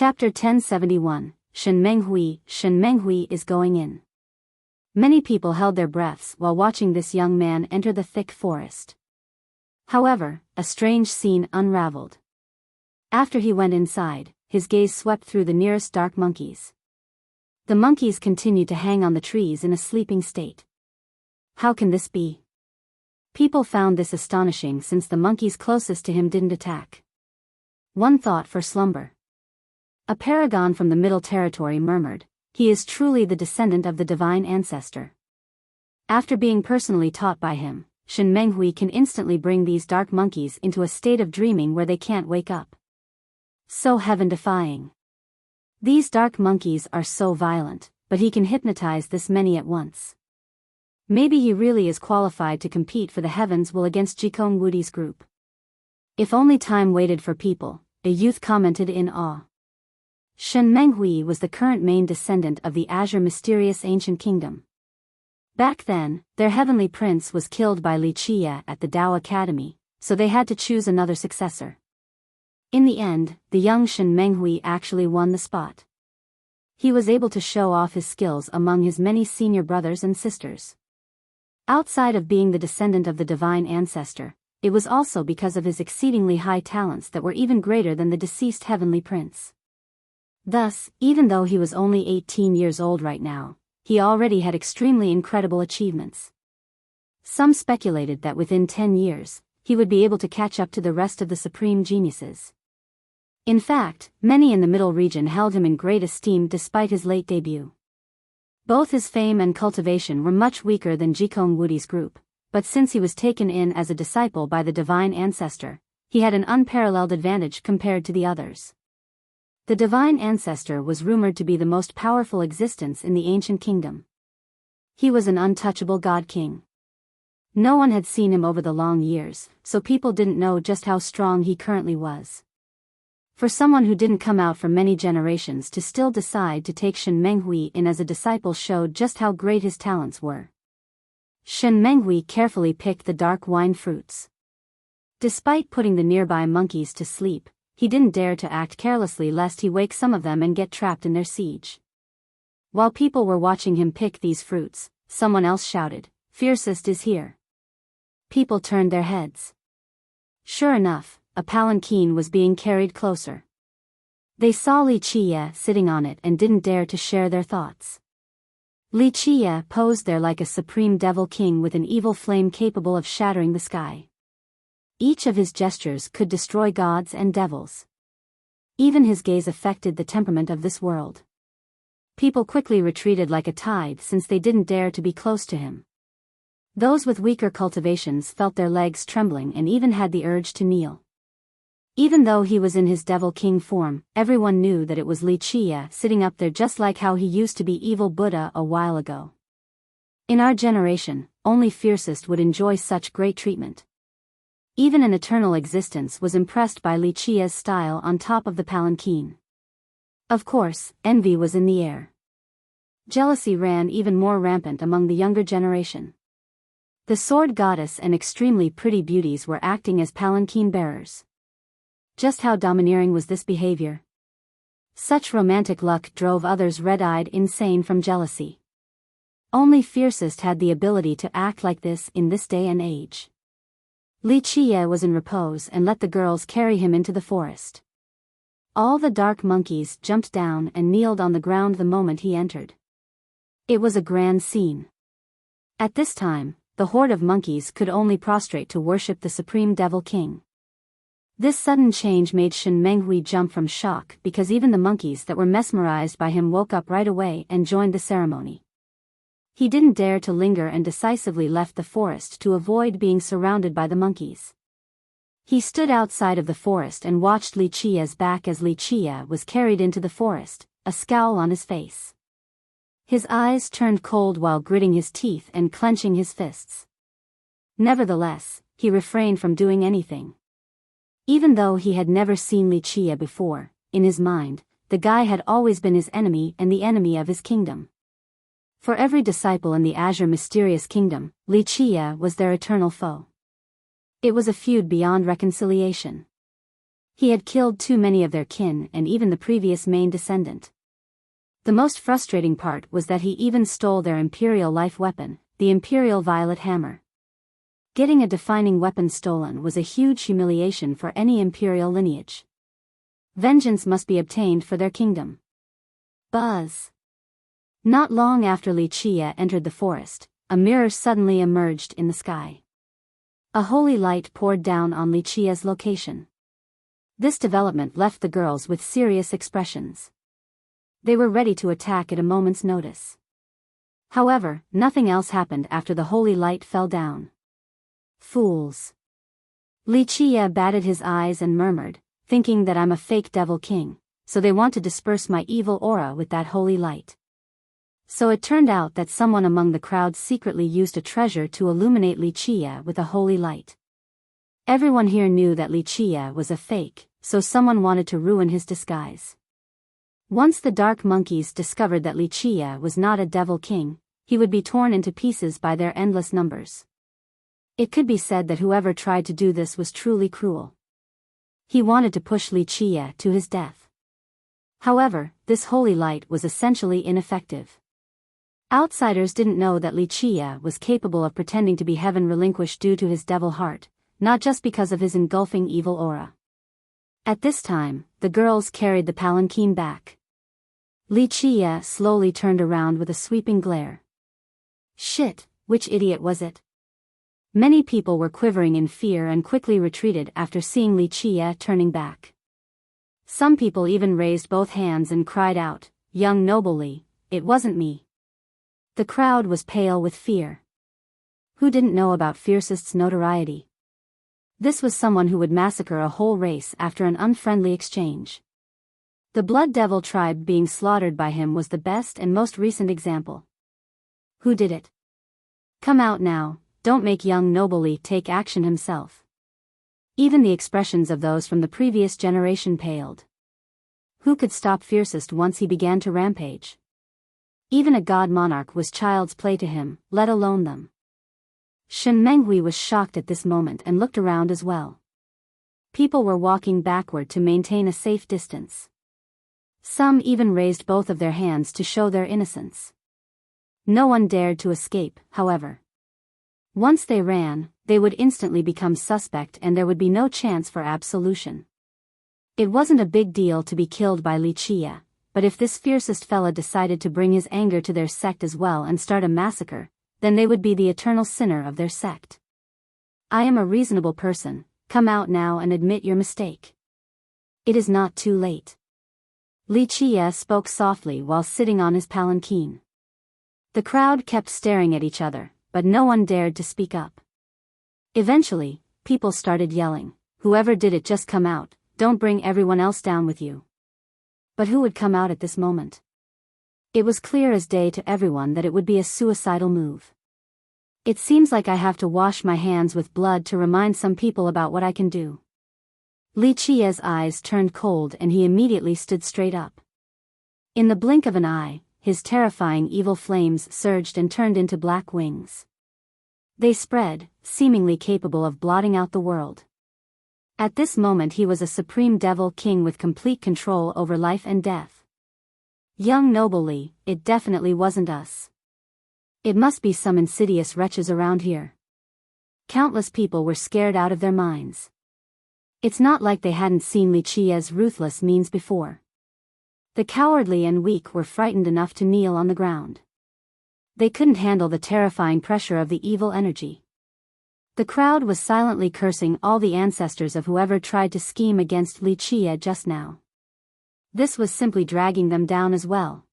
Chapter 1071, Shen Menghui is going in. Many people held their breaths while watching this young man enter the thick forest. However, a strange scene unraveled. After he went inside, his gaze swept through the nearest dark monkeys. The monkeys continued to hang on the trees in a sleeping state. How can this be? People found this astonishing since the monkeys closest to him didn't attack. One thought for slumber. A paragon from the Middle Territory murmured, "He is truly the descendant of the divine ancestor." After being personally taught by him, Shen Menghui can instantly bring these dark monkeys into a state of dreaming where they can't wake up. So heaven-defying. These dark monkeys are so violent, but he can hypnotize this many at once. Maybe he really is qualified to compete for the heavens will against Jikong Wudi's group. If only time waited for people, a youth commented in awe. Shen Menghui was the current main descendant of the Azure mysterious ancient kingdom. Back then, their heavenly prince was killed by Wuxia at the Dao Academy, so they had to choose another successor. In the end, the young Shen Menghui actually won the spot. He was able to show off his skills among his many senior brothers and sisters. Outside of being the descendant of the divine ancestor, it was also because of his exceedingly high talents that were even greater than the deceased heavenly prince. Thus, even though he was only 18 years old right now, he already had extremely incredible achievements. Some speculated that within 10 years, he would be able to catch up to the rest of the supreme geniuses. In fact, many in the middle region held him in great esteem despite his late debut. Both his fame and cultivation were much weaker than Jikong Wudi's group, but since he was taken in as a disciple by the divine ancestor, he had an unparalleled advantage compared to the others. The divine ancestor was rumored to be the most powerful existence in the ancient kingdom. He was an untouchable god king. No one had seen him over the long years, so people didn't know just how strong he currently was. For someone who didn't come out for many generations to still decide to take Shen Menghui in as a disciple showed just how great his talents were. Shen Menghui carefully picked the dark wine fruits. Despite putting the nearby monkeys to sleep, he didn't dare to act carelessly lest he wake some of them and get trapped in their siege. While people were watching him pick these fruits, someone else shouted, "Fiercest is here." People turned their heads. Sure enough, a palanquin was being carried closer. They saw Wuxia sitting on it and didn't dare to share their thoughts. Wuxia posed there like a supreme devil king with an evil flame capable of shattering the sky. Each of his gestures could destroy gods and devils. Even his gaze affected the temperament of this world. People quickly retreated like a tide since they didn't dare to be close to him. Those with weaker cultivations felt their legs trembling and even had the urge to kneel. Even though he was in his devil king form, everyone knew that it was Wuxia sitting up there just like how he used to be evil Buddha a while ago. In our generation, only fiercest would enjoy such great treatment. Even an eternal existence was impressed by Wuxia's style on top of the palanquin. Of course, envy was in the air. Jealousy ran even more rampant among the younger generation. The sword goddess and extremely pretty beauties were acting as palanquin bearers. Just how domineering was this behavior? Such romantic luck drove others red-eyed insane from jealousy. Only fiercest had the ability to act like this in this day and age. Wuxia was in repose and let the girls carry him into the forest. All the dark monkeys jumped down and kneeled on the ground the moment he entered. It was a grand scene. At this time, the horde of monkeys could only prostrate to worship the supreme devil king. This sudden change made Shen Menghui jump from shock because even the monkeys that were mesmerized by him woke up right away and joined the ceremony. He didn't dare to linger and decisively left the forest to avoid being surrounded by the monkeys. He stood outside of the forest and watched Wuxia's back as Wuxia was carried into the forest, a scowl on his face. His eyes turned cold while gritting his teeth and clenching his fists. Nevertheless, he refrained from doing anything. Even though he had never seen Wuxia before, in his mind, the guy had always been his enemy and the enemy of his kingdom. For every disciple in the Azure mysterious kingdom, Wuxia was their eternal foe. It was a feud beyond reconciliation. He had killed too many of their kin and even the previous main descendant. The most frustrating part was that he even stole their imperial life weapon, the Imperial Violet Hammer. Getting a defining weapon stolen was a huge humiliation for any imperial lineage. Vengeance must be obtained for their kingdom. Buzz. Not long after Li Chia entered the forest, a mirror suddenly emerged in the sky. A holy light poured down on Li Chia's location. This development left the girls with serious expressions. They were ready to attack at a moment's notice. However, nothing else happened after the holy light fell down. Fools. Li Chia batted his eyes and murmured, thinking that I'm a fake devil king, so they want to disperse my evil aura with that holy light. So it turned out that someone among the crowd secretly used a treasure to illuminate Li Chia with a holy light. Everyone here knew that Li Chia was a fake, so someone wanted to ruin his disguise. Once the dark monkeys discovered that Li Chia was not a devil king, he would be torn into pieces by their endless numbers. It could be said that whoever tried to do this was truly cruel. He wanted to push Li Chia to his death. However, this holy light was essentially ineffective. Outsiders didn't know that Li Chia was capable of pretending to be heaven relinquished due to his devil heart, not just because of his engulfing evil aura. At this time, the girls carried the palanquin back. Li Chia slowly turned around with a sweeping glare. Shit, which idiot was it? Many people were quivering in fear and quickly retreated after seeing Li Chia turning back. Some people even raised both hands and cried out, "Young noble Li, it wasn't me." The crowd was pale with fear. Who didn't know about Fiercest's notoriety? This was someone who would massacre a whole race after an unfriendly exchange. The Blood Devil tribe being slaughtered by him was the best and most recent example. Who did it? Come out now, don't make young noble Li take action himself. Even the expressions of those from the previous generation paled. Who could stop Fiercest once he began to rampage? Even a god monarch was child's play to him, let alone them. Shen Menghui was shocked at this moment and looked around as well. People were walking backward to maintain a safe distance. Some even raised both of their hands to show their innocence. No one dared to escape, however. Once they ran, they would instantly become suspect and there would be no chance for absolution. It wasn't a big deal to be killed by Li Chia, but if this fiercest fella decided to bring his anger to their sect as well and start a massacre, then they would be the eternal sinner of their sect. I am a reasonable person, come out now and admit your mistake. It is not too late. Li Chia spoke softly while sitting on his palanquin. The crowd kept staring at each other, but no one dared to speak up. Eventually, people started yelling, "Whoever did it, just come out, don't bring everyone else down with you." But who would come out at this moment? It was clear as day to everyone that it would be a suicidal move. It seems like I have to wash my hands with blood to remind some people about what I can do. Li Chia's eyes turned cold and he immediately stood straight up. In the blink of an eye, his terrifying evil flames surged and turned into black wings. They spread, seemingly capable of blotting out the world. At this moment he was a supreme devil king with complete control over life and death. Young noble Li, it definitely wasn't us. It must be some insidious wretches around here. Countless people were scared out of their minds. It's not like they hadn't seen Li Chia's ruthless means before. The cowardly and weak were frightened enough to kneel on the ground. They couldn't handle the terrifying pressure of the evil energy. The crowd was silently cursing all the ancestors of whoever tried to scheme against Li Chia just now. This was simply dragging them down as well.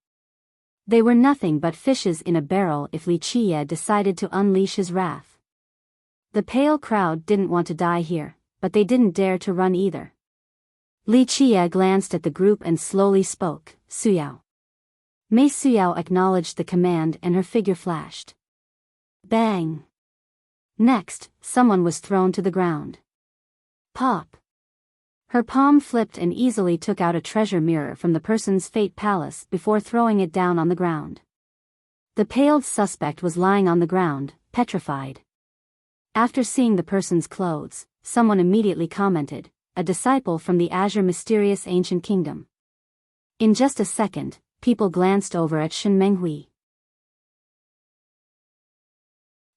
They were nothing but fishes in a barrel if Li Chia decided to unleash his wrath. The pale crowd didn't want to die here, but they didn't dare to run either. Li Chia glanced at the group and slowly spoke, "Suyao." Mei Suyao acknowledged the command and her figure flashed. Bang! Next, someone was thrown to the ground. Pop! Her palm flipped and easily took out a treasure mirror from the person's fate palace before throwing it down on the ground. The paled suspect was lying on the ground, petrified. After seeing the person's clothes, someone immediately commented, a disciple from the azure mysterious ancient kingdom. In just a second, people glanced over at Shen Menghui.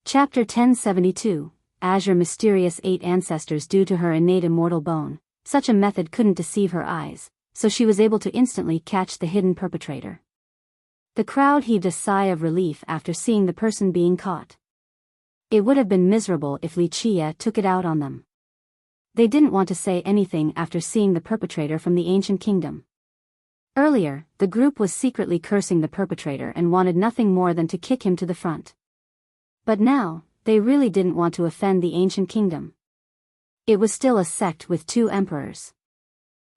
Chapter 1072, Azure Mysterious 8 Ancestors. Due to her innate immortal bone, such a method couldn't deceive her eyes, so she was able to instantly catch the hidden perpetrator. The crowd heaved a sigh of relief after seeing the person being caught. It would have been miserable if Li Qia took it out on them. They didn't want to say anything after seeing the perpetrator from the ancient kingdom. Earlier, the group was secretly cursing the perpetrator and wanted nothing more than to kick him to the front. But now, they really didn't want to offend the ancient kingdom. It was still a sect with 2 emperors.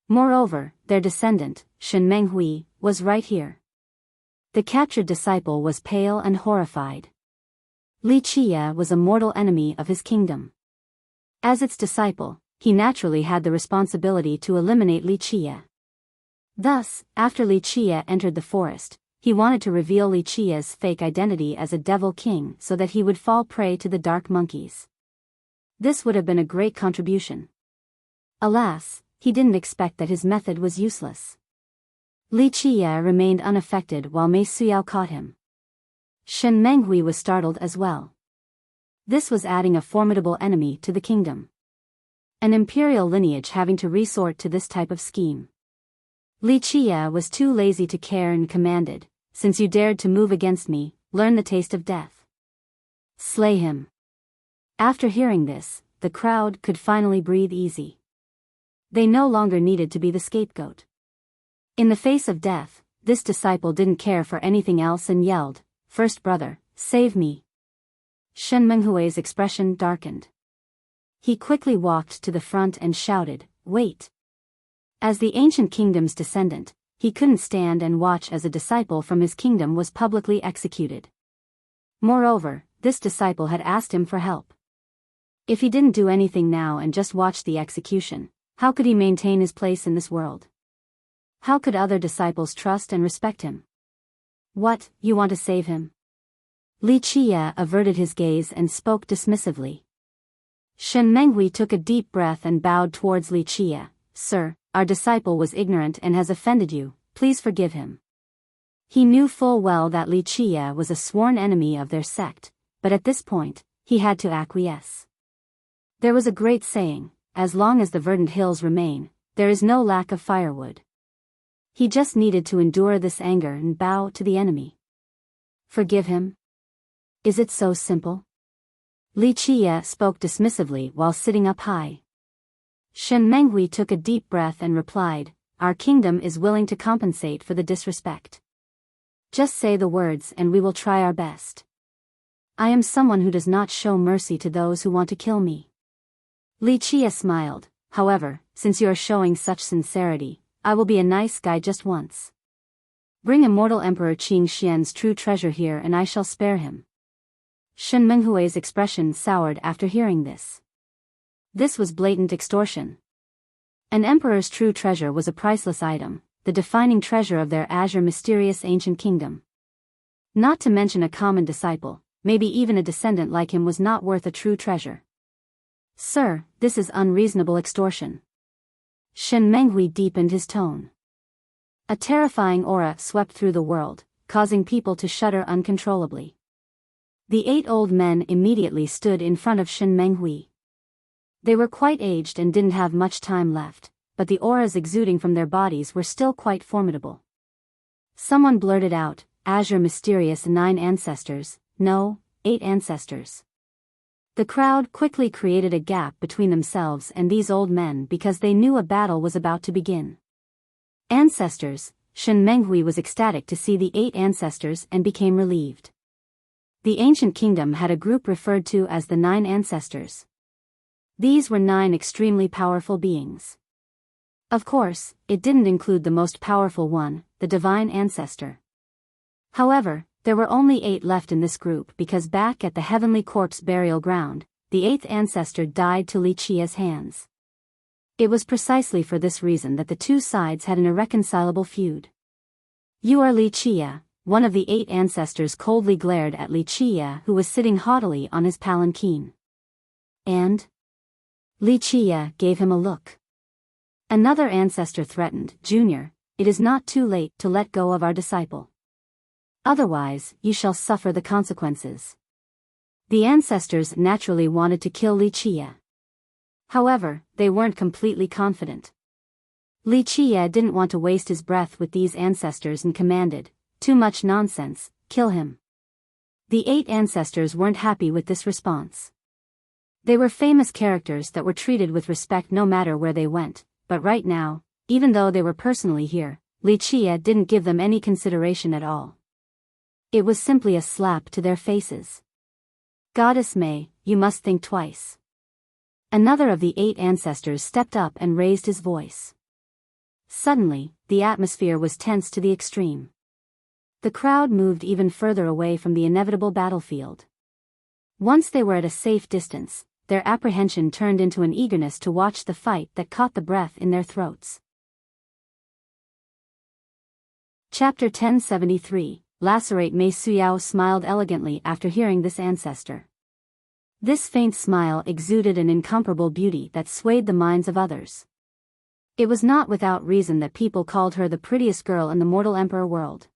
Moreover, their descendant, Shen Menghui, was right here. The captured disciple was pale and horrified. Li Qia was a mortal enemy of his kingdom. As its disciple, he naturally had the responsibility to eliminate Li Qia. Thus, after Li Qia entered the forest, he wanted to reveal Li Qia's fake identity as a devil king so that he would fall prey to the dark monkeys. This would have been a great contribution. Alas, he didn't expect that his method was useless. Li Qia remained unaffected while Mei Suyao caught him. Shen Menghui was startled as well. This was adding a formidable enemy to the kingdom. An imperial lineage having to resort to this type of scheme. Li Qia was too lazy to care and commanded, "Since you dared to move against me, learn the taste of death. Slay him." After hearing this, the crowd could finally breathe easy. They no longer needed to be the scapegoat. In the face of death, this disciple didn't care for anything else and yelled, "First brother, save me." Shen Menghui's expression darkened. He quickly walked to the front and shouted, "Wait." As the ancient kingdom's descendant, he couldn't stand and watch as a disciple from his kingdom was publicly executed. Moreover, this disciple had asked him for help. If he didn't do anything now and just watched the execution, how could he maintain his place in this world? How could other disciples trust and respect him? "What, you want to save him?" Li Qia averted his gaze and spoke dismissively. Shen Menghui took a deep breath and bowed towards Li Qia. "Sir, our disciple was ignorant and has offended you, please forgive him." He knew full well that Li Qia was a sworn enemy of their sect, but at this point, he had to acquiesce. There was a great saying, "As long as the verdant hills remain, there is no lack of firewood." He just needed to endure this anger and bow to the enemy. Forgive him? Is it so simple? Li Qia spoke dismissively while sitting up high. Shen Menghui took a deep breath and replied, "Our kingdom is willing to compensate for the disrespect. Just say the words and we will try our best. I am someone who does not show mercy to those who want to kill me." Li Qia smiled, "However, since you are showing such sincerity, I will be a nice guy just once. Bring immortal Emperor Qing Xian's true treasure here and I shall spare him." Shen Menghui's expression soured after hearing this. This was blatant extortion. An emperor's true treasure was a priceless item, the defining treasure of their azure mysterious ancient kingdom. Not to mention a common disciple, maybe even a descendant like him was not worth a true treasure. "Sir, this is unreasonable extortion." Shen Menghui deepened his tone. A terrifying aura swept through the world, causing people to shudder uncontrollably. The 8 old men immediately stood in front of Shen Menghui. They were quite aged and didn't have much time left, but the auras exuding from their bodies were still quite formidable. Someone blurted out, "Azure Mysterious 9 Ancestors, no, 8 Ancestors." The crowd quickly created a gap between themselves and these old men because they knew a battle was about to begin. Ancestors, Shen Menghui was ecstatic to see the 8 ancestors and became relieved. The ancient kingdom had a group referred to as the 9 Ancestors. These were 9 extremely powerful beings. Of course, it didn't include the most powerful one, the divine ancestor. However, there were only 8 left in this group because back at the heavenly corpse burial ground, the 8th ancestor died to Li Qia's hands. It was precisely for this reason that the two sides had an irreconcilable feud. "You are Li Qia," one of the 8 ancestors coldly glared at Li Qia, who was sitting haughtily on his palanquin. And Li Qia gave him a look. Another ancestor threatened, "Junior, it is not too late to let go of our disciple. Otherwise, you shall suffer the consequences." The ancestors naturally wanted to kill Li Qie. However, they weren't completely confident. Li Qie didn't want to waste his breath with these ancestors and commanded, "Too much nonsense, kill him." The 8 ancestors weren't happy with this response. They were famous characters that were treated with respect no matter where they went, but right now, even though they were personally here, Li Qie didn't give them any consideration at all. It was simply a slap to their faces. "Goddess May, you must think twice." Another of the 8 ancestors stepped up and raised his voice. Suddenly, the atmosphere was tense to the extreme. The crowd moved even further away from the inevitable battlefield. Once they were at a safe distance, their apprehension turned into an eagerness to watch the fight that caught the breath in their throats. Chapter 1073, Lacerate. Mei Suyao smiled elegantly after hearing this ancestor. This faint smile exuded an incomparable beauty that swayed the minds of others. It was not without reason that people called her the prettiest girl in the mortal emperor world.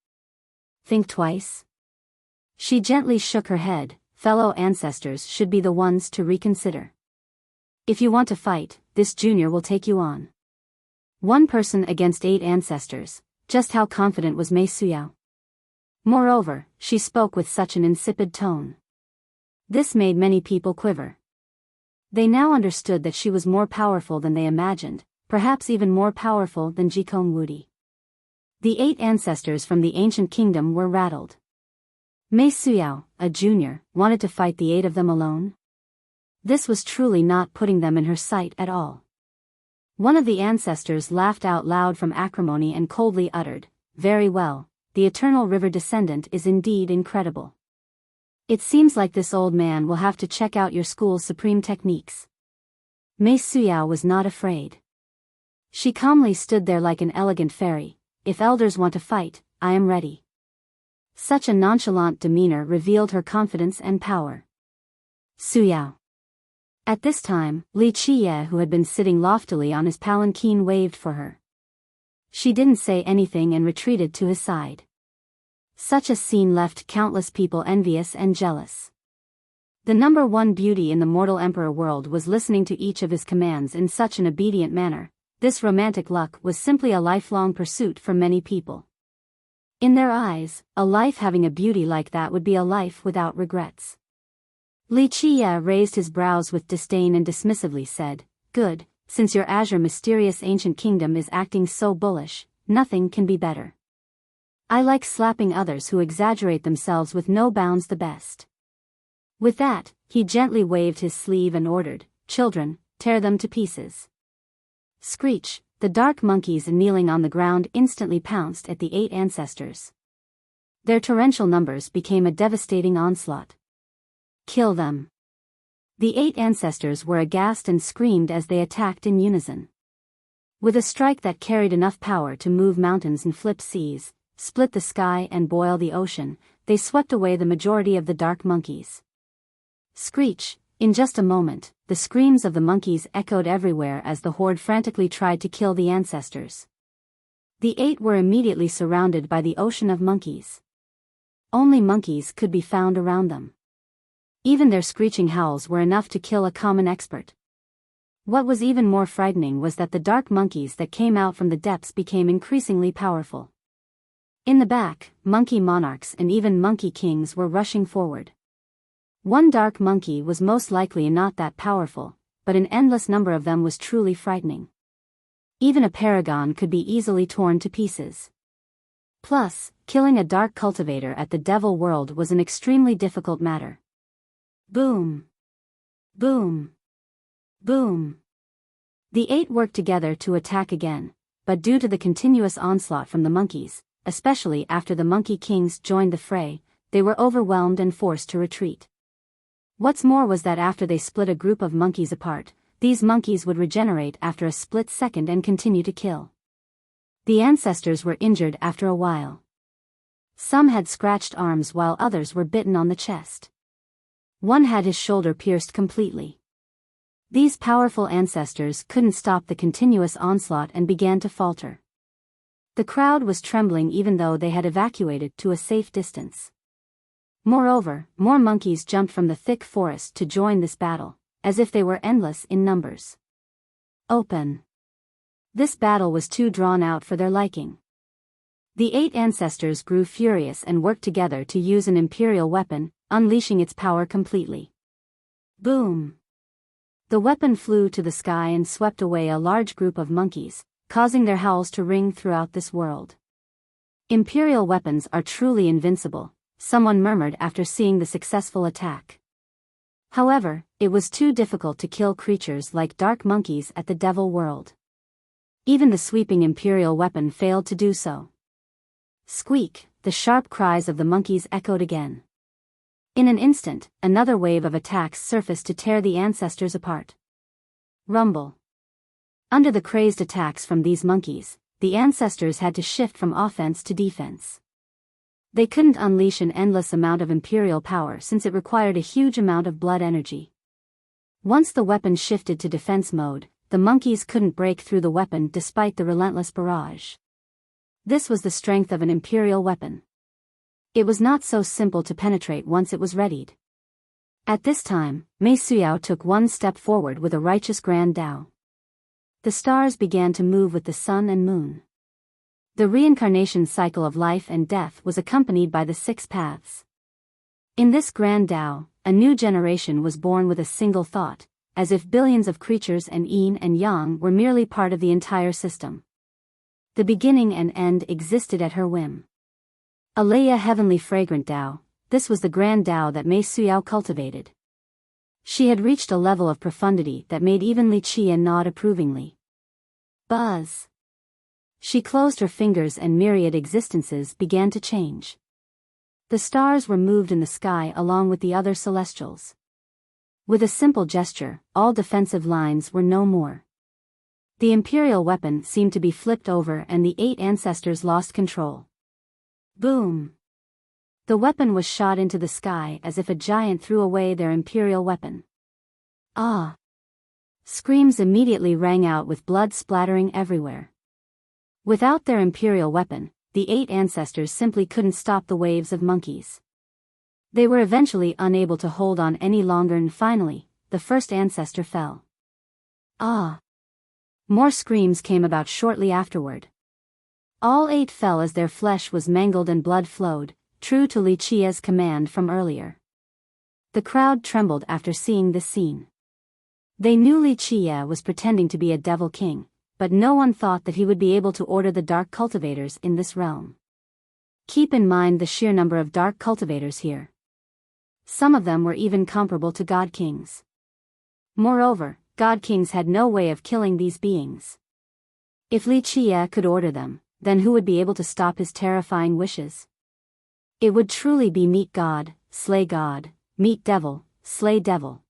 Think twice? She gently shook her head. Fellow ancestors should be the ones to reconsider. If you want to fight, this junior will take you on. One person against 8 ancestors, just how confident was Mei Suyao? Moreover, she spoke with such an insipid tone. This made many people quiver. They now understood that she was more powerful than they imagined, perhaps even more powerful than Jikong Wudi. The 8 ancestors from the ancient kingdom were rattled. Mei Suyao, a junior, wanted to fight the 8 of them alone? This was truly not putting them in her sight at all. One of the ancestors laughed out loud from acrimony and coldly uttered, "Very well, the eternal river descendant is indeed incredible. It seems like this old man will have to check out your school's supreme techniques." Mei Suyao was not afraid. She calmly stood there like an elegant fairy. "If elders want to fight, I am ready." Such a nonchalant demeanor revealed her confidence and power. Suyao. At this time, Li Qie, who had been sitting loftily on his palanquin, waved for her. She didn't say anything and retreated to his side. Such a scene left countless people envious and jealous. The number 1 beauty in the mortal emperor world was listening to each of his commands in such an obedient manner. This romantic luck was simply a lifelong pursuit for many people. In their eyes, a life having a beauty like that would be a life without regrets. Li Qie raised his brows with disdain and dismissively said, "Good, since your azure mysterious ancient kingdom is acting so bullish, nothing can be better. I like slapping others who exaggerate themselves with no bounds the best." With that, he gently waved his sleeve and ordered, "Children, tear them to pieces." Screech, the dark monkeys kneeling on the ground instantly pounced at the 8 ancestors. Their torrential numbers became a devastating onslaught. "Kill them." The 8 ancestors were aghast and screamed as they attacked in unison. With a strike that carried enough power to move mountains and flip seas, split the sky and boil the ocean, they swept away the majority of the dark monkeys. Screech. In just a moment, the screams of the monkeys echoed everywhere as the horde frantically tried to kill the ancestors. The 8 were immediately surrounded by the ocean of monkeys. Only monkeys could be found around them. Even their screeching howls were enough to kill a common expert. What was even more frightening was that the dark monkeys that came out from the depths became increasingly powerful. In the back, monkey monarchs and even monkey kings were rushing forward. One dark monkey was most likely not that powerful, but an endless number of them was truly frightening. Even a paragon could be easily torn to pieces. Plus, killing a dark cultivator at the Devil World was an extremely difficult matter. Boom! Boom! Boom! The 8 worked together to attack again, but due to the continuous onslaught from the monkeys, especially after the Monkey Kings joined the fray, they were overwhelmed and forced to retreat. What's more was that after they split a group of monkeys apart, these monkeys would regenerate after a split second and continue to kill. The ancestors were injured after a while. Some had scratched arms while others were bitten on the chest. One had his shoulder pierced completely. These powerful ancestors couldn't stop the continuous onslaught and began to falter. The crowd was trembling even though they had evacuated to a safe distance. Moreover, more monkeys jumped from the thick forest to join this battle, as if they were endless in numbers. Open. This battle was too drawn out for their liking. The 8 ancestors grew furious and worked together to use an imperial weapon, unleashing its power completely. Boom! The weapon flew to the sky and swept away a large group of monkeys, causing their howls to ring throughout this world. Imperial weapons are truly invincible, someone murmured after seeing the successful attack. However, it was too difficult to kill creatures like dark monkeys at the devil world. Even the sweeping imperial weapon failed to do so. Squeak, the sharp cries of the monkeys echoed again. In an instant, another wave of attacks surfaced to tear the ancestors apart. Rumble. Under the crazed attacks from these monkeys, the ancestors had to shift from offense to defense. They couldn't unleash an endless amount of imperial power since it required a huge amount of blood energy. Once the weapon shifted to defense mode, the monkeys couldn't break through the weapon despite the relentless barrage. This was the strength of an imperial weapon. It was not so simple to penetrate once it was readied. At this time, Mei Suyao took one step forward with a righteous grand Tao. The stars began to move with the sun and moon. The reincarnation cycle of life and death was accompanied by the 6 paths. In this grand Tao, a new generation was born with a single thought, as if billions of creatures and yin and yang were merely part of the entire system. The beginning and end existed at her whim. Alea heavenly fragrant Tao, this was the grand Tao that Mei Suyao cultivated. She had reached a level of profundity that made even Li Qia nod approvingly. Buzz. She closed her fingers and myriad existences began to change. The stars were moved in the sky along with the other celestials. With a simple gesture, all defensive lines were no more. The imperial weapon seemed to be flipped over and the 8 ancestors lost control. Boom! The weapon was shot into the sky as if a giant threw away their imperial weapon. Ah! Screams immediately rang out with blood splattering everywhere. Without their imperial weapon, the 8 ancestors simply couldn't stop the waves of monkeys. They were eventually unable to hold on any longer and finally, the first ancestor fell. Ah! More screams came about shortly afterward. All 8 fell as their flesh was mangled and blood flowed, true to Li Qia's command from earlier. The crowd trembled after seeing this scene. They knew Li Qia was pretending to be a devil king, but no one thought that he would be able to order the dark cultivators in this realm. Keep in mind the sheer number of dark cultivators here. Some of them were even comparable to god kings. Moreover, god kings had no way of killing these beings. If Li Qia could order them, then who would be able to stop his terrifying wishes? It would truly be meet God, slay God, meet devil, slay devil.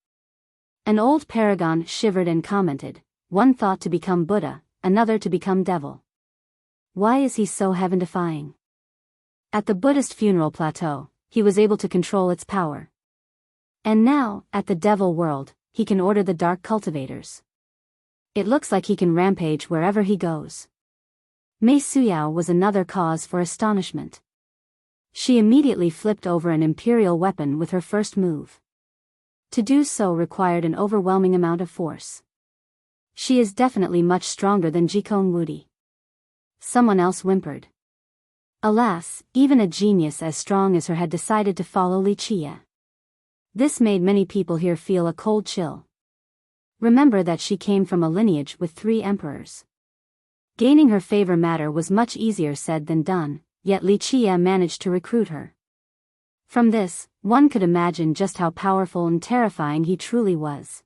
An old paragon shivered and commented, one thought to become Buddha, another to become devil. Why is he so heaven-defying? At the Buddhist funeral plateau, he was able to control its power. And now, at the devil world, he can order the dark cultivators. It looks like he can rampage wherever he goes. Mei Suyao was another cause for astonishment. She immediately flipped over an imperial weapon with her first move. To do so required an overwhelming amount of force. She is definitely much stronger than Jikong Wudi. Someone else whimpered. Alas, even a genius as strong as her had decided to follow Li Qia. This made many people here feel a cold chill. Remember that she came from a lineage with 3 emperors. Gaining her favor matter was much easier said than done, yet Li Qia managed to recruit her. From this, one could imagine just how powerful and terrifying he truly was.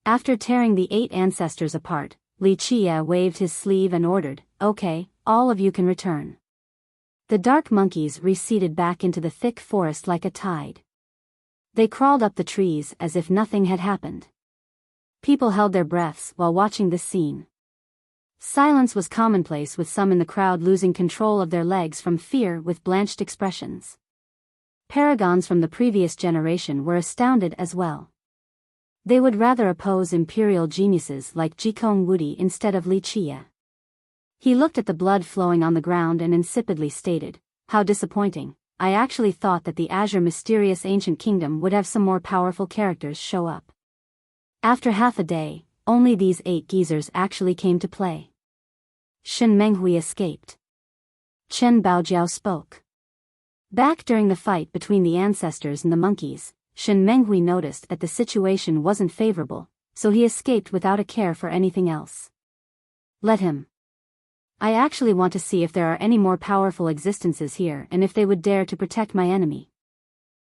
After tearing the 8 ancestors apart, Li Qia waved his sleeve and ordered, "Okay, all of you can return." The dark monkeys receded back into the thick forest like a tide. They crawled up the trees as if nothing had happened. People held their breaths while watching this scene. Silence was commonplace with some in the crowd losing control of their legs from fear with blanched expressions. Paragons from the previous generation were astounded as well. They would rather oppose imperial geniuses like Jikong Wudi instead of Li Qie. He looked at the blood flowing on the ground and insipidly stated, "How disappointing. I actually thought that the Azure Mysterious Ancient Kingdom would have some more powerful characters show up. After half a day, only these 8 geezers actually came to play." Shen Menghui escaped. Chen Baojiao spoke. Back during the fight between the ancestors and the monkeys, Shen Menghui noticed that the situation wasn't favorable, so he escaped without a care for anything else. Let him. I actually want to see if there are any more powerful existences here and if they would dare to protect my enemy.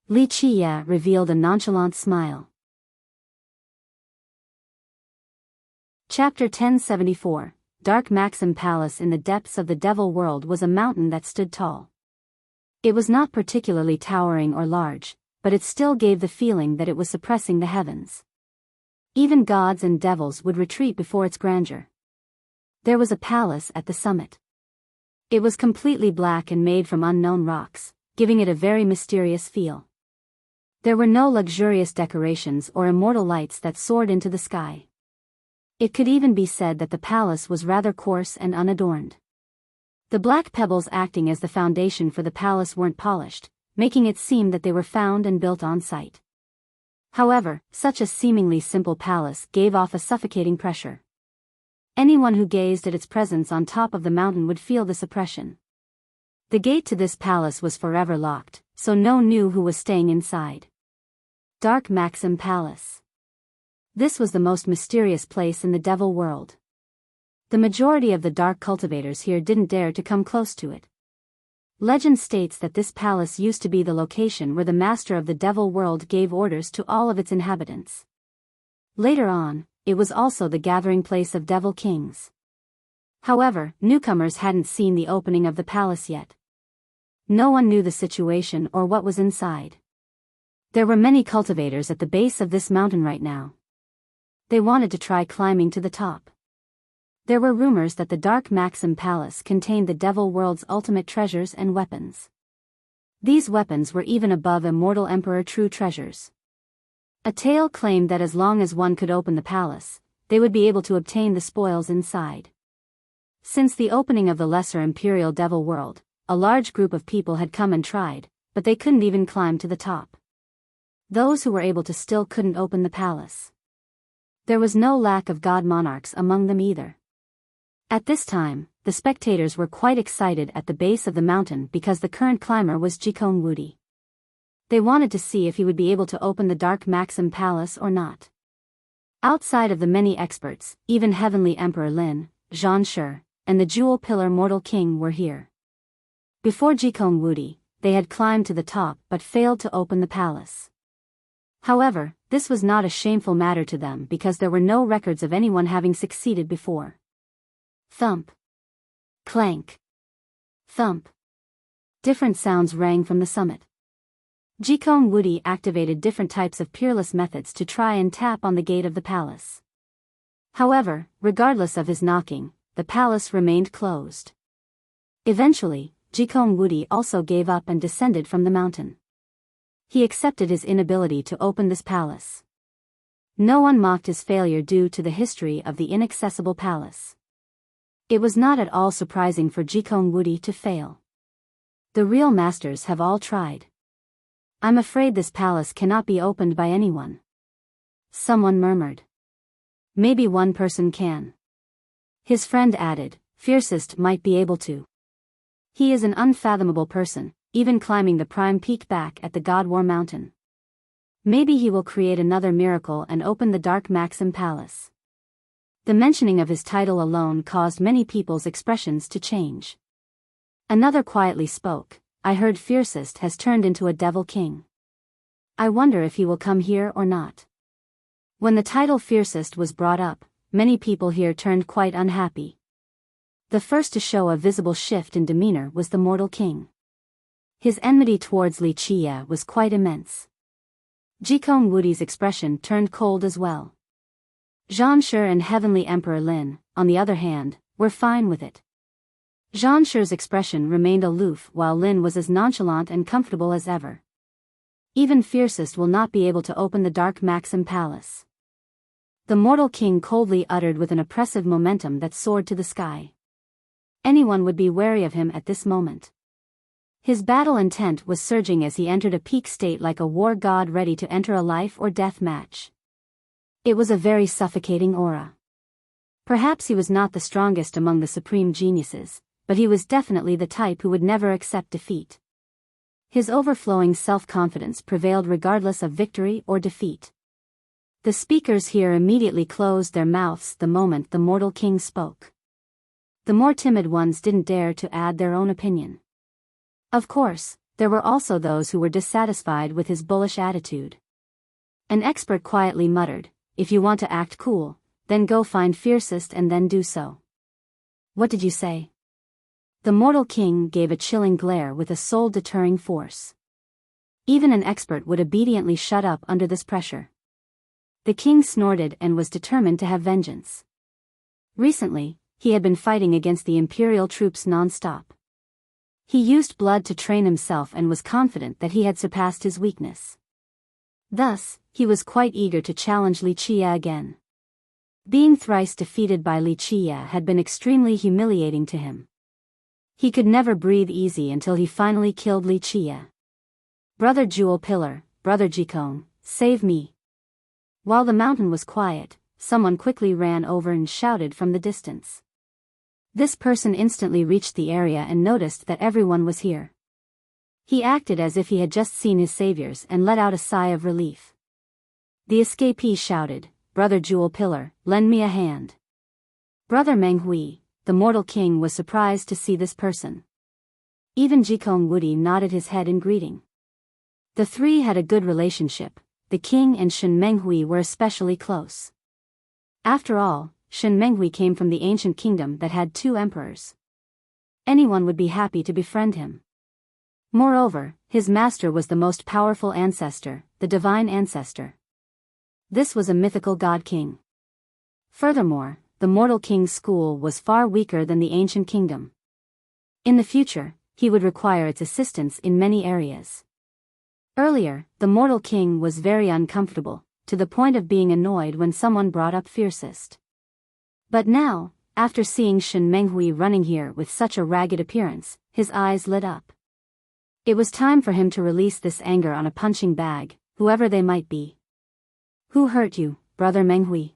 Li Qie revealed a nonchalant smile. Chapter 1074, Dark Maxim Palace. In the depths of the Devil World was a mountain that stood tall. It was not particularly towering or large, but it still gave the feeling that it was suppressing the heavens. Even gods and devils would retreat before its grandeur. There was a palace at the summit. It was completely black and made from unknown rocks, giving it a very mysterious feel. There were no luxurious decorations or immortal lights that soared into the sky. It could even be said that the palace was rather coarse and unadorned. The black pebbles acting as the foundation for the palace weren't polished, making it seem that they were found and built on site. However, such a seemingly simple palace gave off a suffocating pressure. Anyone who gazed at its presence on top of the mountain would feel this oppression. The gate to this palace was forever locked, so no one knew who was staying inside. Dark Maxim Palace. This was the most mysterious place in the Devil World. The majority of the dark cultivators here didn't dare to come close to it. Legend states that this palace used to be the location where the master of the Devil World gave orders to all of its inhabitants. Later on, it was also the gathering place of Devil Kings. However, newcomers hadn't seen the opening of the palace yet. No one knew the situation or what was inside. There were many cultivators at the base of this mountain right now. They wanted to try climbing to the top. There were rumors that the Dark Maxim Palace contained the Devil World's ultimate treasures and weapons. These weapons were even above Immortal Emperor true treasures. A tale claimed that as long as one could open the palace, they would be able to obtain the spoils inside. Since the opening of the Lesser Imperial Devil World, a large group of people had come and tried, but they couldn't even climb to the top. Those who were able to still couldn't open the palace. There was no lack of god monarchs among them either. At this time, the spectators were quite excited at the base of the mountain because the current climber was Jikong Wudi. They wanted to see if he would be able to open the Dark Maxim Palace or not. Outside of the many experts, even Heavenly Emperor Lin, Zhan Shi, and the Jewel Pillar Mortal King were here. Before Jikong Wudi, they had climbed to the top but failed to open the palace. However, this was not a shameful matter to them because there were no records of anyone having succeeded before. Thump. Clank. Thump. Different sounds rang from the summit. Jikong Wudi activated different types of peerless methods to try and tap on the gate of the palace. However, regardless of his knocking, the palace remained closed. Eventually, Jikong Wudi also gave up and descended from the mountain. He accepted his inability to open this palace. No one mocked his failure due to the history of the inaccessible palace. It was not at all surprising for Jikong Wudi to fail. The real masters have all tried. I'm afraid this palace cannot be opened by anyone. Someone murmured. Maybe one person can. His friend added, Fiercest might be able to. He is an unfathomable person, even climbing the prime peak back at the God War Mountain. Maybe he will create another miracle and open the Dark Maxim Palace. The mentioning of his title alone caused many people's expressions to change. Another quietly spoke, I heard Fiercest has turned into a Devil King. I wonder if he will come here or not. When the title Fiercest was brought up, many people here turned quite unhappy. The first to show a visible shift in demeanor was the Mortal King. His enmity towards Li Qie was quite immense. Jikong Wudi's expression turned cold as well. Zhan Shi and Heavenly Emperor Lin, on the other hand, were fine with it. Zhan Shi's expression remained aloof while Lin was as nonchalant and comfortable as ever. Even Fiercest will not be able to open the Dark Maxim Palace. the mortal king coldly uttered with an oppressive momentum that soared to the sky. Anyone would be wary of him at this moment. His battle intent was surging as he entered a peak state like a war god ready to enter a life or death match. It was a very suffocating aura. Perhaps he was not the strongest among the supreme geniuses, but he was definitely the type who would never accept defeat. His overflowing self-confidence prevailed regardless of victory or defeat. The speakers here immediately closed their mouths the moment the mortal king spoke. The more timid ones didn't dare to add their own opinion. Of course, there were also those who were dissatisfied with his bullish attitude. An expert quietly muttered, "If you want to act cool, then go find fiercest and then do so." "What did you say?" The mortal king gave a chilling glare with a soul-deterring force. Even an expert would obediently shut up under this pressure. The king snorted and was determined to have vengeance. Recently, he had been fighting against the imperial troops non-stop. He used blood to train himself and was confident that he had surpassed his weakness. Thus, he was quite eager to challenge Wuxia again. Being thrice defeated by Wuxia had been extremely humiliating to him. He could never breathe easy until he finally killed Wuxia. "Brother Jewel Pillar, Brother Jikone, save me." While the mountain was quiet, someone quickly ran over and shouted from the distance. This person instantly reached the area and noticed that everyone was here. He acted as if he had just seen his saviors and let out a sigh of relief. The escapee shouted, "Brother Jewel Pillar, lend me a hand." Brother Menghui, the mortal king, was surprised to see this person. Even Jikong Wudi nodded his head in greeting. The three had a good relationship. The king and Shen Menghui were especially close. After all, Shen Menghui came from the ancient kingdom that had 2 emperors. Anyone would be happy to befriend him. Moreover, his master was the most powerful ancestor, the divine ancestor. This was a mythical god king. Furthermore, the mortal king's school was far weaker than the ancient kingdom. In the future, he would require its assistance in many areas. Earlier, the mortal king was very uncomfortable, to the point of being annoyed when someone brought up fiercest. But now, after seeing Shen Menghui running here with such a ragged appearance, his eyes lit up. It was time for him to release this anger on a punching bag, whoever they might be. "Who hurt you, Brother Menghui?"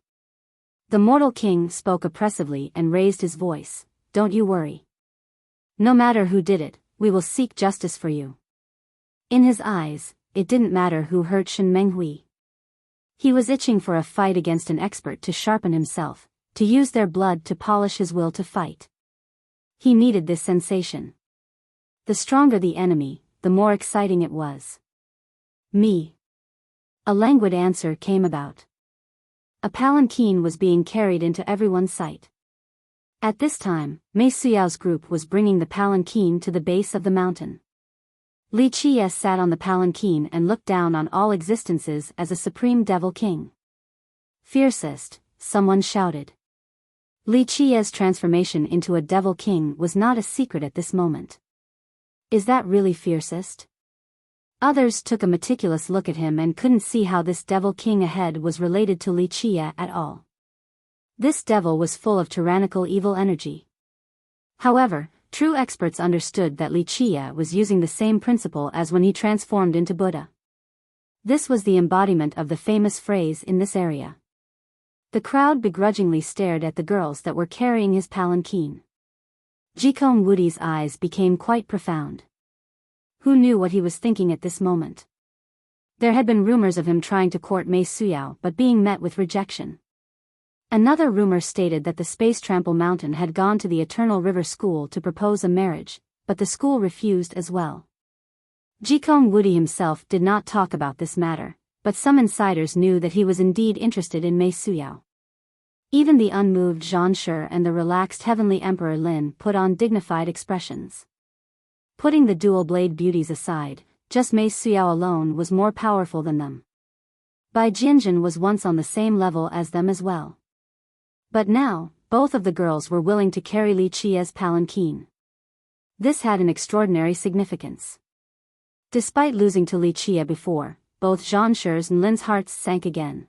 The mortal king spoke oppressively and raised his voice. "Don't you worry. No matter who did it, we will seek justice for you." In his eyes, it didn't matter who hurt Shen Menghui. He was itching for a fight against an expert to sharpen himself, to use their blood to polish his will to fight. He needed this sensation. The stronger the enemy, the more exciting it was. "Me." A languid answer came about. A palanquin was being carried into everyone's sight. At this time, Mei Suyao's group was bringing the palanquin to the base of the mountain. Wuxia sat on the palanquin and looked down on all existences as a supreme devil king. "Fiercest," someone shouted. Wuxia's transformation into a devil king was not a secret at this moment. "Is that really fiercest?" Others took a meticulous look at him and couldn't see how this devil king ahead was related to Wuxia at all. This devil was full of tyrannical evil energy. However, true experts understood that Wuxia was using the same principle as when he transformed into Buddha. This was the embodiment of the famous phrase in this area. The crowd begrudgingly stared at the girls that were carrying his palanquin. Jikong Wudi's eyes became quite profound. Who knew what he was thinking at this moment? There had been rumors of him trying to court Mei Suyao but being met with rejection. Another rumor stated that the Space Trample Mountain had gone to the Eternal River School to propose a marriage, but the school refused as well. Jikong Wudi himself did not talk about this matter, but some insiders knew that he was indeed interested in Mei Suyao. Even the unmoved Zhan Shi and the relaxed Heavenly Emperor Lin put on dignified expressions. Putting the dual-blade beauties aside, just Mei Suyao alone was more powerful than them. Bai Jianjun was once on the same level as them as well. But now, both of the girls were willing to carry Wuxia's palanquin. This had an extraordinary significance. Despite losing to Wuxia before, both Zhan Shi's and Lin's hearts sank again.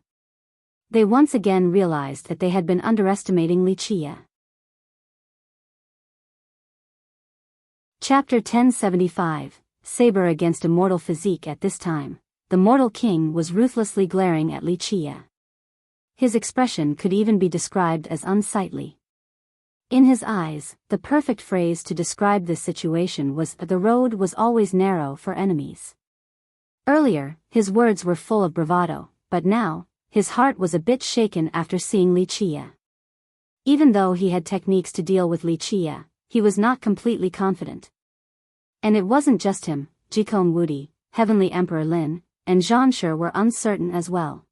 They once again realized that they had been underestimating Wuxia. Chapter 1075, Saber against Immortal Physique. At this time, the mortal king was ruthlessly glaring at Wuxia. His expression could even be described as unsightly. In his eyes, the perfect phrase to describe this situation was that the road was always narrow for enemies. Earlier, his words were full of bravado, but now, his heart was a bit shaken after seeing Wuxia. Even though he had techniques to deal with Wuxia, he was not completely confident. And it wasn't just him. Jikong Wudi, Heavenly Emperor Lin, and Zhanshi were uncertain as well.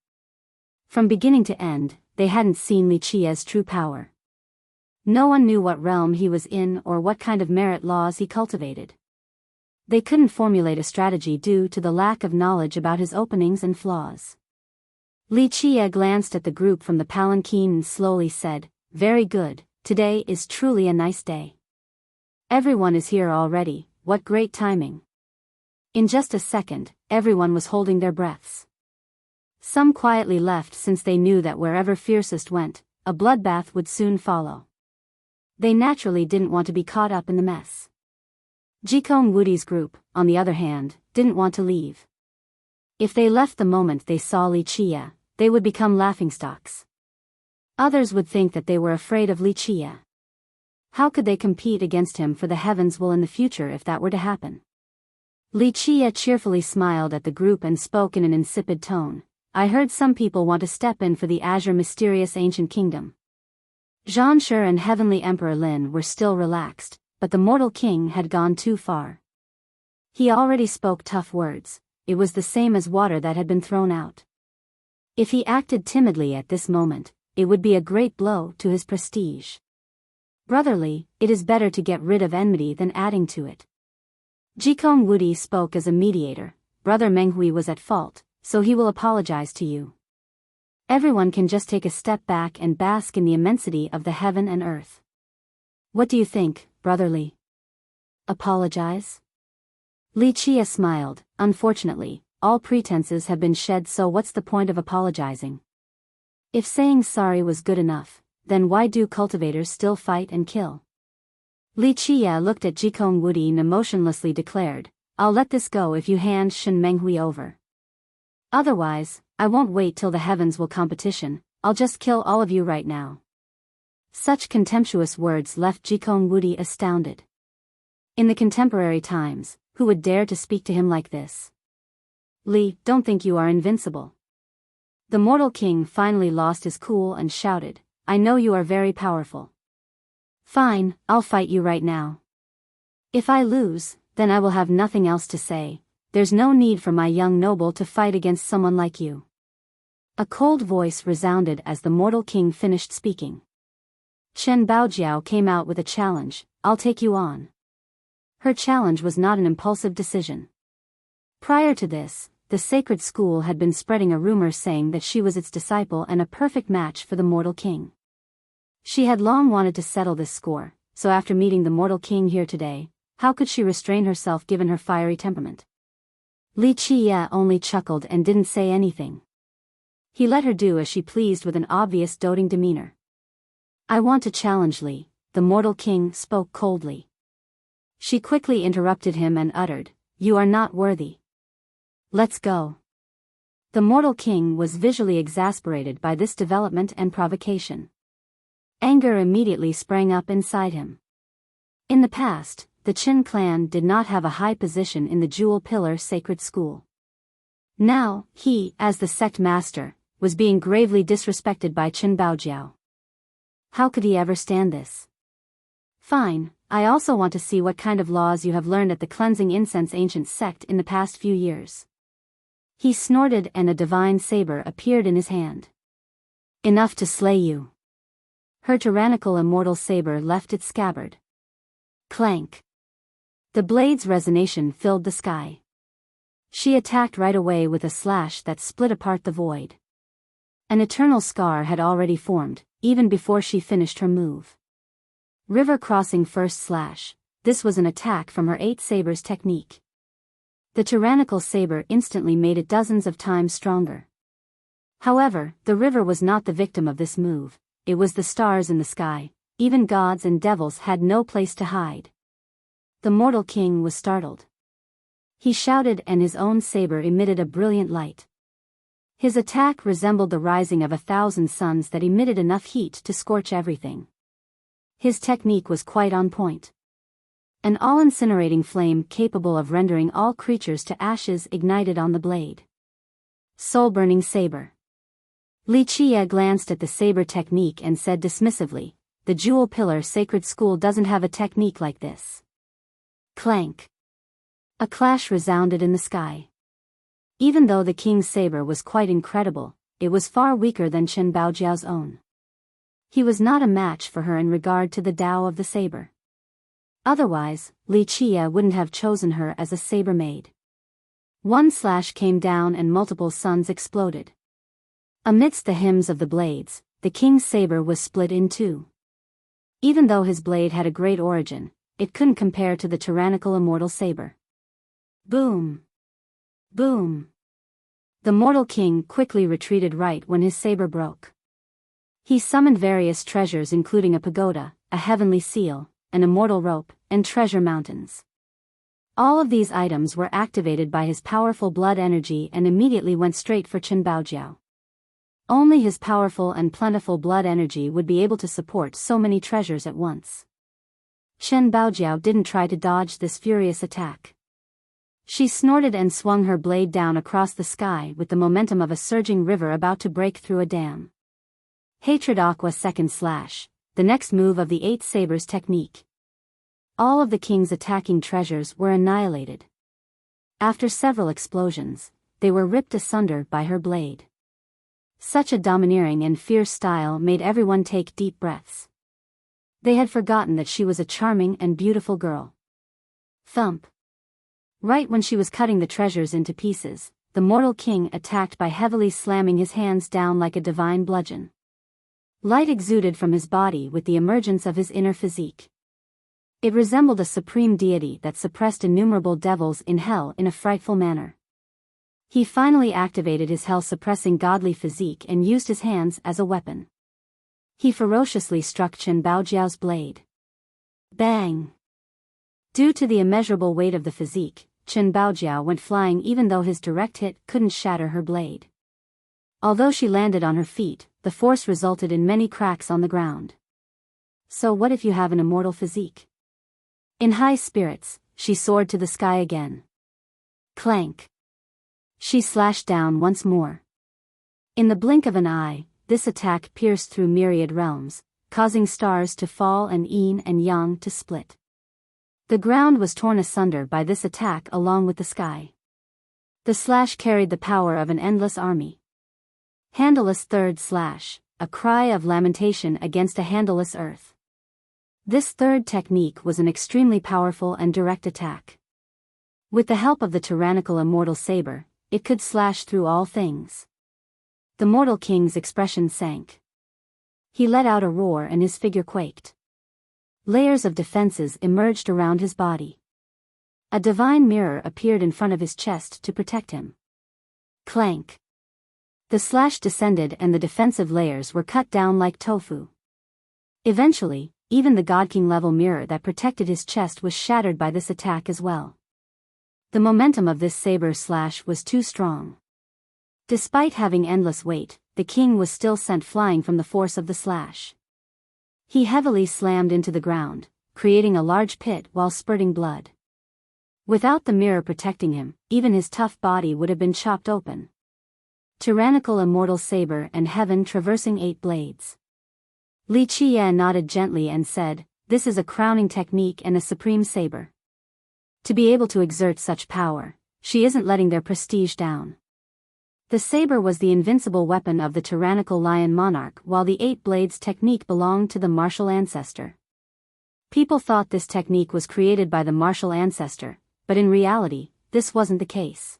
From beginning to end, they hadn't seen Wuxia's true power. No one knew what realm he was in or what kind of merit laws he cultivated. They couldn't formulate a strategy due to the lack of knowledge about his openings and flaws. Wuxia glanced at the group from the palanquin and slowly said, "Very good, today is truly a nice day. Everyone is here already, what great timing." In just a second, everyone was holding their breaths. Some quietly left since they knew that wherever fiercest went, a bloodbath would soon follow. They naturally didn't want to be caught up in the mess. Jikong Wudi's group, on the other hand, didn't want to leave. If they left the moment they saw Wuxia, they would become laughingstocks. Others would think that they were afraid of Wuxia. How could they compete against him for the heavens will in the future if that were to happen? Wuxia cheerfully smiled at the group and spoke in an insipid tone. "I heard some people want to step in for the Azure Mysterious Ancient Kingdom." Zhanshi and Heavenly Emperor Lin were still relaxed, but the mortal king had gone too far. He already spoke tough words. It was the same as water that had been thrown out. If he acted timidly at this moment, it would be a great blow to his prestige. Brotherly, it is better to get rid of enmity than adding to it. Jikong Wudi spoke as a mediator. "Brother Menghui was at fault, so he will apologize to you. Everyone can just take a step back and bask in the immensity of the heaven and earth. What do you think, brotherly? Apologize?" Wuxia smiled. "Unfortunately, all pretenses have been shed, so what's the point of apologizing? If saying sorry was good enough, then why do cultivators still fight and kill?" Wuxia looked at Jikong Wudi and emotionlessly declared, "I'll let this go if you hand Shen Menghui over. Otherwise, I won't wait till the heavens will competition, I'll just kill all of you right now." Such contemptuous words left Jikong Wudi astounded. In the contemporary times, who would dare to speak to him like this? "Li, don't think you are invincible." The mortal king finally lost his cool and shouted, "I know you are very powerful. Fine, I'll fight you right now. If I lose, then I will have nothing else to say. There's no need for my young noble to fight against someone like you." A cold voice resounded as the mortal king finished speaking. Chen Baojiao came out with a challenge, "I'll take you on." Her challenge was not an impulsive decision. Prior to this, the sacred school had been spreading a rumor saying that she was its disciple and a perfect match for the mortal king. She had long wanted to settle this score, so after meeting the mortal king here today, how could she restrain herself given her fiery temperament? Wuxia only chuckled and didn't say anything. He let her do as she pleased with an obvious doting demeanor. "I want to challenge Li," the mortal king spoke coldly. She quickly interrupted him and uttered, "You are not worthy. Let's go." The mortal king was visually exasperated by this development and provocation. Anger immediately sprang up inside him. In the past, the Qin clan did not have a high position in the Jewel Pillar Sacred School. Now, he, as the sect master, was being gravely disrespected by Chen Baojiao. How could he ever stand this? "Fine, I also want to see what kind of laws you have learned at the Cleansing Incense Ancient Sect in the past few years." He snorted and a divine saber appeared in his hand. "Enough to slay you." Her tyrannical immortal saber left its scabbard. Clank. The blade's resonation filled the sky. She attacked right away with a slash that split apart the void. An eternal scar had already formed, even before she finished her move. River crossing first slash. This was an attack from her 8 sabers technique. The tyrannical saber instantly made it dozens of times stronger. However, the river was not the victim of this move, it was the stars in the sky. Even gods and devils had no place to hide. The mortal king was startled. He shouted and his own saber emitted a brilliant light. His attack resembled the rising of 1,000 suns that emitted enough heat to scorch everything. His technique was quite on point. An all-incinerating flame capable of rendering all creatures to ashes ignited on the blade. Soul-burning saber. Li Qie glanced at the saber technique and said dismissively, "The Jewel Pillar Sacred School doesn't have a technique like this." Clank. A clash resounded in the sky. Even though the king's saber was quite incredible, it was far weaker than Chen Baojiao's own. He was not a match for her in regard to the Tao of the saber. Otherwise, Li Qie wouldn't have chosen her as a saber maid. One slash came down and multiple suns exploded. Amidst the hymns of the blades, the king's saber was split in two. Even though his blade had a great origin, it couldn't compare to the tyrannical immortal saber. Boom! Boom! The mortal king quickly retreated right when his saber broke. He summoned various treasures including a pagoda, a heavenly seal, an immortal rope, and treasure mountains. All of these items were activated by his powerful blood energy and immediately went straight for Chen Baojiao. Only his powerful and plentiful blood energy would be able to support so many treasures at once. Chen Baojiao didn't try to dodge this furious attack. She snorted and swung her blade down across the sky with the momentum of a surging river about to break through a dam. Hatred Aqua second slash, the next move of the 8 sabers technique. All of the king's attacking treasures were annihilated. After several explosions, they were ripped asunder by her blade. Such a domineering and fierce style made everyone take deep breaths. They had forgotten that she was a charming and beautiful girl. Thump. Right when she was cutting the treasures into pieces, the mortal king attacked by heavily slamming his hands down like a divine bludgeon. Light exuded from his body with the emergence of his inner physique. It resembled a supreme deity that suppressed innumerable devils in hell in a frightful manner. He finally activated his hell-suppressing godly physique and used his hands as a weapon. He ferociously struck Chen Baojiao's blade. Bang! Due to the immeasurable weight of the physique, Chen Baojiao went flying even though his direct hit couldn't shatter her blade. Although she landed on her feet, the force resulted in many cracks on the ground. So what if you have an immortal physique? In high spirits, she soared to the sky again. Clank! She slashed down once more. In the blink of an eye, this attack pierced through myriad realms, causing stars to fall and yin and yang to split. The ground was torn asunder by this attack along with the sky. The slash carried the power of an endless army. Handleless third slash, a cry of lamentation against a handleless earth. This third technique was an extremely powerful and direct attack. With the help of the tyrannical immortal saber, it could slash through all things. The mortal king's expression sank. He let out a roar and his figure quaked. Layers of defenses emerged around his body. A divine mirror appeared in front of his chest to protect him. Clank! The slash descended and the defensive layers were cut down like tofu. Eventually, even the God King level mirror that protected his chest was shattered by this attack as well. The momentum of this saber slash was too strong. Despite having endless weight, the king was still sent flying from the force of the slash. He heavily slammed into the ground, creating a large pit while spurting blood. Without the mirror protecting him, even his tough body would have been chopped open. Tyrannical immortal saber and heaven traversing 8 blades. Li Qie nodded gently and said, "This is a crowning technique and a supreme saber. To be able to exert such power, she isn't letting their prestige down." The saber was the invincible weapon of the tyrannical lion monarch while the 8 blades technique belonged to the martial ancestor. People thought this technique was created by the martial ancestor, but in reality, this wasn't the case.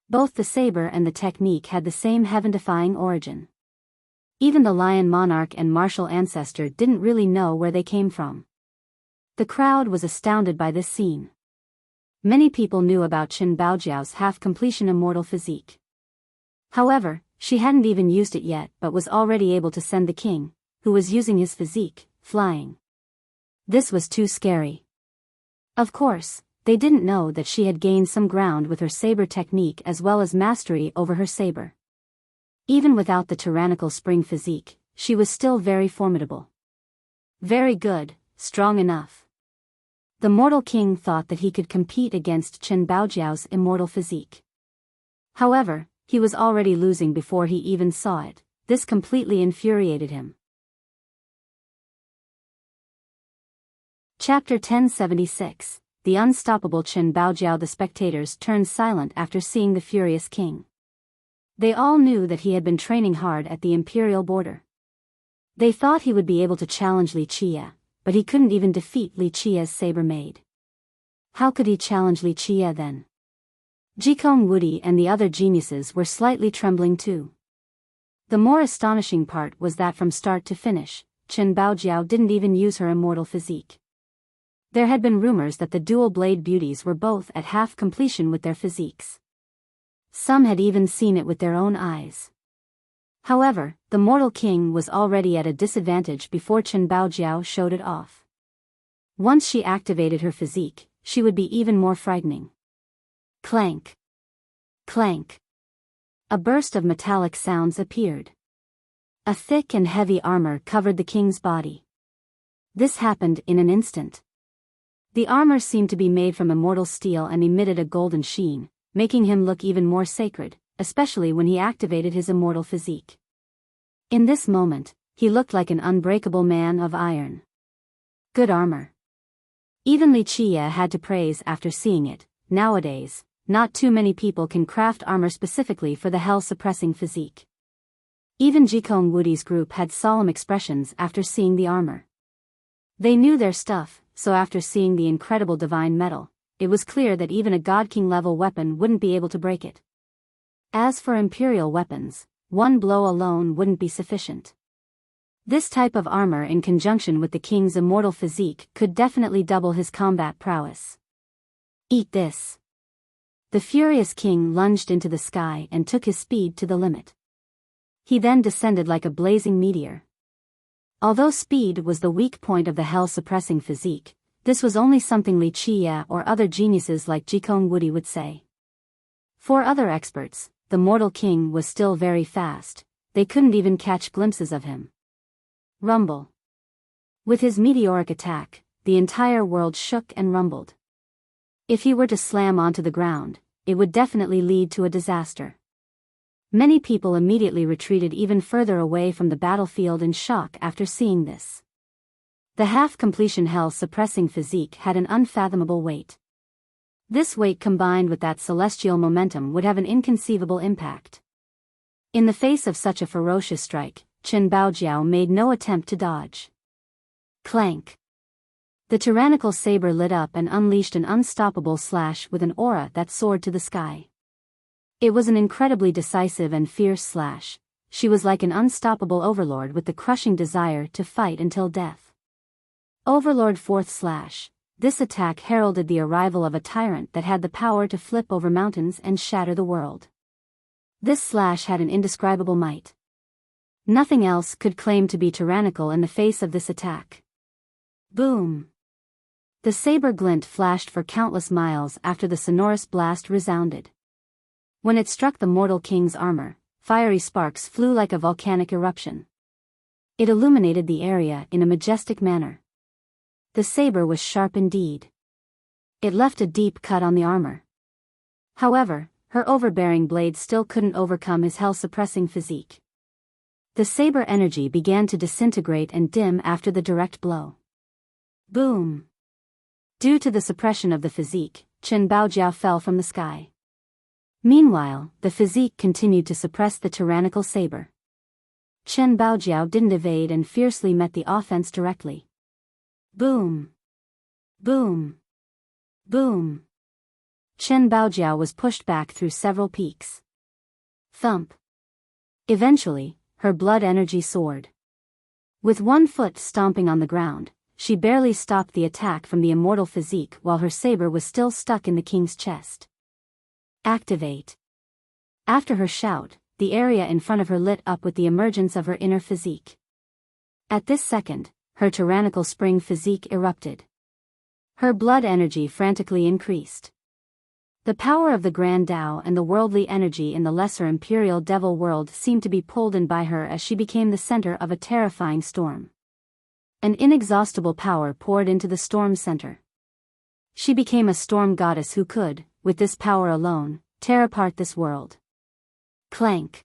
Both the saber and the technique had the same heaven-defying origin. Even the lion monarch and martial ancestor didn't really know where they came from. The crowd was astounded by this scene. Many people knew about Chen Baojiao's half-completion immortal physique. However, She hadn't even used it yet but was already able to send the king, who was using his physique, flying. This was too scary. Of course, they didn't know that she had gained some ground with her saber technique as well as mastery over her saber. Even without the tyrannical spring physique, she was still very formidable. Very good, strong enough. The mortal king thought that he could compete against Chen Baojiao's immortal physique. However, he was already losing before he even saw it. This completely infuriated him. Chapter 1076, The Unstoppable Chen Baojiao. The spectators turned silent after seeing the furious king. They all knew that he had been training hard at the imperial border. They thought he would be able to challenge Li Qie, but he couldn't even defeat Li Qie's saber maid. How could he challenge Li Qie then? Jikong Wudi and the other geniuses were slightly trembling too. The more astonishing part was that from start to finish, Chen Baojiao didn't even use her immortal physique. There had been rumors that the dual-blade beauties were both at half completion with their physiques. Some had even seen it with their own eyes. However, the mortal king was already at a disadvantage before Chen Baojiao showed it off. Once she activated her physique, she would be even more frightening. Clank. Clank. A burst of metallic sounds appeared. A thick and heavy armor covered the king's body. This happened in an instant. The armor seemed to be made from immortal steel and emitted a golden sheen, making him look even more sacred, especially when he activated his immortal physique. In this moment, he looked like an unbreakable man of iron. Good armor. Even Li Qie had to praise after seeing it. Nowadays, not too many people can craft armor specifically for the hell-suppressing physique. Even Jikong Wudi's group had solemn expressions after seeing the armor. They knew their stuff, so after seeing the incredible divine metal, it was clear that even a God King level weapon wouldn't be able to break it. As for imperial weapons, one blow alone wouldn't be sufficient. This type of armor in conjunction with the king's immortal physique could definitely double his combat prowess. Eat this. The furious king lunged into the sky and took his speed to the limit. He then descended like a blazing meteor. Although speed was the weak point of the hell-suppressing physique, this was only something Li Qie or other geniuses like Jikong Wudi would say. For other experts, the mortal king was still very fast. They couldn't even catch glimpses of him. Rumble. With his meteoric attack, the entire world shook and rumbled. If he were to slam onto the ground, it would definitely lead to a disaster. Many people immediately retreated even further away from the battlefield in shock after seeing this. The half-completion hell-suppressing physique had an unfathomable weight. This weight combined with that celestial momentum would have an inconceivable impact. In the face of such a ferocious strike, Chen Baojiao made no attempt to dodge. Clank. The tyrannical saber lit up and unleashed an unstoppable slash with an aura that soared to the sky. It was an incredibly decisive and fierce slash. She was like an unstoppable overlord with the crushing desire to fight until death. Overlord fourth slash. This attack heralded the arrival of a tyrant that had the power to flip over mountains and shatter the world. This slash had an indescribable might. Nothing else could claim to be tyrannical in the face of this attack. Boom. The saber glint flashed for countless miles after the sonorous blast resounded. When it struck the mortal king's armor, fiery sparks flew like a volcanic eruption. It illuminated the area in a majestic manner. The saber was sharp indeed. It left a deep cut on the armor. However, her overbearing blade still couldn't overcome his hell-suppressing physique. The saber energy began to disintegrate and dim after the direct blow. Boom! Due to the suppression of the physique, Chen Baojiao fell from the sky. Meanwhile, the physique continued to suppress the tyrannical saber. Chen Baojiao didn't evade and fiercely met the offense directly. Boom! Boom! Boom! Chen Baojiao was pushed back through several peaks. Thump! Eventually, her blood energy soared. With one foot stomping on the ground, she barely stopped the attack from the immortal physique while her saber was still stuck in the king's chest. Activate! After her shout, the area in front of her lit up with the emergence of her inner physique. At this second, her tyrannical spring physique erupted. Her blood energy frantically increased. The power of the Grand Tao and the worldly energy in the lesser imperial devil world seemed to be pulled in by her as she became the center of a terrifying storm. An inexhaustible power poured into the storm center. She became a storm goddess who could, with this power alone, tear apart this world. Clank.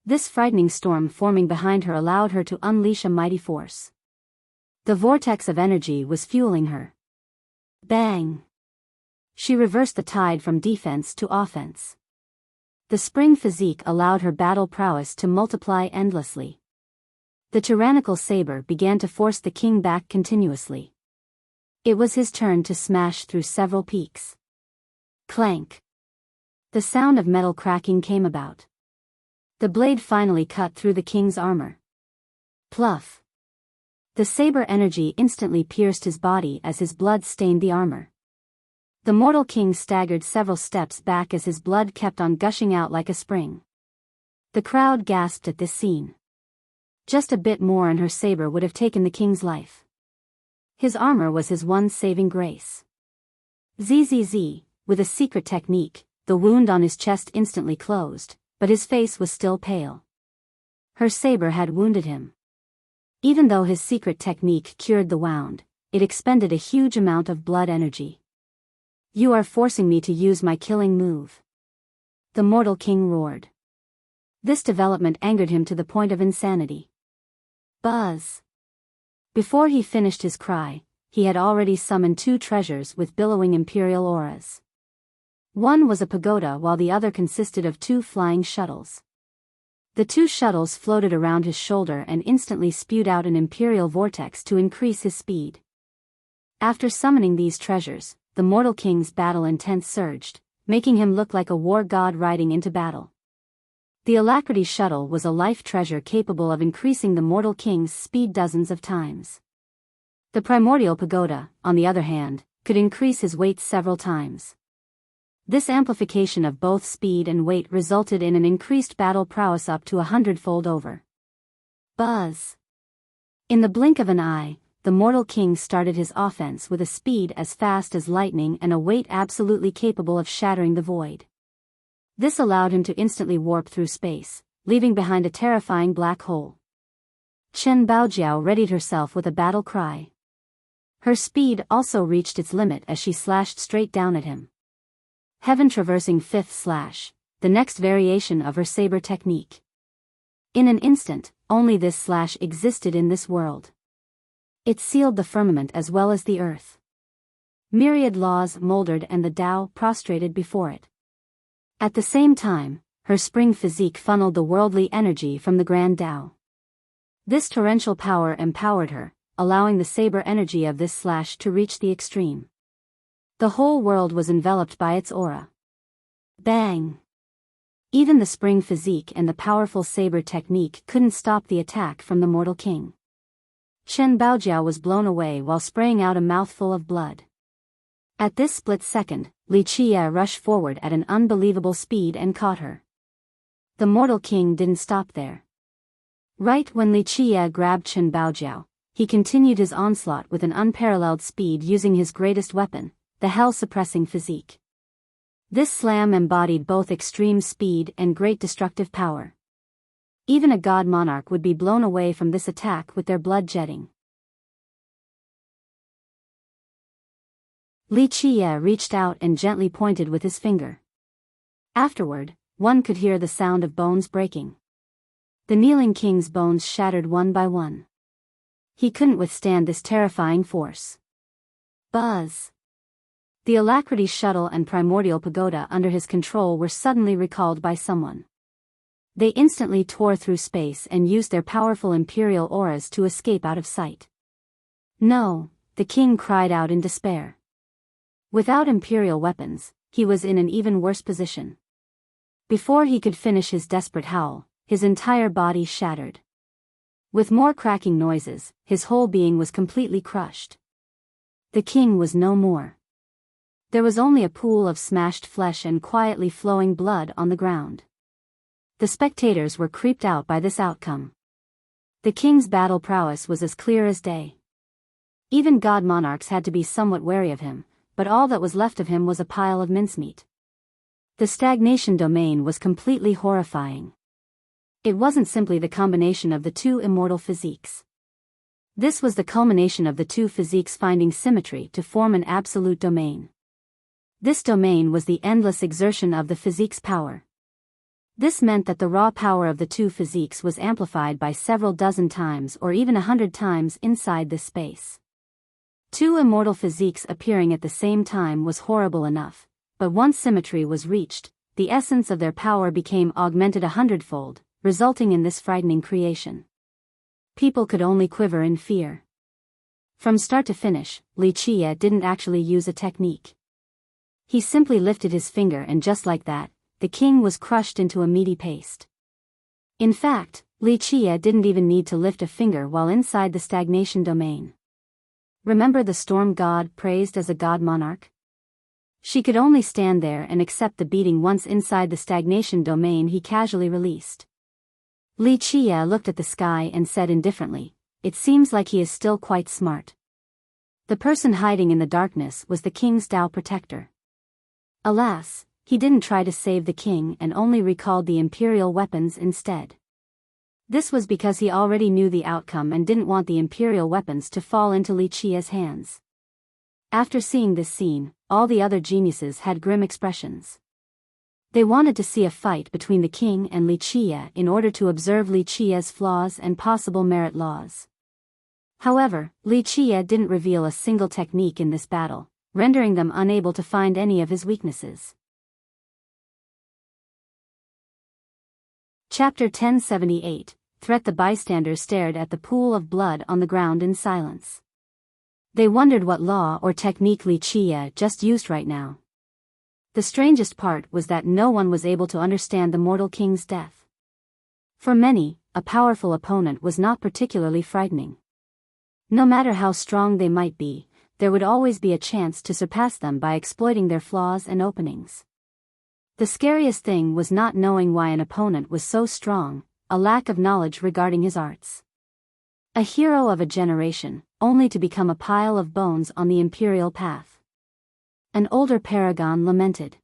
This frightening storm forming behind her allowed her to unleash a mighty force. The vortex of energy was fueling her. Bang! She reversed the tide from defense to offense. The spring physique allowed her battle prowess to multiply endlessly. The tyrannical saber began to force the king back continuously. It was his turn to smash through several peaks. Clank! The sound of metal cracking came about. The blade finally cut through the king's armor. Pluff! The saber energy instantly pierced his body as his blood stained the armor. The mortal king staggered several steps back as his blood kept on gushing out like a spring. The crowd gasped at this scene. Just a bit more and her saber would have taken the king's life. His armor was his one saving grace. Zzz, with a secret technique, the wound on his chest instantly closed, but his face was still pale. Her saber had wounded him. Even though his secret technique cured the wound, it expended a huge amount of blood energy. You are forcing me to use my killing move. The mortal king roared. This development angered him to the point of insanity. Buzz! Before he finished his cry, he had already summoned two treasures with billowing imperial auras. One was a pagoda while the other consisted of two flying shuttles. The two shuttles floated around his shoulder and instantly spewed out an imperial vortex to increase his speed. After summoning these treasures, the mortal king's battle intent surged, making him look like a war god riding into battle. The Alacrity shuttle was a life treasure capable of increasing the mortal king's speed dozens of times. The primordial pagoda, on the other hand, could increase his weight several times. This amplification of both speed and weight resulted in an increased battle prowess up to 100-fold over. Buzz! In the blink of an eye, the mortal king started his offense with a speed as fast as lightning and a weight absolutely capable of shattering the void. This allowed him to instantly warp through space, leaving behind a terrifying black hole. Chen Baojiao readied herself with a battle cry. Her speed also reached its limit as she slashed straight down at him. Heaven-traversing fifth slash, the next variation of her saber technique. In an instant, only this slash existed in this world. It sealed the firmament as well as the earth. Myriad laws moldered and the Tao prostrated before it. At the same time, her spring physique funneled the worldly energy from the Grand Tao. This torrential power empowered her, allowing the saber energy of this slash to reach the extreme. The whole world was enveloped by its aura. Bang! Even the spring physique and the powerful saber technique couldn't stop the attack from the mortal king. Chen Baojiao was blown away while spraying out a mouthful of blood. At this split second, Li Qie rushed forward at an unbelievable speed and caught her. The mortal king didn't stop there. Right when Li Qie grabbed Chen Baojiao, he continued his onslaught with an unparalleled speed using his greatest weapon, the hell-suppressing physique. This slam embodied both extreme speed and great destructive power. Even a god monarch would be blown away from this attack with their blood jetting. Li Qie reached out and gently pointed with his finger. Afterward, one could hear the sound of bones breaking. The kneeling king's bones shattered one by one. He couldn't withstand this terrifying force. Buzz! The Alacrity shuttle and primordial pagoda under his control were suddenly recalled by someone. They instantly tore through space and used their powerful imperial auras to escape out of sight. No, the king cried out in despair. Without imperial weapons, he was in an even worse position. Before he could finish his desperate howl, his entire body shattered. With more cracking noises, his whole being was completely crushed. The king was no more. There was only a pool of smashed flesh and quietly flowing blood on the ground. The spectators were creeped out by this outcome. The king's battle prowess was as clear as day. Even god monarchs had to be somewhat wary of him, but all that was left of him was a pile of mincemeat. The stagnation domain was completely horrifying. It wasn't simply the combination of the two immortal physiques. This was the culmination of the two physiques finding symmetry to form an absolute domain. This domain was the endless exertion of the physique's power. This meant that the raw power of the two physiques was amplified by several dozen times or even 100 times inside this space. Two immortal physiques appearing at the same time was horrible enough, but once symmetry was reached, the essence of their power became augmented 100-fold, resulting in this frightening creation. People could only quiver in fear. From start to finish, Wuxia didn't actually use a technique. He simply lifted his finger and just like that, the king was crushed into a meaty paste. In fact, Wuxia didn't even need to lift a finger while inside the stagnation domain. Remember the storm god praised as a god monarch? She could only stand there and accept the beating once inside the stagnation domain he casually released. Wuxia looked at the sky and said indifferently, "It seems like he is still quite smart." The person hiding in the darkness was the king's Tao protector. Alas, he didn't try to save the king and only recalled the imperial weapons instead. This was because he already knew the outcome and didn't want the imperial weapons to fall into Wuxia's hands. After seeing this scene, all the other geniuses had grim expressions. They wanted to see a fight between the king and Wuxia in order to observe Wuxia's flaws and possible merit laws. However, Wuxia didn't reveal a single technique in this battle, rendering them unable to find any of his weaknesses. Chapter 1078, Threat. The bystanders stared at the pool of blood on the ground in silence. They wondered what law or technique Wuxia just used right now. The strangest part was that no one was able to understand the mortal king's death. For many, a powerful opponent was not particularly frightening. No matter how strong they might be, there would always be a chance to surpass them by exploiting their flaws and openings. The scariest thing was not knowing why an opponent was so strong, a lack of knowledge regarding his arts. A hero of a generation, only to become a pile of bones on the imperial path. An older paragon lamented.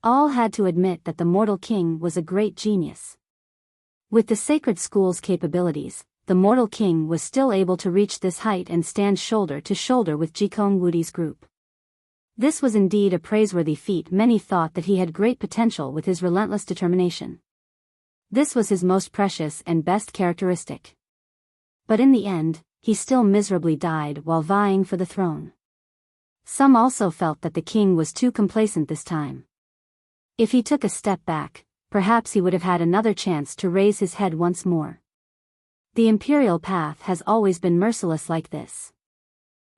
All had to admit that the mortal king was a great genius. With the sacred school's capabilities, the mortal king was still able to reach this height and stand shoulder to shoulder with Jikong Wudi's group. This was indeed a praiseworthy feat. Many thought that he had great potential with his relentless determination. This was his most precious and best characteristic. But in the end, he still miserably died while vying for the throne. Some also felt that the king was too complacent this time. If he took a step back, perhaps he would have had another chance to raise his head once more. The imperial path has always been merciless like this.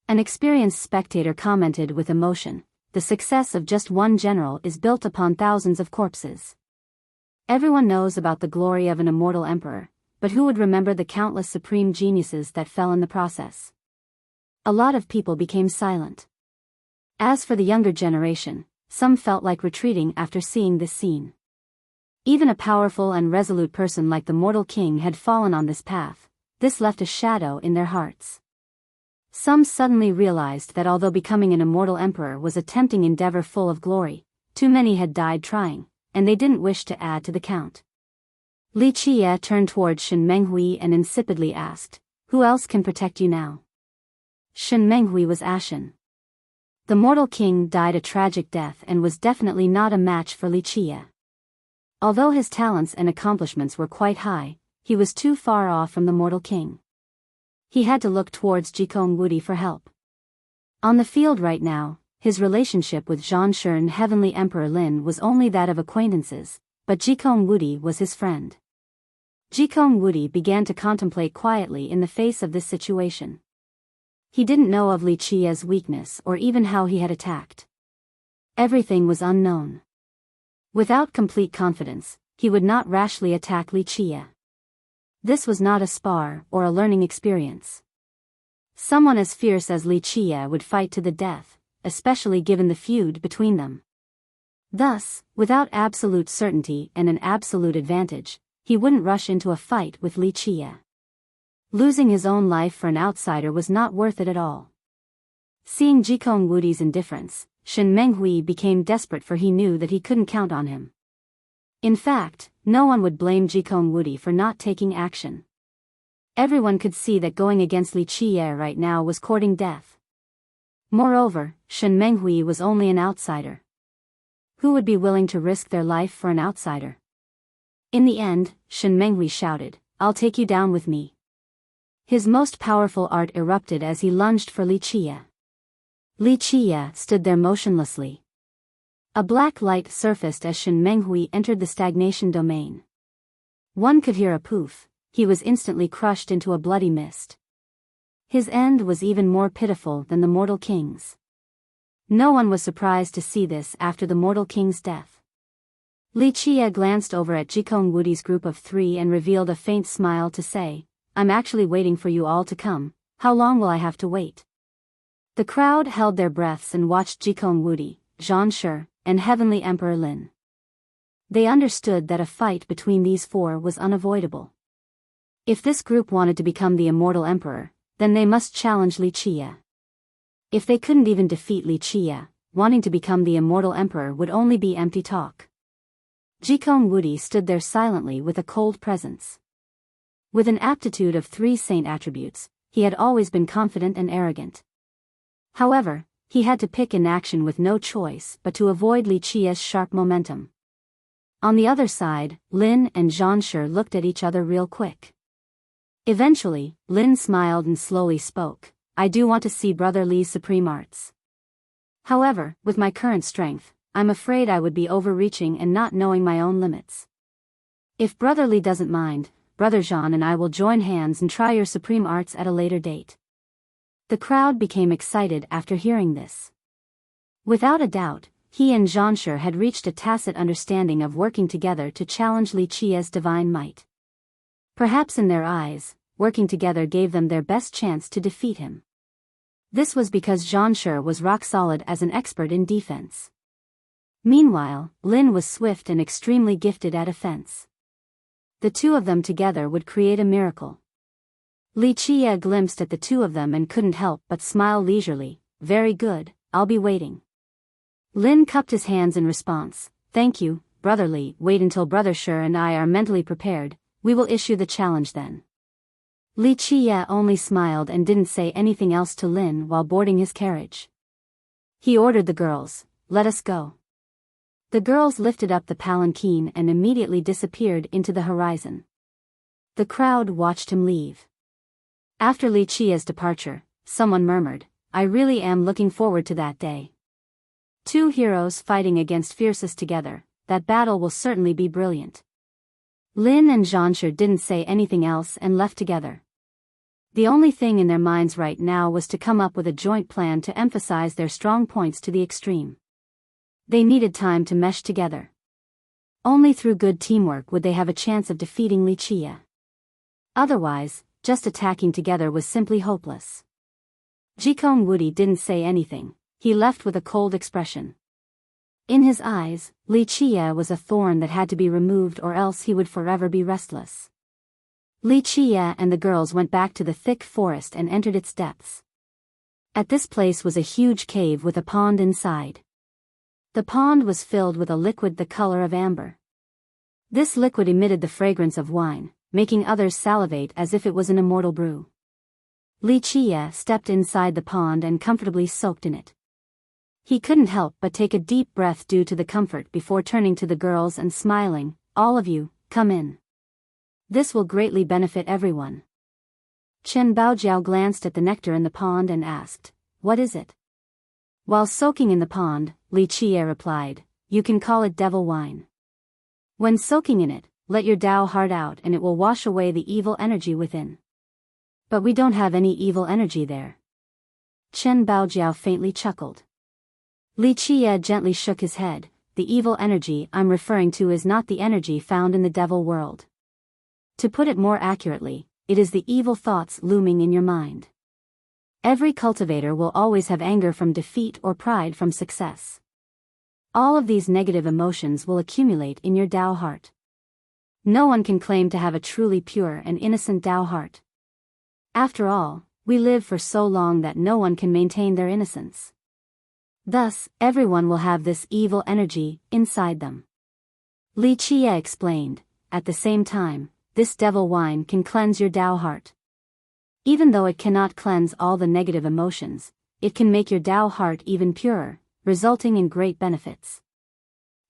An experienced spectator commented with emotion, "The success of just one general is built upon thousands of corpses." Everyone knows about the glory of an immortal emperor, but who would remember the countless supreme geniuses that fell in the process? A lot of people became silent. As for the younger generation, some felt like retreating after seeing this scene. Even a powerful and resolute person like the mortal king had fallen on this path. This left a shadow in their hearts. Some suddenly realized that although becoming an immortal emperor was a tempting endeavor full of glory, too many had died trying, and they didn't wish to add to the count. Wuxia turned towards Shen Menghui and insipidly asked, "Who else can protect you now?" Shen Menghui was ashen. The mortal king died a tragic death and was definitely not a match for Wuxia. Although his talents and accomplishments were quite high, he was too far off from the mortal king. He had to look towards Jikong Wudi for help. On the field right now, his relationship with Zhanshen Heavenly Emperor Lin was only that of acquaintances, but Jikong Wudi was his friend. Jikong Wudi began to contemplate quietly in the face of this situation. He didn't know of Wuxia's weakness or even how he had attacked. Everything was unknown. Without complete confidence, he would not rashly attack Wuxia. This was not a spar or a learning experience. Someone as fierce as Wuxia would fight to the death, especially given the feud between them. Thus, without absolute certainty and an absolute advantage, he wouldn't rush into a fight with Li Qie. Losing his own life for an outsider was not worth it at all. Seeing Jikong Wudi's indifference, Shen Menghui became desperate, for he knew that he couldn't count on him. In fact, no one would blame Jikong Wudi for not taking action. Everyone could see that going against Li Qie right now was courting death. Moreover, Shen Menghui was only an outsider. Who would be willing to risk their life for an outsider? In the end, Shen Menghui shouted, "I'll take you down with me." His most powerful art erupted as he lunged for Li Qie. Li Qie stood there motionlessly. A black light surfaced as Shen Menghui entered the stagnation domain. One could hear a poof. He was instantly crushed into a bloody mist. His end was even more pitiful than the mortal king's. No one was surprised to see this after the mortal king's death. Li Qie glanced over at Jikong Wudi's group of 3 and revealed a faint smile to say, "I'm actually waiting for you all to come. How long will I have to wait?" The crowd held their breaths and watched Jikong Wudi, Zhan Shi, and Heavenly Emperor Lin. They understood that a fight between these 4 was unavoidable. If this group wanted to become the immortal emperor, then they must challenge Li Qie. If they couldn't even defeat Li Qie, wanting to become the immortal emperor would only be empty talk. Jikong Wudi stood there silently with a cold presence. With an aptitude of 3 saint attributes, he had always been confident and arrogant. However, he had to pick an action with no choice but to avoid Li Qie's sharp momentum. On the other side, Lin and Zhan Shi looked at each other real quick. Eventually, Lin smiled and slowly spoke, "I do want to see Brother Li's supreme arts. However, with my current strength, I'm afraid I would be overreaching and not knowing my own limits. If Brother Li doesn't mind, Brother Zhan and I will join hands and try your supreme arts at a later date." The crowd became excited after hearing this. Without a doubt, he and Zhan Shi had reached a tacit understanding of working together to challenge Li Qie's divine might. Perhaps in their eyes, working together gave them their best chance to defeat him. This was because Zhan Shi was rock solid as an expert in defense. Meanwhile, Lin was swift and extremely gifted at offense. The 2 of them together would create a miracle. Li Qie glimpsed at the 2 of them and couldn't help but smile leisurely. "Very good, I'll be waiting." Lin cupped his hands in response. "Thank you, Brother Li. Wait until Brother Shi and I are mentally prepared. We will issue the challenge then." Li Qie only smiled and didn't say anything else to Lin while boarding his carriage. He ordered the girls, "Let us go." The girls lifted up the palanquin and immediately disappeared into the horizon. The crowd watched him leave. After Li Qie's departure, someone murmured, "I really am looking forward to that day. 2 heroes fighting against fiercest together, that battle will certainly be brilliant." Lin and Zhan Shi didn't say anything else and left together. The only thing in their minds right now was to come up with a joint plan to emphasize their strong points to the extreme. They needed time to mesh together. Only through good teamwork would they have a chance of defeating Li Qie. Otherwise, just attacking together was simply hopeless. Jikong Wudi didn't say anything. He left with a cold expression. In his eyes, Li Qie was a thorn that had to be removed or else he would forever be restless. Li Qie and the girls went back to the thick forest and entered its depths. At this place was a huge cave with a pond inside. The pond was filled with a liquid the color of amber. This liquid emitted the fragrance of wine, making others salivate as if it was an immortal brew. Li Qie stepped inside the pond and comfortably soaked in it. He couldn't help but take a deep breath due to the comfort before turning to the girls and smiling, "All of you, come in. This will greatly benefit everyone." Chen Baojiao glanced at the nectar in the pond and asked, "What is it?" While soaking in the pond, Li Qie replied, "You can call it devil wine. When soaking in it, let your Tao heart out and it will wash away the evil energy within." "But we don't have any evil energy there." Chen Baojiao faintly chuckled. Li Qie gently shook his head. "The evil energy I'm referring to is not the energy found in the devil world. To put it more accurately, it is the evil thoughts looming in your mind. Every cultivator will always have anger from defeat or pride from success. All of these negative emotions will accumulate in your Tao heart. No one can claim to have a truly pure and innocent Tao heart. After all, we live for so long that no one can maintain their innocence. Thus, everyone will have this evil energy inside them. Li Qie explained. At the same time, this devil wine can cleanse your Tao heart. Even though it cannot cleanse all the negative emotions, it can make your Tao heart even purer, resulting in great benefits.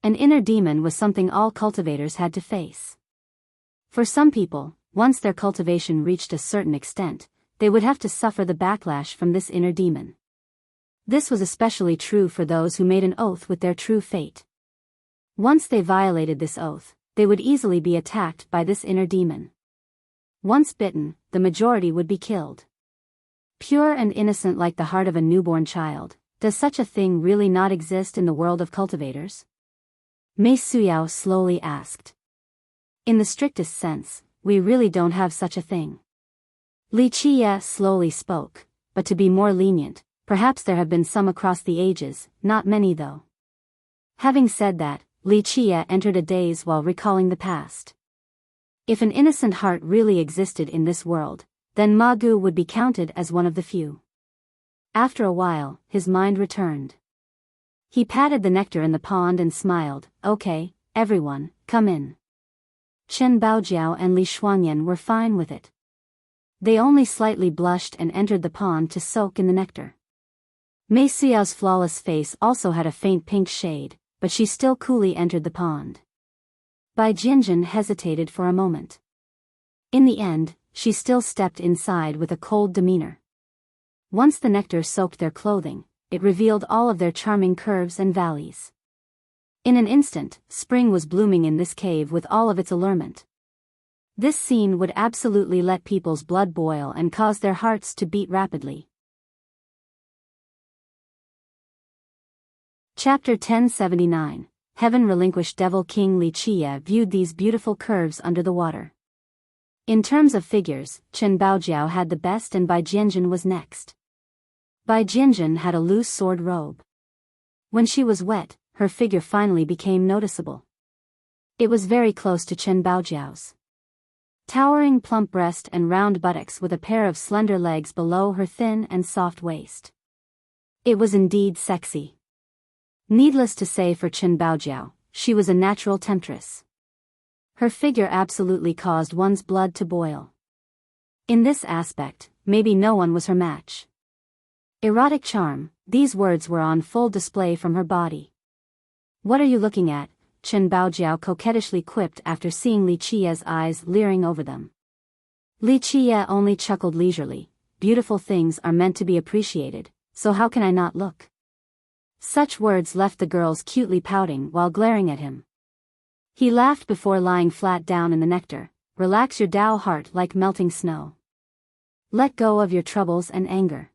An inner demon was something all cultivators had to face. For some people, once their cultivation reached a certain extent, they would have to suffer the backlash from this inner demon. This was especially true for those who made an oath with their true fate. Once they violated this oath, they would easily be attacked by this inner demon. Once bitten, the majority would be killed. Pure and innocent like the heart of a newborn child, does such a thing really not exist in the world of cultivators? Mei Suyao slowly asked. In the strictest sense, we really don't have such a thing. Li Qie slowly spoke, but to be more lenient, perhaps there have been some across the ages, not many though. Having said that, Li Qie entered a daze while recalling the past. If an innocent heart really existed in this world, then Ma Gu would be counted as one of the few. After a while, his mind returned. He patted the nectar in the pond and smiled. Okay, everyone, come in. Chen Baojiao and Li Shuangyan were fine with it. They only slightly blushed and entered the pond to soak in the nectar. Mei Xiao's flawless face also had a faint pink shade, but she still coolly entered the pond. Bai Jinjin hesitated for a moment. In the end, she still stepped inside with a cold demeanor. Once the nectar soaked their clothing, it revealed all of their charming curves and valleys. In an instant, spring was blooming in this cave with all of its allurement. This scene would absolutely let people's blood boil and cause their hearts to beat rapidly. Chapter 1079. Heaven relinquished Devil King Li Qie viewed these beautiful curves under the water. In terms of figures, Chen Baojiao had the best and Bai Jianjin was next. Bai Jianjin had a loose sword robe. When she was wet, her figure finally became noticeable. It was very close to Chen Baojiao's. Towering plump breast and round buttocks with a pair of slender legs below her thin and soft waist. It was indeed sexy. Needless to say for Chen Baojiao, she was a natural temptress. Her figure absolutely caused one's blood to boil. In this aspect, maybe no one was her match. Erotic charm, these words were on full display from her body. What are you looking at? Chen Baojiao coquettishly quipped after seeing Li Qie's eyes leering over them. Li Qie only chuckled leisurely. Beautiful things are meant to be appreciated, so how can I not look? Such words left the girls cutely pouting while glaring at him. He laughed before lying flat down in the nectar. Relax your Tao heart like melting snow. Let go of your troubles and anger.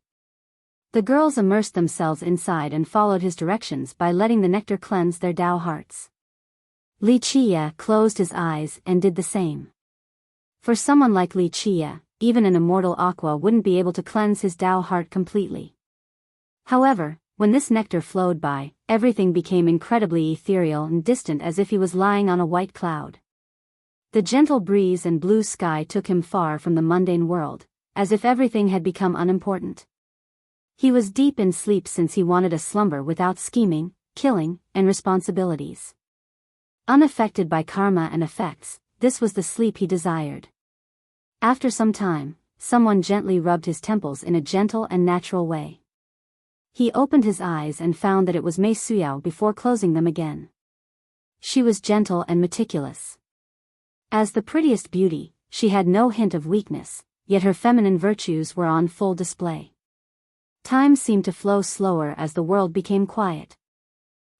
The girls immersed themselves inside and followed his directions by letting the nectar cleanse their Tao hearts. Li Qie closed his eyes and did the same. For someone like Li Qie, even an immortal aqua wouldn't be able to cleanse his Tao heart completely. However, when this nectar flowed by, everything became incredibly ethereal and distant as if he was lying on a white cloud. The gentle breeze and blue sky took him far from the mundane world, as if everything had become unimportant. He was deep in sleep since he wanted a slumber without scheming, killing, and responsibilities. Unaffected by karma and effects, this was the sleep he desired. After some time, someone gently rubbed his temples in a gentle and natural way. He opened his eyes and found that it was Mei Suyao before closing them again. She was gentle and meticulous. As the prettiest beauty, she had no hint of weakness, yet her feminine virtues were on full display. Time seemed to flow slower as the world became quiet.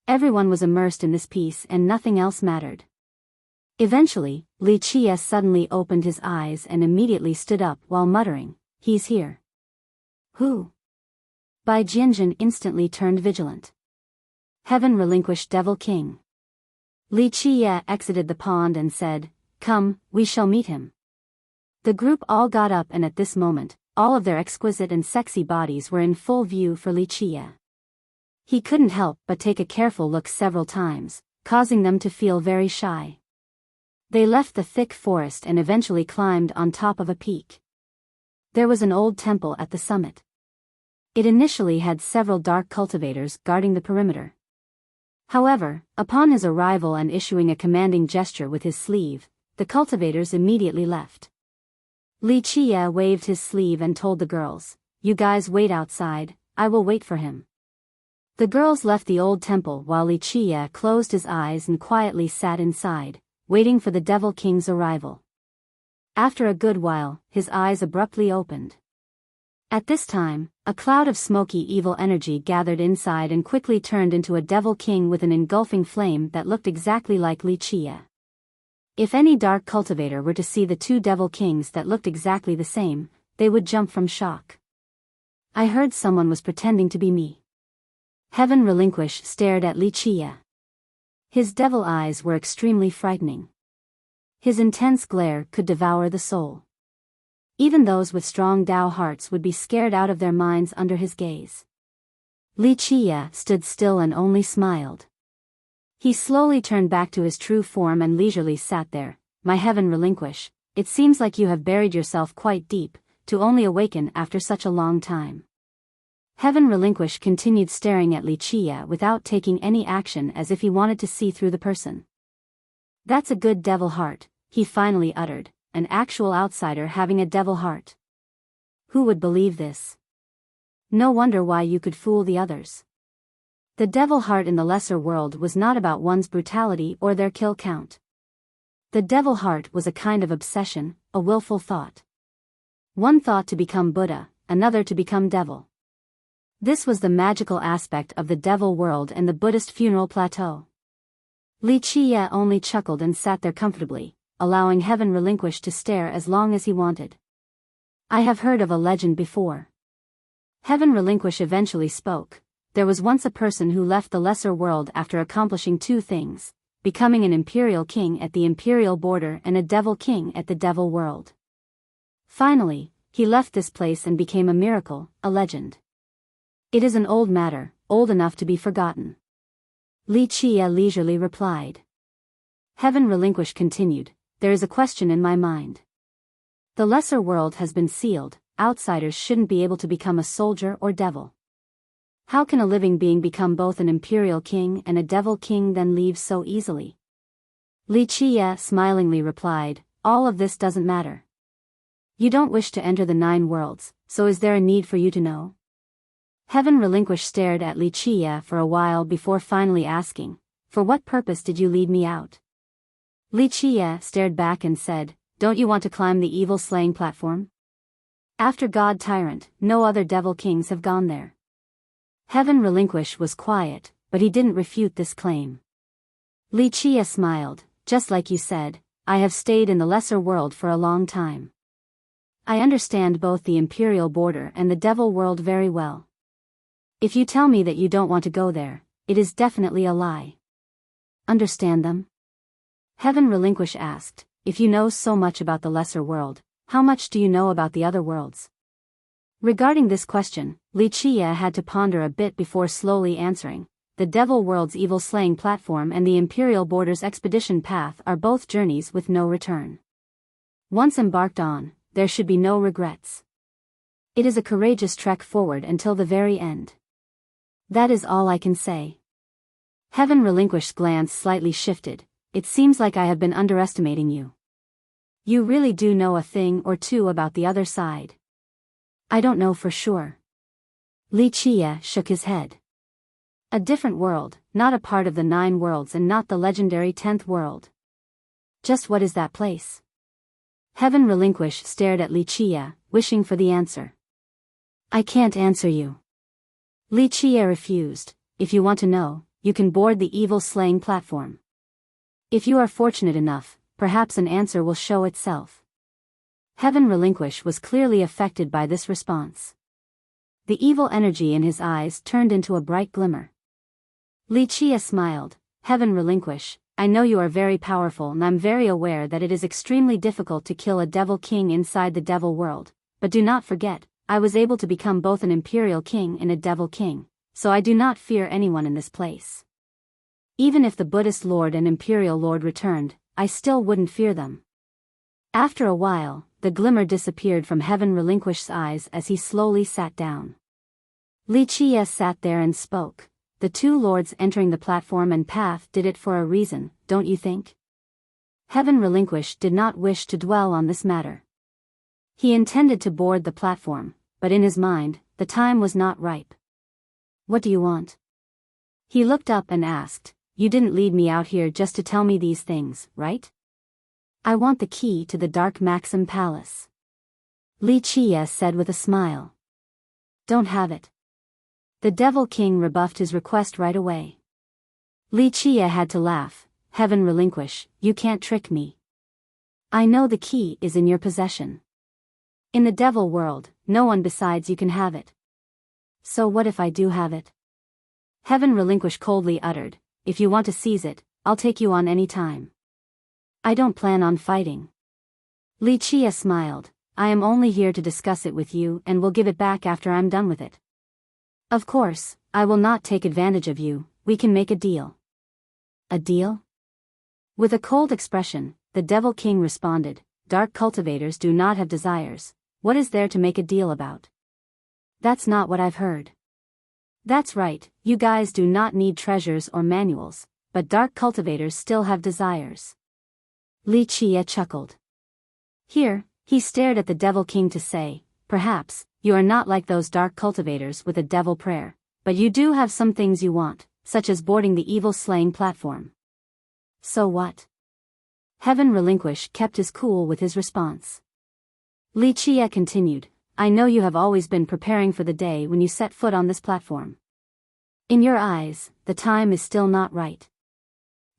Everyone was immersed in this peace and nothing else mattered. Eventually, Li Qie suddenly opened his eyes and immediately stood up while muttering, "He's here." Who? Bai Jianjin instantly turned vigilant. Heaven relinquished Devil King. Li Qie exited the pond and said, "Come, we shall meet him." The group all got up and at this moment, all of their exquisite and sexy bodies were in full view for Li Qie. He couldn't help but take a careful look several times, causing them to feel very shy. They left the thick forest and eventually climbed on top of a peak. There was an old temple at the summit. It initially had several dark cultivators guarding the perimeter. However, upon his arrival and issuing a commanding gesture with his sleeve, the cultivators immediately left. Li Qie waved his sleeve and told the girls, "You guys wait outside, I will wait for him." The girls left the old temple while Li Qie closed his eyes and quietly sat inside, waiting for the Devil King's arrival. After a good while, his eyes abruptly opened. At this time, a cloud of smoky evil energy gathered inside and quickly turned into a Devil King with an engulfing flame that looked exactly like Li Qie. If any dark cultivator were to see the two Devil Kings that looked exactly the same, they would jump from shock. I heard someone was pretending to be me. Heaven Relinquish stared at Li Qie. His devil eyes were extremely frightening. His intense glare could devour the soul. Even those with strong Dao hearts would be scared out of their minds under his gaze. Li Qie stood still and only smiled. He slowly turned back to his true form and leisurely sat there. "My Heaven Relinquish, it seems like you have buried yourself quite deep, to only awaken after such a long time." Heaven Relinquish continued staring at Li Qie without taking any action, as if he wanted to see through the person. "That's a good devil heart," he finally uttered, "an actual outsider having a devil heart. Who would believe this? No wonder why you could fool the others." The devil heart in the lesser world was not about one's brutality or their kill count. The devil heart was a kind of obsession, a willful thought. One thought to become Buddha, another to become devil. This was the magical aspect of the devil world and the Buddhist funeral plateau. Li Qie only chuckled and sat there comfortably, allowing Heaven Relinquish to stare as long as he wanted. "I have heard of a legend before." Heaven Relinquish eventually spoke. "There was once a person who left the lesser world after accomplishing two things, becoming an imperial king at the imperial border and a devil king at the devil world. Finally, he left this place and became a miracle, a legend. It is an old matter, old enough to be forgotten." Li Qie leisurely replied. Heaven Relinquish continued, "There is a question in my mind. The lesser world has been sealed, outsiders shouldn't be able to become a soldier or devil. How can a living being become both an imperial king and a devil king then leave so easily?" Li Qie smilingly replied, "All of this doesn't matter. You don't wish to enter the 9 worlds, so is there a need for you to know?" Heaven Relinquish stared at Li Qie for a while before finally asking, "For what purpose did you lead me out?" Li Qie stared back and said, "Don't you want to climb the evil slaying platform? After God Tyrant, no other devil kings have gone there." Heaven Relinquish was quiet, but he didn't refute this claim. Li Qie smiled, "Just like you said, I have stayed in the lesser world for a long time. I understand both the imperial border and the devil world very well. If you tell me that you don't want to go there, it is definitely a lie." "Understand them?" Heaven Relinquish asked, "If you know so much about the lesser world, how much do you know about the other worlds?" Regarding this question, Li Qie had to ponder a bit before slowly answering. "The devil world's evil slaying platform and the imperial border's expedition path are both journeys with no return. Once embarked on, there should be no regrets. It is a courageous trek forward until the very end. That is all I can say." Heaven Relinquish's glance slightly shifted. "It seems like I have been underestimating you. You really do know a thing or two about the other side." "I don't know for sure." Li Qie shook his head. "A different world, not a part of the 9 worlds and not the legendary 10th world." "Just what is that place?" Heaven Relinquish stared at Li Qie, wishing for the answer. "I can't answer you." Li Qie refused. "If you want to know, you can board the evil slaying platform. If you are fortunate enough, perhaps an answer will show itself." Heaven Relinquish was clearly affected by this response. The evil energy in his eyes turned into a bright glimmer. Li Qie smiled. "Heaven Relinquish, I know you are very powerful and I'm very aware that it is extremely difficult to kill a devil king inside the devil world, but do not forget, I was able to become both an imperial king and a devil king. so I do not fear anyone in this place. Even if the Buddhist Lord and Imperial Lord returned, I still wouldn't fear them. After a while, the glimmer disappeared from Heaven Relinquished's eyes as he slowly sat down. Li Qie sat there and spoke. The two lords entering the platform and path did it for a reason, don't you think? Heaven Relinquished did not wish to dwell on this matter. He intended to board the platform, but in his mind, the time was not ripe. What do you want? He looked up and asked, you didn't lead me out here just to tell me these things, right? I want the key to the Dark Maxim Palace. Li Qie said with a smile. Don't have it. The Devil King rebuffed his request right away. Li Qie had to laugh. Heaven Relinquish, you can't trick me. I know the key is in your possession. In the devil world, no one besides you can have it. So what if I do have it? Heaven Relinquish coldly uttered, if you want to seize it, I'll take you on any time. I don't plan on fighting. Li Qie smiled, I am only here to discuss it with you and will give it back after I'm done with it. Of course, I will not take advantage of you, we can make a deal. A deal? With a cold expression, the Devil King responded, Dark cultivators do not have desires, what is there to make a deal about? That's not what I've heard. That's right, you guys do not need treasures or manuals, but dark cultivators still have desires. Li Qie chuckled. Here, he stared at the Devil King to say, perhaps, you are not like those dark cultivators with a devil prayer, but you do have some things you want, such as boarding the evil slaying platform. So what? Heaven Relinquish kept his cool with his response. Li Qie continued, I know you have always been preparing for the day when you set foot on this platform. In your eyes, the time is still not right.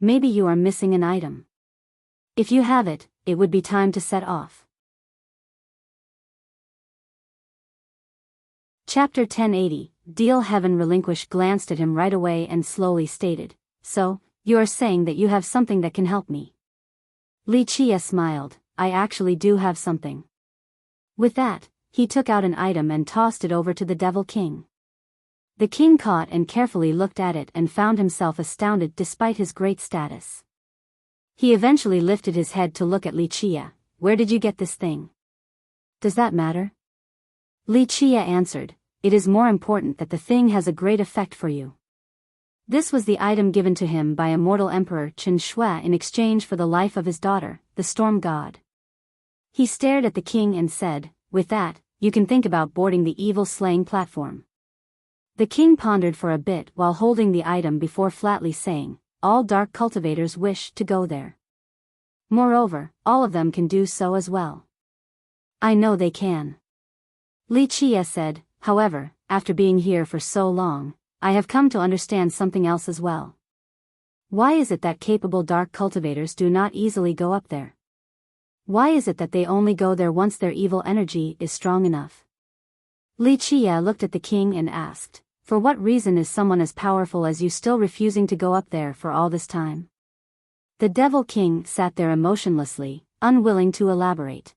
Maybe you are missing an item. If you have it, it would be time to set off. Chapter 1080, Deal. Heaven Relinquish glanced at him right away and slowly stated, so, you are saying that you have something that can help me. Li Qie smiled, I actually do have something. With that, he took out an item and tossed it over to the Devil King. The king caught and carefully looked at it and found himself astounded despite his great status. He eventually lifted his head to look at Li Qie. Where did you get this thing? Does that matter? Li Qie answered, it is more important that the thing has a great effect for you. This was the item given to him by immortal Emperor Qin Shui in exchange for the life of his daughter, the Storm God. He stared at the king and said, with that, you can think about boarding the evil slaying platform. The king pondered for a bit while holding the item before flatly saying, all dark cultivators wish to go there. Moreover, all of them can do so as well. I know they can. Li Qie said, however, after being here for so long, I have come to understand something else as well. Why is it that capable dark cultivators do not easily go up there? Why is it that they only go there once their evil energy is strong enough? Li Qie looked at the king and asked, for what reason is someone as powerful as you still refusing to go up there for all this time? The Devil King sat there emotionlessly, unwilling to elaborate.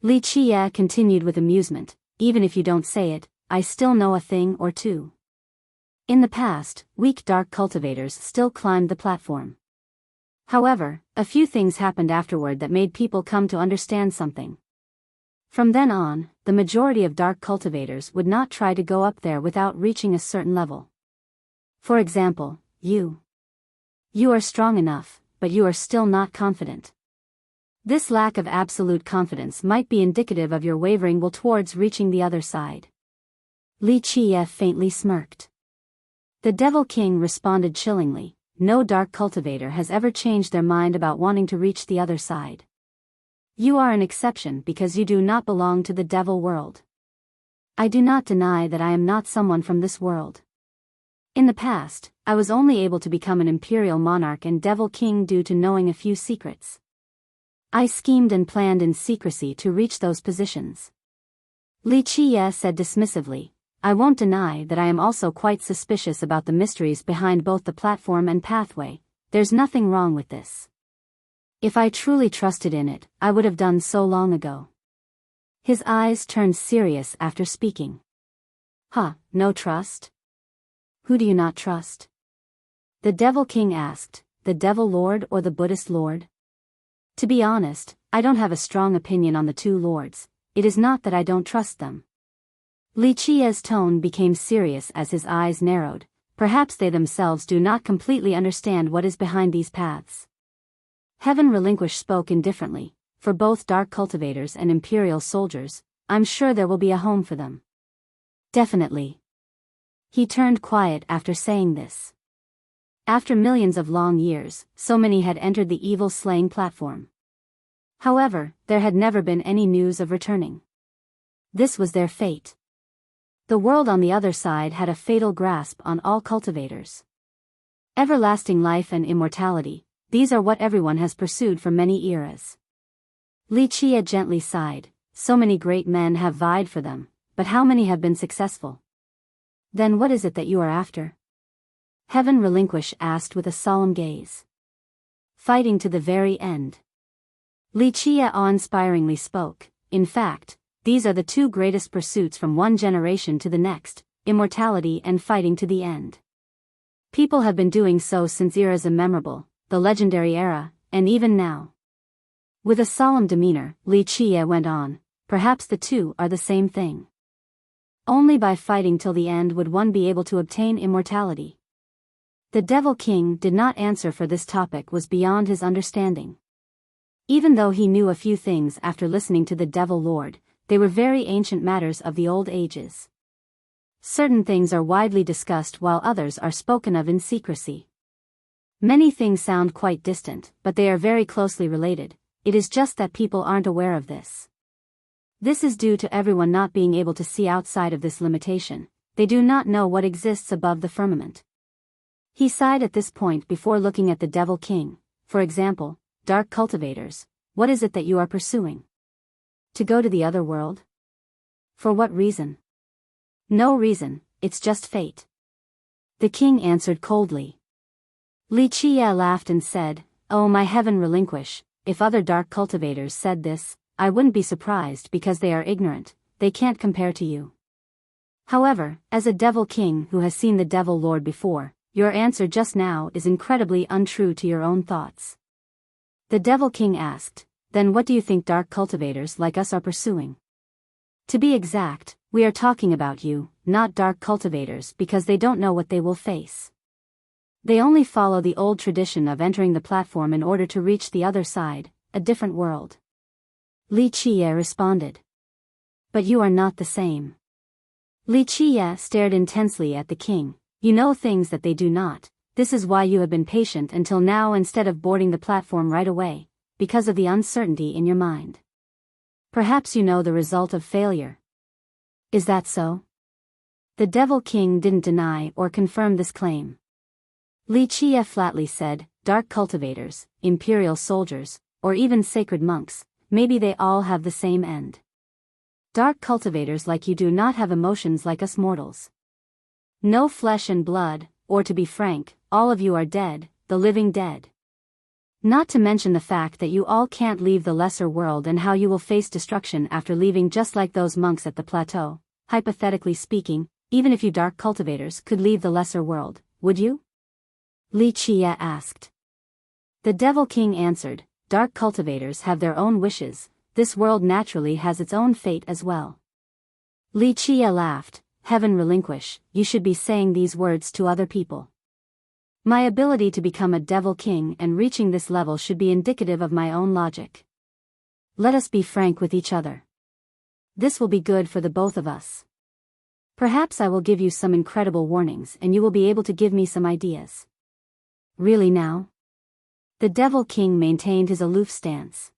Li Qie continued with amusement, even if you don't say it, I still know a thing or two. In the past, weak dark cultivators still climbed the platform. However, a few things happened afterward that made people come to understand something. From then on, the majority of dark cultivators would not try to go up there without reaching a certain level. For example, you. You are strong enough, but you are still not confident. This lack of absolute confidence might be indicative of your wavering will towards reaching the other side. Li Qie faintly smirked. The Devil King responded chillingly, no dark cultivator has ever changed their mind about wanting to reach the other side. You are an exception because you do not belong to the devil world. I do not deny that I am not someone from this world. In the past, I was only able to become an imperial monarch and devil king due to knowing a few secrets. I schemed and planned in secrecy to reach those positions. Li Qie said dismissively, I won't deny that I am also quite suspicious about the mysteries behind both the platform and pathway, there's nothing wrong with this. If I truly trusted in it, I would have done so long ago. His eyes turned serious after speaking. Huh, no trust? Who do you not trust? The Devil King asked, the Devil Lord or the Buddhist Lord? To be honest, I don't have a strong opinion on the two lords. It is not that I don't trust them. Li Qia's tone became serious as his eyes narrowed. Perhaps they themselves do not completely understand what is behind these paths. Heaven Relinquish spoke indifferently. For both dark cultivators and imperial soldiers, I'm sure there will be a home for them. Definitely. He turned quiet after saying this. After millions of long years, so many had entered the evil-slaying platform. However, there had never been any news of returning. This was their fate. The world on the other side had a fatal grasp on all cultivators. Everlasting life and immortality, these are what everyone has pursued for many eras. Li Qia gently sighed. So many great men have vied for them, but how many have been successful? Then what is it that you are after? Heaven Relinquish asked with a solemn gaze. Fighting to the very end. Li Qia awe-inspiringly spoke. In fact, these are the two greatest pursuits from one generation to the next, immortality and fighting to the end. People have been doing so since eras immemorable, the legendary era, and even now. With a solemn demeanor, Li Qia went on, perhaps the two are the same thing. Only by fighting till the end would one be able to obtain immortality. The Devil King did not answer, for this topic was beyond his understanding. Even though he knew a few things after listening to the Devil Lord, they were very ancient matters of the old ages. Certain things are widely discussed while others are spoken of in secrecy. Many things sound quite distant, but they are very closely related. It is just that people aren't aware of this. This is due to everyone not being able to see outside of this limitation. They do not know what exists above the firmament. He sighed at this point before looking at the Devil King. For example, dark cultivators, what is it that you are pursuing? To go to the other world? For what reason? No reason, it's just fate. The king answered coldly. Li Qia laughed and said, Oh my Heaven Relinquish, if other dark cultivators said this, I wouldn't be surprised because they are ignorant, they can't compare to you. However, as a Devil King who has seen the Devil Lord before, your answer just now is incredibly untrue to your own thoughts. The Devil King asked, then what do you think dark cultivators like us are pursuing? To be exact, we are talking about you, not dark cultivators, because they don't know what they will face. They only follow the old tradition of entering the platform in order to reach the other side, a different world. Li Qia responded. But you are not the same. Li Qia stared intensely at the king. You know things that they do not. This is why you have been patient until now instead of boarding the platform right away, because of the uncertainty in your mind. Perhaps you know the result of failure. Is that so? The Devil King didn't deny or confirm this claim. Li Qia flatly said, dark cultivators, imperial soldiers, or even sacred monks, maybe they all have the same end. Dark cultivators like you do not have emotions like us mortals. No flesh and blood, or to be frank, all of you are dead, the living dead. Not to mention the fact that you all can't leave the lesser world and how you will face destruction after leaving, just like those monks at the plateau. Hypothetically speaking, even if you dark cultivators could leave the lesser world, would you? Li Qia asked. The Devil King answered, dark cultivators have their own wishes, this world naturally has its own fate as well. Li Qia laughed, Heaven Relinquish, you should be saying these words to other people. My ability to become a Devil King and reaching this level should be indicative of my own logic. Let us be frank with each other. This will be good for the both of us. Perhaps I will give you some incredible warnings and you will be able to give me some ideas. Really now? The Devil King maintained his aloof stance.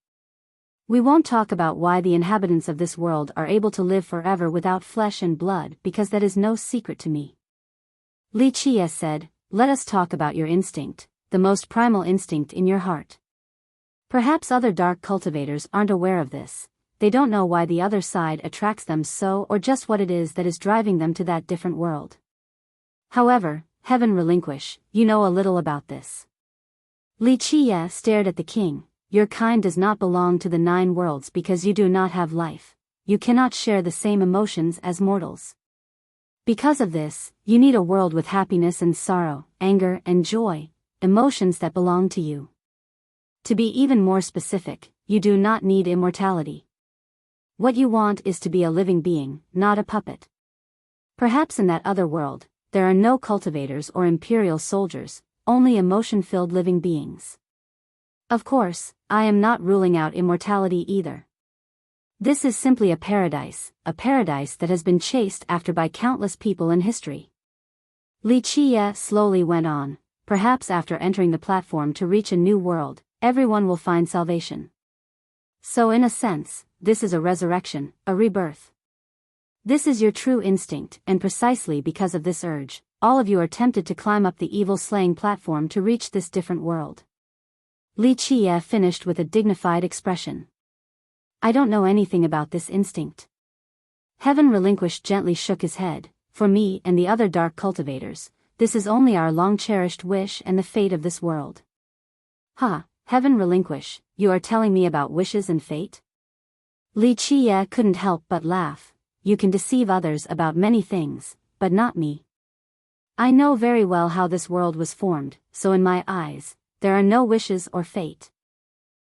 We won't talk about why the inhabitants of this world are able to live forever without flesh and blood, because that is no secret to me. Li Qia said, let us talk about your instinct, the most primal instinct in your heart. Perhaps other dark cultivators aren't aware of this. They don't know why the other side attracts them so, or just what it is that is driving them to that different world. However, Heaven Relinquish, you know a little about this. Li Qia stared at the king. Your kind does not belong to the 9 worlds because you do not have life. You cannot share the same emotions as mortals. Because of this, you need a world with happiness and sorrow, anger and joy, emotions that belong to you. To be even more specific, you do not need immortality. What you want is to be a living being, not a puppet. Perhaps in that other world, there are no cultivators or imperial soldiers, only emotion-filled living beings. Of course, I am not ruling out immortality either. This is simply a paradise that has been chased after by countless people in history. Li Qie slowly went on, perhaps after entering the platform to reach a new world, everyone will find salvation. So in a sense, this is a resurrection, a rebirth. This is your true instinct, and precisely because of this urge, all of you are tempted to climb up the evil-slaying platform to reach this different world. Li Qie finished with a dignified expression. I don't know anything about this instinct. Heaven Relinquished gently shook his head. For me and the other dark cultivators, this is only our long-cherished wish and the fate of this world. Heaven Relinquish, you are telling me about wishes and fate? Li Qie couldn't help but laugh. You can deceive others about many things, but not me. I know very well how this world was formed, so in my eyes, there are no wishes or fate.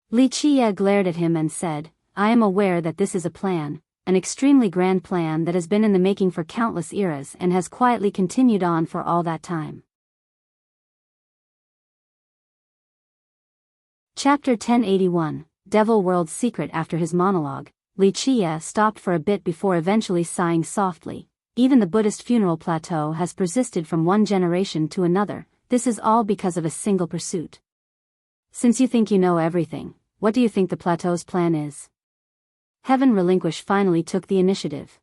Li Qie glared at him and said, I am aware that this is a plan, an extremely grand plan that has been in the making for countless eras and has quietly continued on for all that time. Chapter 1081, Devil World's Secret. After his monologue, Li Qie stopped for a bit before eventually sighing softly. Even the Buddhist funeral plateau has persisted from one generation to another. This is all because of a single pursuit. Since you think you know everything, what do you think the plateau's plan is? Heaven Relinquish finally took the initiative.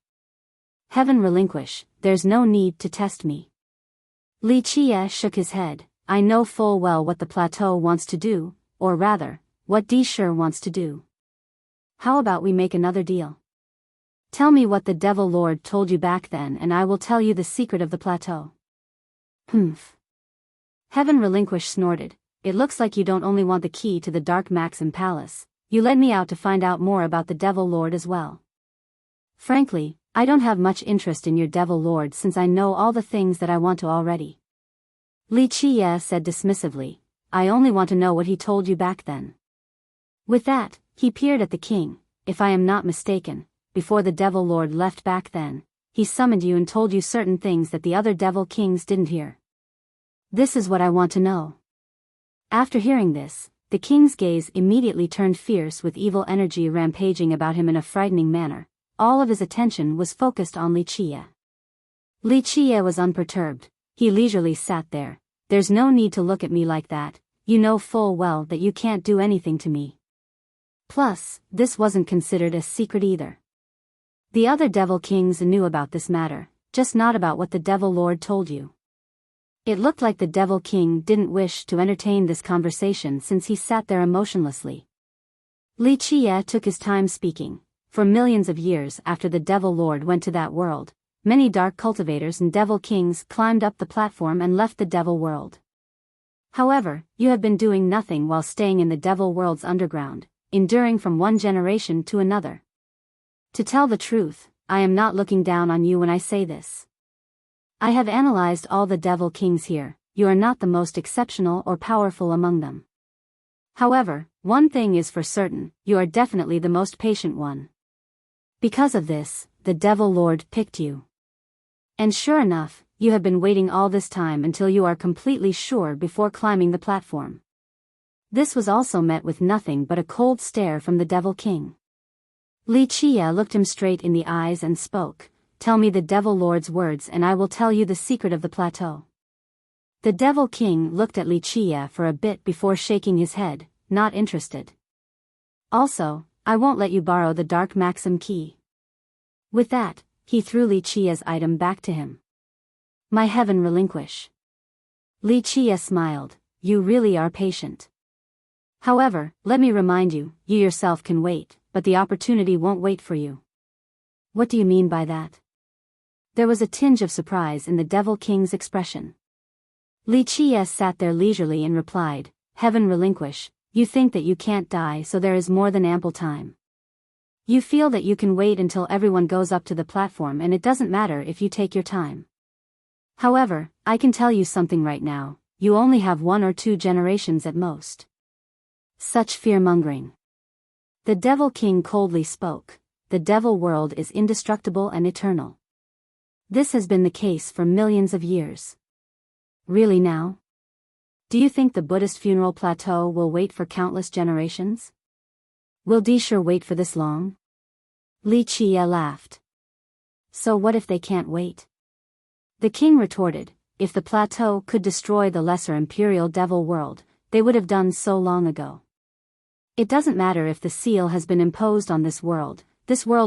Heaven Relinquish, there's no need to test me. Li Qie shook his head. I know full well what the plateau wants to do, or rather, what De Shi wants to do. How about we make another deal? Tell me what the Devil Lord told you back then and I will tell you the secret of the plateau. Humph. Heaven Relinquish snorted. It looks like you don't only want the key to the Dark Maxim Palace. You led me out to find out more about the Devil Lord as well. Frankly, I don't have much interest in your Devil Lord since I know all the things that I want to already. Li Qie said dismissively, I only want to know what he told you back then. With that, he peered at the king. If I am not mistaken, before the Devil Lord left back then, he summoned you and told you certain things that the other Devil Kings didn't hear. This is what I want to know. After hearing this, the king's gaze immediately turned fierce with evil energy rampaging about him in a frightening manner. All of his attention was focused on Li Qie. Li Qie was unperturbed. He leisurely sat there. There's no need to look at me like that. You know full well that you can't do anything to me. Plus, this wasn't considered a secret either. The other Devil Kings knew about this matter, just not about what the Devil Lord told you. It looked like the Devil King didn't wish to entertain this conversation since he sat there emotionlessly. Li Qie took his time speaking. For millions of years after the Devil Lord went to that world, many dark cultivators and Devil Kings climbed up the platform and left the Devil World. However, you have been doing nothing while staying in the Devil World's underground, enduring from one generation to another. To tell the truth, I am not looking down on you when I say this. I have analyzed all the Devil Kings here. You are not the most exceptional or powerful among them. However, one thing is for certain, you are definitely the most patient one. Because of this, the Devil Lord picked you. And sure enough, you have been waiting all this time until you are completely sure before climbing the platform. This was also met with nothing but a cold stare from the Devil King. Li Qie looked him straight in the eyes and spoke, Tell me the Devil Lord's words and I will tell you the secret of the plateau. The Devil King looked at Li Qie for a bit before shaking his head, not interested. Also, I won't let you borrow the Dark Maxim key. With that, he threw Li Qie's item back to him. My Heaven Relinquish. Li Qie smiled, you really are patient. However, let me remind you, you yourself can wait, but the opportunity won't wait for you. What do you mean by that? There was a tinge of surprise in the Devil King's expression. Li Qie sat there leisurely and replied, Heaven Relinquish, you think that you can't die so there is more than ample time. You feel that you can wait until everyone goes up to the platform and it doesn't matter if you take your time. However, I can tell you something right now, you only have 1 or 2 generations at most. Such fear-mongering. The Devil King coldly spoke. The devil world is indestructible and eternal. This has been the case for millions of years. Really now? Do you think the Buddhist funeral plateau will wait for countless generations? Will Deshire wait for this long? Li Qie laughed. So what if they can't wait? The king retorted, if the plateau could destroy the lesser imperial devil world, they would have done so long ago. It doesn't matter if the seal has been imposed on this world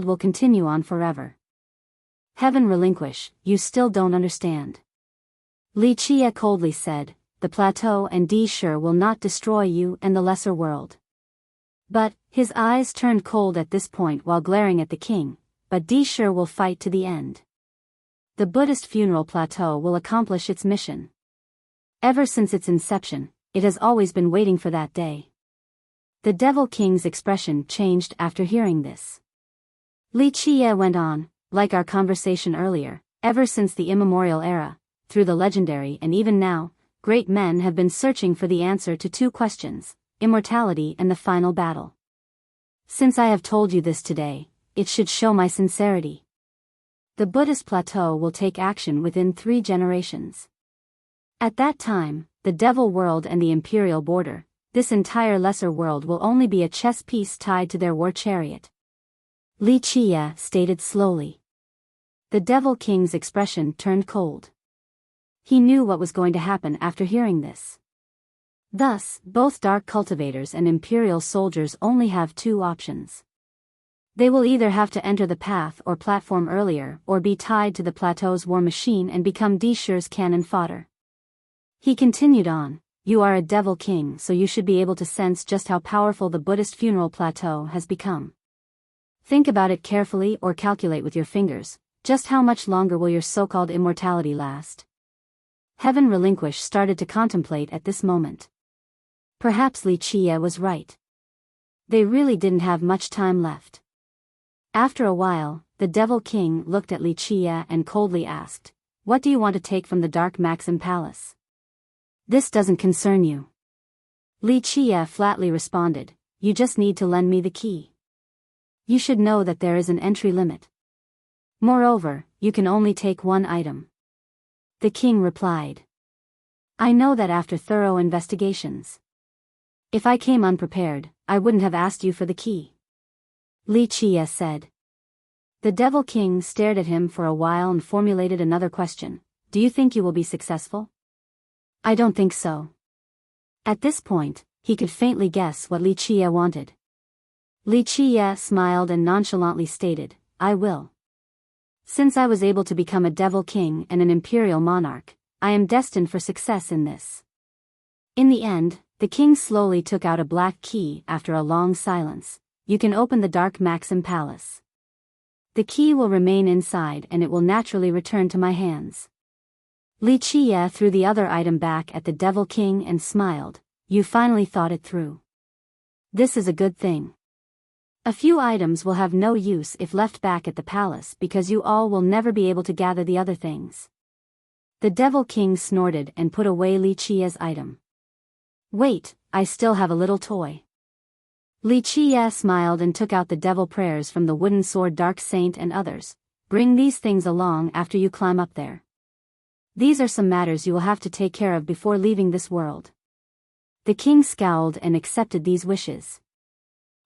will continue on forever. Heaven relinquish, you still don't understand. Li Qie coldly said, the plateau and Deshire will not destroy you and the lesser world. But, his eyes turned cold at this point while glaring at the king, but Deshire will fight to the end. The Buddhist funeral plateau will accomplish its mission. Ever since its inception, it has always been waiting for that day. The Devil King's expression changed after hearing this. Li Qie went on, like our conversation earlier, ever since the immemorial era, through the legendary and even now, great men have been searching for the answer to 2 questions, immortality and the final battle. Since I have told you this today, it should show my sincerity. The Buddhist plateau will take action within 3 generations. At that time, the devil world and the imperial border, this entire lesser world will only be a chess piece tied to their war chariot. Li Qie stated slowly. The Devil King's expression turned cold. He knew what was going to happen after hearing this. Thus, both dark cultivators and imperial soldiers only have 2 options. They will either have to enter the path or platform earlier or be tied to the plateau's war machine and become Deshire's cannon fodder. He continued on, you are a Devil King, so you should be able to sense just how powerful the Buddhist funeral plateau has become. Think about it carefully or calculate with your fingers, just how much longer will your so-called immortality last? Heaven relinquish started to contemplate at this moment. Perhaps Li Qie was right. They really didn't have much time left. After a while, the Devil King looked at Li Qie and coldly asked, what do you want to take from the Dark Maxim Palace? This doesn't concern you. Li Qie flatly responded, you just need to lend me the key. You should know that there is an entry limit. Moreover, you can only take 1 item. The king replied. I know that after thorough investigations. If I came unprepared, I wouldn't have asked you for the key. Li Qie said. The Devil King stared at him for a while and formulated another question. Do you think you will be successful? I don't think so. At this point, he could faintly guess what Li Qie wanted. Li Qie smiled and nonchalantly stated, I will. Since I was able to become a Devil King and an imperial monarch, I am destined for success in this. In the end, the king slowly took out a black key after a long silence. You can open the Dark Maxim Palace. The key will remain inside and it will naturally return to my hands. Li Qie threw the other item back at the Devil King and smiled. You finally thought it through. This is a good thing. A few items will have no use if left back at the palace because you all will never be able to gather the other things. The Devil King snorted and put away Li Qie's item. Wait, I still have a little toy. Li Qie smiled and took out the devil prayers from the wooden sword Dark Saint and others. Bring these things along after you climb up there. These are some matters you will have to take care of before leaving this world. The king scowled and accepted these wishes.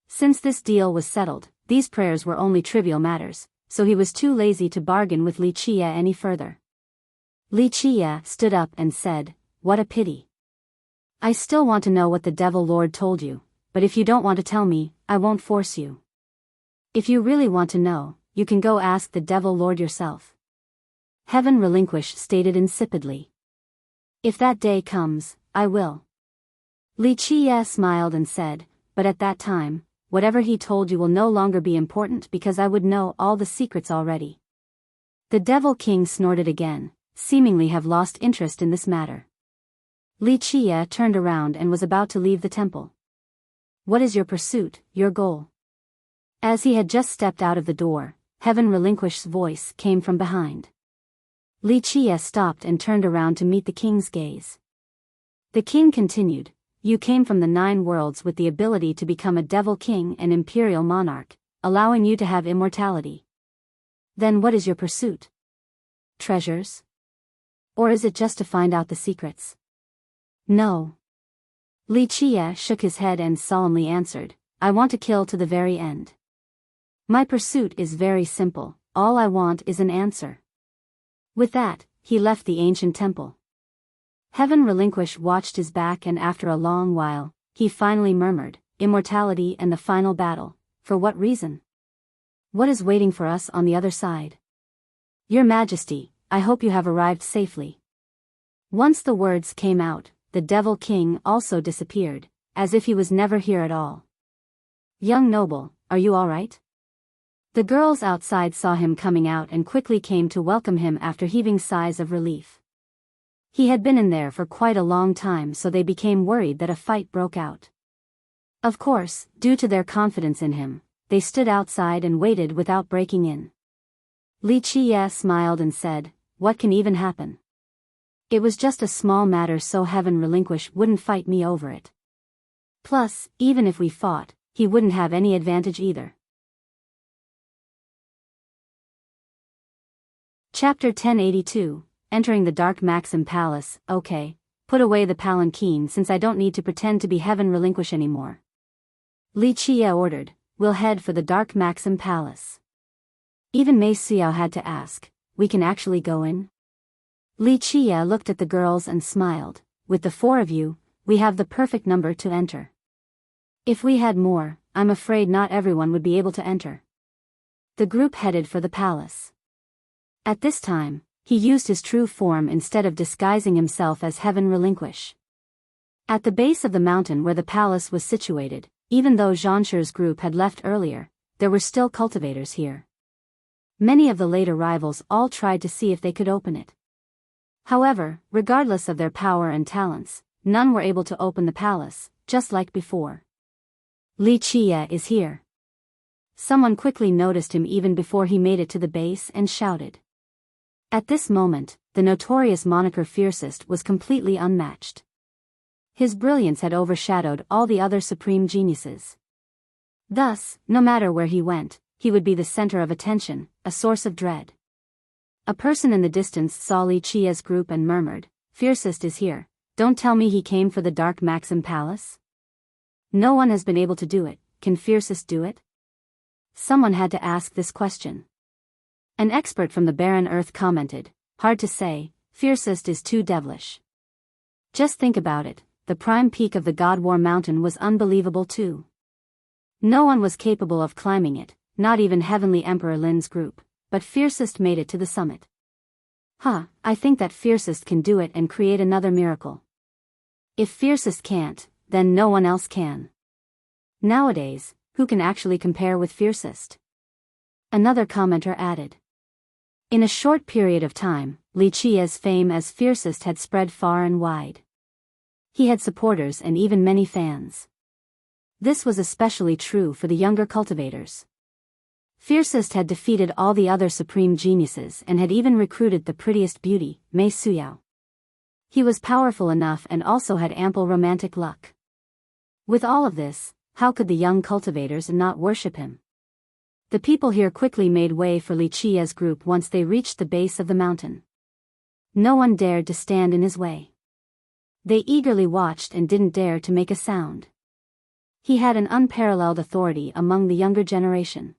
Since this deal was settled, these prayers were only trivial matters, so he was too lazy to bargain with Li Qie any further. Li Qie stood up and said, what a pity. I still want to know what the Devil Lord told you, but if you don't want to tell me, I won't force you. If you really want to know, you can go ask the Devil Lord yourself. Heaven relinquish stated insipidly. If that day comes, I will. Li Qie smiled and said, but at that time, whatever he told you will no longer be important because I would know all the secrets already. The Devil King snorted again, seemingly have lost interest in this matter. Li Qie turned around and was about to leave the temple. What is your pursuit, your goal? As he had just stepped out of the door, Heaven Relinquished's voice came from behind. Li Chia stopped and turned around to meet the king's gaze. The king continued, "You came from the 9 worlds with the ability to become a devil king and imperial monarch, allowing you to have immortality. Then what is your pursuit? Treasures? Or is it just to find out the secrets?" "No." Li Chia shook his head and solemnly answered, "I want to kill to the very end. My pursuit is very simple, all I want is an answer." With that, he left the ancient temple. Heaven Relinquished watched his back, and after a long while, he finally murmured, "Immortality and the final battle, for what reason? What is waiting for us on the other side? Your Majesty, I hope you have arrived safely." Once the words came out, the Devil King also disappeared, as if he was never here at all. "Young noble, are you all right?" The girls outside saw him coming out and quickly came to welcome him after heaving sighs of relief. He had been in there for quite a long time, so they became worried that a fight broke out. Of course, due to their confidence in him, they stood outside and waited without breaking in. Li Chia smiled and said, "What can even happen? It was just a small matter, so Heaven Relinquished wouldn't fight me over it. Plus, even if we fought, he wouldn't have any advantage either." Chapter 1082, Entering the Dark Maxim Palace. "Okay, put away the palanquin since I don't need to pretend to be Heaven Relinquish anymore," Li Chia ordered. "We'll head for the Dark Maxim Palace." Even Mei Xiao had to ask, "We can actually go in?" Li Chia looked at the girls and smiled, "With the 4 of you, we have the perfect number to enter. If we had more, I'm afraid not everyone would be able to enter." The group headed for the palace. At this time, he used his true form instead of disguising himself as Heaven Relinquish. At the base of the mountain where the palace was situated, even though Zhansher's group had left earlier, there were still cultivators here. Many of the late arrivals all tried to see if they could open it. However, regardless of their power and talents, none were able to open the palace, just like before. "Li Chia is here." Someone quickly noticed him even before he made it to the base and shouted. At this moment, the notorious moniker Fiercest was completely unmatched. His brilliance had overshadowed all the other supreme geniuses. Thus, no matter where he went, he would be the center of attention, a source of dread. A person in the distance saw Li Chia's group and murmured, "Fiercest is here, don't tell me he came for the Dark Maxim Palace? No one has been able to do it, can Fiercest do it?" Someone had to ask this question. An expert from the barren earth commented, "Hard to say, Fiercest is too devilish. Just think about it, the prime peak of the God War Mountain was unbelievable too. No one was capable of climbing it, not even Heavenly Emperor Lin's group, but Fiercest made it to the summit. I think that Fiercest can do it and create another miracle. If Fiercest can't, then no one else can. Nowadays, who can actually compare with Fiercest?" Another commenter added. In a short period of time, Li Chia's fame as Fiercest had spread far and wide. He had supporters and even many fans. This was especially true for the younger cultivators. Fiercest had defeated all the other supreme geniuses and had even recruited the prettiest beauty, Mei Xiao. He was powerful enough and also had ample romantic luck. With all of this, how could the young cultivators not worship him? The people here quickly made way for Li Chia's group once they reached the base of the mountain. No one dared to stand in his way. They eagerly watched and didn't dare to make a sound. He had an unparalleled authority among the younger generation.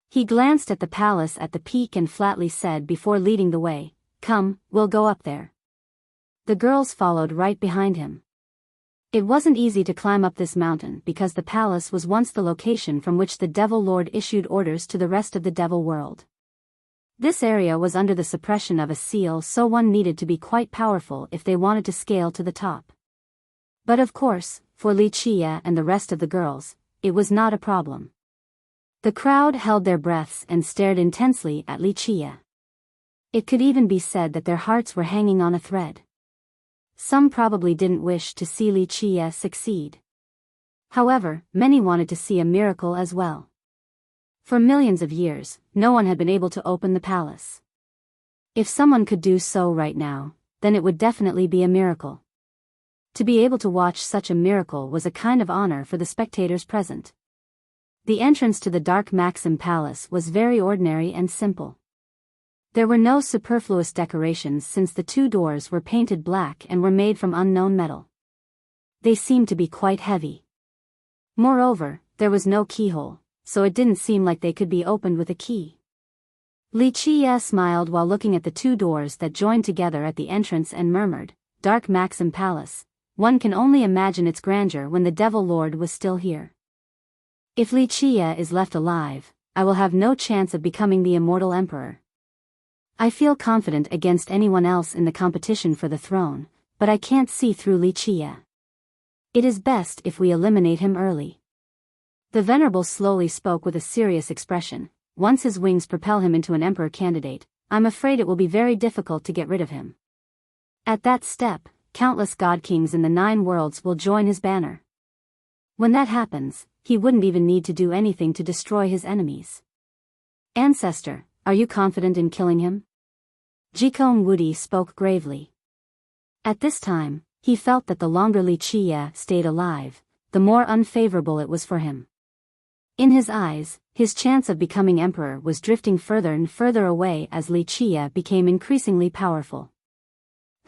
He glanced at the palace at the peak and flatly said before leading the way, "Come, we'll go up there." The girls followed right behind him. It wasn't easy to climb up this mountain because the palace was once the location from which the Devil Lord issued orders to the rest of the Devil world. This area was under the suppression of a seal, so one needed to be quite powerful if they wanted to scale to the top. But of course, for Li Chia and the rest of the girls, it was not a problem. The crowd held their breaths and stared intensely at Li Chia. It could even be said that their hearts were hanging on a thread. Some probably didn't wish to see Li Chia succeed. However, many wanted to see a miracle as well. For millions of years, no one had been able to open the palace. If someone could do so right now, then it would definitely be a miracle. To be able to watch such a miracle was a kind of honor for the spectators present. The entrance to the Dark Maxim Palace was very ordinary and simple. There were no superfluous decorations since the two doors were painted black and were made from unknown metal. They seemed to be quite heavy. Moreover, there was no keyhole, so it didn't seem like they could be opened with a key. Li Qie smiled while looking at the two doors that joined together at the entrance and murmured, "Dark Maxim Palace. One can only imagine its grandeur when the Devil Lord was still here. If Li Qie is left alive, I will have no chance of becoming the immortal emperor. I feel confident against anyone else in the competition for the throne, but I can't see through Li Qie. It is best if we eliminate him early." The Venerable slowly spoke with a serious expression. "Once his wings propel him into an emperor candidate, I'm afraid it will be very difficult to get rid of him. At that step, countless god kings in the 9 worlds will join his banner. When that happens, he wouldn't even need to do anything to destroy his enemies. Ancestor, are you confident in killing him?" Jikong Wudi spoke gravely. At this time, he felt that the longer Li Qie stayed alive, the more unfavorable it was for him. In his eyes, his chance of becoming emperor was drifting further and further away as Li Qie became increasingly powerful.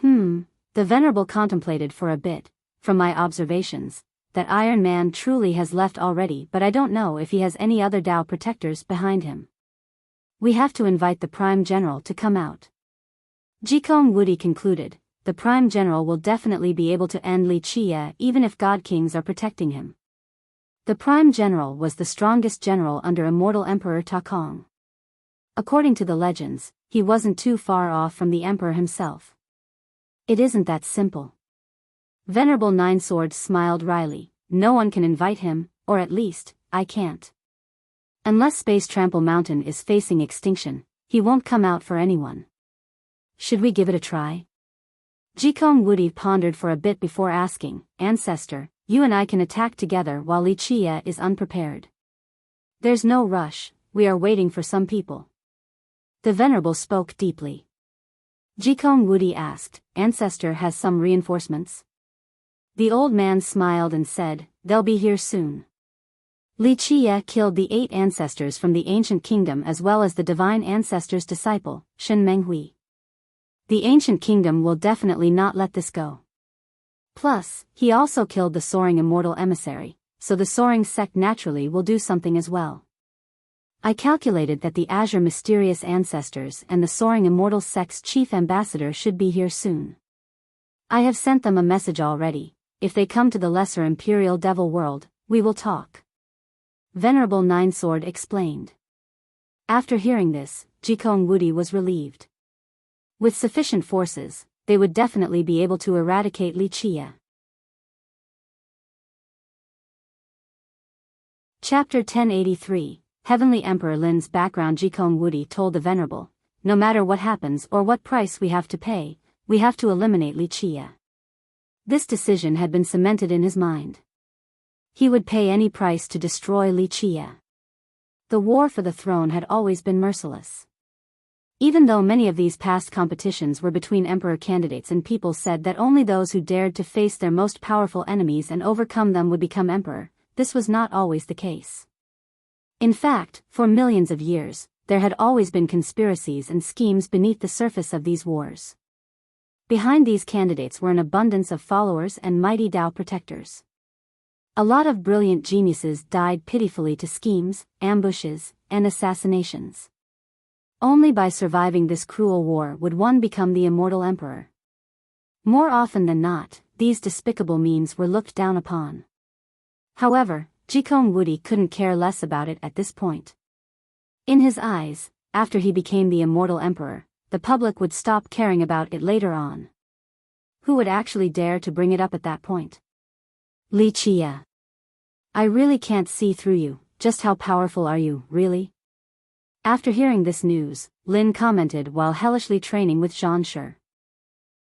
The Venerable contemplated for a bit. "From my observations, that Iron Man truly has left already, but I don't know if he has any other Dao protectors behind him. We have to invite the Prime General to come out." Jikong Wudi concluded, "The Prime General will definitely be able to end Li Qie even if God Kings are protecting him." The Prime General was the strongest general under Immortal Emperor Ta Kong. According to the legends, he wasn't too far off from the Emperor himself. It isn't that simple. Venerable Ninesword smiled wryly. "No one can invite him, or at least, I can't. Unless Space Trample Mountain is facing extinction, he won't come out for anyone. Should we give it a try?" Jikong Wudi pondered for a bit before asking, "Ancestor, you and I can attack together while Li Qie is unprepared. There's no rush, we are waiting for some people." The Venerable spoke deeply. Jikong Wudi asked, "Ancestor has some reinforcements?" The old man smiled and said, "They'll be here soon." Li Qie killed the 8 ancestors from the ancient kingdom as well as the divine ancestor's disciple, Shen Menghui. The ancient kingdom will definitely not let this go. Plus, he also killed the soaring immortal emissary, so the soaring sect naturally will do something as well. I calculated that the Azure Mysterious Ancestors and the Soaring Immortal Sect's chief ambassador should be here soon. I have sent them a message already. If they come to the Lesser Imperial Devil World, we will talk." Venerable Ninesword explained. After hearing this, Jikong Wudi was relieved. With sufficient forces, they would definitely be able to eradicate Li Qie. Chapter 1083. Heavenly Emperor Lin's background. Jikong Wudi told the Venerable, "No matter what happens or what price we have to pay, we have to eliminate Li Qie." This decision had been cemented in his mind. He would pay any price to destroy Li Qie. The war for the throne had always been merciless. Even though many of these past competitions were between emperor candidates and people said that only those who dared to face their most powerful enemies and overcome them would become emperor, this was not always the case. In fact, for millions of years, there had always been conspiracies and schemes beneath the surface of these wars. Behind these candidates were an abundance of followers and mighty Dao protectors. A lot of brilliant geniuses died pitifully to schemes, ambushes, and assassinations. Only by surviving this cruel war would one become the immortal emperor. More often than not, these despicable means were looked down upon. However, Jikong Wudi couldn't care less about it at this point. In his eyes, after he became the immortal emperor, the public would stop caring about it later on. Who would actually dare to bring it up at that point? Li Qie. I really can't see through you. Just how powerful are you, really? After hearing this news, Lin commented while hellishly training with Zhan Shi.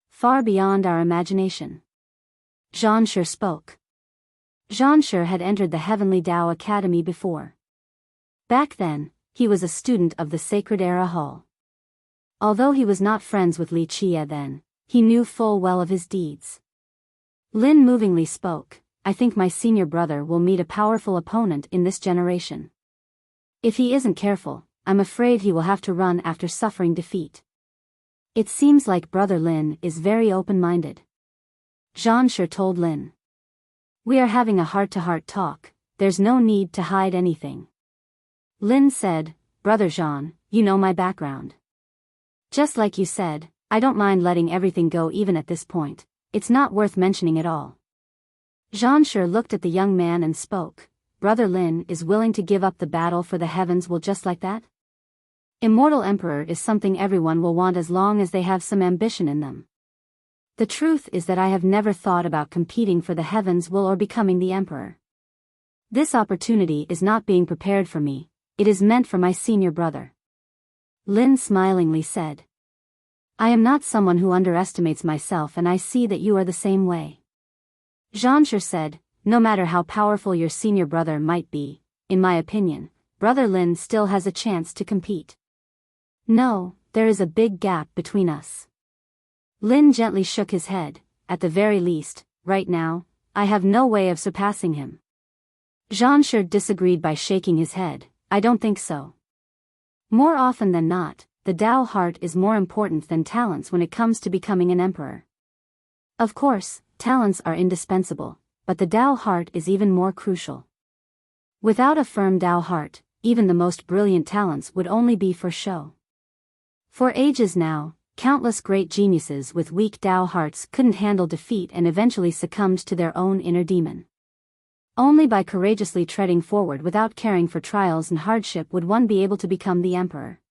Far beyond our imagination. Zhan Shi spoke. Zhan Shi had entered the Heavenly Dao Academy before. Back then, he was a student of the Sacred Era Hall. Although he was not friends with Li Qia then, he knew full well of his deeds. Lin movingly spoke, I think my senior brother will meet a powerful opponent in this generation. If he isn't careful, I'm afraid he will have to run after suffering defeat. It seems like Brother Lin is very open-minded. Zhan Shi told Lin. We are having a heart-to-heart talk, there's no need to hide anything. Lin said, Brother Zhan, you know my background. Just like you said, I don't mind letting everything go even at this point, it's not worth mentioning at all. Zhan Shi looked at the young man and spoke, Brother Lin is willing to give up the battle for the heavens will just like that? Immortal Emperor is something everyone will want as long as they have some ambition in them. The truth is that I have never thought about competing for the heavens will or becoming the Emperor. This opportunity is not being prepared for me, it is meant for my senior brother. Lin smilingly said. I am not someone who underestimates myself and I see that you are the same way. Zhan Shi said, no matter how powerful your senior brother might be, in my opinion, Brother Lin still has a chance to compete. No, there is a big gap between us. Lin gently shook his head, at the very least, right now, I have no way of surpassing him. Zhan Shi disagreed by shaking his head, I don't think so. More often than not, the Tao heart is more important than talents when it comes to becoming an emperor. Of course, talents are indispensable, but the Tao heart is even more crucial. Without a firm Tao heart, even the most brilliant talents would only be for show. For ages now, countless great geniuses with weak Tao hearts couldn't handle defeat and eventually succumbed to their own inner demon. Only by courageously treading forward without caring for trials and hardship would one be able to become the emperor.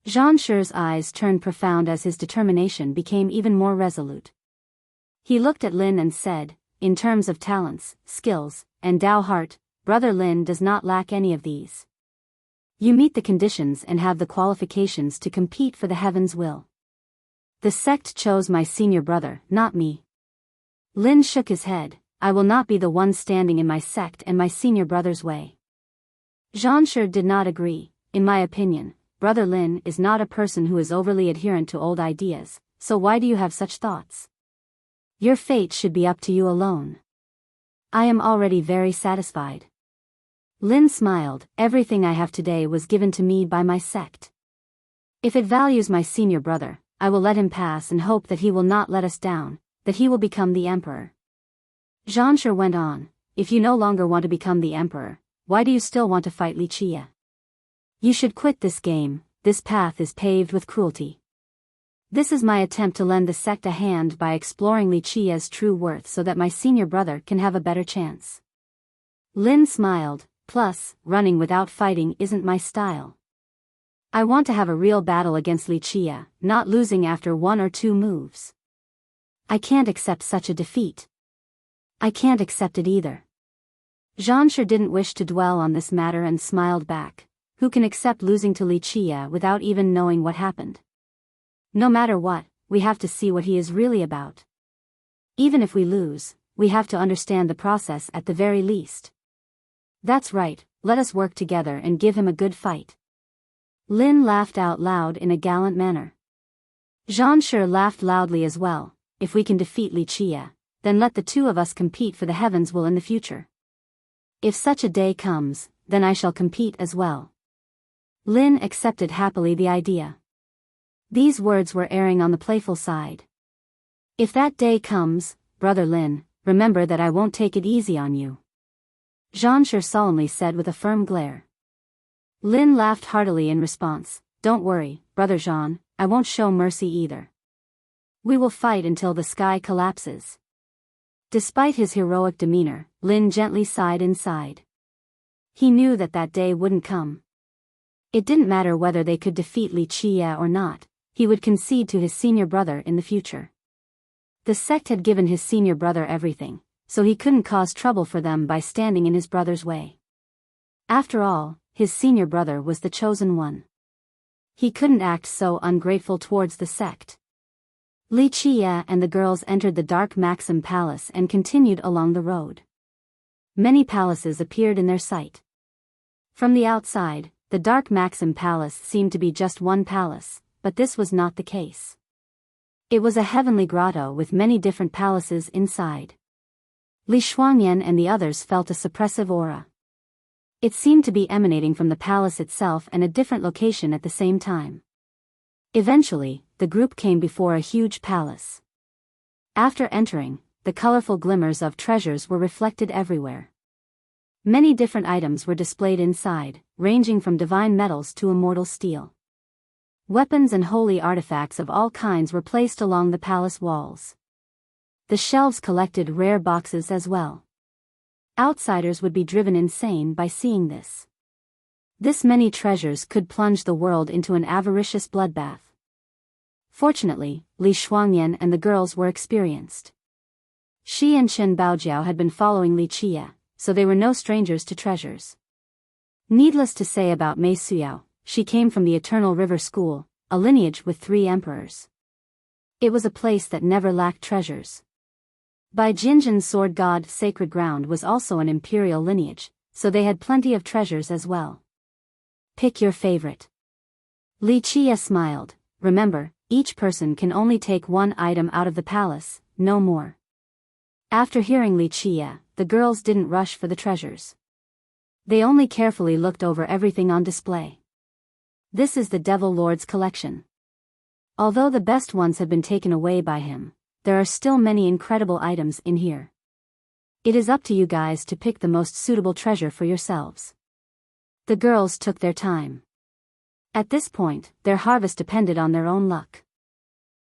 Zhan Shi's eyes turned profound as his determination became even more resolute. He looked at Lin and said, in terms of talents, skills, and Tao heart, Brother Lin does not lack any of these. You meet the conditions and have the qualifications to compete for the heavens will. The sect chose my senior brother, not me. Lin shook his head, I will not be the one standing in my sect and my senior brother's way. Zhan Shi did not agree, in my opinion, Brother Lin is not a person who is overly adherent to old ideas, so why do you have such thoughts? Your fate should be up to you alone. I am already very satisfied. Lin smiled, everything I have today was given to me by my sect. If it values my senior brother, I will let him pass and hope that he will not let us down, that he will become the emperor. Zhan Shi went on, if you no longer want to become the emperor, why do you still want to fight Li Qia? You should quit this game, this path is paved with cruelty. This is my attempt to lend the sect a hand by exploring Li Qia's true worth so that my senior brother can have a better chance. Lin smiled, plus, running without fighting isn't my style. I want to have a real battle against Li Qia, not losing after 1 or 2 moves. I can't accept such a defeat. I can't accept it either. Zhan Shi didn't wish to dwell on this matter and smiled back. Who can accept losing to Li Qia without even knowing what happened? No matter what, we have to see what he is really about. Even if we lose, we have to understand the process at the very least. That's right, let us work together and give him a good fight. Lin laughed out loud in a gallant manner. Zhan Shi laughed loudly as well, if we can defeat Li Qia, then let the two of us compete for the heavens will in the future. If such a day comes, then I shall compete as well. Lin accepted happily the idea. These words were erring on the playful side. If that day comes, Brother Lin, remember that I won't take it easy on you. Zhan Shi solemnly said with a firm glare. Lin laughed heartily in response, don't worry, Brother Zhan, I won't show mercy either. We will fight until the sky collapses. Despite his heroic demeanor, Lin gently sighed inside. He knew that that day wouldn't come. It didn't matter whether they could defeat Li Qia or not, he would concede to his senior brother in the future. The sect had given his senior brother everything, so he couldn't cause trouble for them by standing in his brother's way. After all, his senior brother was the chosen one. He couldn't act so ungrateful towards the sect. Li Qia and the girls entered the dark Maxim Palace and continued along the road. Many palaces appeared in their sight. From the outside, the Dark Maxim Palace seemed to be just one palace, but this was not the case. It was a heavenly grotto with many different palaces inside. Li Shuangyan and the others felt a suppressive aura. It seemed to be emanating from the palace itself and a different location at the same time. Eventually, the group came before a huge palace. After entering, the colorful glimmers of treasures were reflected everywhere. Many different items were displayed inside, ranging from divine metals to immortal steel. Weapons and holy artifacts of all kinds were placed along the palace walls. The shelves collected rare boxes as well. Outsiders would be driven insane by seeing this. This many treasures could plunge the world into an avaricious bloodbath. Fortunately, Li Shuangyan and the girls were experienced. Shi and Shen Baojiao had been following Li Qia, so they were no strangers to treasures. Needless to say about Mei Suyao, she came from the Eternal River School, a lineage with 3 emperors. It was a place that never lacked treasures. Bai Jinjin's sword god Sacred Ground was also an imperial lineage, so they had plenty of treasures as well. Pick your favorite. Li Qia smiled. Remember, each person can only take 1 item out of the palace, no more. After hearing Li Qia, the girls didn't rush for the treasures. They only carefully looked over everything on display. This is the Devil Lord's collection. Although the best ones have been taken away by him, there are still many incredible items in here. It is up to you guys to pick the most suitable treasure for yourselves. The girls took their time. At this point, their harvest depended on their own luck.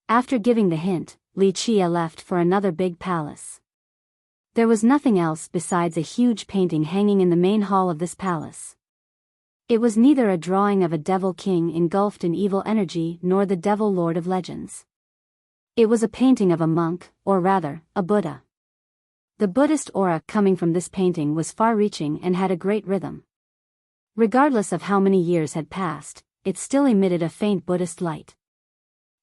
After giving the hint, Li Qia left for another big palace. There was nothing else besides a huge painting hanging in the main hall of this palace. It was neither a drawing of a devil king engulfed in evil energy nor the devil lord of legends. It was a painting of a monk, or rather, a Buddha. The Buddhist aura coming from this painting was far-reaching and had a great rhythm. Regardless of how many years had passed, it still emitted a faint Buddhist light.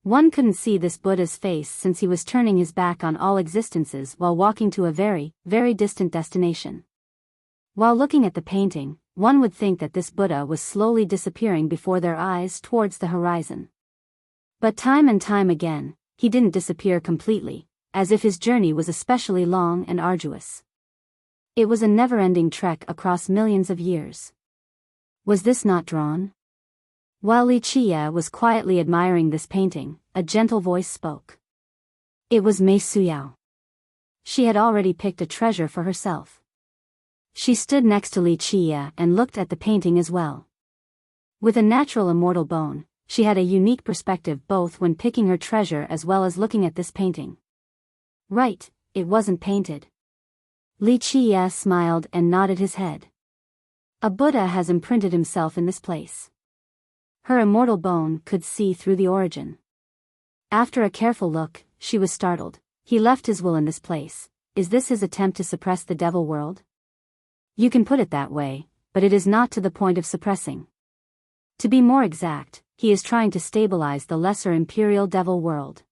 One couldn't see this Buddha's face since he was turning his back on all existences while walking to a very, very distant destination. While looking at the painting, one would think that this Buddha was slowly disappearing before their eyes towards the horizon. But time and time again, he didn't disappear completely, as if his journey was especially long and arduous. It was a never-ending trek across millions of years. Was this not drawn? While Li Qia was quietly admiring this painting, a gentle voice spoke. It was Mei Suyao. She had already picked a treasure for herself. She stood next to Li Qia and looked at the painting as well. With a natural immortal bone, she had a unique perspective both when picking her treasure as well as looking at this painting. Right, it wasn't painted. Li Qia smiled and nodded his head. A Buddha has imprinted himself in this place. Her immortal bone could see through the origin. After a careful look, she was startled. He left his will in this place. Is this his attempt to suppress the devil world? You can put it that way, but it is not to the point of suppressing. To be more exact, he is trying to stabilize the lesser imperial devil world.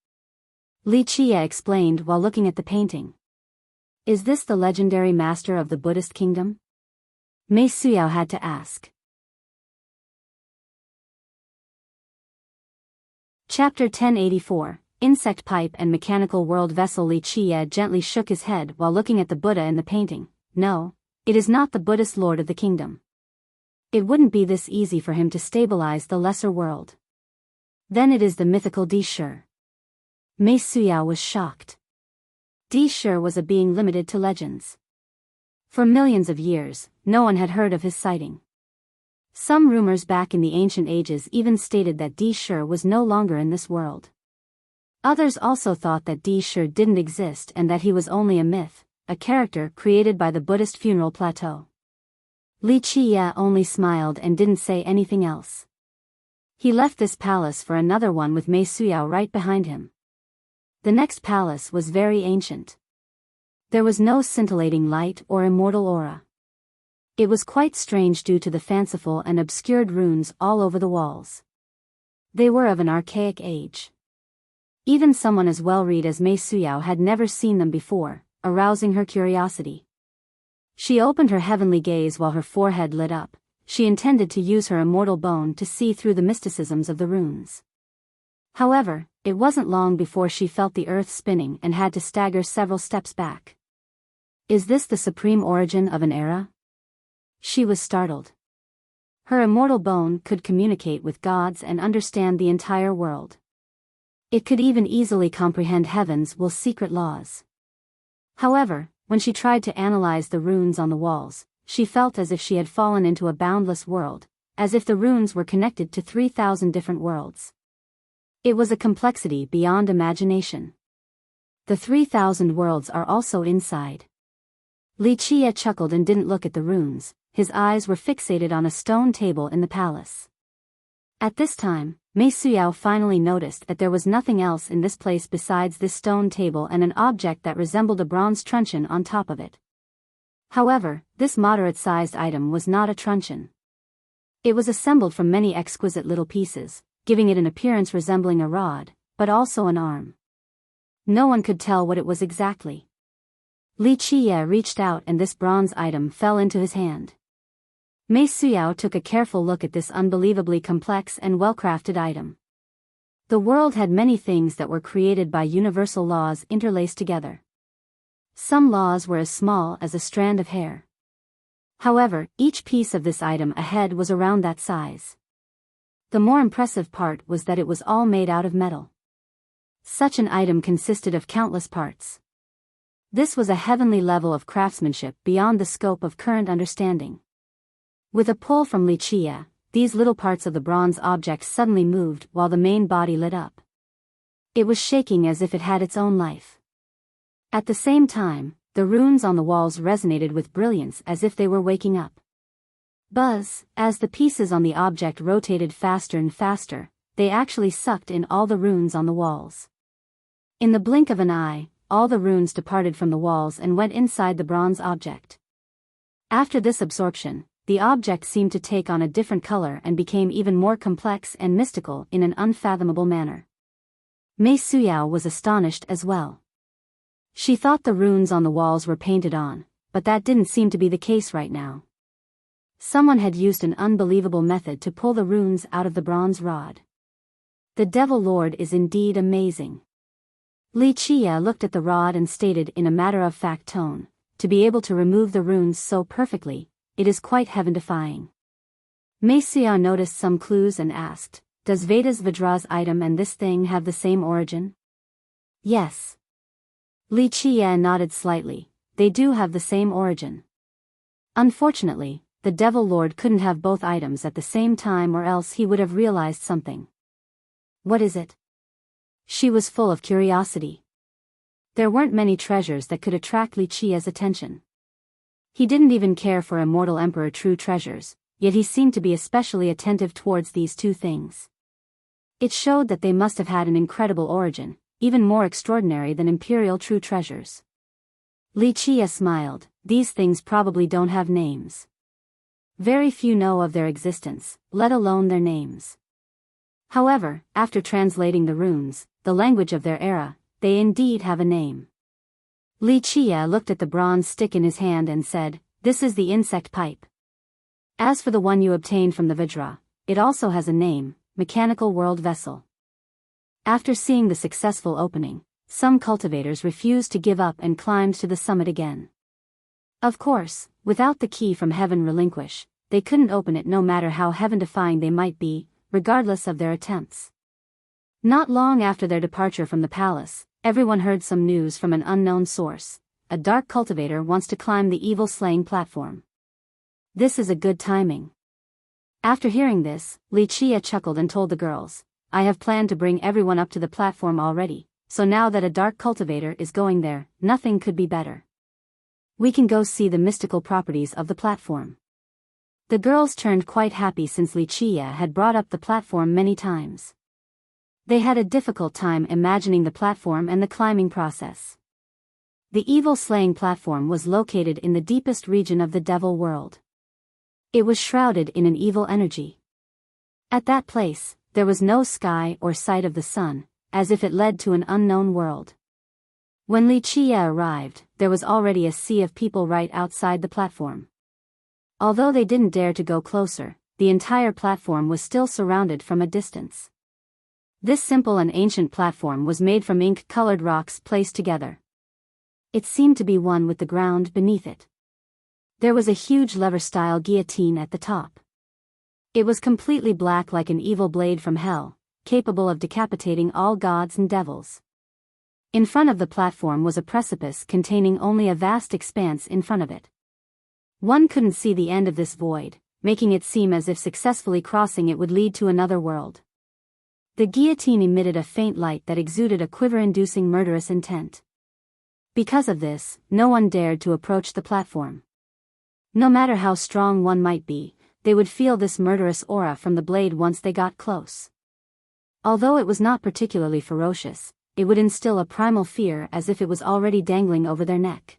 Li Qia explained while looking at the painting. Is this the legendary master of the Buddhist kingdom? Mei Suyao had to ask. Chapter 1084, Insect Pipe and Mechanical World Vessel. Li Qia gently shook his head while looking at the Buddha in the painting. No, it is not the Buddhist lord of the kingdom. It wouldn't be this easy for him to stabilize the lesser world. Then it is the mythical Di Shi. Mei Suyao was shocked. Di Shi was a being limited to legends. For millions of years, no one had heard of his sighting. Some rumors back in the ancient ages even stated that Di Shi was no longer in this world. Others also thought that Di Shi didn't exist and that he was only a myth, a character created by the Buddhist funeral plateau. Li Qia only smiled and didn't say anything else. He left this palace for another one with Mei Suyao right behind him. The next palace was very ancient. There was no scintillating light or immortal aura. It was quite strange due to the fanciful and obscured runes all over the walls. They were of an archaic age. Even someone as well-read as Mei Suyao had never seen them before, arousing her curiosity. She opened her heavenly gaze while her forehead lit up. she intended to use her immortal bone to see through the mysticisms of the runes. However, it wasn't long before she felt the earth spinning and had to stagger several steps back. Is this the supreme origin of an era? She was startled. Her immortal bone could communicate with gods and understand the entire world. It could even easily comprehend heaven's will secret laws. However, when she tried to analyze the runes on the walls, she felt as if she had fallen into a boundless world, as if the runes were connected to 3,000 different worlds. It was a complexity beyond imagination. The 3,000 worlds are also inside. Li Qie chuckled and didn't look at the runes, his eyes were fixated on a stone table in the palace. At this time, Mei Suyao finally noticed that there was nothing else in this place besides this stone table and an object that resembled a bronze truncheon on top of it. However, this moderate-sized item was not a truncheon. It was assembled from many exquisite little pieces, giving it an appearance resembling a rod, but also an arm. No one could tell what it was exactly. Li Qie reached out and this bronze item fell into his hand. Mei Suyao took a careful look at this unbelievably complex and well-crafted item. The world had many things that were created by universal laws interlaced together. Some laws were as small as a strand of hair. However, each piece of this item ahead was around that size. The more impressive part was that it was all made out of metal. Such an item consisted of countless parts. This was a heavenly level of craftsmanship beyond the scope of current understanding. With a pull from Li Qie, these little parts of the bronze object suddenly moved while the main body lit up. It was shaking as if it had its own life. At the same time, the runes on the walls resonated with brilliance as if they were waking up. Buzz, as the pieces on the object rotated faster and faster, they actually sucked in all the runes on the walls. In the blink of an eye, all the runes departed from the walls and went inside the bronze object. After this absorption, the object seemed to take on a different color and became even more complex and mystical in an unfathomable manner. Mei Suyao was astonished as well. She thought the runes on the walls were painted on, but that didn't seem to be the case right now. Someone had used an unbelievable method to pull the runes out of the bronze rod. The Devil Lord is indeed amazing. Li Qie looked at the rod and stated in a matter-of-fact tone, to be able to remove the runes so perfectly, it is quite heaven-defying. Mei Suyao noticed some clues and asked, does Vedas Vajra's item and this thing have the same origin? Yes. Li Qie nodded slightly, they do have the same origin. Unfortunately, the Devil Lord couldn't have both items at the same time or else he would have realized something. What is it? She was full of curiosity. There weren't many treasures that could attract Li Qie's attention. He didn't even care for Immortal Emperor true treasures, yet he seemed to be especially attentive towards these two things. It showed that they must have had an incredible origin, even more extraordinary than imperial true treasures. Li Qie smiled, these things probably don't have names. Very few know of their existence, let alone their names. However, after translating the runes, the language of their era, they indeed have a name. Li Qie looked at the bronze stick in his hand and said, this is the insect pipe. As for the one you obtained from the Vajra, it also has a name, Mechanical World Vessel. After seeing the successful opening, some cultivators refused to give up and climbed to the summit again. Of course, without the key from heaven relinquish, they couldn't open it no matter how heaven-defying they might be, regardless of their attempts. Not long after their departure from the palace, everyone heard some news from an unknown source. A dark cultivator wants to climb the evil-slaying platform. This is a good timing. After hearing this, Li Qie chuckled and told the girls, I have planned to bring everyone up to the platform already, so now that a dark cultivator is going there, nothing could be better. We can go see the mystical properties of the platform. The girls turned quite happy since Li Qie had brought up the platform many times. They had a difficult time imagining the platform and the climbing process. The evil-slaying platform was located in the deepest region of the devil world. It was shrouded in an evil energy. At that place, there was no sky or sight of the sun, as if it led to an unknown world. When Li Qie arrived, there was already a sea of people right outside the platform. Although they didn't dare to go closer, the entire platform was still surrounded from a distance. This simple and ancient platform was made from ink-colored rocks placed together. It seemed to be one with the ground beneath it. There was a huge lever-style guillotine at the top. It was completely black like an evil blade from hell, capable of decapitating all gods and devils. In front of the platform was a precipice containing only a vast expanse in front of it. One couldn't see the end of this void, making it seem as if successfully crossing it would lead to another world. The guillotine emitted a faint light that exuded a quiver-inducing murderous intent. Because of this, no one dared to approach the platform. No matter how strong one might be, they would feel this murderous aura from the blade once they got close. Although it was not particularly ferocious, it would instill a primal fear as if it was already dangling over their neck.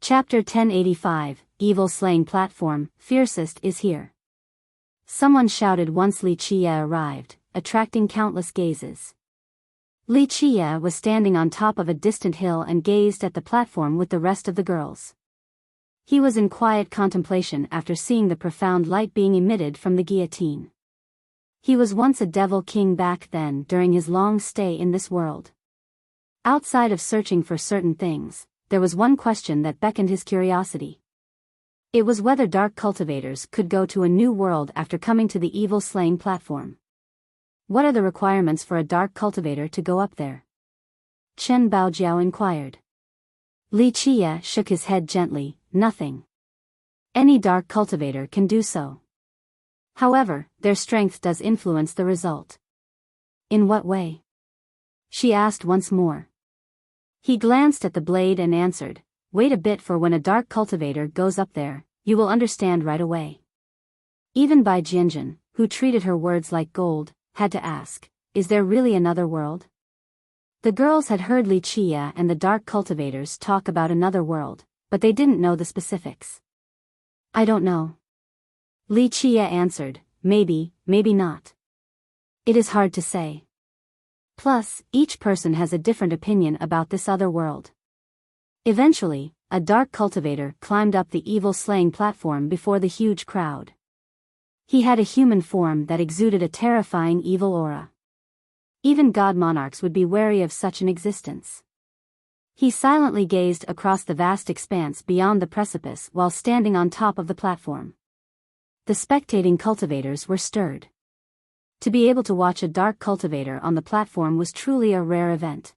Chapter 1085, Evil Slaying Platform, Fiercest is here. Someone shouted once Li Qie arrived, attracting countless gazes. Li Qie was standing on top of a distant hill and gazed at the platform with the rest of the girls. He was in quiet contemplation after seeing the profound light being emitted from the guillotine. He was once a devil king back then during his long stay in this world. Outside of searching for certain things, there was one question that beckoned his curiosity. It was whether dark cultivators could go to a new world after coming to the evil slaying platform. What are the requirements for a dark cultivator to go up there? Chen Baojiao inquired. Li Qie shook his head gently, nothing. Any dark cultivator can do so. However, their strength does influence the result. In what way? She asked once more. He glanced at the blade and answered, wait a bit, for when a dark cultivator goes up there, you will understand right away. Even Bai Jianjun, who treated her words like gold, had to ask, is there really another world? The girls had heard Li Qie and the dark cultivators talk about another world, but they didn't know the specifics. I don't know. Li Qie answered, maybe, maybe not. It is hard to say. Plus, each person has a different opinion about this other world. Eventually, a dark cultivator climbed up the evil slaying platform before the huge crowd. He had a human form that exuded a terrifying evil aura. Even god monarchs would be wary of such an existence. He silently gazed across the vast expanse beyond the precipice while standing on top of the platform. The spectating cultivators were stirred. To be able to watch a dark cultivator on the platform was truly a rare event.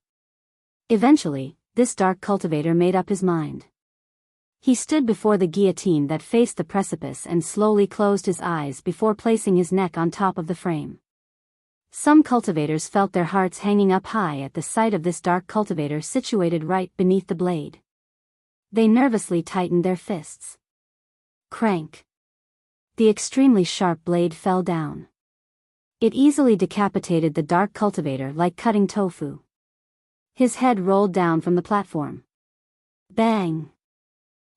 Eventually, this dark cultivator made up his mind. He stood before the guillotine that faced the precipice and slowly closed his eyes before placing his neck on top of the frame. Some cultivators felt their hearts hanging up high at the sight of this dark cultivator situated right beneath the blade. They nervously tightened their fists. Crank. The extremely sharp blade fell down. It easily decapitated the dark cultivator like cutting tofu. His head rolled down from the platform. Bang!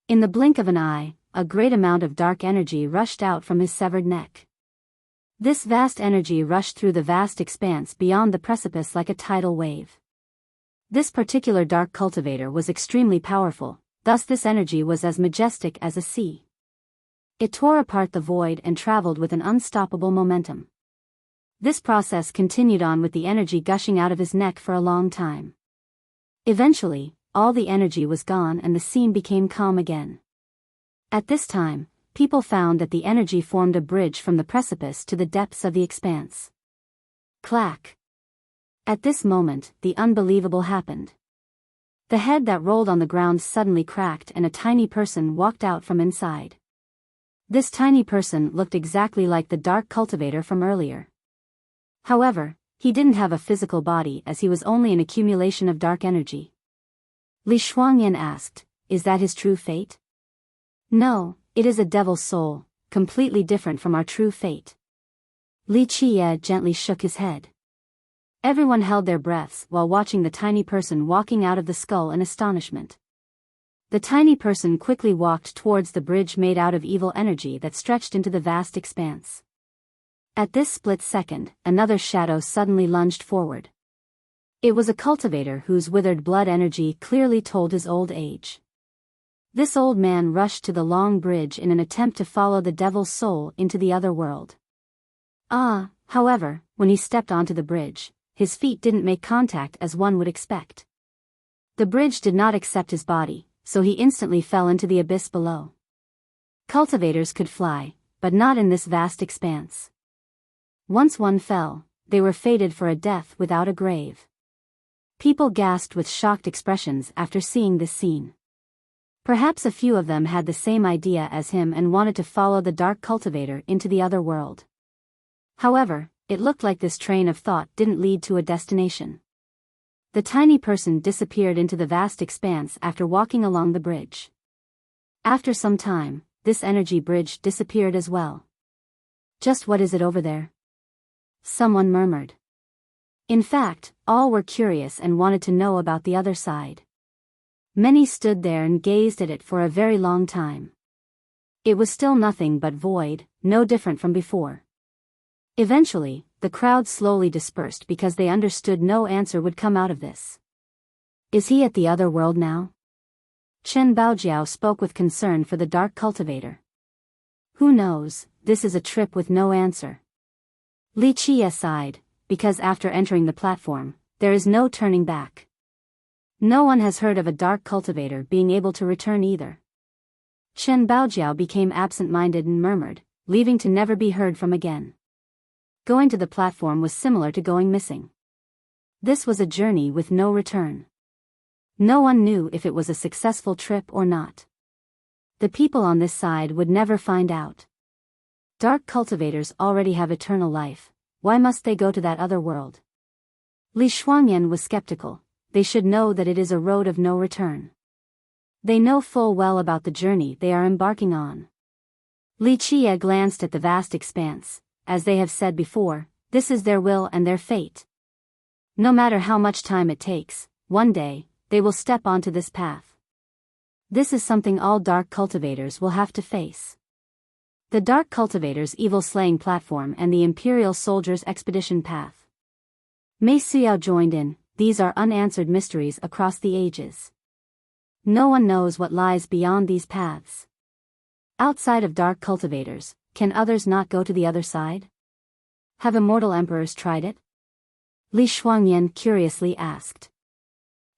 In the blink of an eye, a great amount of dark energy rushed out from his severed neck. This vast energy rushed through the vast expanse beyond the precipice like a tidal wave. This particular dark cultivator was extremely powerful, thus this energy was as majestic as a sea. It tore apart the void and traveled with an unstoppable momentum. This process continued on with the energy gushing out of his neck for a long time. Eventually, all the energy was gone and the scene became calm again. At this time, people found that the energy formed a bridge from the precipice to the depths of the expanse. Clack! At this moment, the unbelievable happened. The head that rolled on the ground suddenly cracked and a tiny person walked out from inside. This tiny person looked exactly like the dark cultivator from earlier. However, he didn't have a physical body as he was only an accumulation of dark energy. Li Shuangyan asked, is that his true fate? No, it is a devil's soul, completely different from our true fate. Li Qie gently shook his head. Everyone held their breaths while watching the tiny person walking out of the skull in astonishment. The tiny person quickly walked towards the bridge made out of evil energy that stretched into the vast expanse. At this split second, another shadow suddenly lunged forward. It was a cultivator whose withered blood energy clearly told his old age. This old man rushed to the long bridge in an attempt to follow the devil's soul into the other world. However, when he stepped onto the bridge, his feet didn't make contact as one would expect. The bridge did not accept his body, so he instantly fell into the abyss below. Cultivators could fly, but not in this vast expanse. Once one fell, they were fated for a death without a grave. People gasped with shocked expressions after seeing this scene. Perhaps a few of them had the same idea as him and wanted to follow the dark cultivator into the other world. However, it looked like this train of thought didn't lead to a destination. The tiny person disappeared into the vast expanse after walking along the bridge. After some time, this energy bridge disappeared as well. Just what is it over there? Someone murmured. In fact, all were curious and wanted to know about the other side. Many stood there and gazed at it for a very long time. It was still nothing but void, no different from before. Eventually, the crowd slowly dispersed because they understood no answer would come out of this. Is he at the other world now? Chen Baojiao spoke with concern for the dark cultivator. Who knows, this is a trip with no answer. Li Qie sighed, because after entering the platform, there is no turning back. No one has heard of a dark cultivator being able to return either. Chen Baojiao became absent-minded and murmured, leaving to never be heard from again. Going to the platform was similar to going missing. This was a journey with no return. No one knew if it was a successful trip or not. The people on this side would never find out. Dark cultivators already have eternal life. Why must they go to that other world? Li Shuangyan was skeptical. They should know that it is a road of no return. They know full well about the journey they are embarking on. Li Qie glanced at the vast expanse. As they have said before, this is their will and their fate. No matter how much time it takes, one day, they will step onto this path. This is something all dark cultivators will have to face. The Dark Cultivator's evil-slaying platform and the Imperial Soldier's expedition path. Mei Suyao joined in. These are unanswered mysteries across the ages. No one knows what lies beyond these paths. Outside of Dark Cultivators, can others not go to the other side? Have immortal emperors tried it? Li Shuangyan curiously asked.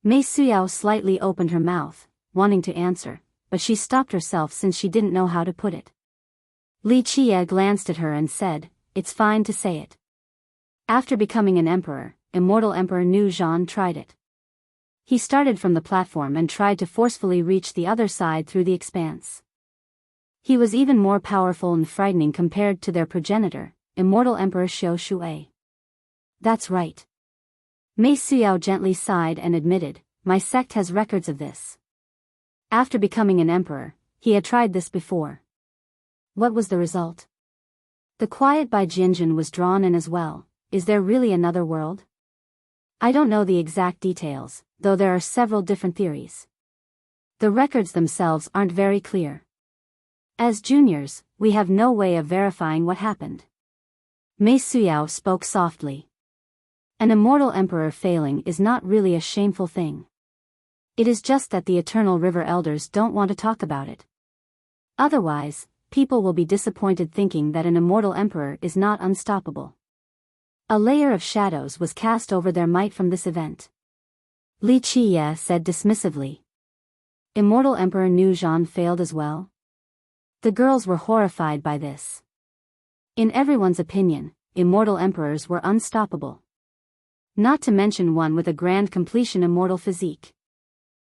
Mei Suyao slightly opened her mouth, wanting to answer, but she stopped herself since she didn't know how to put it. Li Qie glanced at her and said, "It's fine to say it." After becoming an emperor, immortal Emperor Nu Zhan tried it. He started from the platform and tried to forcefully reach the other side through the expanse. He was even more powerful and frightening compared to their progenitor, immortal Emperor Xiao Shui. That's right. Mei Suyao gently sighed and admitted, my sect has records of this. After becoming an emperor, he had tried this before. What was the result? The quiet Bai Jianjun was drawn in as well. Is there really another world? I don't know the exact details, though there are several different theories. The records themselves aren't very clear. As juniors, we have no way of verifying what happened. Mei Suyao spoke softly. An immortal emperor failing is not really a shameful thing. It is just that the Eternal River Elders don't want to talk about it. Otherwise, people will be disappointed thinking that an immortal emperor is not unstoppable. A layer of shadows was cast over their might from this event. Li Qie said dismissively. Immortal Emperor Nu Zhan failed as well? The girls were horrified by this. In everyone's opinion, immortal emperors were unstoppable. Not to mention one with a grand completion immortal physique.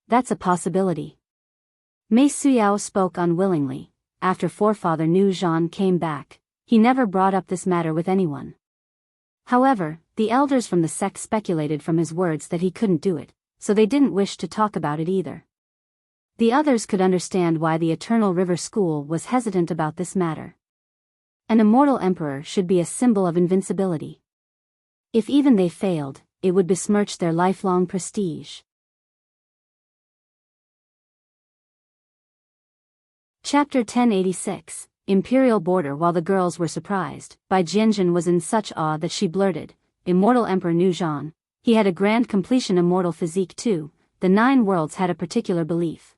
That's a possibility. Mei Suyao spoke unwillingly. After forefather Nu Zhan came back, he never brought up this matter with anyone. However, the elders from the sect speculated from his words that he couldn't do it, so they didn't wish to talk about it either. The others could understand why the Eternal River School was hesitant about this matter. An immortal emperor should be a symbol of invincibility. If even they failed, it would besmirch their lifelong prestige. Chapter 1086, Imperial Border. While the girls were surprised, Bai Jianjun was in such awe that she blurted, Immortal Emperor Nu Zhan, He had a grand completion immortal physique too. The 9 worlds had a particular belief.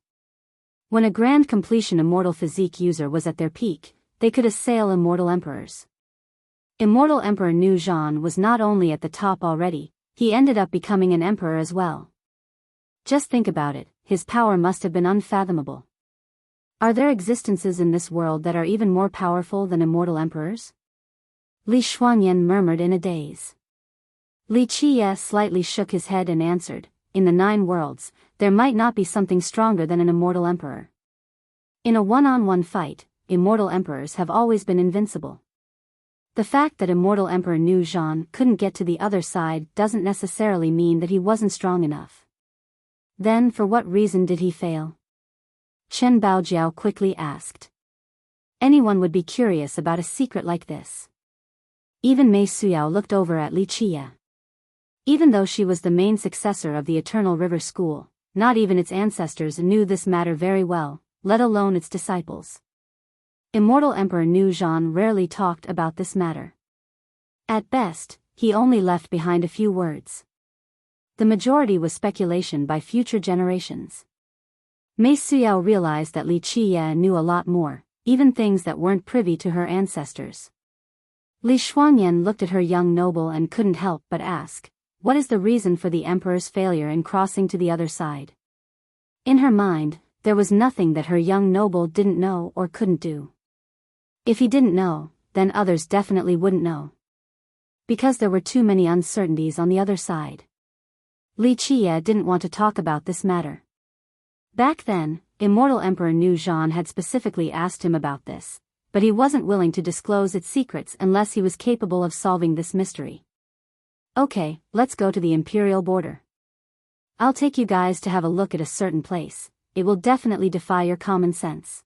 When a grand completion immortal physique user was at their peak, they could assail immortal emperors. Immortal Emperor Nu Zhan was not only at the top already, he ended up becoming an emperor as well. Just think about it, his power must have been unfathomable. Are there existences in this world that are even more powerful than immortal emperors? Li Xuanyan murmured in a daze. Li Qiye slightly shook his head and answered, in the 9 worlds, there might not be something stronger than an immortal emperor. In a one-on-one fight, immortal emperors have always been invincible. The fact that immortal Emperor Nu Zhan couldn't get to the other side doesn't necessarily mean that he wasn't strong enough. Then for what reason did he fail? Chen Baojiao quickly asked. Anyone would be curious about a secret like this. Even Mei Suyao looked over at Li Qiye. Even though she was the main successor of the Eternal River School, not even its ancestors knew this matter very well, let alone its disciples. Immortal Emperor Nu Zhan rarely talked about this matter. At best, he only left behind a few words. The majority was speculation by future generations. Mei Suyao realized that Li Qiye knew a lot more, even things that weren't privy to her ancestors. Li Xuanyan looked at her young noble and couldn't help but ask, what is the reason for the emperor's failure in crossing to the other side? In her mind, there was nothing that her young noble didn't know or couldn't do. If he didn't know, then others definitely wouldn't know. Because there were too many uncertainties on the other side. Li Qiye didn't want to talk about this matter. Back then, Immortal Emperor Nu Zhan had specifically asked him about this, but he wasn't willing to disclose its secrets unless he was capable of solving this mystery. Okay, let's go to the imperial border. I'll take you guys to have a look at a certain place. It will definitely defy your common sense.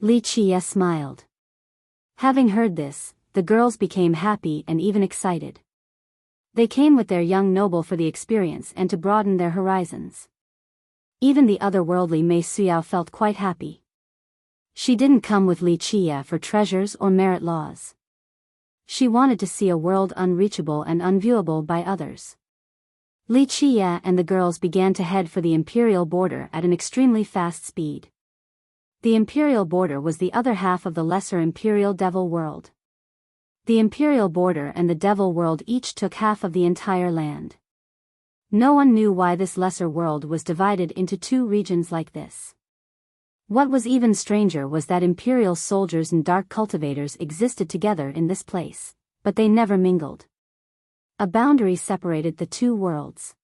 Li Qiye smiled. Having heard this, the girls became happy and even excited. They came with their young noble for the experience and to broaden their horizons. Even the otherworldly Mei Suyao felt quite happy. She didn't come with Li Qiye for treasures or merit laws. She wanted to see a world unreachable and unviewable by others. Li Qiye and the girls began to head for the imperial border at an extremely fast speed. The imperial border was the other half of the lesser imperial devil world. The imperial border and the devil world each took half of the entire land. No one knew why this lesser world was divided into 2 regions like this. What was even stranger was that imperial soldiers and dark cultivators existed together in this place, but they never mingled. A boundary separated the 2 worlds.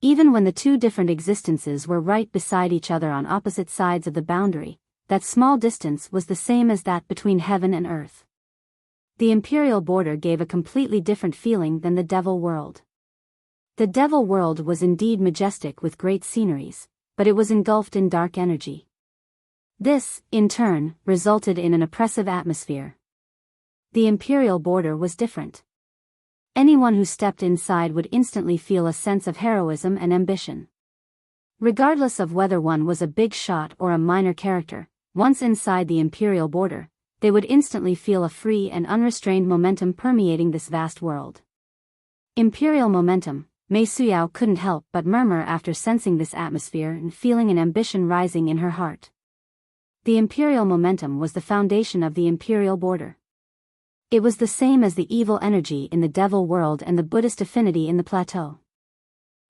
Even when the 2 different existences were right beside each other on opposite sides of the boundary, that small distance was the same as that between heaven and earth. The imperial border gave a completely different feeling than the devil world. The devil world was indeed majestic with great sceneries, but it was engulfed in dark energy. This, in turn, resulted in an oppressive atmosphere. The imperial border was different. Anyone who stepped inside would instantly feel a sense of heroism and ambition. Regardless of whether one was a big shot or a minor character, once inside the imperial border, they would instantly feel a free and unrestrained momentum permeating this vast world. Imperial momentum, Mei Suyao couldn't help but murmur after sensing this atmosphere and feeling an ambition rising in her heart. The imperial momentum was the foundation of the imperial border. It was the same as the evil energy in the devil world and the Buddhist affinity in the plateau.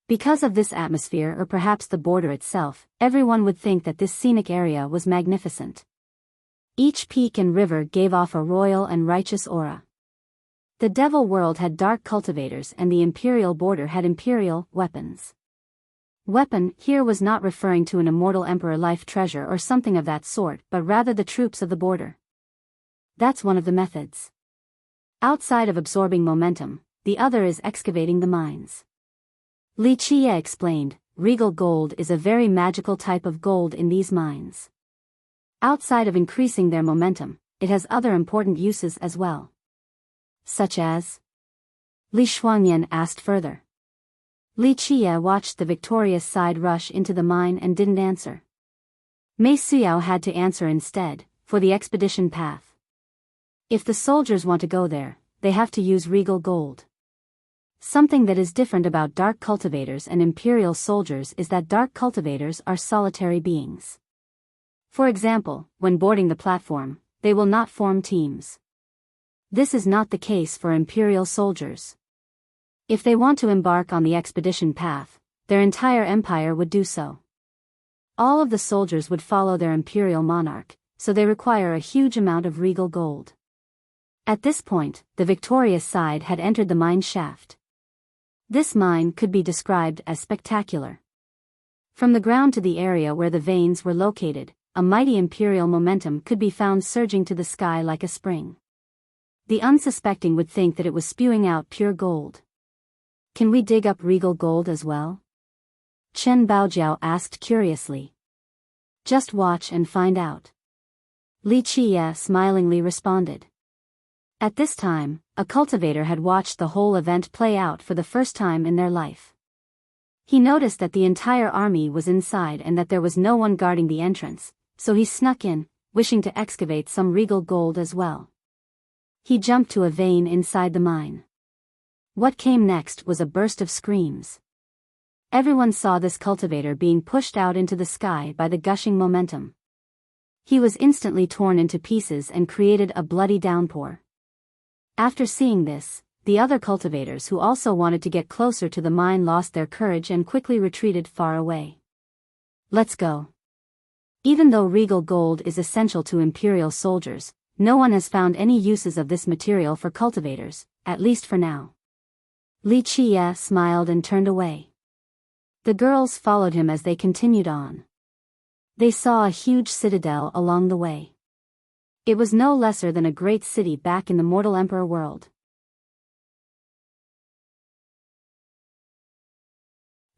Because of this atmosphere or perhaps the border itself, everyone would think that this scenic area was magnificent. Each peak and river gave off a royal and righteous aura. The devil world had dark cultivators and the imperial border had imperial weapons. Weapon here was not referring to an immortal emperor life treasure or something of that sort, but rather the troops of the border. That's one of the methods. Outside of absorbing momentum, the other is excavating the mines. Li Qiye explained, regal gold is a very magical type of gold in these mines. Outside of increasing their momentum, it has other important uses as well. Such as? Li Xuanyan asked further. Li Qiye watched the victorious side rush into the mine and didn't answer. Mei Suyao had to answer instead, for the expedition path. If the soldiers want to go there, they have to use regal gold. Something that is different about dark cultivators and imperial soldiers is that dark cultivators are solitary beings. For example, when boarding the platform, they will not form teams. This is not the case for imperial soldiers. If they want to embark on the expedition path, their entire empire would do so. All of the soldiers would follow their imperial monarch, so they require a huge amount of regal gold. At this point, the victorious side had entered the mine shaft. This mine could be described as spectacular. From the ground to the area where the veins were located, a mighty imperial momentum could be found surging to the sky like a spring. The unsuspecting would think that it was spewing out pure gold. Can we dig up regal gold as well? Chen Baojiao asked curiously. Just watch and find out. Li Qiye smilingly responded. At this time, a cultivator had watched the whole event play out for the first time in their life. He noticed that the entire army was inside and that there was no one guarding the entrance, so he snuck in, wishing to excavate some regal gold as well. He jumped to a vein inside the mine. What came next was a burst of screams. Everyone saw this cultivator being pushed out into the sky by the gushing momentum. He was instantly torn into pieces and created a bloody downpour. After seeing this, the other cultivators who also wanted to get closer to the mine lost their courage and quickly retreated far away. Let's go. Even though regal gold is essential to imperial soldiers, no one has found any uses of this material for cultivators, at least for now. Li Qiye smiled and turned away. The girls followed him as they continued on. They saw a huge citadel along the way. It was no lesser than a great city back in the mortal emperor world.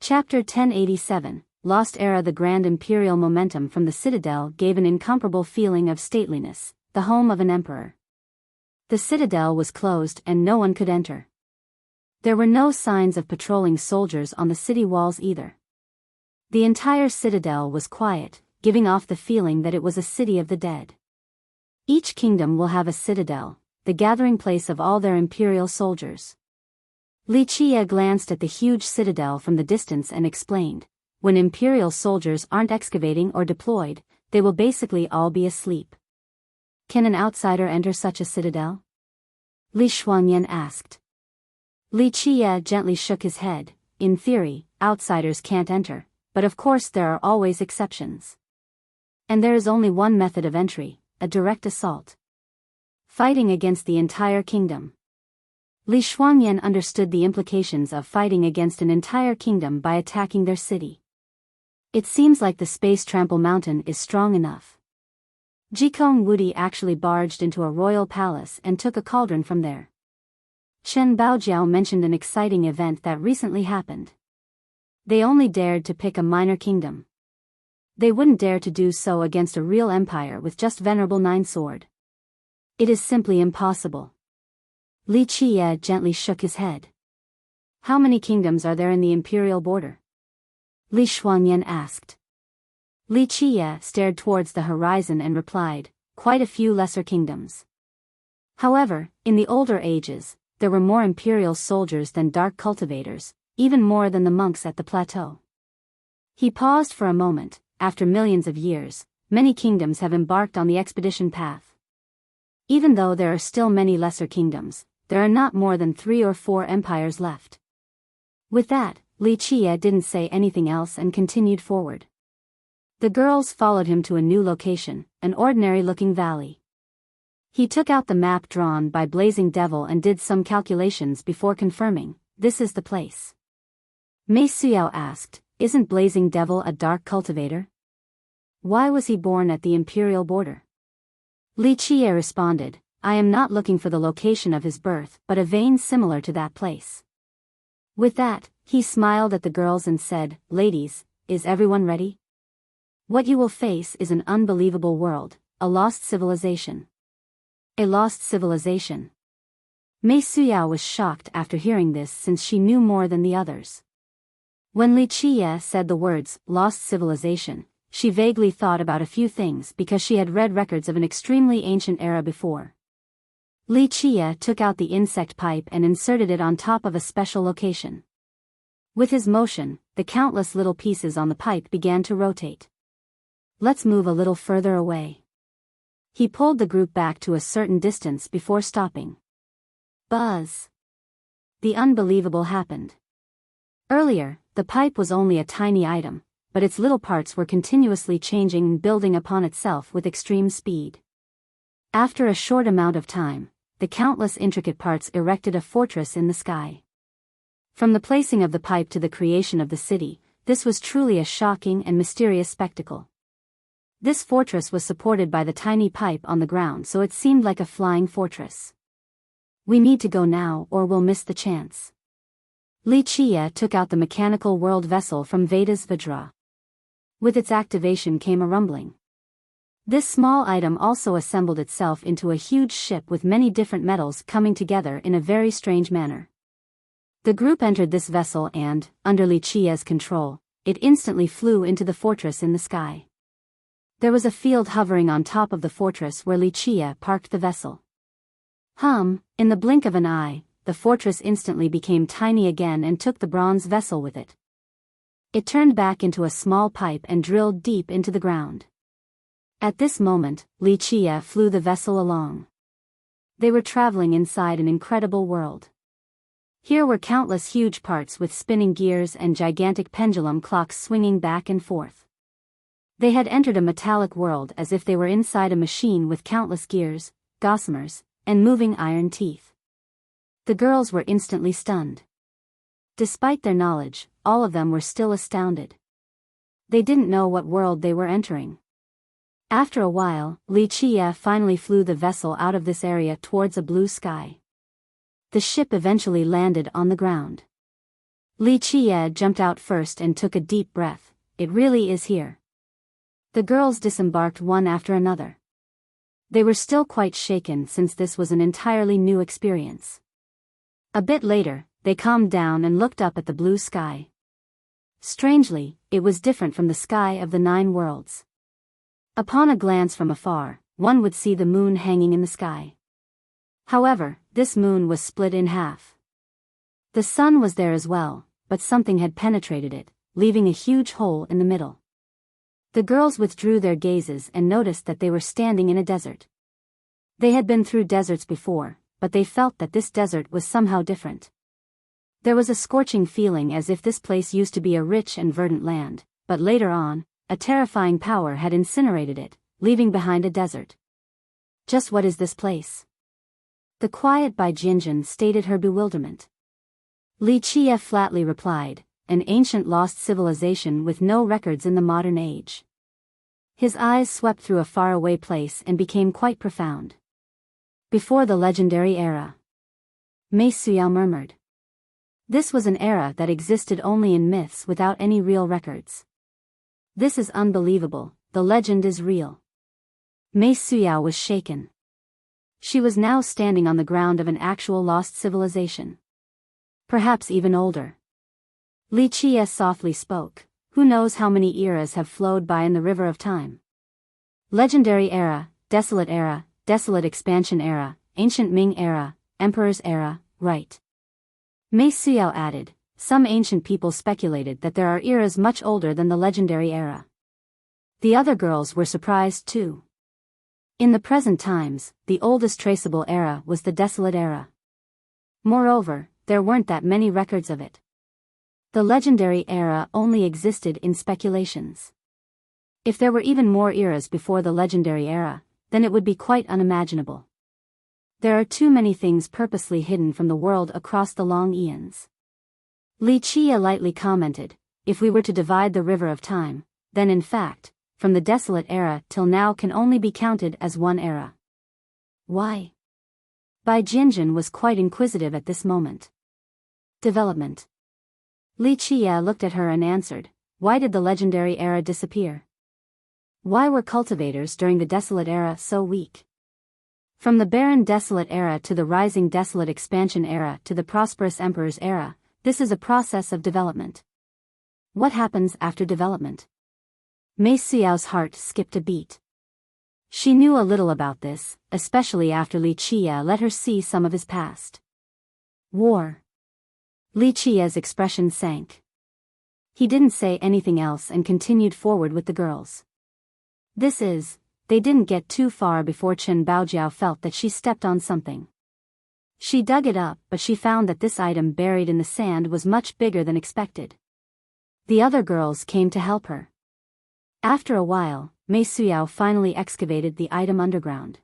Chapter 1087, Lost Era. The grand imperial momentum from the citadel gave an incomparable feeling of stateliness, the home of an emperor. The citadel was closed and no one could enter. There were no signs of patrolling soldiers on the city walls either. The entire citadel was quiet, giving off the feeling that it was a city of the dead. Each kingdom will have a citadel, the gathering place of all their imperial soldiers. Li Qiye glanced at the huge citadel from the distance and explained, when imperial soldiers aren't excavating or deployed, they will basically all be asleep. Can an outsider enter such a citadel? Li Shuangyan asked. Li Qiye gently shook his head. In theory, outsiders can't enter, but of course there are always exceptions. And there is only one method of entry, a direct assault. Fighting against the entire kingdom. Li Shuangyan understood the implications of fighting against an entire kingdom by attacking their city. It seems like the space trample mountain is strong enough. Jikong Wudi actually barged into a royal palace and took a cauldron from there. Chen Baojiao mentioned an exciting event that recently happened. They only dared to pick a minor kingdom. They wouldn't dare to do so against a real empire with just venerable 9 sword. It is simply impossible. Li Qiye gently shook his head. How many kingdoms are there in the imperial border? Li Shuangyan asked. Li Qiye stared towards the horizon and replied, quite a few lesser kingdoms. However, in the older ages, there were more imperial soldiers than dark cultivators, even more than the monks at the plateau. He paused for a moment. After millions of years, many kingdoms have embarked on the expedition path. Even though there are still many lesser kingdoms, there are not more than 3 or 4 empires left. With that, Li Qiye didn't say anything else and continued forward. The girls followed him to a new location, an ordinary-looking valley. He took out the map drawn by Blazing Devil and did some calculations before confirming, this is the place. Mei Suyao asked, isn't Blazing Devil a dark cultivator? Why was he born at the imperial border? Li Qiye responded, I am not looking for the location of his birth but a vein similar to that place. With that, he smiled at the girls and said, ladies, is everyone ready? What you will face is an unbelievable world, a lost civilization. A lost civilization. Mei Suyao was shocked after hearing this since she knew more than the others. When Li Qiye said the words, lost civilization, she vaguely thought about a few things because she had read records of an extremely ancient era before. Li Chia took out the insect pipe and inserted it on top of a special location. With his motion, the countless little pieces on the pipe began to rotate. Let's move a little further away. He pulled the group back to a certain distance before stopping. Buzz! The unbelievable happened. Earlier, the pipe was only a tiny item, but its little parts were continuously changing and building upon itself with extreme speed. After a short amount of time, the countless intricate parts erected a fortress in the sky. From the placing of the pipe to the creation of the city, this was truly a shocking and mysterious spectacle. This fortress was supported by the tiny pipe on the ground, so it seemed like a flying fortress. We need to go now or we'll miss the chance. Li Chia took out the mechanical world vessel from Veda's Vajra. With its activation came a rumbling. This small item also assembled itself into a huge ship with many different metals coming together in a very strange manner. The group entered this vessel and, under Li Chia's control, it instantly flew into the fortress in the sky. There was a field hovering on top of the fortress where Li Chia parked the vessel. In the blink of an eye, the fortress instantly became tiny again and took the bronze vessel with it. It turned back into a small pipe and drilled deep into the ground. At this moment, Li Chia flew the vessel along. They were traveling inside an incredible world. Here were countless huge parts with spinning gears and gigantic pendulum clocks swinging back and forth. They had entered a metallic world as if they were inside a machine with countless gears, gossamers, and moving iron teeth. The girls were instantly stunned. Despite their knowledge, all of them were still astounded. They didn't know what world they were entering. After a while, Li Chia finally flew the vessel out of this area towards a blue sky. The ship eventually landed on the ground. Li Chia jumped out first and took a deep breath. It really is here. The girls disembarked one after another. They were still quite shaken since this was an entirely new experience. A bit later, they calmed down and looked up at the blue sky. Strangely, it was different from the sky of the 9 worlds. Upon a glance from afar, one would see the moon hanging in the sky. However, this moon was split in half. The sun was there as well, but something had penetrated it, leaving a huge hole in the middle. The girls withdrew their gazes and noticed that they were standing in a desert. They had been through deserts before, but they felt that this desert was somehow different. There was a scorching feeling as if this place used to be a rich and verdant land, but later on, a terrifying power had incinerated it, leaving behind a desert. Just what is this place? The quiet Bai Jinjin stated her bewilderment. Li Chia flatly replied, an ancient lost civilization with no records in the modern age. His eyes swept through a faraway place and became quite profound. Before the legendary era. Mei Suyao murmured. This was an era that existed only in myths without any real records. This is unbelievable, the legend is real. Mei Suyao was shaken. She was now standing on the ground of an actual lost civilization. Perhaps even older. Li Chia softly spoke, who knows how many eras have flowed by in the river of time. Legendary era, desolate expansion era, ancient Ming era, emperor's era, right. Mei Suyao added, some ancient people speculated that there are eras much older than the legendary era. The other girls were surprised too. In the present times, the oldest traceable era was the desolate era. Moreover, there weren't that many records of it. The legendary era only existed in speculations. If there were even more eras before the legendary era, then it would be quite unimaginable. There are too many things purposely hidden from the world across the long eons. Li Chia lightly commented, if we were to divide the river of time, then in fact, from the desolate era till now can only be counted as one era. Why? Bai Jinjin was quite inquisitive at this moment. Development. Li Chia looked at her and answered, why did the legendary era disappear? Why were cultivators during the desolate era so weak? From the barren desolate era to the rising desolate expansion era to the prosperous emperor's era, this is a process of development. What happens after development? Mei Xiao's heart skipped a beat. She knew a little about this, especially after Li Chia let her see some of his past. War. Li Chia's expression sank. He didn't say anything else and continued forward with the girls. They didn't get too far before Chen Baojiao felt that she stepped on something. She dug it up, but she found that this item buried in the sand was much bigger than expected. The other girls came to help her. After a while, Mei Suyao finally excavated the item underground.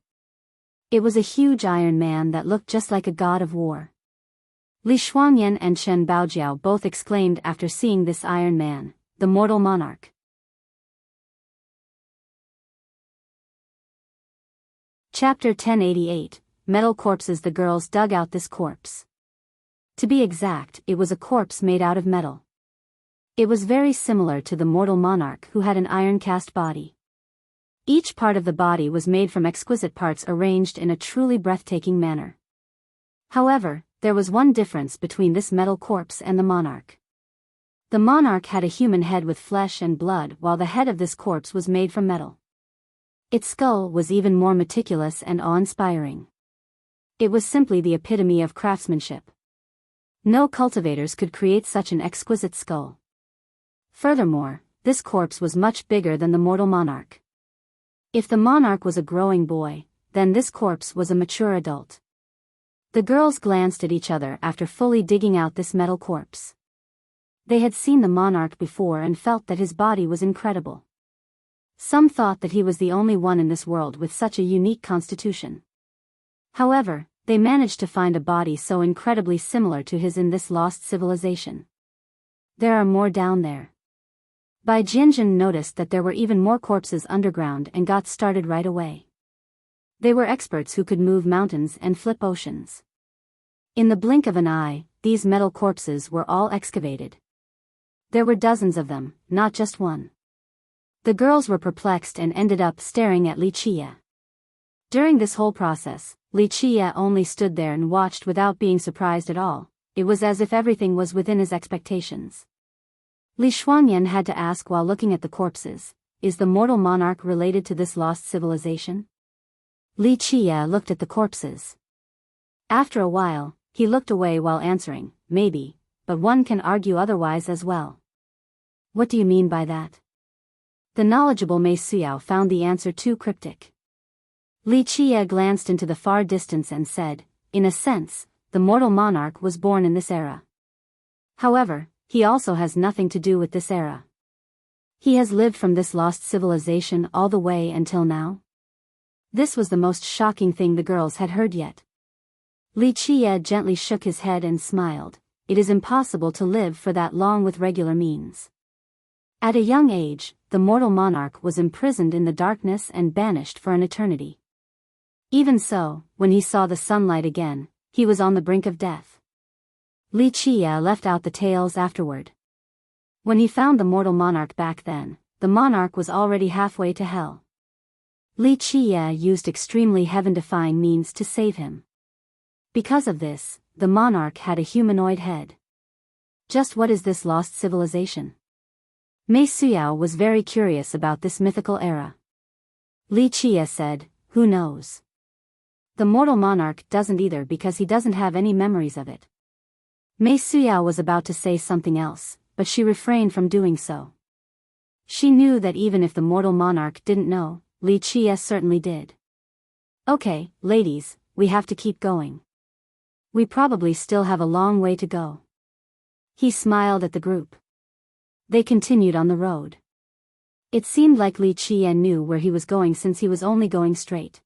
It was a huge iron man that looked just like a god of war. Li Shuangyan and Chen Baojiao both exclaimed after seeing this iron man, the mortal monarch. Chapter 1088, Metal Corpses. The girls dug out this corpse. To be exact, it was a corpse made out of metal. It was very similar to the mortal monarch who had an iron-cast body. Each part of the body was made from exquisite parts arranged in a truly breathtaking manner. However, there was one difference between this metal corpse and the monarch. The monarch had a human head with flesh and blood, while the head of this corpse was made from metal. Its skull was even more meticulous and awe-inspiring. It was simply the epitome of craftsmanship. No cultivators could create such an exquisite skull. Furthermore, this corpse was much bigger than the mortal monarch. If the monarch was a growing boy, then this corpse was a mature adult. The girls glanced at each other after fully digging out this metal corpse. They had seen the monarch before and felt that his body was incredible. Some thought that he was the only one in this world with such a unique constitution. However, they managed to find a body so incredibly similar to his in this lost civilization. There are more down there. Bai Jianjun noticed that there were even more corpses underground and got started right away. They were experts who could move mountains and flip oceans. In the blink of an eye, these metal corpses were all excavated. There were dozens of them, not just one. The girls were perplexed and ended up staring at Li Chia. During this whole process, Li Chia only stood there and watched without being surprised at all. It was as if everything was within his expectations. Li Shuangyan had to ask while looking at the corpses, is the mortal monarch related to this lost civilization? Li Chia looked at the corpses. After a while, he looked away while answering, maybe, but one can argue otherwise as well. What do you mean by that? The knowledgeable Mei Suyao found the answer too cryptic. Li Chia glanced into the far distance and said, in a sense, the mortal monarch was born in this era. However, he also has nothing to do with this era. He has lived from this lost civilization all the way until now. This was the most shocking thing the girls had heard yet. Li Chia gently shook his head and smiled. It is impossible to live for that long with regular means. At a young age, the mortal monarch was imprisoned in the darkness and banished for an eternity. Even so, when he saw the sunlight again, he was on the brink of death. Li Chia left out the tales afterward. When he found the mortal monarch back then, the monarch was already halfway to hell. Li Chia used extremely heaven-defying means to save him. Because of this, the monarch had a humanoid head. Just what is this lost civilization? Mei Suyao was very curious about this mythical era. Li Chia said, who knows? The mortal monarch doesn't either because he doesn't have any memories of it. Mei Suyao was about to say something else, but she refrained from doing so. She knew that even if the mortal monarch didn't know, Li Chia certainly did. Okay, ladies, we have to keep going. We probably still have a long way to go. He smiled at the group. They continued on the road. It seemed like Li Chia knew where he was going since he was only going straight.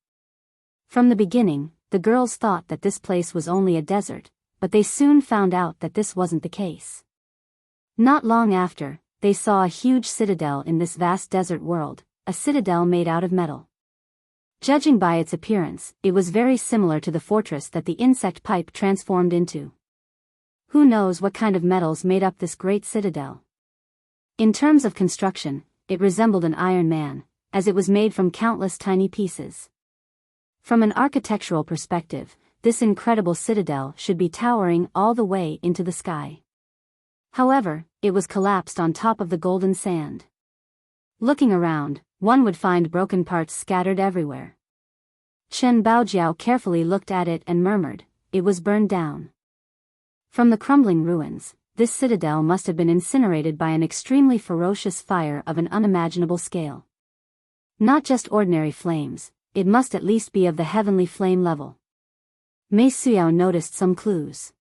From the beginning, the girls thought that this place was only a desert, but they soon found out that this wasn't the case. Not long after, they saw a huge citadel in this vast desert world, a citadel made out of metal. Judging by its appearance, it was very similar to the fortress that the insect pipe transformed into. Who knows what kind of metals made up this great citadel? In terms of construction, it resembled an Iron Man, as it was made from countless tiny pieces. From an architectural perspective, this incredible citadel should be towering all the way into the sky. However, it was collapsed on top of the golden sand. Looking around, one would find broken parts scattered everywhere. Chen Baojiao carefully looked at it and murmured, "It was burned down." From the crumbling ruins, this citadel must have been incinerated by an extremely ferocious fire of an unimaginable scale. Not just ordinary flames, it must at least be of the heavenly flame level. Mei Suyao noticed some clues.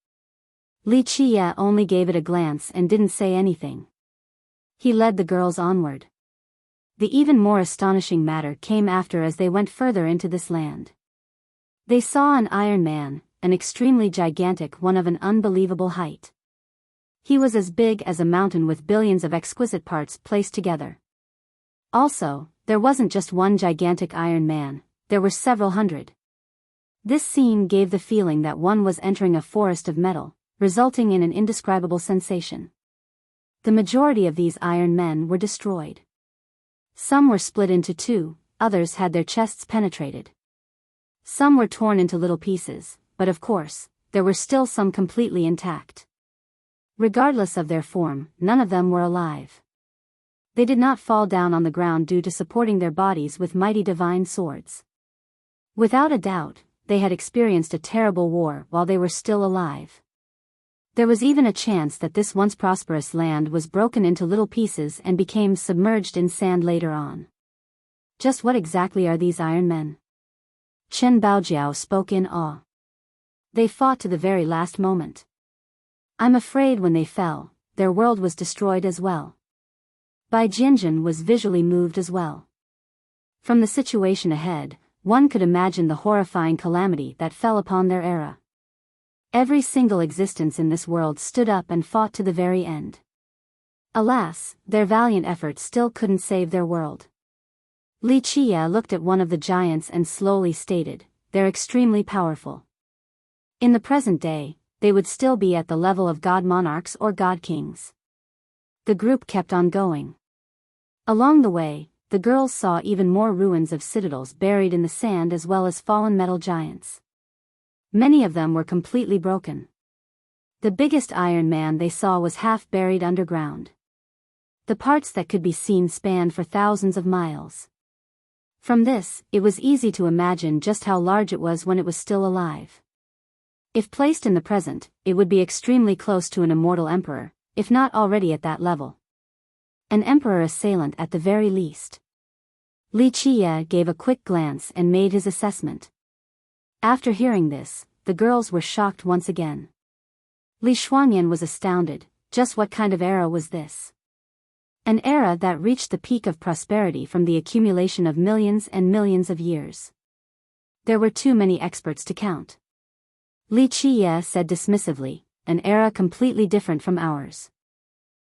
Li Qiye only gave it a glance and didn't say anything. He led the girls onward. The even more astonishing matter came after as they went further into this land. They saw an Iron Man, an extremely gigantic one of an unbelievable height. He was as big as a mountain with billions of exquisite parts placed together. Also, there wasn't just one gigantic Iron Man, there were several hundred. This scene gave the feeling that one was entering a forest of metal, resulting in an indescribable sensation. The majority of these Iron Men were destroyed. Some were split into two, others had their chests penetrated. Some were torn into little pieces, but of course, there were still some completely intact. Regardless of their form, none of them were alive. They did not fall down on the ground due to supporting their bodies with mighty divine swords. Without a doubt, they had experienced a terrible war while they were still alive. There was even a chance that this once prosperous land was broken into little pieces and became submerged in sand later on. Just what exactly are these Iron Men? Chen Baojiao spoke in awe. They fought to the very last moment. I'm afraid when they fell, their world was destroyed as well. Bai Jinjin was visually moved as well. From the situation ahead, one could imagine the horrifying calamity that fell upon their era. Every single existence in this world stood up and fought to the very end. Alas, their valiant efforts still couldn't save their world. Li Qiye looked at one of the giants and slowly stated, "They're extremely powerful. In the present day, they would still be at the level of god monarchs or god kings." The group kept on going. Along the way, the girls saw even more ruins of citadels buried in the sand as well as fallen metal giants. Many of them were completely broken. The biggest Iron Man they saw was half buried underground. The parts that could be seen spanned for thousands of miles. From this, it was easy to imagine just how large it was when it was still alive. If placed in the present, it would be extremely close to an immortal emperor, if not already at that level. An emperor assailant at the very least. Li Qiye gave a quick glance and made his assessment. After hearing this, the girls were shocked once again. Li Shuangyan was astounded, just what kind of era was this? An era that reached the peak of prosperity from the accumulation of millions and millions of years. There were too many experts to count. Li Qiye said dismissively, "An era completely different from ours.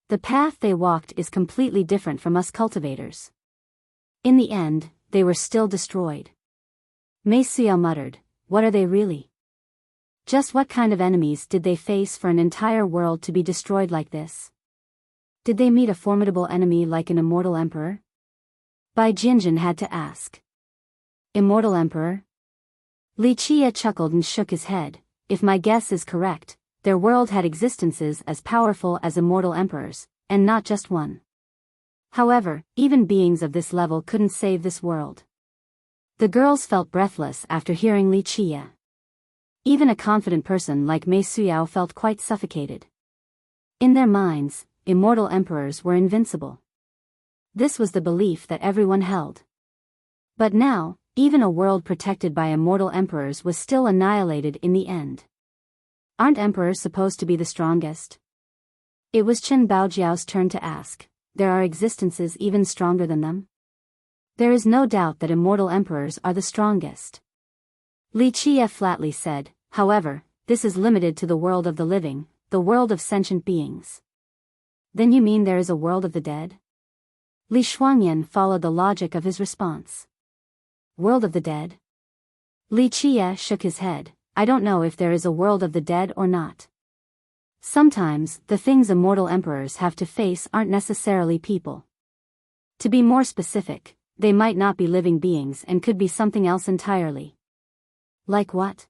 The path they walked is completely different from us cultivators." In the end, they were still destroyed. Mei Suyao muttered, "What are they really? Just what kind of enemies did they face for an entire world to be destroyed like this? Did they meet a formidable enemy like an immortal emperor?" Bai Jinjin had to ask. "Immortal emperor?" Li Qiye chuckled and shook his head. "If my guess is correct, their world had existences as powerful as immortal emperors, and not just one. However, even beings of this level couldn't save this world." The girls felt breathless after hearing Li Qiye. Even a confident person like Mei Suyao felt quite suffocated. In their minds, immortal emperors were invincible. This was the belief that everyone held. But now, even a world protected by immortal emperors was still annihilated in the end. Aren't emperors supposed to be the strongest? It was Chen Baojiao's turn to ask, "There are existences even stronger than them?" "There is no doubt that immortal emperors are the strongest," Li Qiye flatly said. "However, this is limited to the world of the living, the world of sentient beings." "Then you mean there is a world of the dead?" Li Shuangyan followed the logic of his response. "World of the dead?" Li Qiye shook his head. "I don't know if there is a world of the dead or not. Sometimes, the things immortal emperors have to face aren't necessarily people. To be more specific, they might not be living beings and could be something else entirely." "Like what?"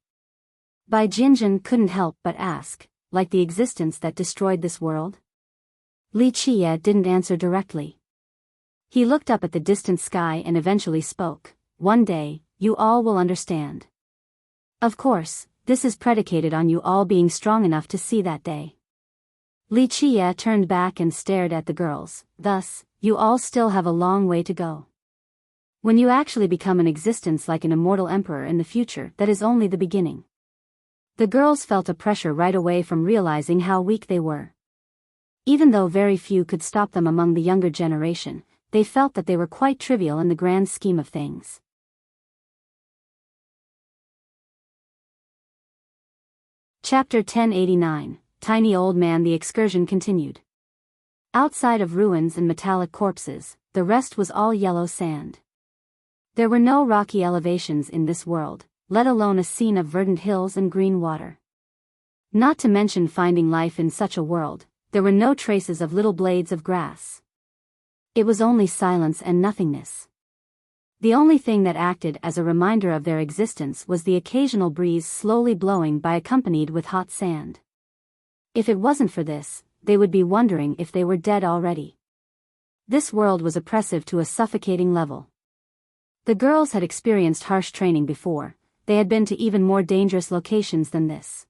Bai Jinjin couldn't help but ask. "Like the existence that destroyed this world?" Li Qiye didn't answer directly. He looked up at the distant sky and eventually spoke. One day, you all will understand. Of course, this is predicated on you all being strong enough to see that day. Li Qiye turned back and stared at the girls. Thus, you all still have a long way to go. When you actually become an existence like an immortal emperor in the future, that is only the beginning. The girls felt a pressure right away from realizing how weak they were. Even though very few could stop them among the younger generation, they felt that they were quite trivial in the grand scheme of things. Chapter 1089, Tiny Old Man. The excursion continued. Outside of ruins and metallic corpses, the rest was all yellow sand. There were no rocky elevations in this world, let alone a scene of verdant hills and green water. Not to mention finding life in such a world, there were no traces of little blades of grass. It was only silence and nothingness. The only thing that acted as a reminder of their existence was the occasional breeze slowly blowing by, accompanied with hot sand. If it wasn't for this, they would be wondering if they were dead already. This world was oppressive to a suffocating level. The girls had experienced harsh training before, they had been to even more dangerous locations than this.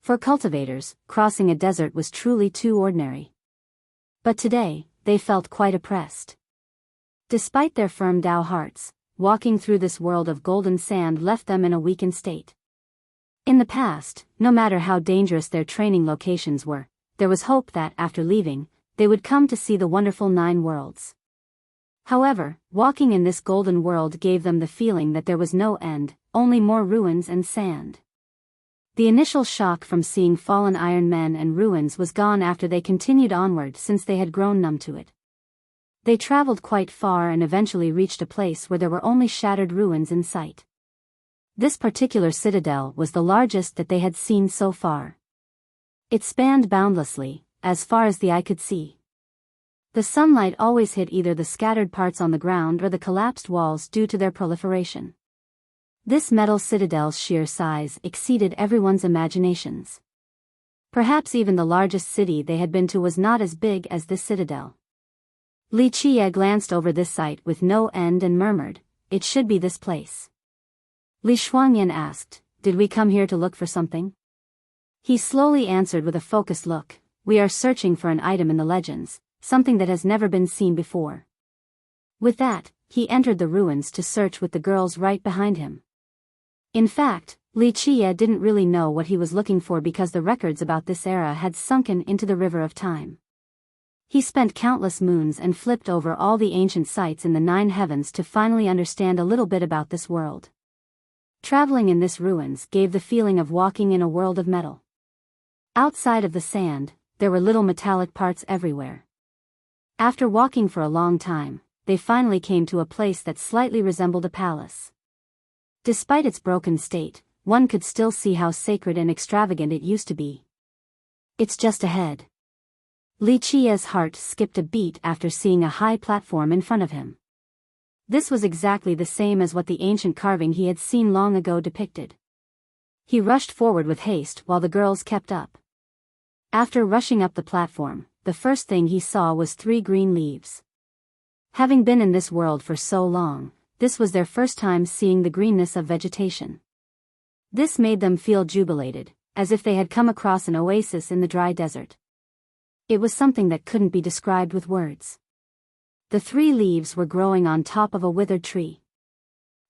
For cultivators, crossing a desert was truly too ordinary. But today, they felt quite oppressed. Despite their firm Tao hearts, walking through this world of golden sand left them in a weakened state. In the past, no matter how dangerous their training locations were, there was hope that, after leaving, they would come to see the wonderful 9 worlds. However, walking in this golden world gave them the feeling that there was no end, only more ruins and sand. The initial shock from seeing fallen iron men and ruins was gone after they continued onward, since they had grown numb to it. They traveled quite far and eventually reached a place where there were only shattered ruins in sight. This particular citadel was the largest that they had seen so far. It spanned boundlessly, as far as the eye could see. The sunlight always hit either the scattered parts on the ground or the collapsed walls due to their proliferation. This metal citadel's sheer size exceeded everyone's imaginations. Perhaps even the largest city they had been to was not as big as this citadel. Li Qiye glanced over this site with no end and murmured, "It should be this place." Li Shuangyan asked, "Did we come here to look for something?" He slowly answered with a focused look, "We are searching for an item in the legends, something that has never been seen before." With that, he entered the ruins to search with the girls right behind him. In fact, Li Qiye didn't really know what he was looking for because the records about this era had sunken into the river of time. He spent countless moons and flipped over all the ancient sites in the 9 heavens to finally understand a little bit about this world. Traveling in this ruins gave the feeling of walking in a world of metal. Outside of the sand, there were little metallic parts everywhere. After walking for a long time, they finally came to a place that slightly resembled a palace. Despite its broken state, one could still see how sacred and extravagant it used to be. "It's just ahead." Li Qiye's heart skipped a beat after seeing a high platform in front of him. This was exactly the same as what the ancient carving he had seen long ago depicted. He rushed forward with haste while the girls kept up. After rushing up the platform, the first thing he saw was 3 green leaves. Having been in this world for so long, this was their first time seeing the greenness of vegetation. This made them feel jubilated, as if they had come across an oasis in the dry desert. It was something that couldn't be described with words. The 3 leaves were growing on top of a withered tree.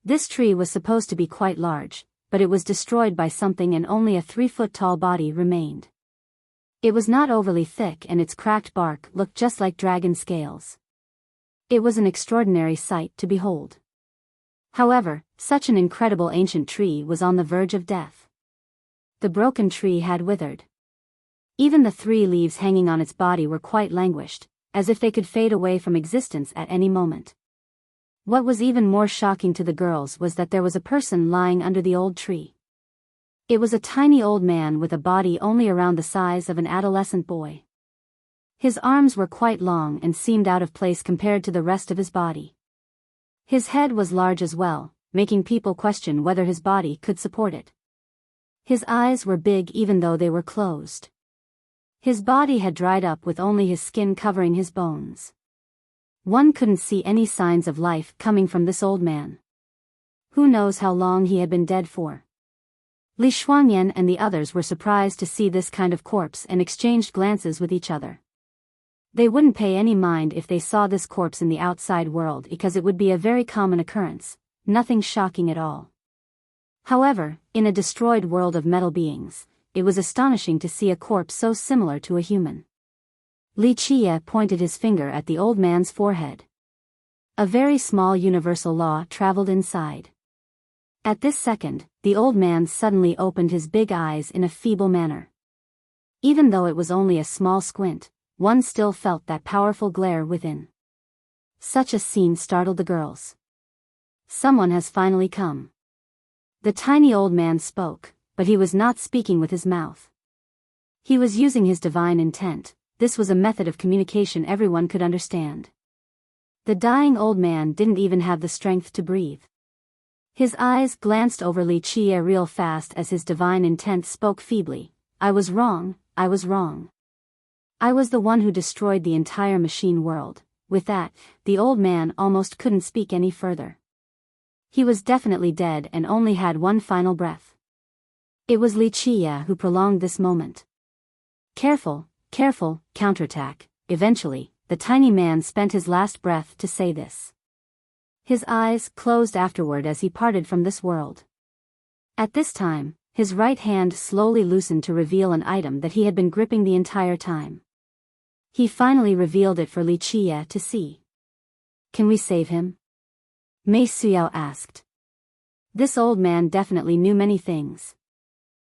This tree was supposed to be quite large, but it was destroyed by something and only a 3-foot-tall body remained. It was not overly thick and its cracked bark looked just like dragon scales. It was an extraordinary sight to behold. However, such an incredible ancient tree was on the verge of death. The broken tree had withered. Even the 3 leaves hanging on its body were quite languished, as if they could fade away from existence at any moment. What was even more shocking to the girls was that there was a person lying under the old tree. It was a tiny old man with a body only around the size of an adolescent boy. His arms were quite long and seemed out of place compared to the rest of his body. His head was large as well, making people question whether his body could support it. His eyes were big even though they were closed. His body had dried up with only his skin covering his bones. One couldn't see any signs of life coming from this old man. Who knows how long he had been dead for? Li Xuanyan and the others were surprised to see this kind of corpse and exchanged glances with each other. They wouldn't pay any mind if they saw this corpse in the outside world because it would be a very common occurrence, nothing shocking at all. However, in a destroyed world of metal beings, it was astonishing to see a corpse so similar to a human. Li Qie pointed his finger at the old man's forehead. A very small universal law traveled inside. At this second, the old man suddenly opened his big eyes in a feeble manner. Even though it was only a small squint, one still felt that powerful glare within. Such a scene startled the girls. Someone has finally come. The tiny old man spoke, but he was not speaking with his mouth. He was using his divine intent. This was a method of communication everyone could understand. The dying old man didn't even have the strength to breathe. His eyes glanced over Li Qie real fast as his divine intent spoke feebly. I was wrong, I was wrong. I was the one who destroyed the entire machine world. With that, the old man almost couldn't speak any further. He was definitely dead and only had one final breath. It was Li Qie who prolonged this moment. Careful, careful, counterattack. Eventually, the tiny man spent his last breath to say this. His eyes closed afterward as he parted from this world. At this time, his right hand slowly loosened to reveal an item that he had been gripping the entire time. He finally revealed it for Li Qie to see. Can we save him? Mei Suyao asked. This old man definitely knew many things.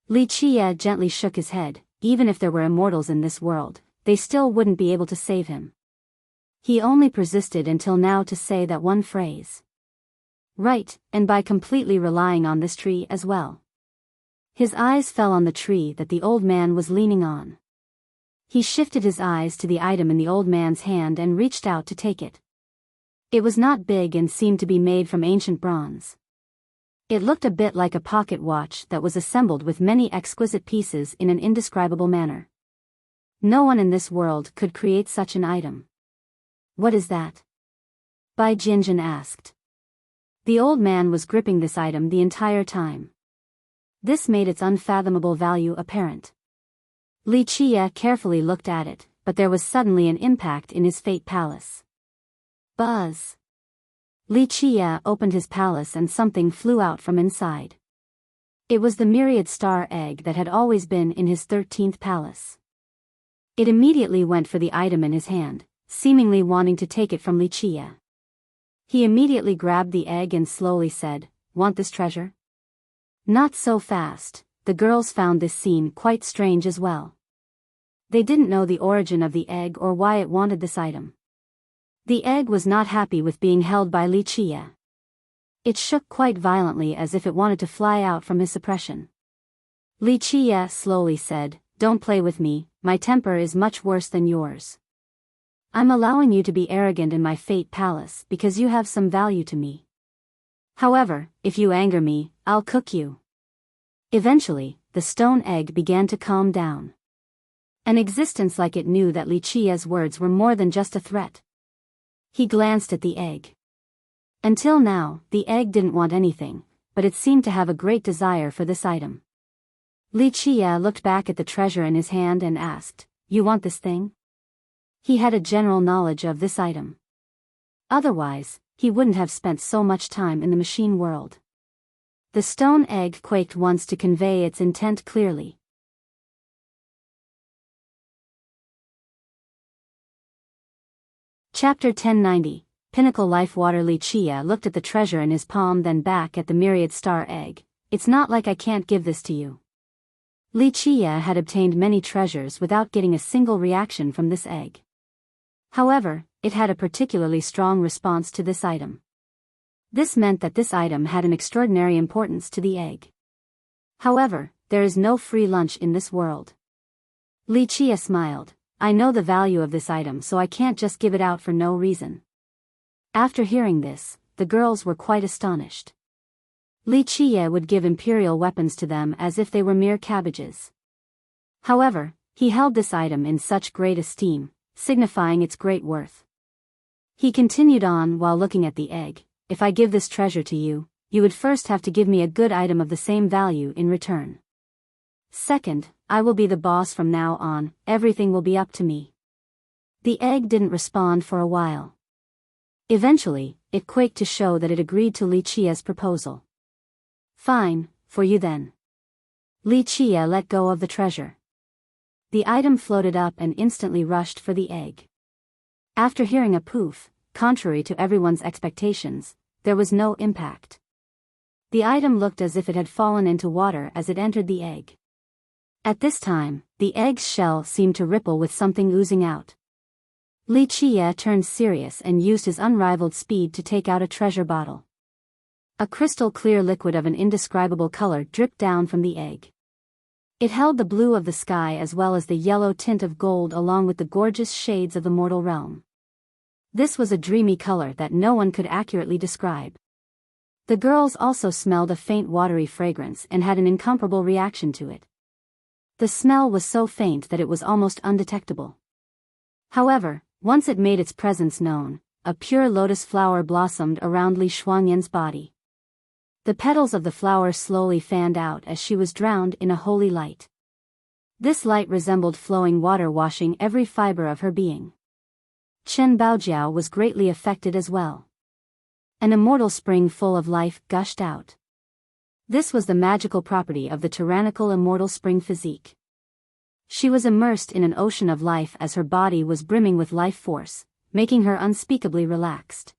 Li Qie gently shook his head. Even if there were immortals in this world, they still wouldn't be able to save him. He only persisted until now to say that one phrase. Right, and by completely relying on this tree as well. His eyes fell on the tree that the old man was leaning on. He shifted his eyes to the item in the old man's hand and reached out to take it. It was not big and seemed to be made from ancient bronze. It looked a bit like a pocket watch that was assembled with many exquisite pieces in an indescribable manner. No one in this world could create such an item. What is that? Bai Jinjin asked. The old man was gripping this item the entire time. This made its unfathomable value apparent. Li Qie carefully looked at it, but there was suddenly an impact in his fate palace. Buzz! Li Qie opened his palace and something flew out from inside. It was the myriad star egg that had always been in his 13th palace. It immediately went for the item in his hand, seemingly wanting to take it from Li Qie. He immediately grabbed the egg and slowly said, "Want this treasure?" Not so fast. The girls found this scene quite strange as well. They didn't know the origin of the egg or why it wanted this item. The egg was not happy with being held by Li Qie. It shook quite violently as if it wanted to fly out from his suppression. Li Qie slowly said, "Don't play with me, my temper is much worse than yours. I'm allowing you to be arrogant in my fate palace because you have some value to me. However, if you anger me, I'll cook you." Eventually, the stone egg began to calm down. An existence like it knew that Li Qie's words were more than just a threat. He glanced at the egg. Until now, the egg didn't want anything, but it seemed to have a great desire for this item. Li Qie looked back at the treasure in his hand and asked, "You want this thing?" He had a general knowledge of this item. Otherwise, he wouldn't have spent so much time in the machine world. The stone egg quaked once to convey its intent clearly. Chapter 1090, Pinnacle Life Water. Li Qie looked at the treasure in his palm, then back at the myriad star egg. "It's not like I can't give this to you." Li Qie had obtained many treasures without getting a single reaction from this egg. However, it had a particularly strong response to this item. This meant that this item had an extraordinary importance to the egg. However, there is no free lunch in this world. Li Qie smiled. "I know the value of this item, so I can't just give it out for no reason." After hearing this, the girls were quite astonished. Li Qie would give imperial weapons to them as if they were mere cabbages. However, he held this item in such great esteem, signifying its great worth. He continued on while looking at the egg. If I give this treasure to you, you would first have to give me a good item of the same value in return. Second, I will be the boss from now on, everything will be up to me. The egg didn't respond for a while. Eventually, it quaked to show that it agreed to Li Qia's proposal. Fine, for you then. Li Qia let go of the treasure. The item floated up and instantly rushed for the egg. After hearing a poof, contrary to everyone's expectations, there was no impact. The item looked as if it had fallen into water as it entered the egg. At this time, the egg's shell seemed to ripple with something oozing out. Li Qia turned serious and used his unrivaled speed to take out a treasure bottle. A crystal-clear liquid of an indescribable color dripped down from the egg. It held the blue of the sky as well as the yellow tint of gold along with the gorgeous shades of the mortal realm. This was a dreamy color that no one could accurately describe. The girls also smelled a faint watery fragrance and had an incomparable reaction to it. The smell was so faint that it was almost undetectable. However, once it made its presence known, a pure lotus flower blossomed around Li Xuanyan's body. The petals of the flower slowly fanned out as she was drowned in a holy light. This light resembled flowing water washing every fiber of her being. Chen Baojiao was greatly affected as well. An immortal spring full of life gushed out. This was the magical property of the tyrannical immortal spring physique. She was immersed in an ocean of life as her body was brimming with life force, making her unspeakably relaxed.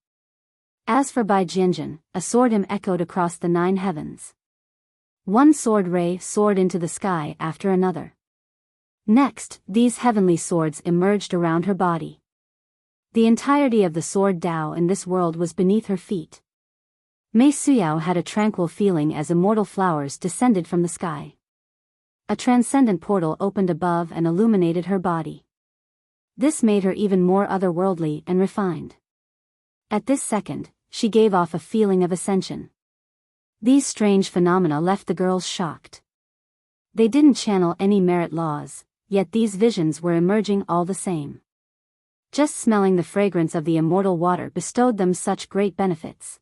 As for Bai Jianjun, a sword hymn echoed across the 9 heavens. One sword ray soared into the sky after another. Next, these heavenly swords emerged around her body. The entirety of the sword Dao in this world was beneath her feet. Mei Suyao had a tranquil feeling as immortal flowers descended from the sky. A transcendent portal opened above and illuminated her body. This made her even more otherworldly and refined. At this second, she gave off a feeling of ascension. These strange phenomena left the girls shocked. They didn't channel any merit laws, yet these visions were emerging all the same. Just smelling the fragrance of the immortal water bestowed them such great benefits.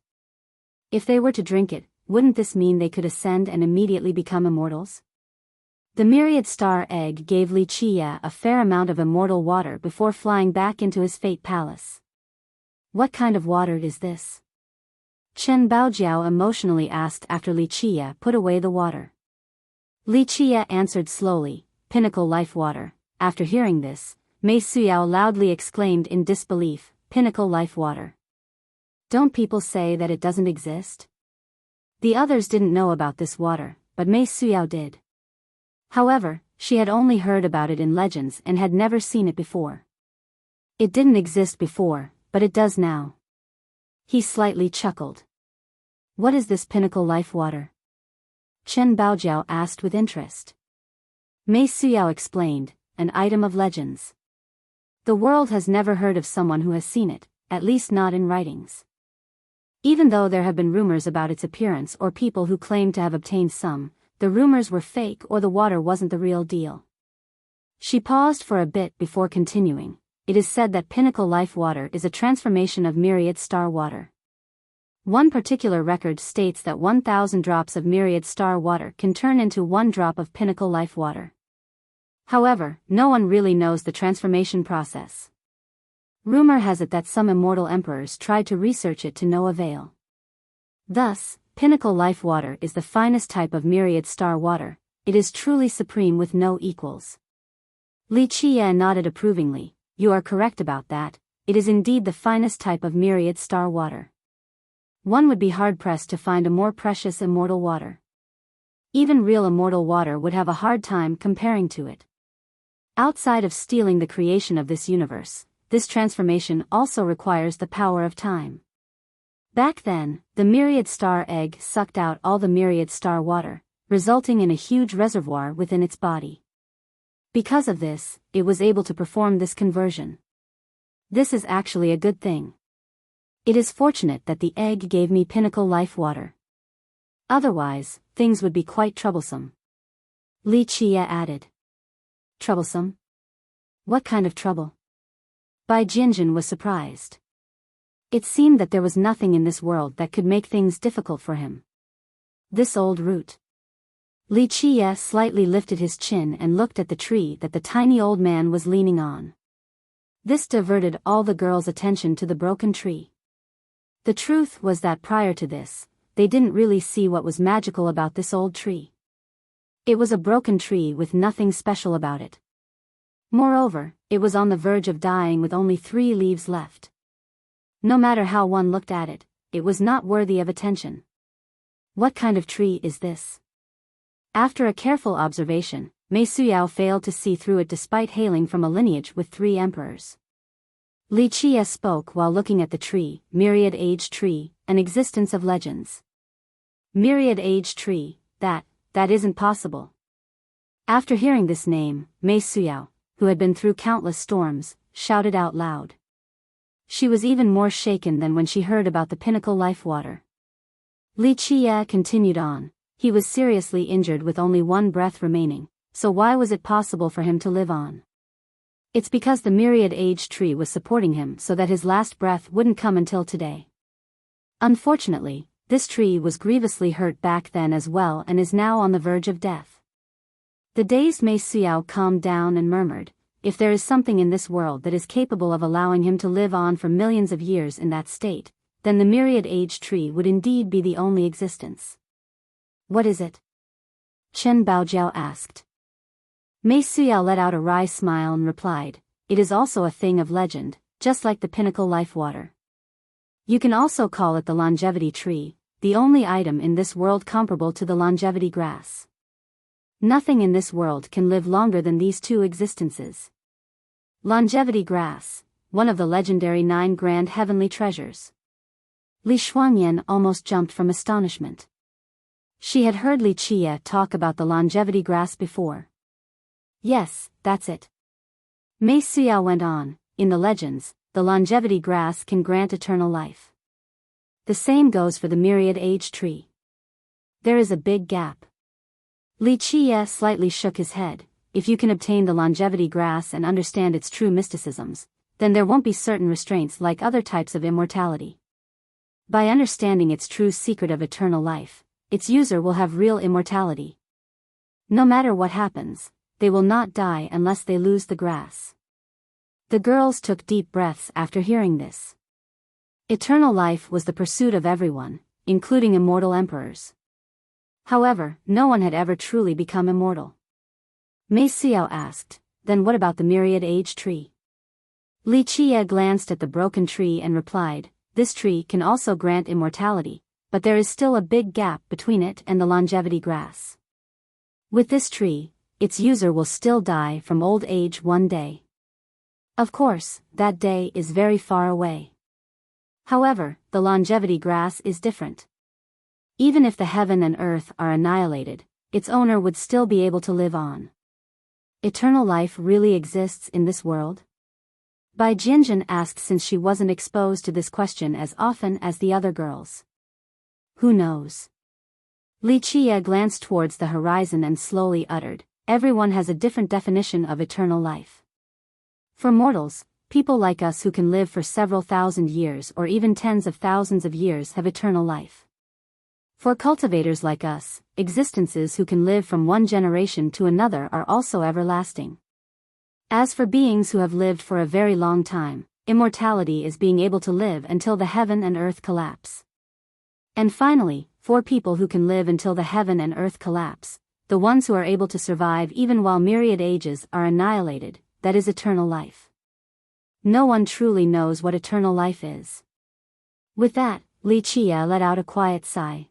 If they were to drink it, wouldn't this mean they could ascend and immediately become immortals? The myriad star egg gave Li Qia a fair amount of immortal water before flying back into his fate palace. What kind of water is this? Chen Baojiao emotionally asked after Li Qia put away the water. Li Qia answered slowly, pinnacle life water. After hearing this, Mei Suyao loudly exclaimed in disbelief, pinnacle life water. Don't people say that it doesn't exist? The others didn't know about this water, but Mei Suyao did. However, she had only heard about it in legends and had never seen it before. It didn't exist before, but it does now. He slightly chuckled. What is this pinnacle life water? Chen Baojiao asked with interest. Mei Suyao explained, an item of legends. The world has never heard of someone who has seen it, at least not in writings. Even though there have been rumors about its appearance or people who claim to have obtained some, the rumors were fake or the water wasn't the real deal. She paused for a bit before continuing. It is said that pinnacle life water is a transformation of myriad star water. One particular record states that 1,000 drops of myriad star water can turn into 1 drop of pinnacle life water. However, no one really knows the transformation process. Rumor has it that some immortal emperors tried to research it to no avail. Thus, pinnacle life water is the finest type of myriad star water. It is truly supreme with no equals. Li Qia nodded approvingly. You are correct about that, it is indeed the finest type of myriad star water. One would be hard-pressed to find a more precious immortal water. Even real immortal water would have a hard time comparing to it. Outside of stealing the creation of this universe, this transformation also requires the power of time. Back then, the myriad star egg sucked out all the myriad star water, resulting in a huge reservoir within its body. Because of this, it was able to perform this conversion. This is actually a good thing. It is fortunate that the egg gave me pinnacle life water. Otherwise, things would be quite troublesome. Li Qia added. Troublesome? What kind of trouble? Bai Jianjun was surprised. It seemed that there was nothing in this world that could make things difficult for him. This old root. Li Qiye slightly lifted his chin and looked at the tree that the tiny old man was leaning on. This diverted all the girls' attention to the broken tree. The truth was that prior to this, they didn't really see what was magical about this old tree. It was a broken tree with nothing special about it. Moreover, it was on the verge of dying with only 3 leaves left. No matter how one looked at it, it was not worthy of attention. What kind of tree is this? After a careful observation, Mei Suyao failed to see through it despite hailing from a lineage with 3 emperors. Li Qiye spoke while looking at the tree, myriad-age tree, an existence of legends. Myriad-age tree, that isn't possible. After hearing this name, Mei Suyao, who had been through countless storms, shouted out loud. She was even more shaken than when she heard about the pinnacle life water. Li Qiye continued on. He was seriously injured with only 1 breath remaining, so why was it possible for him to live on? It's because the myriad-age tree was supporting him so that his last breath wouldn't come until today. Unfortunately, this tree was grievously hurt back then as well and is now on the verge of death. The dazed Mei Suyao calmed down and murmured, if there is something in this world that is capable of allowing him to live on for millions of years in that state, then the myriad-age tree would indeed be the only existence. What is it? Chen Baojiao asked. Mei Suyao let out a wry smile and replied, it is also a thing of legend, just like the pinnacle life water. You can also call it the longevity tree, the only item in this world comparable to the longevity grass. Nothing in this world can live longer than these 2 existences. Longevity grass, one of the legendary 9 grand heavenly treasures. Li Shuangyan almost jumped from astonishment. She had heard Li Qiye talk about the longevity grass before. Yes, that's it. Mei Suyao went on, in the legends, the longevity grass can grant eternal life. The same goes for the myriad-age tree. There is a big gap. Li Qiye slightly shook his head. If you can obtain the longevity grass and understand its true mysticisms, then there won't be certain restraints like other types of immortality. By understanding its true secret of eternal life, its user will have real immortality. No matter what happens, they will not die unless they lose the grass. The girls took deep breaths after hearing this. Eternal life was the pursuit of everyone, including immortal emperors. However, no one had ever truly become immortal. Mei Suyao asked, then what about the myriad-age tree? Li Qiye glanced at the broken tree and replied, this tree can also grant immortality, but there is still a big gap between it and the longevity grass. With this tree, its user will still die from old age one day. Of course, that day is very far away. However, the longevity grass is different. Even if the heaven and earth are annihilated, its owner would still be able to live on. Eternal life really exists in this world? Bai Jinjin asked since she wasn't exposed to this question as often as the other girls. Who knows? Li Qiye glanced towards the horizon and slowly uttered, everyone has a different definition of eternal life. For mortals, people like us who can live for several thousand years or even tens of thousands of years have eternal life. For cultivators like us, existences who can live from one generation to another are also everlasting. As for beings who have lived for a very long time, immortality is being able to live until the heaven and earth collapse. And finally, for people who can live until the heaven and earth collapse, the ones who are able to survive even while myriad ages are annihilated, that is eternal life. No one truly knows what eternal life is. With that, Li Qiye let out a quiet sigh.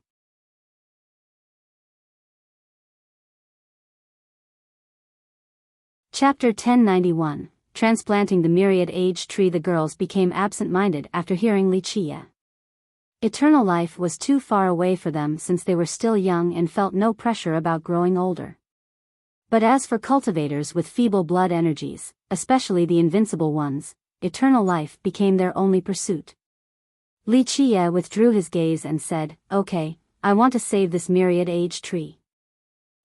Chapter 1091, Transplanting the Myriad-Age Tree. The girls became absent-minded after hearing Li Qiye. Eternal life was too far away for them since they were still young and felt no pressure about growing older. But as for cultivators with feeble blood energies, especially the invincible ones, eternal life became their only pursuit. Li Qiye withdrew his gaze and said, okay, I want to save this myriad-age tree.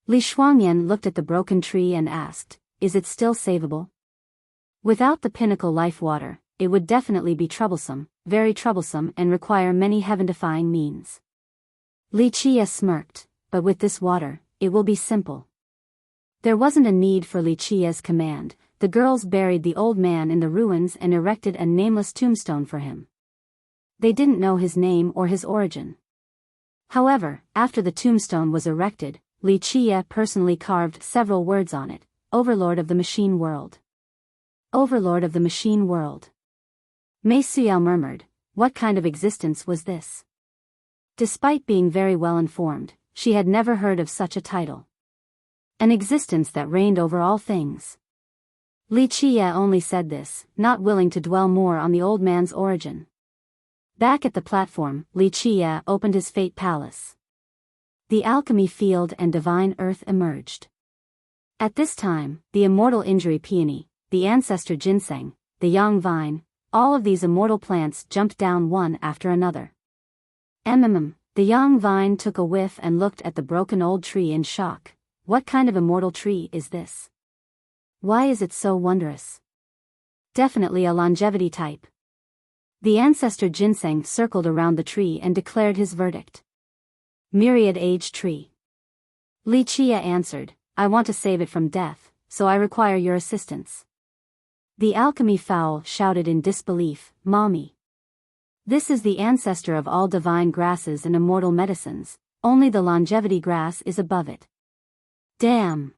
Li Shuangyan looked at the broken tree and asked, is it still savable? Without the pinnacle life water, it would definitely be troublesome, very troublesome, and require many heaven-defying means. Li Qie smirked, but with this water, it will be simple. There wasn't a need for Li Qie's command. The girls buried the old man in the ruins and erected a nameless tombstone for him. They didn't know his name or his origin. However, after the tombstone was erected, Li Qie personally carved several words on it: Overlord of the Machine World. Overlord of the Machine World. Mei Suyao murmured, what kind of existence was this? Despite being very well informed, she had never heard of such a title. An existence that reigned over all things. Li Qie only said this, not willing to dwell more on the old man's origin. Back at the platform, Li Qie opened his fate palace. The alchemy field and divine earth emerged. At this time, the immortal injury peony, the ancestor ginseng, the yang vine, all of these immortal plants jumped down one after another. The yang vine took a whiff and looked at the broken old tree in shock. What kind of immortal tree is this? Why is it so wondrous? Definitely a longevity type. The ancestor ginseng circled around the tree and declared his verdict. Myriad age tree. Li Qie answered, I want to save it from death, so I require your assistance. The alchemy fowl shouted in disbelief, Mommy. This is the ancestor of all divine grasses and immortal medicines, only the longevity grass is above it. Damn!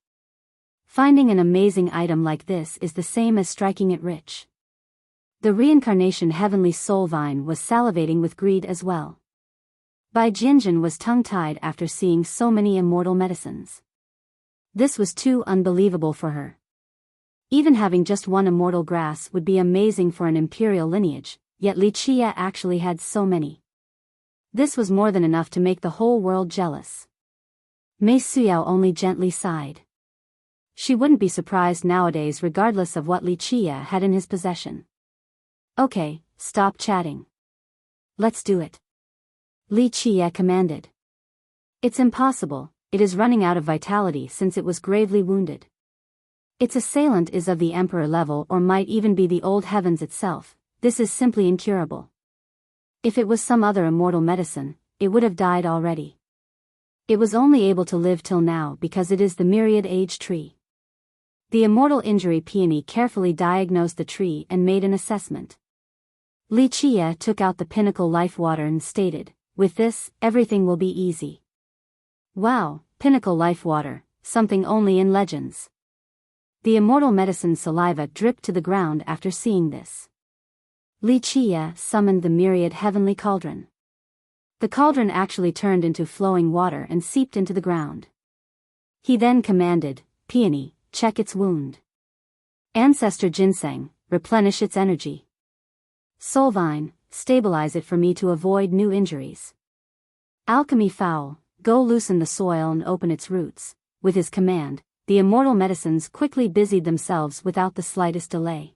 Finding an amazing item like this is the same as striking it rich. The reincarnation heavenly soul vine was salivating with greed as well. Bai Jinjin was tongue-tied after seeing so many immortal medicines. This was too unbelievable for her. Even having just one immortal grass would be amazing for an imperial lineage, yet Li Qie actually had so many. This was more than enough to make the whole world jealous. Mei Suyao only gently sighed. She wouldn't be surprised nowadays regardless of what Li Qie had in his possession. Okay, stop chatting. Let's do it. Li Qie commanded. It's impossible, it is running out of vitality since it was gravely wounded. Its assailant is of the emperor level or might even be the old heavens itself. This is simply incurable. If it was some other immortal medicine, it would have died already. It was only able to live till now because it is the myriad age tree. The immortal injury peony carefully diagnosed the tree and made an assessment. Li Qie took out the pinnacle life water and stated, with this, everything will be easy. Wow, pinnacle life water, something only in legends. The immortal medicine saliva dripped to the ground after seeing this. Li Qie summoned the myriad heavenly cauldron. The cauldron actually turned into flowing water and seeped into the ground. He then commanded, Peony, check its wound. Ancestor ginseng, replenish its energy. Soulvine, stabilize it for me to avoid new injuries. Alchemy fowl, go loosen the soil and open its roots. With his command, the immortal medicines quickly busied themselves without the slightest delay.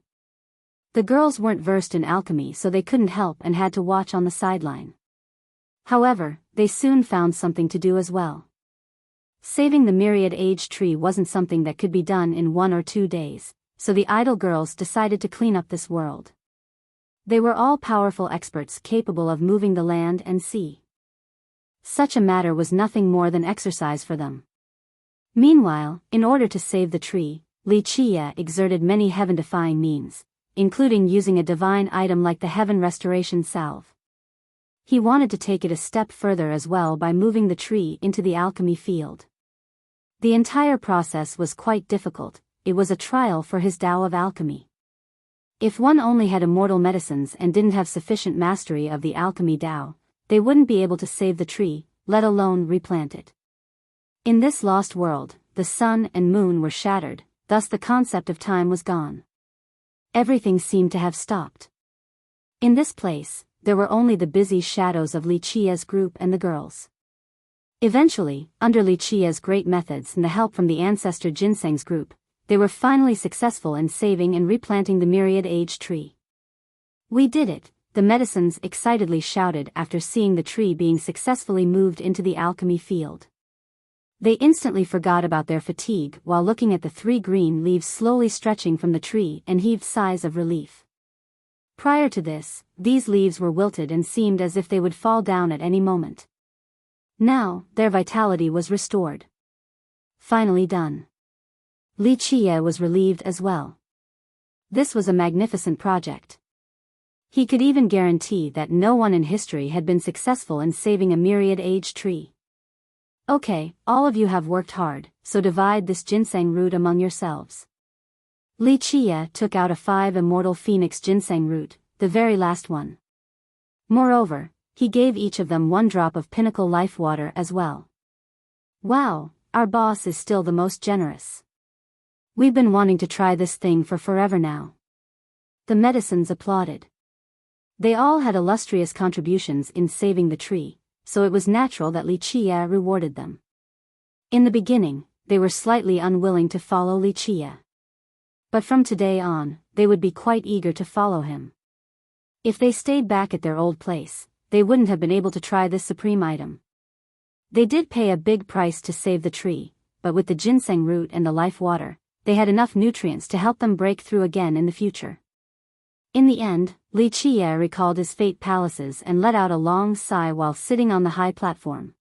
The girls weren't versed in alchemy so they couldn't help and had to watch on the sideline. However, they soon found something to do as well. Saving the myriad age tree wasn't something that could be done in 1 or 2 days, so the idle girls decided to clean up this world. They were all powerful experts capable of moving the land and sea. Such a matter was nothing more than exercise for them. Meanwhile, in order to save the tree, Li Qie exerted many heaven-defying means, including using a divine item like the Heaven Restoration Salve. He wanted to take it a step further as well by moving the tree into the alchemy field. The entire process was quite difficult, it was a trial for his Tao of alchemy. If one only had immortal medicines and didn't have sufficient mastery of the alchemy Tao, they wouldn't be able to save the tree, let alone replant it. In this lost world, the sun and moon were shattered, thus the concept of time was gone. Everything seemed to have stopped. In this place, there were only the busy shadows of Li Qie's group and the girls. Eventually, under Li Qie's great methods and the help from the ancestor ginseng's group, they were finally successful in saving and replanting the myriad age tree. We did it, the medicines excitedly shouted after seeing the tree being successfully moved into the alchemy field. They instantly forgot about their fatigue while looking at the 3 green leaves slowly stretching from the tree and heaved sighs of relief. Prior to this, these leaves were wilted and seemed as if they would fall down at any moment. Now, their vitality was restored. Finally done. Li Qiye was relieved as well. This was a magnificent project. He could even guarantee that no one in history had been successful in saving a myriad-age tree. Okay, all of you have worked hard, so divide this ginseng root among yourselves. Li Qiye took out a 5 immortal phoenix ginseng root, the very last one. Moreover, he gave each of them 1 drop of pinnacle life water as well. Wow, our boss is still the most generous. We've been wanting to try this thing for forever now. The medicines applauded. They all had illustrious contributions in saving the tree, so it was natural that Li Qiye rewarded them. In the beginning, they were slightly unwilling to follow Li Qiye. But from today on, they would be quite eager to follow him. If they stayed back at their old place, they wouldn't have been able to try this supreme item. They did pay a big price to save the tree, but with the ginseng root and the life water, they had enough nutrients to help them break through again in the future. In the end, Li Qiye recalled his fate palaces and let out a long sigh while sitting on the high platform.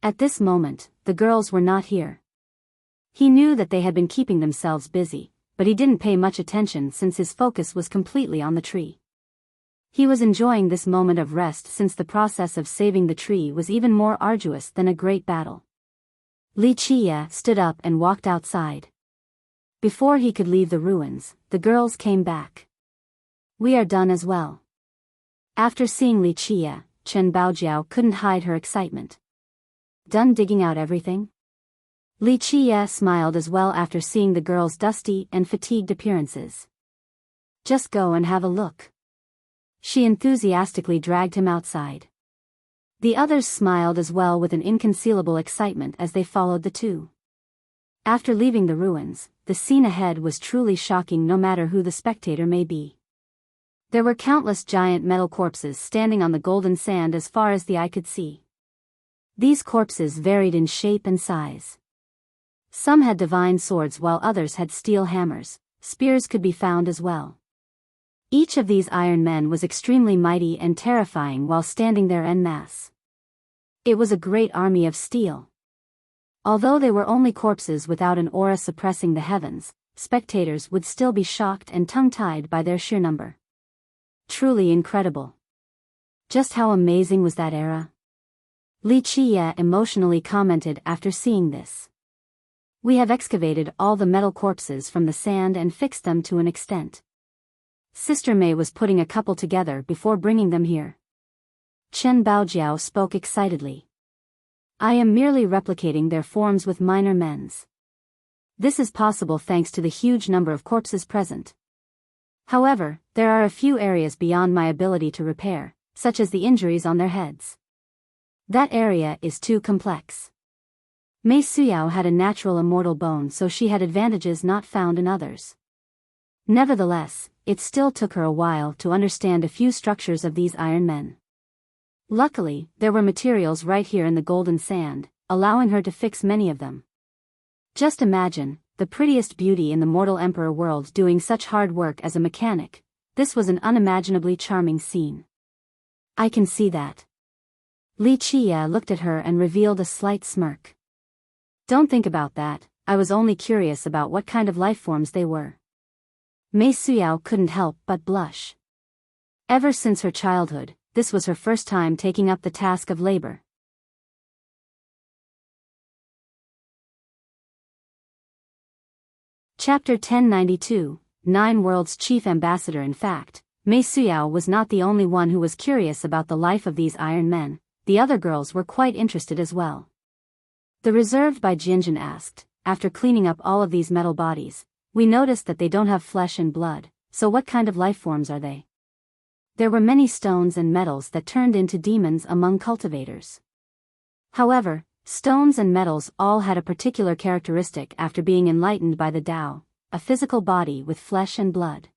At this moment, the girls were not here. He knew that they had been keeping themselves busy, but he didn't pay much attention since his focus was completely on the tree. He was enjoying this moment of rest since the process of saving the tree was even more arduous than a great battle. Li Qiye stood up and walked outside. Before he could leave the ruins, the girls came back. We are done as well. After seeing Li Qiye, Chen Baojiao couldn't hide her excitement. Done digging out everything? Li Qiye smiled as well after seeing the girls' dusty and fatigued appearances. Just go and have a look. She enthusiastically dragged him outside. The others smiled as well with an inconcealable excitement as they followed the two. After leaving the ruins, the scene ahead was truly shocking no matter who the spectator may be. There were countless giant metal corpses standing on the golden sand as far as the eye could see. These corpses varied in shape and size. Some had divine swords while others had steel hammers. Spears could be found as well. Each of these iron men was extremely mighty and terrifying while standing there en masse. It was a great army of steel. Although they were only corpses without an aura suppressing the heavens, spectators would still be shocked and tongue-tied by their sheer number. Truly incredible. Just how amazing was that era? Li Qiye emotionally commented after seeing this. We have excavated all the metal corpses from the sand and fixed them to an extent. Sister Mei was putting a couple together before bringing them here. Chen Baojiao spoke excitedly. I am merely replicating their forms with minor mends. This is possible thanks to the huge number of corpses present. However, there are a few areas beyond my ability to repair, such as the injuries on their heads. That area is too complex. Mei Suyao had a natural immortal bone, so she had advantages not found in others. Nevertheless, it still took her a while to understand a few structures of these iron men. Luckily, there were materials right here in the golden sand, allowing her to fix many of them. Just imagine, the prettiest beauty in the mortal emperor world doing such hard work as a mechanic. This was an unimaginably charming scene. I can see that. Li Qiye looked at her and revealed a slight smirk. Don't think about that, I was only curious about what kind of life forms they were. Mei Suyao couldn't help but blush. Ever since her childhood, this was her first time taking up the task of labor. Chapter 1092, 9 Worlds Chief Ambassador. In fact, Mei Suyao was not the only one who was curious about the life of these iron men. The other girls were quite interested as well. The reserved by Jinjin asked, after cleaning up all of these metal bodies, we noticed that they don't have flesh and blood, so what kind of life forms are they? There were many stones and metals that turned into demons among cultivators. However, stones and metals all had a particular characteristic after being enlightened by the Tao, a physical body with flesh and blood.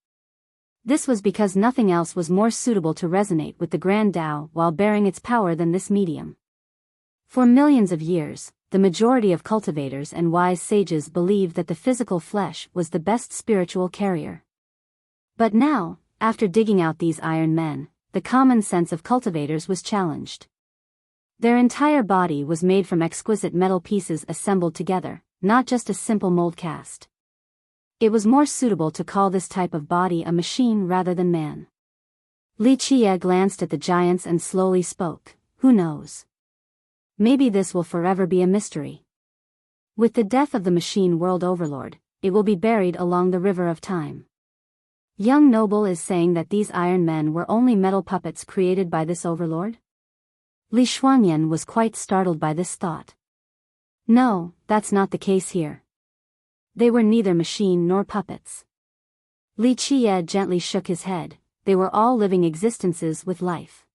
This was because nothing else was more suitable to resonate with the Grand Tao while bearing its power than this medium. For millions of years, the majority of cultivators and wise sages believed that the physical flesh was the best spiritual carrier. But now, after digging out these iron men, the common sense of cultivators was challenged. Their entire body was made from exquisite metal pieces assembled together, not just a simple mold cast. It was more suitable to call this type of body a machine rather than man. Li Qie glanced at the giants and slowly spoke, "Who knows? Maybe this will forever be a mystery. With the death of the machine world overlord, it will be buried along the river of time." Young noble is saying that these iron men were only metal puppets created by this overlord? Li Shuangyan was quite startled by this thought. No, that's not the case here. They were neither machine nor puppets. Li Qie gently shook his head. They were all living existences with life.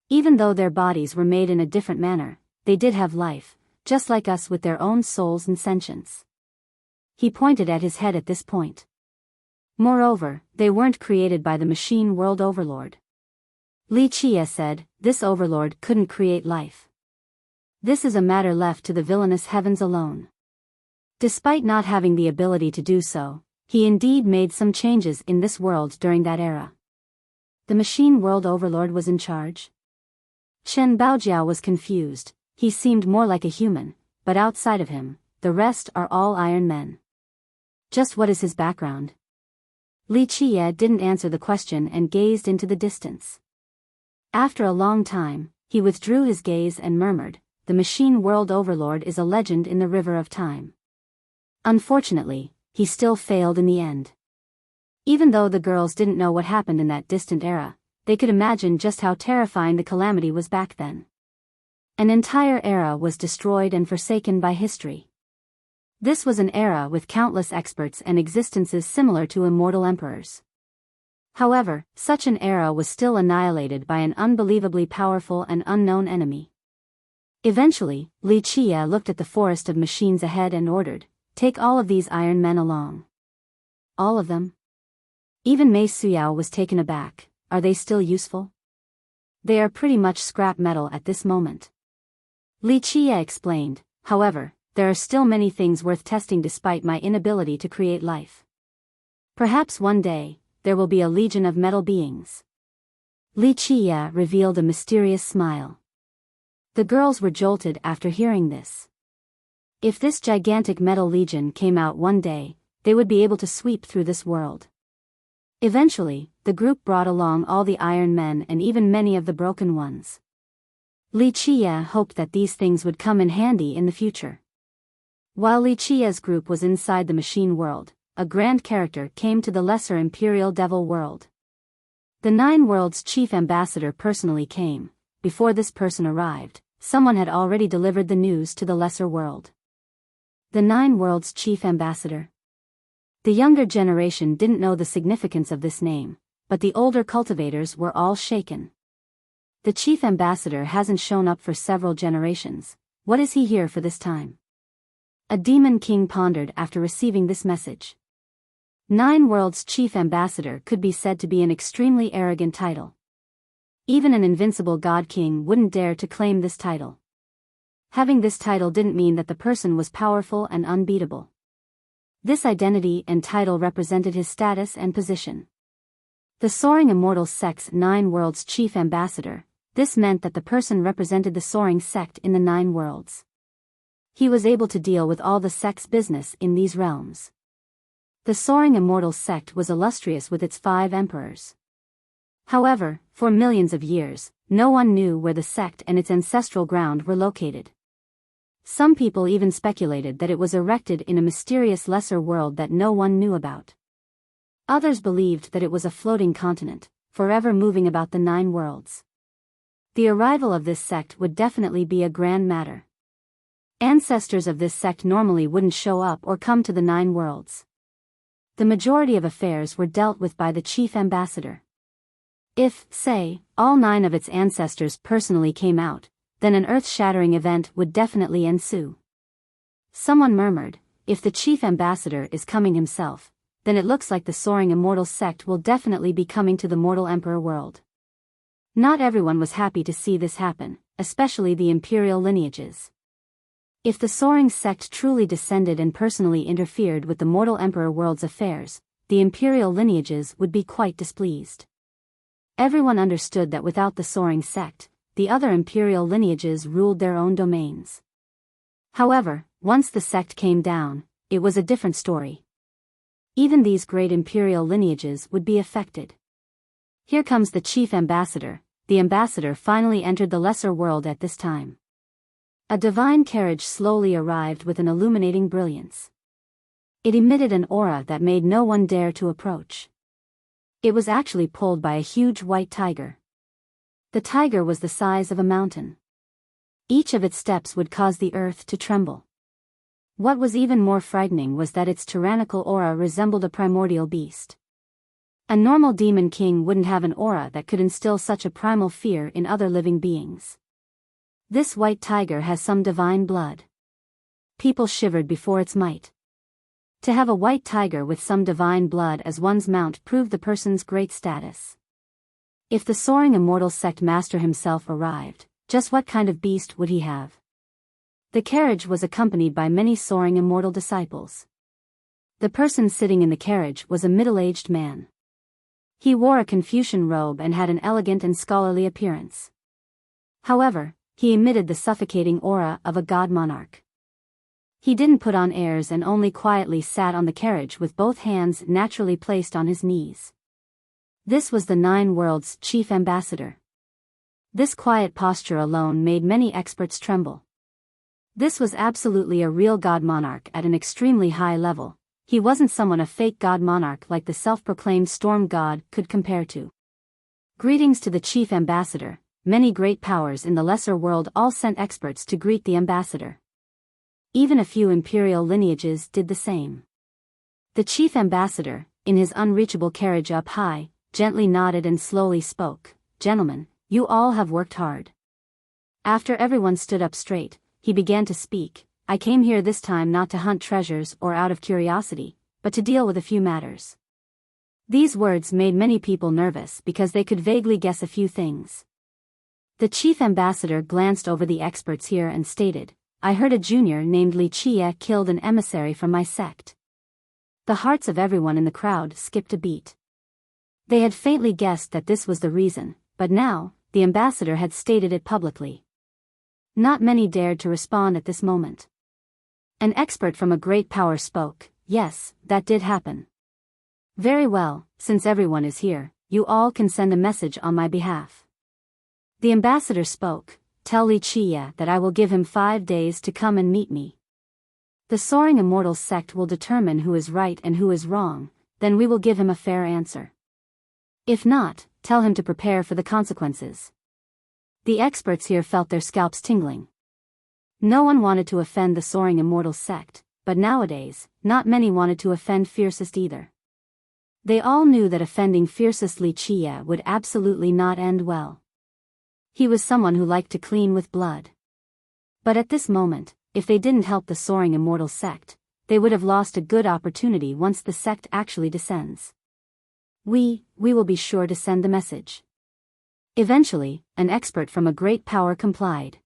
Even though their bodies were made in a different manner, they did have life, just like us with their own souls and sentience. He pointed at his head at this point. Moreover, they weren't created by the machine world overlord. Li Qie said, "This overlord couldn't create life. This is a matter left to the villainous heavens alone." Despite not having the ability to do so, he indeed made some changes in this world during that era. The machine world overlord was in charge? Chen Baojiao was confused. He seemed more like a human, but outside of him, the rest are all iron men. Just what is his background? Li Qie didn't answer the question and gazed into the distance. After a long time, he withdrew his gaze and murmured, "The machine world overlord is a legend in the river of time." Unfortunately, he still failed in the end. Even though the girls didn't know what happened in that distant era, they could imagine just how terrifying the calamity was back then. An entire era was destroyed and forsaken by history. This was an era with countless experts and existences similar to immortal emperors. However, such an era was still annihilated by an unbelievably powerful and unknown enemy. Eventually, Li Qie looked at the forest of machines ahead and ordered, "Take all of these iron men along." All of them? Even Mei Suyao was taken aback. Are they still useful? They are pretty much scrap metal at this moment. Li Qie explained, "However, there are still many things worth testing despite my inability to create life. Perhaps one day, there will be a legion of metal beings." Li Qie revealed a mysterious smile. The girls were jolted after hearing this. If this gigantic metal legion came out one day, they would be able to sweep through this world. Eventually, the group brought along all the iron men and even many of the broken ones. Li Qie hoped that these things would come in handy in the future. While Li Qie's group was inside the machine world, a grand character came to the lesser imperial devil world. The Nine Worlds' chief ambassador personally came. Before this person arrived, someone had already delivered the news to the lesser world. The Nine Worlds' chief ambassador. The younger generation didn't know the significance of this name, but the older cultivators were all shaken. The chief ambassador hasn't shown up for several generations. What is he here for this time? A demon king pondered after receiving this message. Nine Worlds' chief ambassador could be said to be an extremely arrogant title. Even an invincible god king wouldn't dare to claim this title. Having this title didn't mean that the person was powerful and unbeatable. This identity and title represented his status and position. The Soaring Immortal Sect's Nine Worlds chief ambassador, this meant that the person represented the Soaring Sect in the Nine Worlds. He was able to deal with all the sect's business in these realms. The Soaring Immortal Sect was illustrious with its 5 emperors. However, for millions of years, no one knew where the sect and its ancestral ground were located. Some people even speculated that it was erected in a mysterious lesser world that no one knew about. Others believed that it was a floating continent, forever moving about the 9 worlds. The arrival of this sect would definitely be a grand matter. Ancestors of this sect normally wouldn't show up or come to the 9 worlds. The majority of affairs were dealt with by the chief ambassador. If, say, all 9 of its ancestors personally came out, then an earth-shattering event would definitely ensue. Someone murmured, "If the chief ambassador is coming himself, then it looks like the Soaring Immortal Sect will definitely be coming to the Mortal Emperor world." Not everyone was happy to see this happen, especially the imperial lineages. If the Soaring Sect truly descended and personally interfered with the Mortal Emperor world's affairs, the imperial lineages would be quite displeased. Everyone understood that without the soaring sect, the other imperial lineages ruled their own domains. However, once the sect came down, it was a different story. Even these great imperial lineages would be affected. Here comes the chief ambassador. The ambassador finally entered the lesser world at this time. A divine carriage slowly arrived with an illuminating brilliance. It emitted an aura that made no one dare to approach. It was actually pulled by a huge white tiger. The tiger was the size of a mountain. Each of its steps would cause the earth to tremble. What was even more frightening was that its tyrannical aura resembled a primordial beast. A normal demon king wouldn't have an aura that could instill such a primal fear in other living beings. This white tiger has some divine blood. People shivered before its might. To have a white tiger with some divine blood as one's mount proved the person's great status. If the soaring immortal sect master himself arrived, just what kind of beast would he have? The carriage was accompanied by many soaring immortal disciples. The person sitting in the carriage was a middle-aged man. He wore a Confucian robe and had an elegant and scholarly appearance. However, he emitted the suffocating aura of a god monarch. He didn't put on airs and only quietly sat on the carriage with both hands naturally placed on his knees. This was the Nine Worlds' chief ambassador. This quiet posture alone made many experts tremble. This was absolutely a real god monarch at an extremely high level. He wasn't someone a fake god monarch like the self-proclaimed storm god could compare to. Greetings to the chief ambassador. Many great powers in the lesser world all sent experts to greet the ambassador. Even a few imperial lineages did the same. The chief ambassador, in his unreachable carriage up high, gently nodded and slowly spoke. Gentlemen, you all have worked hard. After everyone stood up straight, he began to speak. I came here this time not to hunt treasures or out of curiosity, but to deal with a few matters. These words made many people nervous because they could vaguely guess a few things. The chief ambassador glanced over the experts here and stated, I heard a junior named Wuxia killed an emissary from my sect. The hearts of everyone in the crowd skipped a beat. They had faintly guessed that this was the reason, but now, the ambassador had stated it publicly. Not many dared to respond at this moment. An expert from a great power spoke, yes, that did happen. Very well, since everyone is here, you all can send a message on my behalf. The ambassador spoke, tell Wuxia that I will give him 5 days to come and meet me. The soaring immortal sect will determine who is right and who is wrong, then we will give him a fair answer. If not, tell him to prepare for the consequences. The experts here felt their scalps tingling. No one wanted to offend the soaring immortal sect, but nowadays, not many wanted to offend fiercest either. They all knew that offending fiercest Wuxia would absolutely not end well. He was someone who liked to clean with blood. But at this moment, if they didn't help the soaring immortal sect, they would have lost a good opportunity once the sect actually descends. We will be sure to send the message. Eventually, an expert from a great power complied.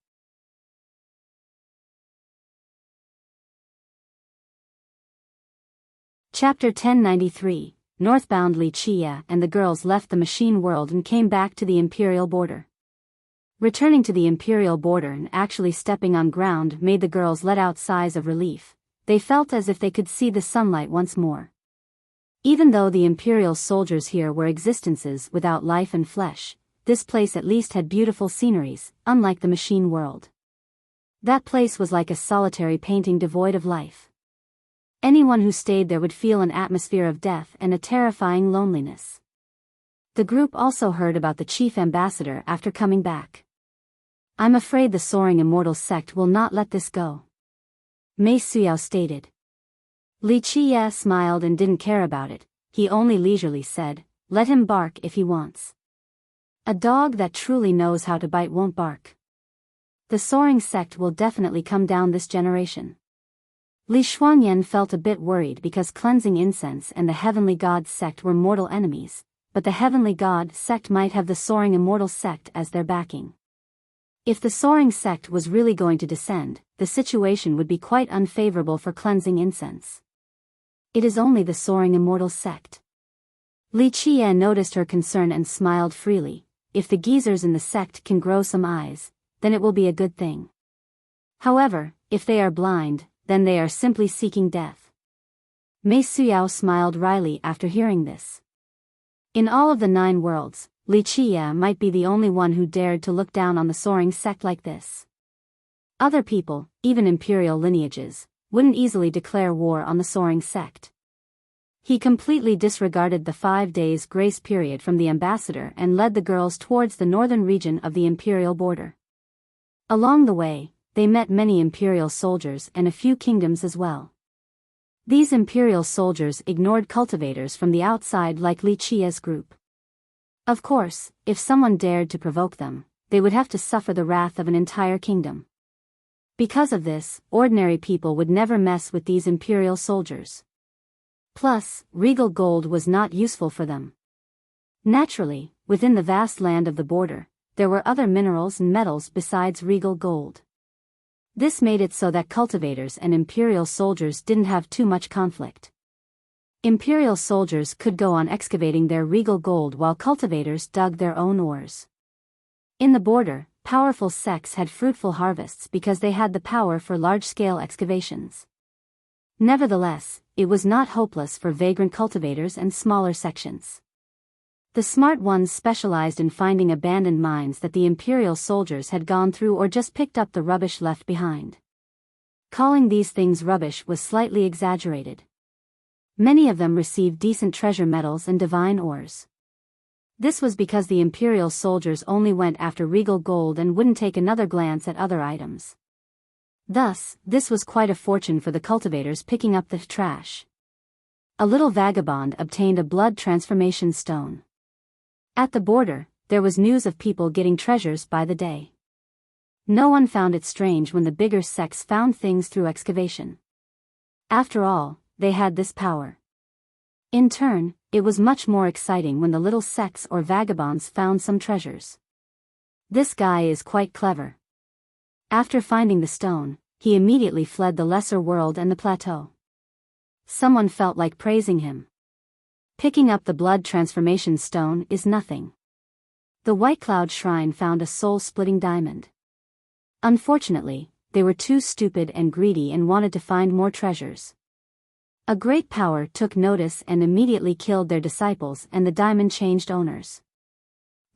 Chapter 1093, Northbound Wuxia and the girls left the machine world and came back to the imperial border. Returning to the imperial border and actually stepping on ground made the girls let out sighs of relief. They felt as if they could see the sunlight once more. Even though the imperial soldiers here were existences without life and flesh, this place at least had beautiful sceneries, unlike the machine world. That place was like a solitary painting devoid of life. Anyone who stayed there would feel an atmosphere of death and a terrifying loneliness. The group also heard about the chief ambassador after coming back. I'm afraid the soaring immortal sect will not let this go. Mei Suyao stated. Wuxia smiled and didn't care about it. He only leisurely said, let him bark if he wants. A dog that truly knows how to bite won't bark. The soaring sect will definitely come down this generation. Li Shuangyan felt a bit worried because cleansing incense and the heavenly god sect were mortal enemies, but the heavenly god sect might have the soaring immortal sect as their backing. If the soaring sect was really going to descend, the situation would be quite unfavorable for cleansing incense. It is only the soaring immortal sect. Li Qie noticed her concern and smiled freely. If the geezers in the sect can grow some eyes, then it will be a good thing. However, if they are blind, then they are simply seeking death. Mei Suyao smiled wryly after hearing this. In all of the 9 worlds, Li Qie might be the only one who dared to look down on the soaring sect like this. Other people, even imperial lineages, wouldn't easily declare war on the soaring sect. He completely disregarded the 5 days grace period from the ambassador and led the girls towards the northern region of the imperial border. Along the way, they met many imperial soldiers and a few kingdoms as well. These imperial soldiers ignored cultivators from the outside like Li Qie's group. Of course, if someone dared to provoke them, they would have to suffer the wrath of an entire kingdom. Because of this, ordinary people would never mess with these imperial soldiers. Plus, regal gold was not useful for them. Naturally, within the vast land of the border, there were other minerals and metals besides regal gold. This made it so that cultivators and imperial soldiers didn't have too much conflict. Imperial soldiers could go on excavating their regal gold while cultivators dug their own ores. In the border, powerful sects had fruitful harvests because they had the power for large-scale excavations. Nevertheless, it was not hopeless for vagrant cultivators and smaller sections. The smart ones specialized in finding abandoned mines that the imperial soldiers had gone through or just picked up the rubbish left behind. Calling these things rubbish was slightly exaggerated. Many of them received decent treasure metals and divine ores. This was because the imperial soldiers only went after regal gold and wouldn't take another glance at other items. Thus, this was quite a fortune for the cultivators picking up the trash. A little vagabond obtained a blood transformation stone. At the border, there was news of people getting treasures by the day. No one found it strange when the bigger sects found things through excavation. After all, they had this power. In turn, it was much more exciting when the little sects or vagabonds found some treasures. This guy is quite clever. After finding the stone, he immediately fled the lesser world and the plateau. Someone felt like praising him. Picking up the blood transformation stone is nothing. The White Cloud Shrine found a soul-splitting diamond. Unfortunately, they were too stupid and greedy and wanted to find more treasures. A great power took notice and immediately killed their disciples, and the diamond changed owners.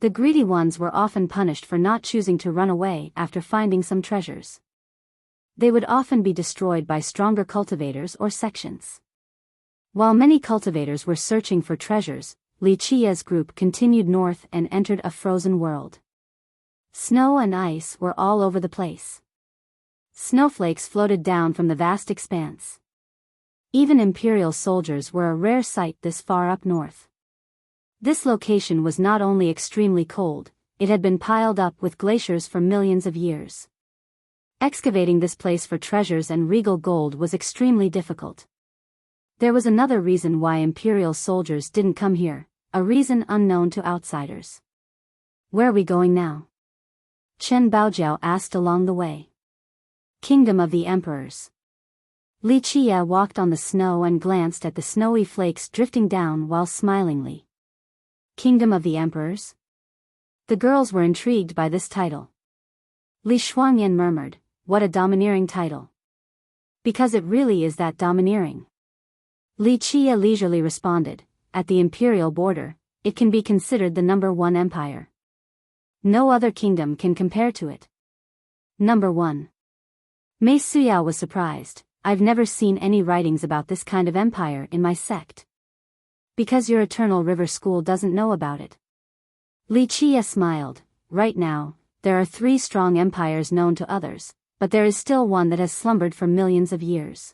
The greedy ones were often punished for not choosing to run away after finding some treasures. They would often be destroyed by stronger cultivators or sections. While many cultivators were searching for treasures, Li Qie's group continued north and entered a frozen world. Snow and ice were all over the place. Snowflakes floated down from the vast expanse. Even imperial soldiers were a rare sight this far up north. This location was not only extremely cold, it had been piled up with glaciers for millions of years. Excavating this place for treasures and regal gold was extremely difficult. There was another reason why imperial soldiers didn't come here, a reason unknown to outsiders. Where are we going now? Chen Baojiao asked along the way. Kingdom of the Emperors. Li Qie walked on the snow and glanced at the snowy flakes drifting down while smilingly. Kingdom of the Emperors? The girls were intrigued by this title. Li Shuangyan murmured, "What a domineering title." Because it really is that domineering. Li Qie leisurely responded, "At the imperial border, it can be considered the #1 empire. No other kingdom can compare to it." #1. Mei Suyao was surprised. "I've never seen any writings about this kind of empire in my sect." "Because your Eternal River School doesn't know about it." Li Qie smiled. "Right now, there are 3 strong empires known to others, but there is still one that has slumbered for millions of years.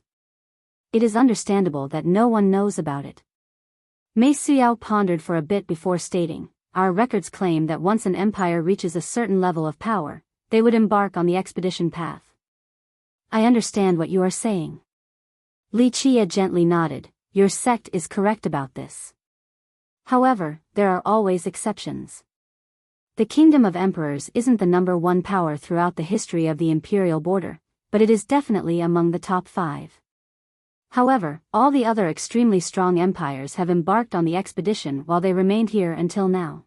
It is understandable that no one knows about it." Mei Suyao pondered for a bit before stating, "Our records claim that once an empire reaches a certain level of power, they would embark on the expedition path." "I understand what you are saying." Li Qie gently nodded. "Your sect is correct about this. However, there are always exceptions. The Kingdom of Emperors isn't the #1 power throughout the history of the imperial border, but it is definitely among the top 5. However, all the other extremely strong empires have embarked on the expedition while they remained here until now.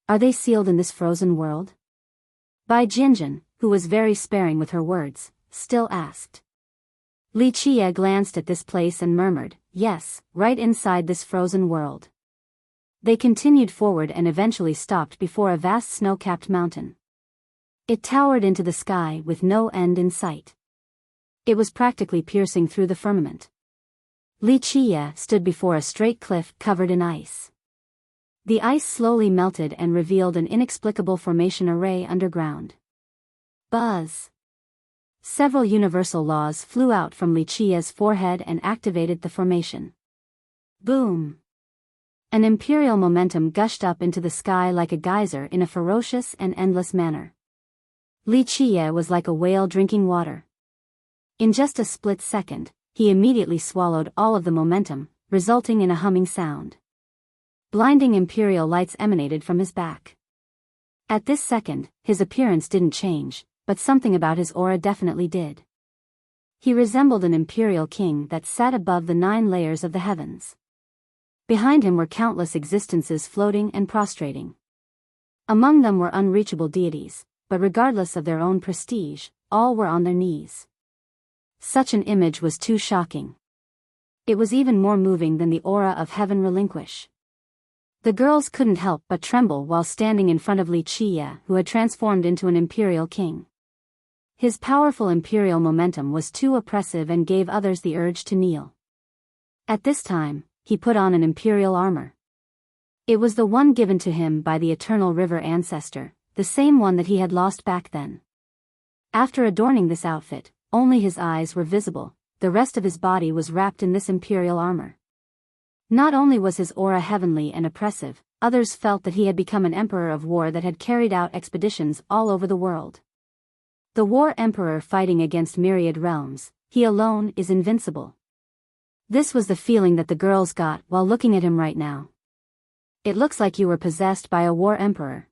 Are they sealed in this frozen world? Bai Jinjin, who was very sparing with her words, still asked. Li Qie glanced at this place and murmured, yes, right inside this frozen world. They continued forward and eventually stopped before a vast snow-capped mountain. It towered into the sky with no end in sight. It was practically piercing through the firmament. Li Qie stood before a straight cliff covered in ice. The ice slowly melted and revealed an inexplicable formation array underground. Buzz! Several universal laws flew out from Li Qie's forehead and activated the formation. Boom! An imperial momentum gushed up into the sky like a geyser in a ferocious and endless manner. Li Qie was like a whale drinking water. In just a split second, he immediately swallowed all of the momentum, resulting in a humming sound. Blinding imperial lights emanated from his back. At this second, his appearance didn't change, but something about his aura definitely did. He resembled an imperial king that sat above the 9 layers of the heavens. Behind him were countless existences floating and prostrating. Among them were unreachable deities, but regardless of their own prestige, all were on their knees. Such an image was too shocking. It was even more moving than the aura of heaven relinquish. The girls couldn't help but tremble while standing in front of Li Qie, who had transformed into an imperial king. His powerful imperial momentum was too oppressive and gave others the urge to kneel. At this time, he put on an imperial armor. It was the one given to him by the eternal river ancestor, the same one that he had lost back then. After adorning this outfit, only his eyes were visible, the rest of his body was wrapped in this imperial armor. Not only was his aura heavenly and oppressive, others felt that he had become an emperor of war that had carried out expeditions all over the world. The war emperor fighting against myriad realms, he alone is invincible. This was the feeling that the girls got while looking at him right now. It looks like you were possessed by a war emperor.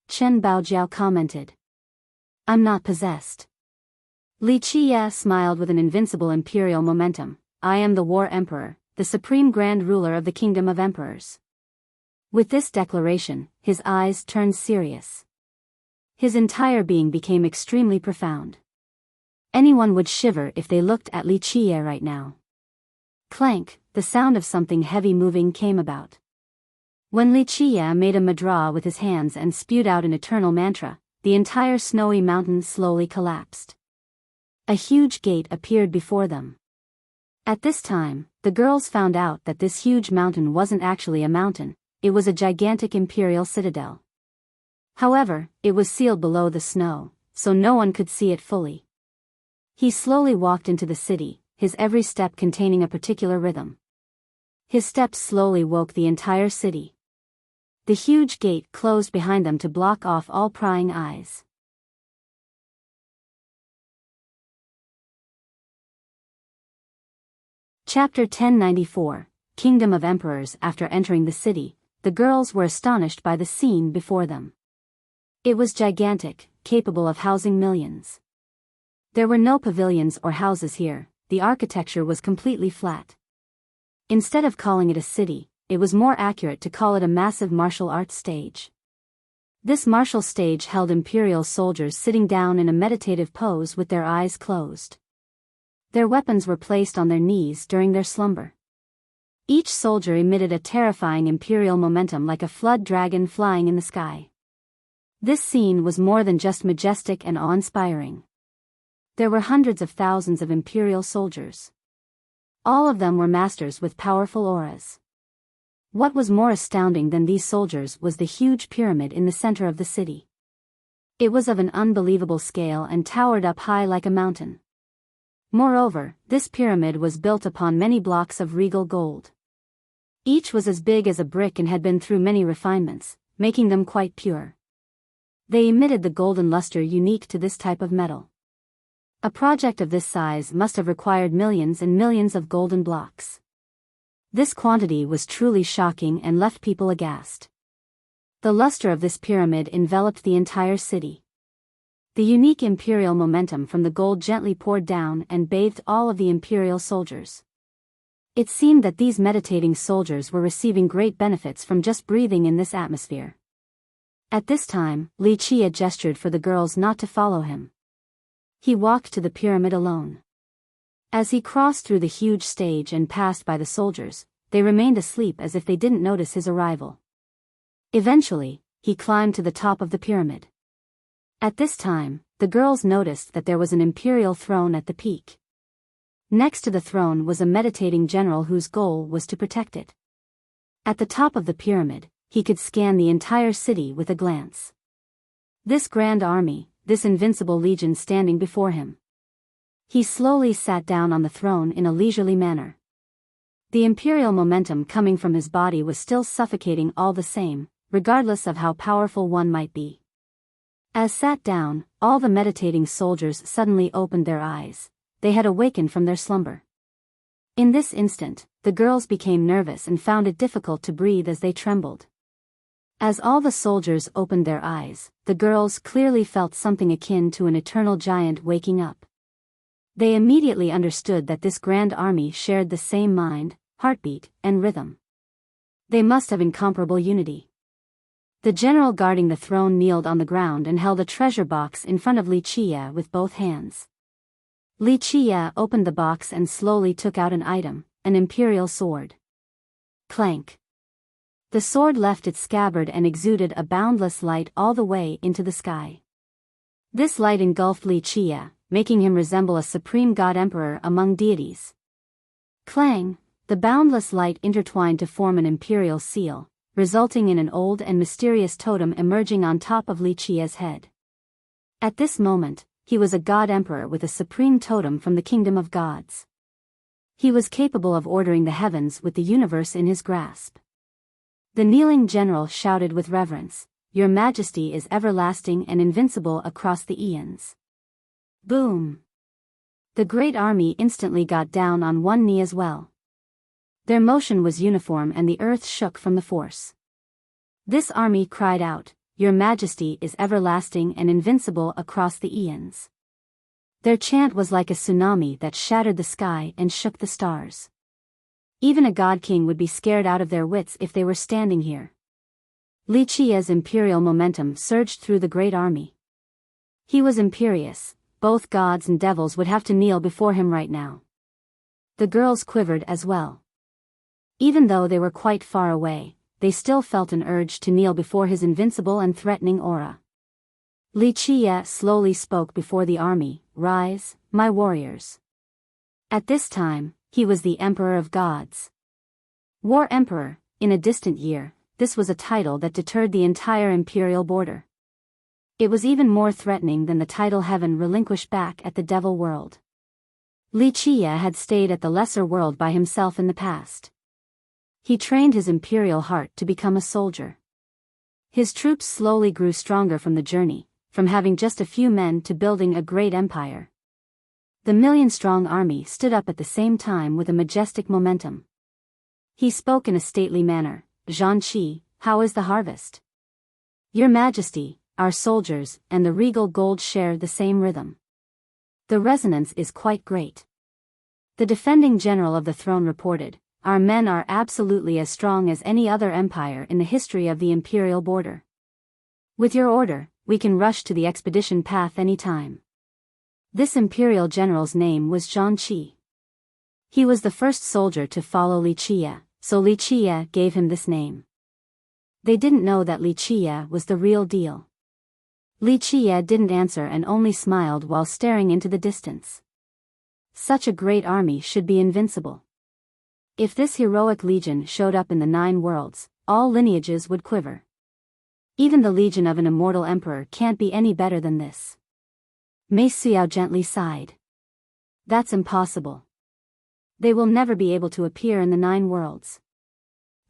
Chen Baojiao commented. I'm not possessed. Li Qie smiled with an invincible imperial momentum. I am the war emperor, the supreme grand ruler of the kingdom of emperors. With this declaration, his eyes turned serious. His entire being became extremely profound. Anyone would shiver if they looked at Li Qie right now. Clank, the sound of something heavy moving came about. When Li Qie made a mudra with his hands and spewed out an eternal mantra, the entire snowy mountain slowly collapsed. A huge gate appeared before them. At this time, the girls found out that this huge mountain wasn't actually a mountain, it was a gigantic imperial citadel. However, it was sealed below the snow, so no one could see it fully. He slowly walked into the city, his every step containing a particular rhythm. His steps slowly woke the entire city. The huge gate closed behind them to block off all prying eyes. Chapter 1094, Kingdom of Emperors. After entering the city, the girls were astonished by the scene before them. It was gigantic, capable of housing millions. There were no pavilions or houses here, the architecture was completely flat. Instead of calling it a city, it was more accurate to call it a massive martial arts stage. This martial stage held imperial soldiers sitting down in a meditative pose with their eyes closed. Their weapons were placed on their knees during their slumber. Each soldier emitted a terrifying imperial momentum like a flood dragon flying in the sky. This scene was more than just majestic and awe-inspiring. There were hundreds of thousands of imperial soldiers. All of them were masters with powerful auras. What was more astounding than these soldiers was the huge pyramid in the center of the city. It was of an unbelievable scale and towered up high like a mountain. Moreover, this pyramid was built upon many blocks of regal gold. Each was as big as a brick and had been through many refinements, making them quite pure. They emitted the golden luster unique to this type of metal. A project of this size must have required millions and millions of golden blocks. This quantity was truly shocking and left people aghast. The luster of this pyramid enveloped the entire city. The unique imperial momentum from the gold gently poured down and bathed all of the imperial soldiers. It seemed that these meditating soldiers were receiving great benefits from just breathing in this atmosphere. At this time, Wuxia gestured for the girls not to follow him. He walked to the pyramid alone. As he crossed through the huge stage and passed by the soldiers, they remained asleep as if they didn't notice his arrival. Eventually, he climbed to the top of the pyramid. At this time, the girls noticed that there was an imperial throne at the peak. Next to the throne was a meditating general whose goal was to protect it. At the top of the pyramid, he could scan the entire city with a glance. This grand army, this invincible legion standing before him. He slowly sat down on the throne in a leisurely manner. The imperial momentum coming from his body was still suffocating all the same, regardless of how powerful one might be. As sat down, all the meditating soldiers suddenly opened their eyes. They had awakened from their slumber. In this instant, the girls became nervous and found it difficult to breathe as they trembled. As all the soldiers opened their eyes, the girls clearly felt something akin to an eternal giant waking up. They immediately understood that this grand army shared the same mind, heartbeat, and rhythm. They must have incomparable unity. The general guarding the throne kneeled on the ground and held a treasure box in front of Wuxia with both hands. Wuxia opened the box and slowly took out an item, an imperial sword. Clank. The sword left its scabbard and exuded a boundless light all the way into the sky. This light engulfed Wuxia, making him resemble a supreme god-emperor among deities. Clang, the boundless light intertwined to form an imperial seal, resulting in an old and mysterious totem emerging on top of Wuxia's head. At this moment, he was a god-emperor with a supreme totem from the kingdom of gods. He was capable of ordering the heavens with the universe in his grasp. The kneeling general shouted with reverence, "Your Majesty is everlasting and invincible across the eons." Boom! The great army instantly got down on one knee as well. Their motion was uniform and the earth shook from the force. This army cried out, "Your Majesty is everlasting and invincible across the eons." Their chant was like a tsunami that shattered the sky and shook the stars. Even a god-king would be scared out of their wits if they were standing here. Wuxia's imperial momentum surged through the great army. He was imperious, both gods and devils would have to kneel before him right now. The girls quivered as well. Even though they were quite far away, they still felt an urge to kneel before his invincible and threatening aura. Wuxia slowly spoke before the army, "Rise, my warriors." At this time, he was the Emperor of Gods. War Emperor, in a distant year, this was a title that deterred the entire imperial border. It was even more threatening than the title Heaven relinquished back at the Devil World. Wuxia had stayed at the Lesser World by himself in the past. He trained his imperial heart to become a soldier. His troops slowly grew stronger from the journey, from having just a few men to building a great empire. The million-strong army stood up at the same time with a majestic momentum. He spoke in a stately manner, "Zhanqi, how is the harvest?" "Your Majesty, our soldiers and the regal gold share the same rhythm. The resonance is quite great." The defending general of the throne reported, "Our men are absolutely as strong as any other empire in the history of the imperial border. With your order, we can rush to the expedition path any time." This imperial general's name was Zhanqi. He was the first soldier to follow Wuxia, so Wuxia gave him this name. They didn't know that Wuxia was the real deal. Wuxia didn't answer and only smiled while staring into the distance. Such a great army should be invincible. If this heroic legion showed up in the 9 worlds, all lineages would quiver. Even the legion of an immortal emperor can't be any better than this. Mei Xiao gently sighed. That's impossible. They will never be able to appear in the 9 worlds.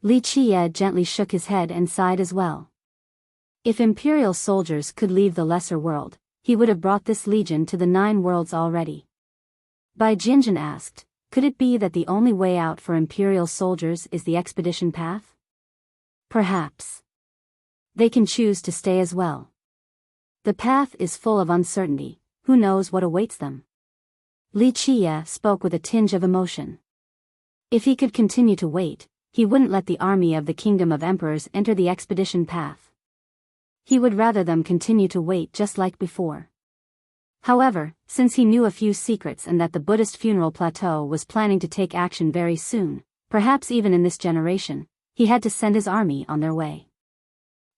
Wuxia gently shook his head and sighed as well. If imperial soldiers could leave the lesser world, he would have brought this legion to the 9 worlds already. Bai Jinjin asked, could it be that the only way out for imperial soldiers is the expedition path? Perhaps. They can choose to stay as well. The path is full of uncertainty, who knows what awaits them? Li Qiye spoke with a tinge of emotion. If he could continue to wait, he wouldn't let the army of the Kingdom of Emperors enter the expedition path. He would rather them continue to wait just like before. However, since he knew a few secrets and that the Buddhist funeral plateau was planning to take action very soon, perhaps even in this generation, he had to send his army on their way.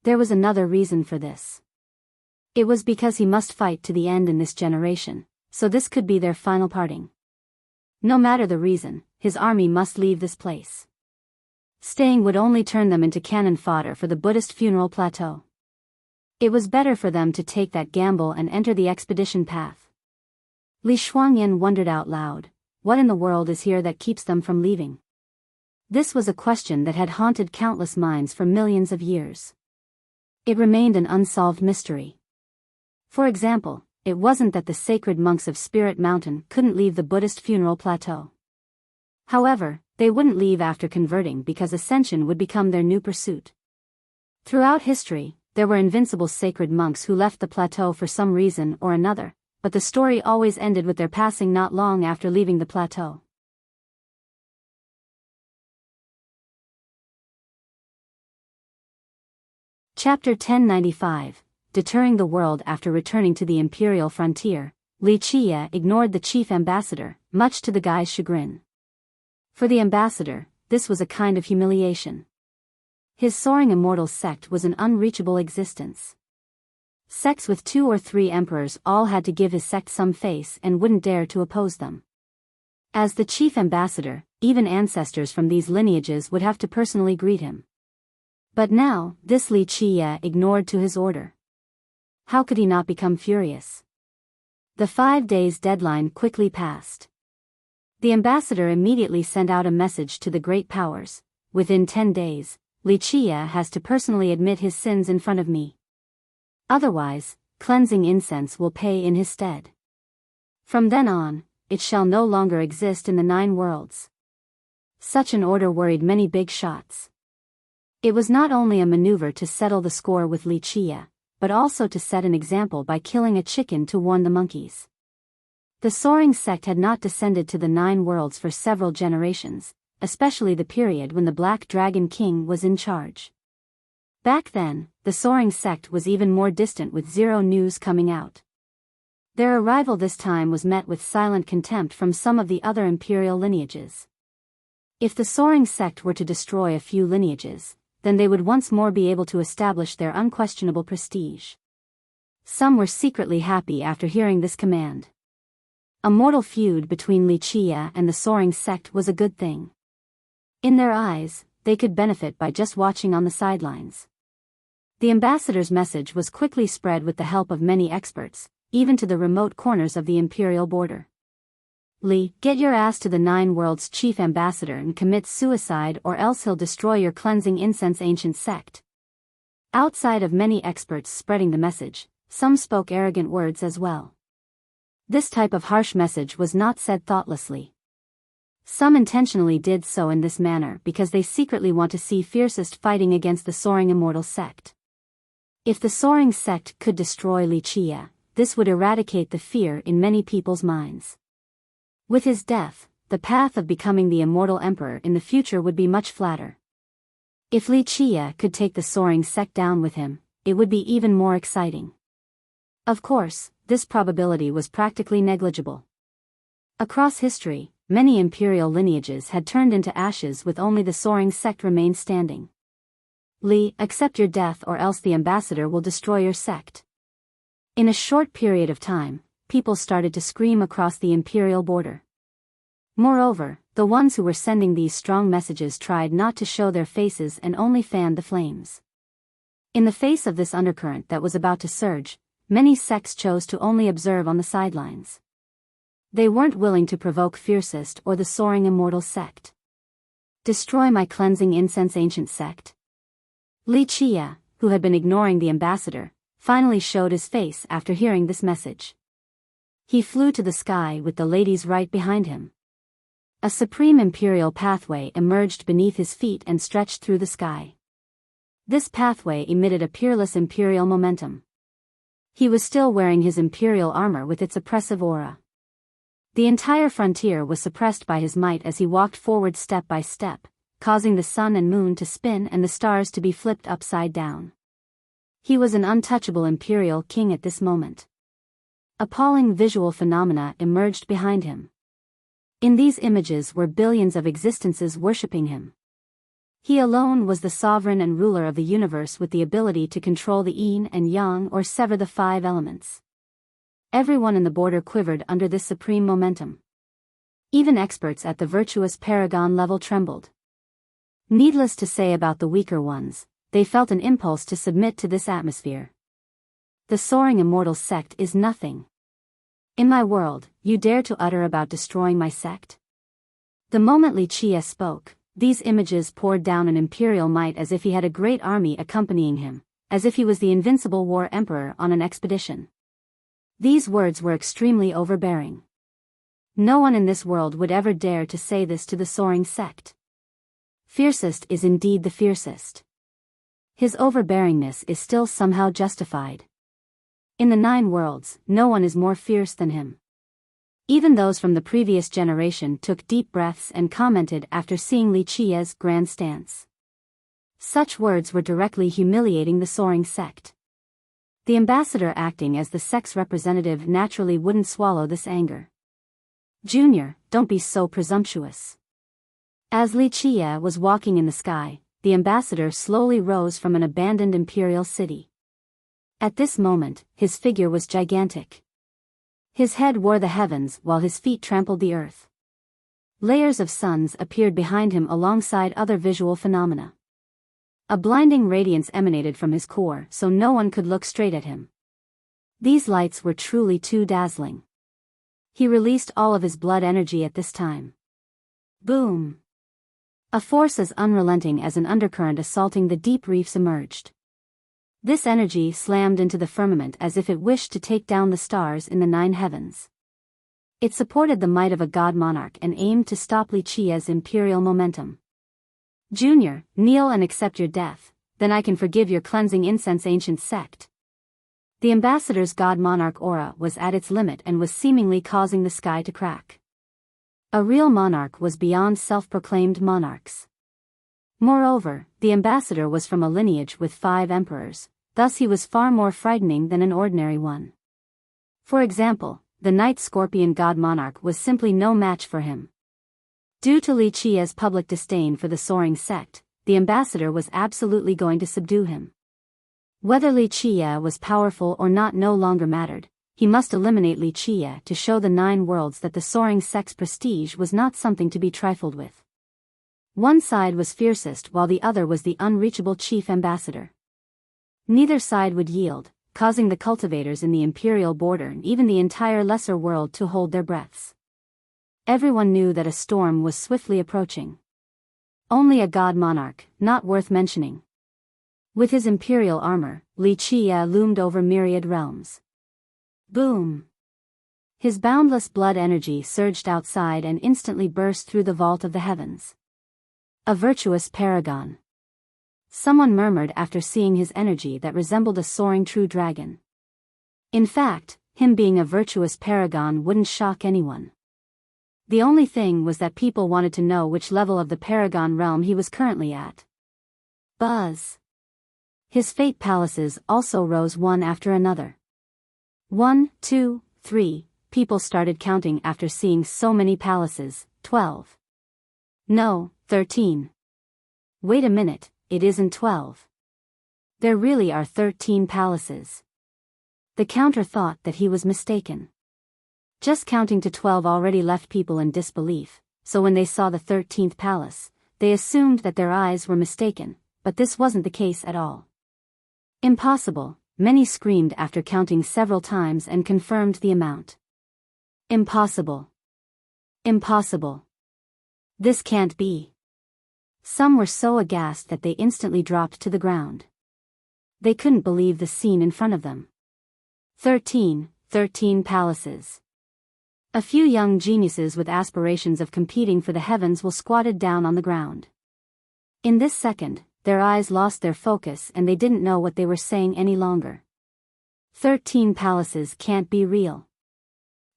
There was another reason for this. It was because he must fight to the end in this generation, so this could be their final parting. No matter the reason, his army must leave this place. Staying would only turn them into cannon fodder for the Buddhist funeral plateau. It was better for them to take that gamble and enter the expedition path. Li Shuangyan wondered out loud, what in the world is here that keeps them from leaving? This was a question that had haunted countless minds for millions of years. It remained an unsolved mystery. For example, it wasn't that the sacred monks of Spirit Mountain couldn't leave the Buddhist funeral plateau. However, they wouldn't leave after converting because ascension would become their new pursuit. Throughout history, there were invincible sacred monks who left the plateau for some reason or another, but the story always ended with their passing not long after leaving the plateau. Chapter 1095, Deterring the World. After returning to the imperial frontier, Li Qiye ignored the chief ambassador, much to the guy's chagrin. For the ambassador, this was a kind of humiliation. His soaring immortal sect was an unreachable existence. Sects with 2 or 3 emperors all had to give his sect some face and wouldn't dare to oppose them. As the chief ambassador, even ancestors from these lineages would have to personally greet him. But now, this Li Qiye ignored to his order. How could he not become furious? The 5 days deadline quickly passed. The ambassador immediately sent out a message to the great powers. Within 10 days, Li Qiye has to personally admit his sins in front of me. Otherwise, cleansing incense will pay in his stead. From then on, it shall no longer exist in the 9 worlds. Such an order worried many big shots. It was not only a maneuver to settle the score with Li Qiye, but also to set an example by killing a chicken to warn the monkeys. The soaring sect had not descended to the 9 worlds for several generations, especially the period when the Black Dragon King was in charge. Back then, the soaring sect was even more distant with zero news coming out. Their arrival this time was met with silent contempt from some of the other imperial lineages. If the soaring sect were to destroy a few lineages, then they would once more be able to establish their unquestionable prestige. Some were secretly happy after hearing this command. A mortal feud between Li Qiye and the soaring sect was a good thing. In their eyes, they could benefit by just watching on the sidelines. The ambassador's message was quickly spread with the help of many experts, even to the remote corners of the imperial border. Li, get your ass to the 9 worlds chief ambassador and commit suicide, or else he'll destroy your cleansing incense ancient sect. Outside of many experts spreading the message, some spoke arrogant words as well. This type of harsh message was not said thoughtlessly. Some intentionally did so in this manner because they secretly want to see fiercest fighting against the soaring immortal sect. If the soaring sect could destroy Li Qiye, this would eradicate the fear in many people's minds. With his death, the path of becoming the immortal emperor in the future would be much flatter. If Li Qiye could take the soaring sect down with him, it would be even more exciting. Of course, this probability was practically negligible. Across history, many imperial lineages had turned into ashes with only the soaring sect remained standing. Li, accept your death or else the ambassador will destroy your sect. In a short period of time, people started to scream across the imperial border. Moreover, the ones who were sending these strong messages tried not to show their faces and only fanned the flames. In the face of this undercurrent that was about to surge, many sects chose to only observe on the sidelines. They weren't willing to provoke fiercest or the soaring immortal sect. Destroy my cleansing incense ancient sect? Li Qiye, who had been ignoring the ambassador, finally showed his face after hearing this message. He flew to the sky with the ladies right behind him. A supreme imperial pathway emerged beneath his feet and stretched through the sky. This pathway emitted a peerless imperial momentum. He was still wearing his imperial armor with its oppressive aura. The entire frontier was suppressed by his might as he walked forward step by step, causing the sun and moon to spin and the stars to be flipped upside down. He was an untouchable imperial king at this moment. Appalling visual phenomena emerged behind him. In these images were billions of existences worshipping him. He alone was the sovereign and ruler of the universe with the ability to control the yin and yang or sever the 5 elements. Everyone in the border quivered under this supreme momentum. Even experts at the virtuous paragon level trembled. Needless to say about the weaker ones, they felt an impulse to submit to this atmosphere. The soaring immortal sect is nothing. In my world, you dare to utter about destroying my sect? The moment Li Qie spoke, these images poured down an imperial might as if he had a great army accompanying him, as if he was the invincible war emperor on an expedition. These words were extremely overbearing. No one in this world would ever dare to say this to the soaring sect. Fiercest is indeed the fiercest. His overbearingness is still somehow justified. In the 9 worlds, no one is more fierce than him. Even those from the previous generation took deep breaths and commented after seeing Li Qie's grand stance. Such words were directly humiliating the soaring sect. The ambassador acting as the sect's representative naturally wouldn't swallow this anger. Junior, don't be so presumptuous. As Li Qie was walking in the sky, the ambassador slowly rose from an abandoned imperial city. At this moment, his figure was gigantic. His head wore the heavens while his feet trampled the earth. Layers of suns appeared behind him alongside other visual phenomena. A blinding radiance emanated from his core so no one could look straight at him. These lights were truly too dazzling. He released all of his blood energy at this time. Boom! A force as unrelenting as an undercurrent assaulting the deep reefs emerged. This energy slammed into the firmament as if it wished to take down the stars in the 9 heavens. It supported the might of a god monarch and aimed to stop Li Qie's imperial momentum. Junior, kneel and accept your death, then I can forgive your cleansing incense ancient sect. The ambassador's god monarch aura was at its limit and was seemingly causing the sky to crack. A real monarch was beyond self-proclaimed monarchs. Moreover, the ambassador was from a lineage with 5 emperors, thus he was far more frightening than an ordinary one. For example, the night scorpion god monarch was simply no match for him. Due to Li Qie's public disdain for the soaring sect, the ambassador was absolutely going to subdue him. Whether Li Qie was powerful or not no longer mattered. He must eliminate Li Qie to show the 9 worlds that the soaring sect's prestige was not something to be trifled with. One side was fiercest while the other was the unreachable chief ambassador. Neither side would yield, causing the cultivators in the imperial border and even the entire lesser world to hold their breaths. Everyone knew that a storm was swiftly approaching. Only a god monarch, not worth mentioning. With his imperial armor, Li Qie loomed over myriad realms. Boom! His boundless blood energy surged outside and instantly burst through the vault of the heavens. A virtuous paragon. Someone murmured after seeing his energy that resembled a soaring true dragon. In fact, him being a virtuous paragon wouldn't shock anyone. The only thing was that people wanted to know which level of the paragon realm he was currently at. Buzz! His fate palaces also rose one after another. 1, 2, 3, people started counting after seeing so many palaces. 12. No, 13. Wait a minute, it isn't 12. There really are 13 palaces. The counter thought that he was mistaken. Just counting to 12 already left people in disbelief, so when they saw the 13th palace, they assumed that their eyes were mistaken, but this wasn't the case at all. Impossible. Many screamed after counting several times and confirmed the amount. Impossible. Impossible. This can't be. Some were so aghast that they instantly dropped to the ground. They couldn't believe the scene in front of them. 13 palaces. A few young geniuses with aspirations of competing for the heavens will squatted down on the ground. In this second, their eyes lost their focus and they didn't know what they were saying any longer. 13 palaces can't be real.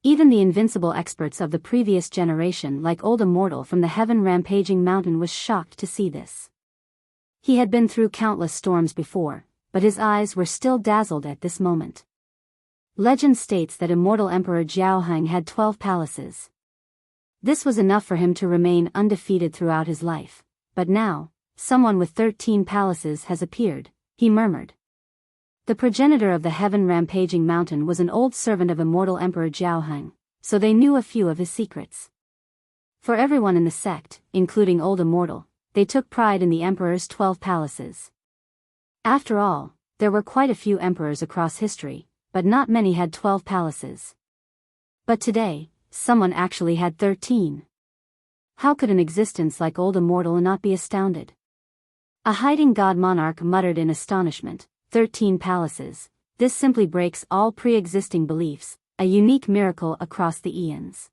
Even the invincible experts of the previous generation, like old immortal from the heaven-rampaging mountain, was shocked to see this. He had been through countless storms before, but his eyes were still dazzled at this moment. Legend states that immortal Emperor Jiaoheng had 12 palaces. This was enough for him to remain undefeated throughout his life, but now, someone with 13 palaces has appeared, he murmured. The progenitor of the heaven-rampaging mountain was an old servant of immortal Emperor Jiaoheng, so they knew a few of his secrets. For everyone in the sect, including old immortal, they took pride in the emperor's 12 palaces. After all, there were quite a few emperors across history, but not many had 12 palaces. But today, someone actually had 13. How could an existence like old immortal not be astounded? A hiding god monarch muttered in astonishment, 13 palaces, this simply breaks all pre-existing beliefs, a unique miracle across the eons.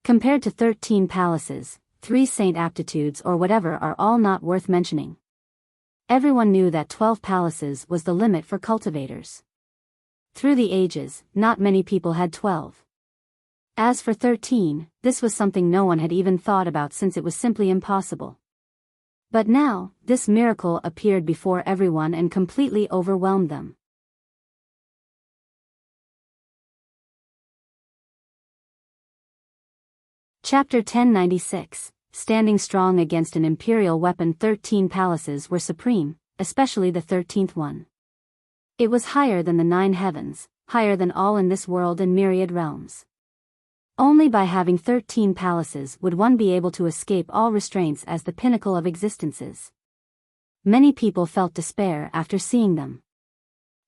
Compared to 13 palaces, 3 saint aptitudes or whatever are all not worth mentioning. Everyone knew that 12 palaces was the limit for cultivators. Through the ages, not many people had 12. As for 13, this was something no one had even thought about since it was simply impossible. But now, this miracle appeared before everyone and completely overwhelmed them. Chapter 1096. Standing strong against an imperial weapon. 13 palaces were supreme, especially the 13th one. It was higher than the 9 heavens, higher than all in this world and myriad realms. Only by having 13 palaces would one be able to escape all restraints as the pinnacle of existences. Many people felt despair after seeing them.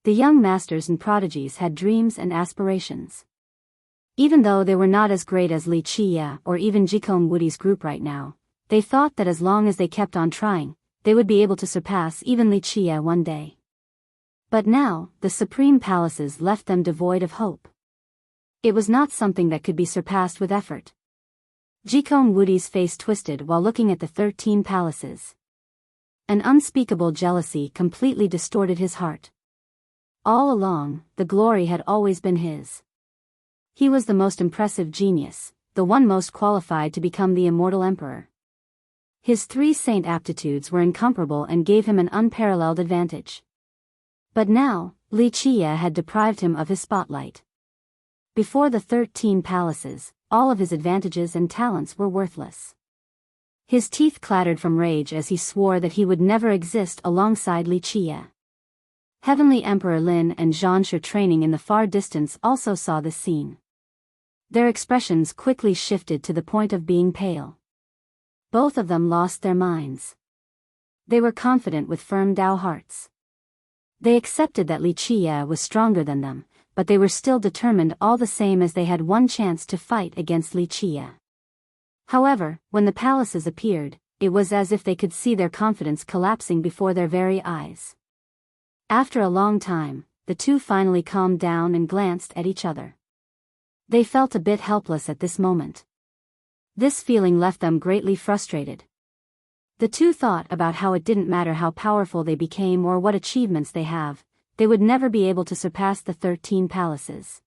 The young masters and prodigies had dreams and aspirations. Even though they were not as great as Li Qia or even Jikong Wudi's group right now, they thought that as long as they kept on trying, they would be able to surpass even Li Qia one day. But now, the supreme palaces left them devoid of hope. It was not something that could be surpassed with effort. Jikong Wudi's face twisted while looking at the 13 palaces. An unspeakable jealousy completely distorted his heart. All along, the glory had always been his. He was the most impressive genius, the one most qualified to become the immortal emperor. His 3 saint aptitudes were incomparable and gave him an unparalleled advantage. But now, Li Qia had deprived him of his spotlight. Before the 13 palaces, all of his advantages and talents were worthless. His teeth clattered from rage as he swore that he would never exist alongside Li Qia. Heavenly Emperor Lin and Zhanshe training in the far distance also saw this scene. Their expressions quickly shifted to the point of being pale. Both of them lost their minds. They were confident with firm Dao hearts. They accepted that Li Qia was stronger than them, but they were still determined all the same as they had one chance to fight against Li Qia. However, when the palaces appeared, it was as if they could see their confidence collapsing before their very eyes. After a long time, the two finally calmed down and glanced at each other. They felt a bit helpless at this moment. This feeling left them greatly frustrated. The two thought about how it didn't matter how powerful they became or what achievements they have, they would never be able to surpass the 13 palaces.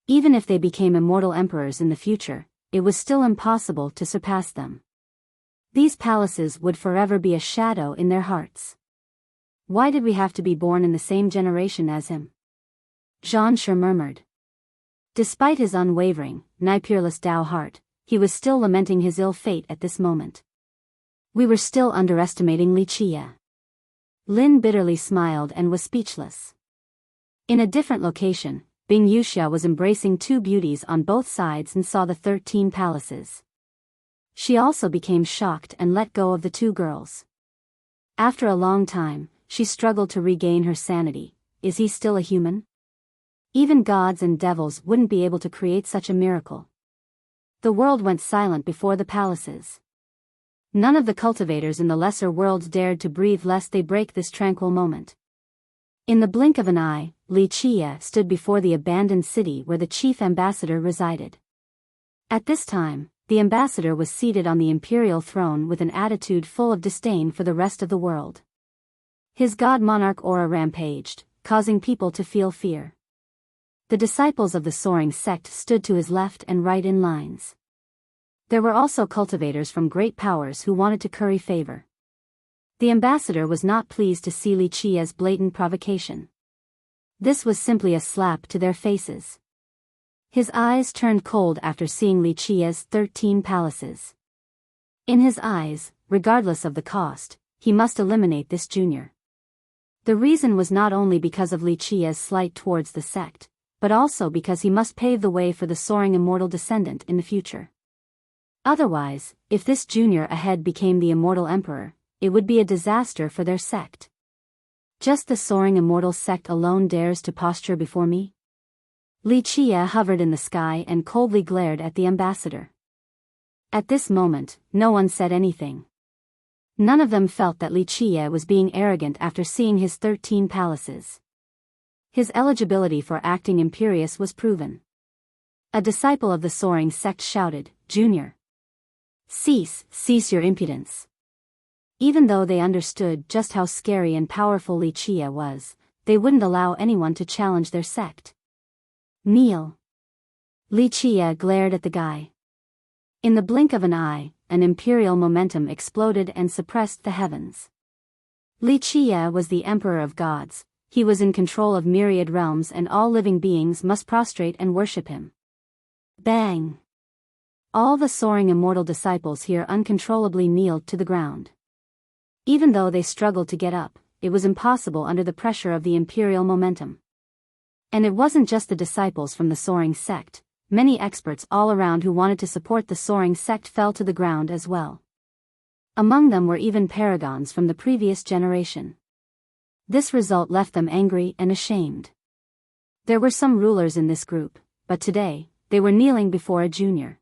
Even if they became immortal emperors in the future, it was still impossible to surpass them. These palaces would forever be a shadow in their hearts. Why did we have to be born in the same generation as him? Zhanshe murmured. Despite his unwavering, peerless Dao heart, he was still lamenting his ill fate at this moment. We were still underestimating Li Qia. Lin bitterly smiled and was speechless. In a different location, Bing Yuxia was embracing 2 beauties on both sides and saw the 13 palaces. She also became shocked and let go of the 2 girls. After a long time, she struggled to regain her sanity. Is he still a human? Even gods and devils wouldn't be able to create such a miracle. The world went silent before the palaces. None of the cultivators in the lesser worlds dared to breathe lest they break this tranquil moment. In the blink of an eye, Li Qia stood before the abandoned city where the chief ambassador resided. At this time, the ambassador was seated on the imperial throne with an attitude full of disdain for the rest of the world. His god monarch aura rampaged, causing people to feel fear. The disciples of the soaring sect stood to his left and right in lines. There were also cultivators from great powers who wanted to curry favor. The ambassador was not pleased to see Li Qia's blatant provocation. This was simply a slap to their faces. His eyes turned cold after seeing Li Qia's 13 palaces. In his eyes, regardless of the cost, he must eliminate this junior. The reason was not only because of Li Qia's slight towards the sect, but also because he must pave the way for the soaring immortal descendant in the future. Otherwise, if this junior ahead became the immortal emperor, it would be a disaster for their sect. Just the soaring immortal sect alone dares to posture before me? Li Qia hovered in the sky and coldly glared at the ambassador. At this moment, no one said anything. None of them felt that Li Qia was being arrogant after seeing his 13 palaces. His eligibility for acting imperious was proven. A disciple of the soaring sect shouted, "Junior! Cease your impudence." Even though they understood just how scary and powerful Li Qia was, they wouldn't allow anyone to challenge their sect. "Kneel." Li Qia glared at the guy. In the blink of an eye, an imperial momentum exploded and suppressed the heavens. Li Qia was the emperor of gods, he was in control of myriad realms and all living beings must prostrate and worship him. Bang! All the soaring immortal disciples here uncontrollably kneeled to the ground. Even though they struggled to get up, it was impossible under the pressure of the imperial momentum. And it wasn't just the disciples from the soaring sect, many experts all around who wanted to support the soaring sect fell to the ground as well. Among them were even paragons from the previous generation. This result left them angry and ashamed. There were some rulers in this group, but today, they were kneeling before a junior.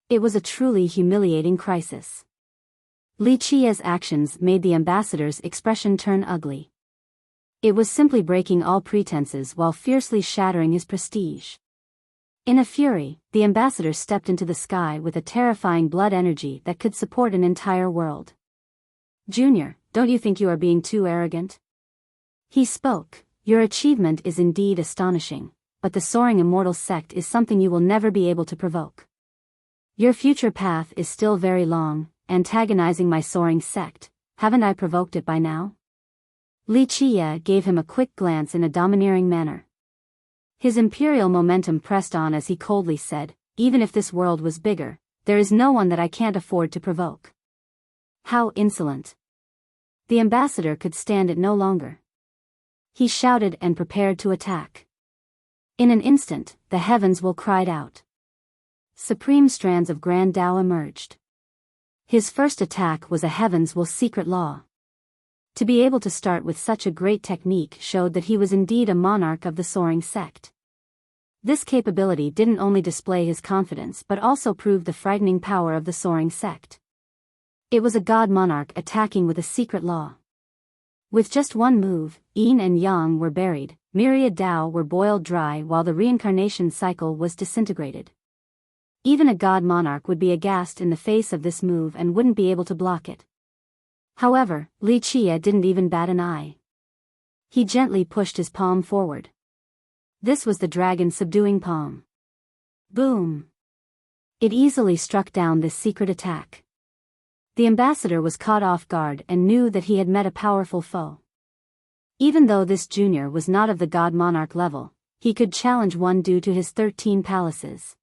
It was a truly humiliating crisis. Li Qia's actions made the ambassador's expression turn ugly. It was simply breaking all pretenses while fiercely shattering his prestige. In a fury, the ambassador stepped into the sky with a terrifying blood energy that could support an entire world. "Junior, don't you think you are being too arrogant?" He spoke, "Your achievement is indeed astonishing, but the soaring immortal sect is something you will never be able to provoke. Your future path is still very long, antagonizing my soaring sect, haven't I provoked it by now?" Li Qia gave him a quick glance in a domineering manner. His imperial momentum pressed on as he coldly said, "Even if this world was bigger, there is no one that I can't afford to provoke." How insolent! The ambassador could stand it no longer. He shouted and prepared to attack. In an instant, the heavens will cried out. Supreme strands of Grand Tao emerged. His first attack was a heavens will secret law. To be able to start with such a great technique showed that he was indeed a monarch of the soaring sect. This capability didn't only display his confidence but also proved the frightening power of the soaring sect. It was a god monarch attacking with a secret law. With just one move, yin and yang were buried, myriad Tao were boiled dry while the reincarnation cycle was disintegrated. Even a god monarch would be aghast in the face of this move and wouldn't be able to block it. However, Li Qia didn't even bat an eye. He gently pushed his palm forward. This was the dragon subduing palm. Boom! It easily struck down this secret attack. The ambassador was caught off guard and knew that he had met a powerful foe. Even though this junior was not of the god monarch level, he could challenge one due to his 13 palaces.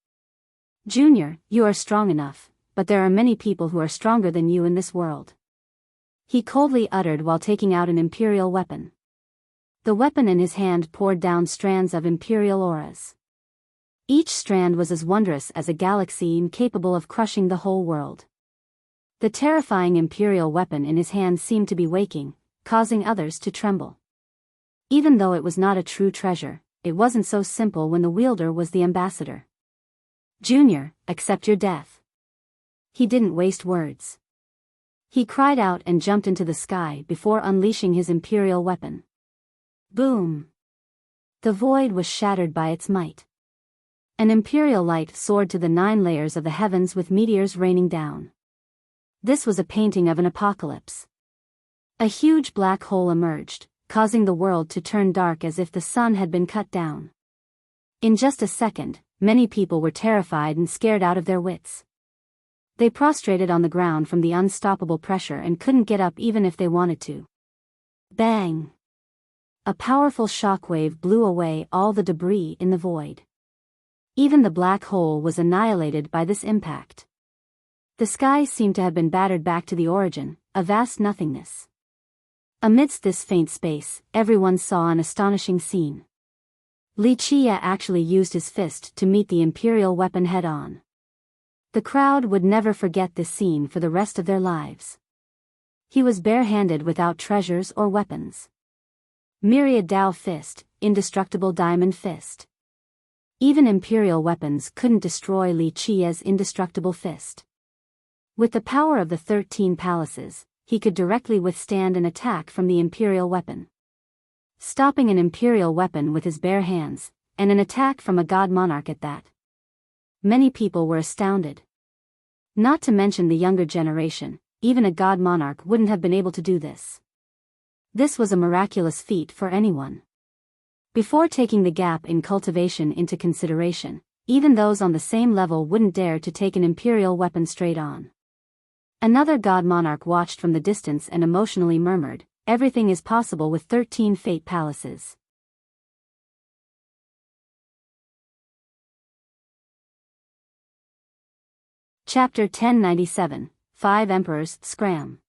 "Junior, you are strong enough, but there are many people who are stronger than you in this world," he coldly uttered while taking out an imperial weapon. The weapon in his hand poured down strands of imperial auras. Each strand was as wondrous as a galaxy and capable of crushing the whole world. The terrifying imperial weapon in his hand seemed to be waking, causing others to tremble. Even though it was not a true treasure, it wasn't so simple when the wielder was the ambassador. "Junior, accept your death." He didn't waste words. He cried out and jumped into the sky before unleashing his imperial weapon. Boom! The void was shattered by its might. An imperial light soared to the 9 layers of the heavens with meteors raining down. This was a painting of an apocalypse. A huge black hole emerged, causing the world to turn dark as if the sun had been cut down. In just a second, many people were terrified and scared out of their wits. They prostrated on the ground from the unstoppable pressure and couldn't get up even if they wanted to. Bang! A powerful shockwave blew away all the debris in the void. Even the black hole was annihilated by this impact. The sky seemed to have been battered back to the origin, a vast nothingness. Amidst this faint space, everyone saw an astonishing scene. Li Qia actually used his fist to meet the imperial weapon head-on. The crowd would never forget this scene for the rest of their lives. He was barehanded without treasures or weapons. Myriad Dao Fist, indestructible diamond fist. Even imperial weapons couldn't destroy Li Qia's indestructible fist. With the power of the 13 palaces, he could directly withstand an attack from the imperial weapon. Stopping an imperial weapon with his bare hands, and an attack from a god monarch at that. Many people were astounded. Not to mention the younger generation, even a god monarch wouldn't have been able to do this. This was a miraculous feat for anyone. Before taking the gap in cultivation into consideration, even those on the same level wouldn't dare to take an imperial weapon straight on. Another god monarch watched from the distance and emotionally murmured, "Everything is possible with 13 fate palaces." Chapter 1097, 5 Emperors, Scram.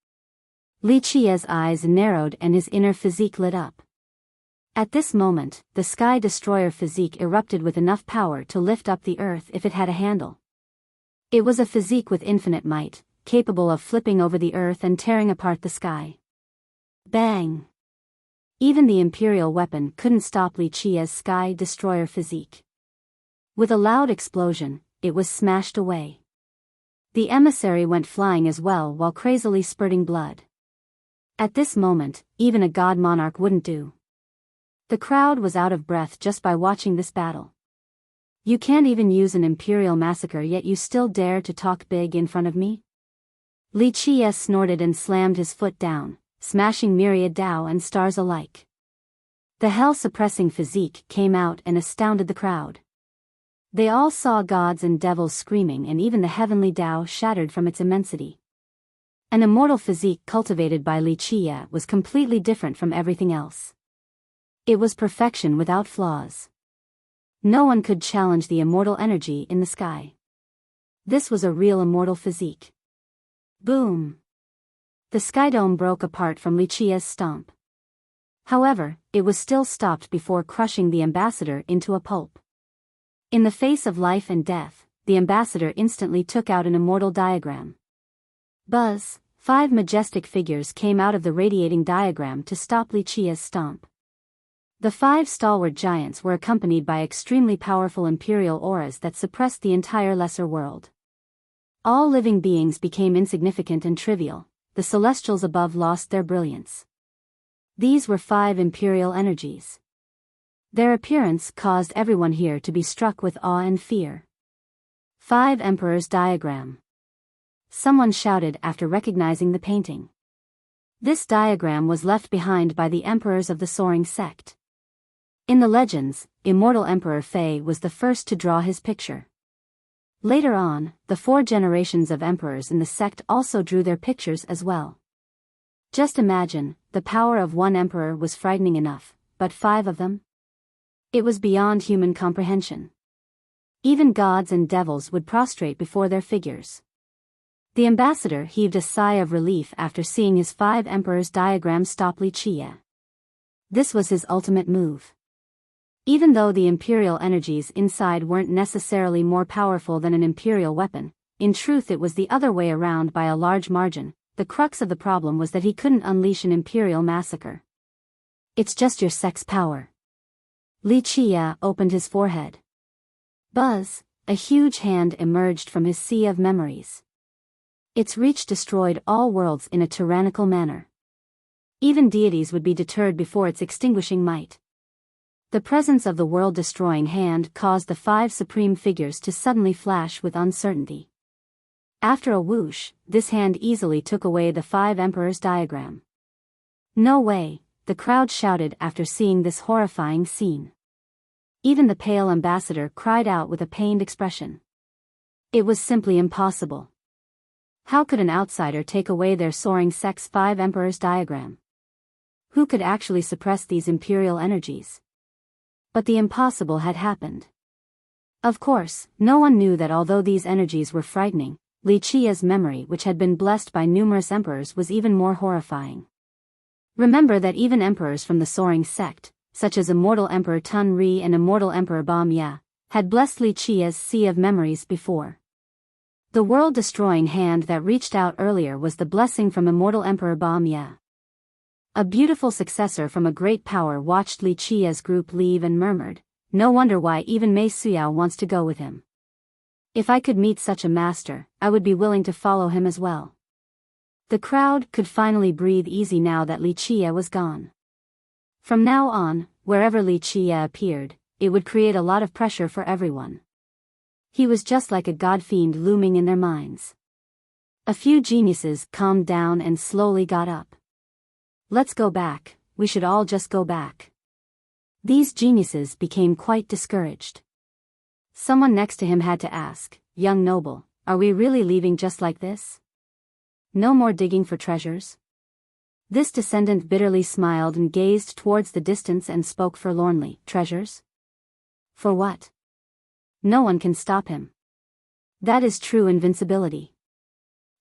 Li Qia's eyes narrowed and his inner physique lit up. At this moment, the Sky Destroyer physique erupted with enough power to lift up the earth if it had a handle. It was a physique with infinite might, capable of flipping over the earth and tearing apart the sky. Bang! Even the imperial weapon couldn't stop Li Qia's Sky Destroyer physique. With a loud explosion, it was smashed away. The emissary went flying as well while crazily spurting blood. At this moment, even a god monarch wouldn't do. The crowd was out of breath just by watching this battle. You can't even use an imperial massacre yet you still dare to talk big in front of me? Li Qia snorted and slammed his foot down, smashing myriad Dao and stars alike. The hell-suppressing physique came out and astounded the crowd. They all saw gods and devils screaming and even the heavenly Dao shattered from its immensity. An immortal physique cultivated by Li Qia was completely different from everything else. It was perfection without flaws. No one could challenge the immortal energy in the sky. This was a real immortal physique. Boom! The sky dome broke apart from Li Qia's stomp. However, it was still stopped before crushing the ambassador into a pulp. In the face of life and death, the ambassador instantly took out an immortal diagram. Buzz! 5 majestic figures came out of the radiating diagram to stop Li Qia's stomp. The 5 stalwart giants were accompanied by extremely powerful imperial auras that suppressed the entire lesser world. All living beings became insignificant and trivial, the celestials above lost their brilliance. These were 5 imperial energies. Their appearance caused everyone here to be struck with awe and fear. 5 Emperors diagram. Someone shouted after recognizing the painting. This diagram was left behind by the emperors of the soaring sect. In the legends, immortal Emperor Fei was the first to draw his picture. Later on, the 4 generations of emperors in the sect also drew their pictures as well. Just imagine, the power of one emperor was frightening enough, but 5 of them? It was beyond human comprehension. Even gods and devils would prostrate before their figures. The ambassador heaved a sigh of relief after seeing his 5 emperors diagram stop Li Qia. This was his ultimate move. Even though the imperial energies inside weren't necessarily more powerful than an imperial weapon, in truth it was the other way around by a large margin. The crux of the problem was that he couldn't unleash an imperial massacre. It's just your sex power. Li Qia opened his forehead. Buzz! A huge hand emerged from his sea of memories. Its reach destroyed all worlds in a tyrannical manner. Even deities would be deterred before its extinguishing might. The presence of the world-destroying hand caused the 5 supreme figures to suddenly flash with uncertainty. After a whoosh, this hand easily took away the 5 emperors diagram. No way, the crowd shouted after seeing this horrifying scene. Even the pale ambassador cried out with a pained expression. It was simply impossible. How could an outsider take away their soaring sect's 5 emperors diagram? Who could actually suppress these imperial energies? But the impossible had happened. Of course, no one knew that although these energies were frightening, Li Qia's memory, which had been blessed by numerous emperors, was even more horrifying. Remember that even emperors from the soaring sect, such as Immortal Emperor Tun Ri and Immortal Emperor Ba Mia, had blessed Li Qia's sea of memories before. The world-destroying hand that reached out earlier was the blessing from Immortal Emperor Ba Mia. A beautiful successor from a great power watched Li Qia's group leave and murmured, "No wonder why even Mei Suyao wants to go with him. If I could meet such a master, I would be willing to follow him as well." The crowd could finally breathe easy now that Li Qia was gone. From now on, wherever Li Qia appeared, it would create a lot of pressure for everyone. He was just like a god-fiend looming in their minds. A few geniuses calmed down and slowly got up. "Let's go back, we should all just go back." These geniuses became quite discouraged. Someone next to him had to ask, "Young noble, are we really leaving just like this? No more digging for treasures?" This descendant bitterly smiled and gazed towards the distance and spoke forlornly, "Treasures? For what? No one can stop him. That is true invincibility.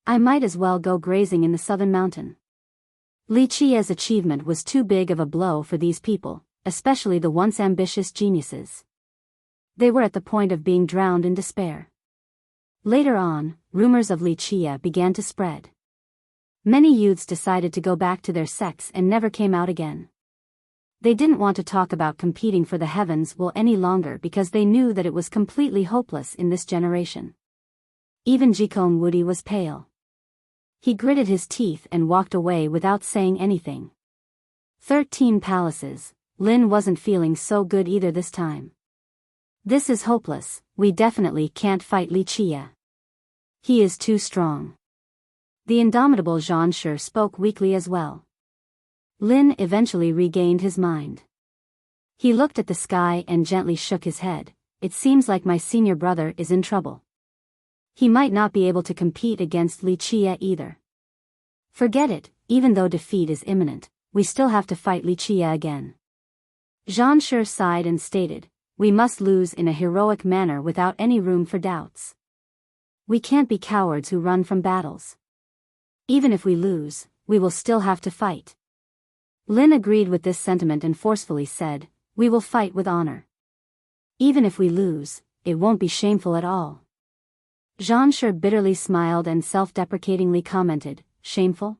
I might as well go grazing in the southern mountain." Li Qia's achievement was too big of a blow for these people, especially the once ambitious geniuses. They were at the point of being drowned in despair. Later on, rumors of Li Qia began to spread. Many youths decided to go back to their sects and never came out again. They didn't want to talk about competing for the heavens will any longer because they knew that it was completely hopeless in this generation. Even Jikong Wudi was pale. He gritted his teeth and walked away without saying anything. 13 palaces, Lin wasn't feeling so good either this time. "This is hopeless, we definitely can't fight Li Qia. He is too strong." The indomitable Zhan Shi spoke weakly as well. Lin eventually regained his mind. He looked at the sky and gently shook his head. "It seems like my senior brother is in trouble. He might not be able to compete against Li Qia either. Forget it, even though defeat is imminent, we still have to fight Li Qia again." Zhan Shi sighed and stated, "We must lose in a heroic manner without any room for doubts. We can't be cowards who run from battles. Even if we lose, we will still have to fight." Lin agreed with this sentiment and forcefully said, "We will fight with honor. Even if we lose, it won't be shameful at all." Zhan Shi bitterly smiled and self-deprecatingly commented, "Shameful?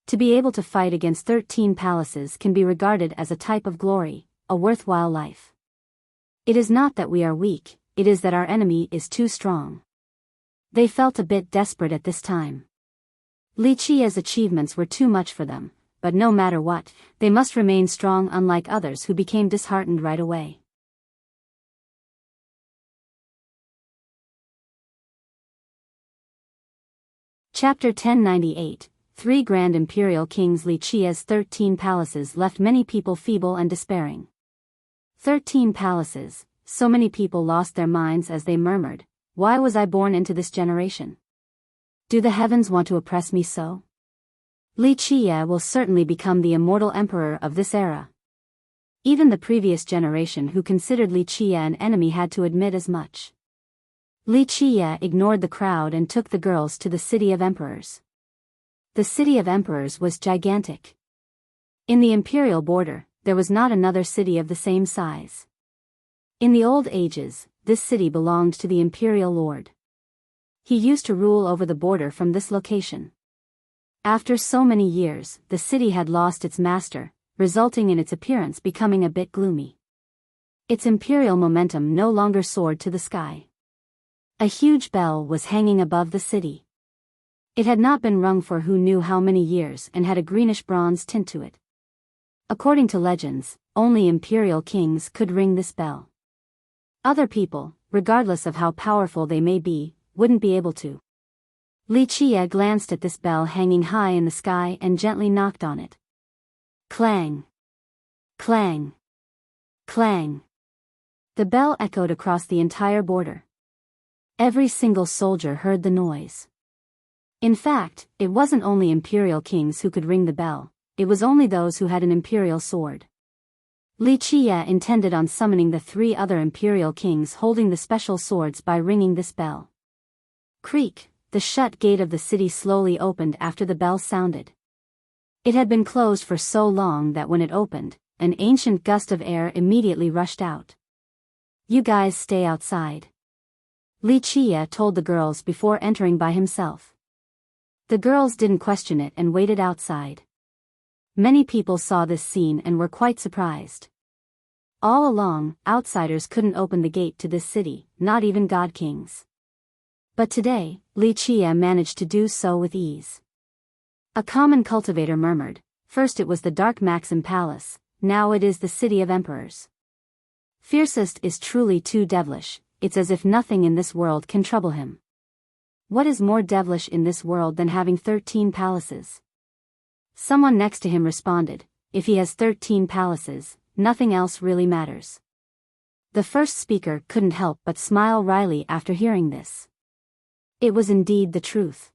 To be able to fight against 13 palaces can be regarded as a type of glory, a worthwhile life. It is not that we are weak, it is that our enemy is too strong." They felt a bit desperate at this time. Li Qia's achievements were too much for them, but no matter what, they must remain strong unlike others who became disheartened right away. Chapter 1098, 3 Grand Imperial Kings. Li Qia's 13 palaces left many people feeble and despairing. 13 palaces, so many people lost their minds as they murmured, "Why was I born into this generation? Do the heavens want to oppress me so? Li Qia will certainly become the immortal emperor of this era." Even the previous generation who considered Li Qia an enemy had to admit as much. Li Qia ignored the crowd and took the girls to the City of Emperors. The City of Emperors was gigantic. In the imperial border, there was not another city of the same size. In the old ages, this city belonged to the imperial lord. He used to rule over the border from this location. After so many years, the city had lost its master, resulting in its appearance becoming a bit gloomy. Its imperial momentum no longer soared to the sky. A huge bell was hanging above the city. It had not been rung for who knew how many years and had a greenish-bronze tint to it. According to legends, only imperial kings could ring this bell. Other people, regardless of how powerful they may be, wouldn't be able to. Li Qia glanced at this bell hanging high in the sky and gently knocked on it. Clang! Clang! Clang! The bell echoed across the entire border. Every single soldier heard the noise. In fact, it wasn't only imperial kings who could ring the bell, it was only those who had an imperial sword. Li Qiye intended on summoning the 3 other imperial kings holding the special swords by ringing this bell. Creak, the shut gate of the city slowly opened after the bell sounded. It had been closed for so long that when it opened, an ancient gust of air immediately rushed out. You guys stay outside. Li Qiye told the girls before entering by himself. The girls didn't question it and waited outside. Many people saw this scene and were quite surprised. All along, outsiders couldn't open the gate to this city, not even god kings. But today, Li Qiye managed to do so with ease. A common cultivator murmured, first it was the Dark Maxim Palace, now it is the City of Emperors. Fiercest is truly too devilish, it's as if nothing in this world can trouble him. What is more devilish in this world than having 13 palaces? Someone next to him responded, if he has 13 palaces, nothing else really matters. The first speaker couldn't help but smile wryly after hearing this. It was indeed the truth.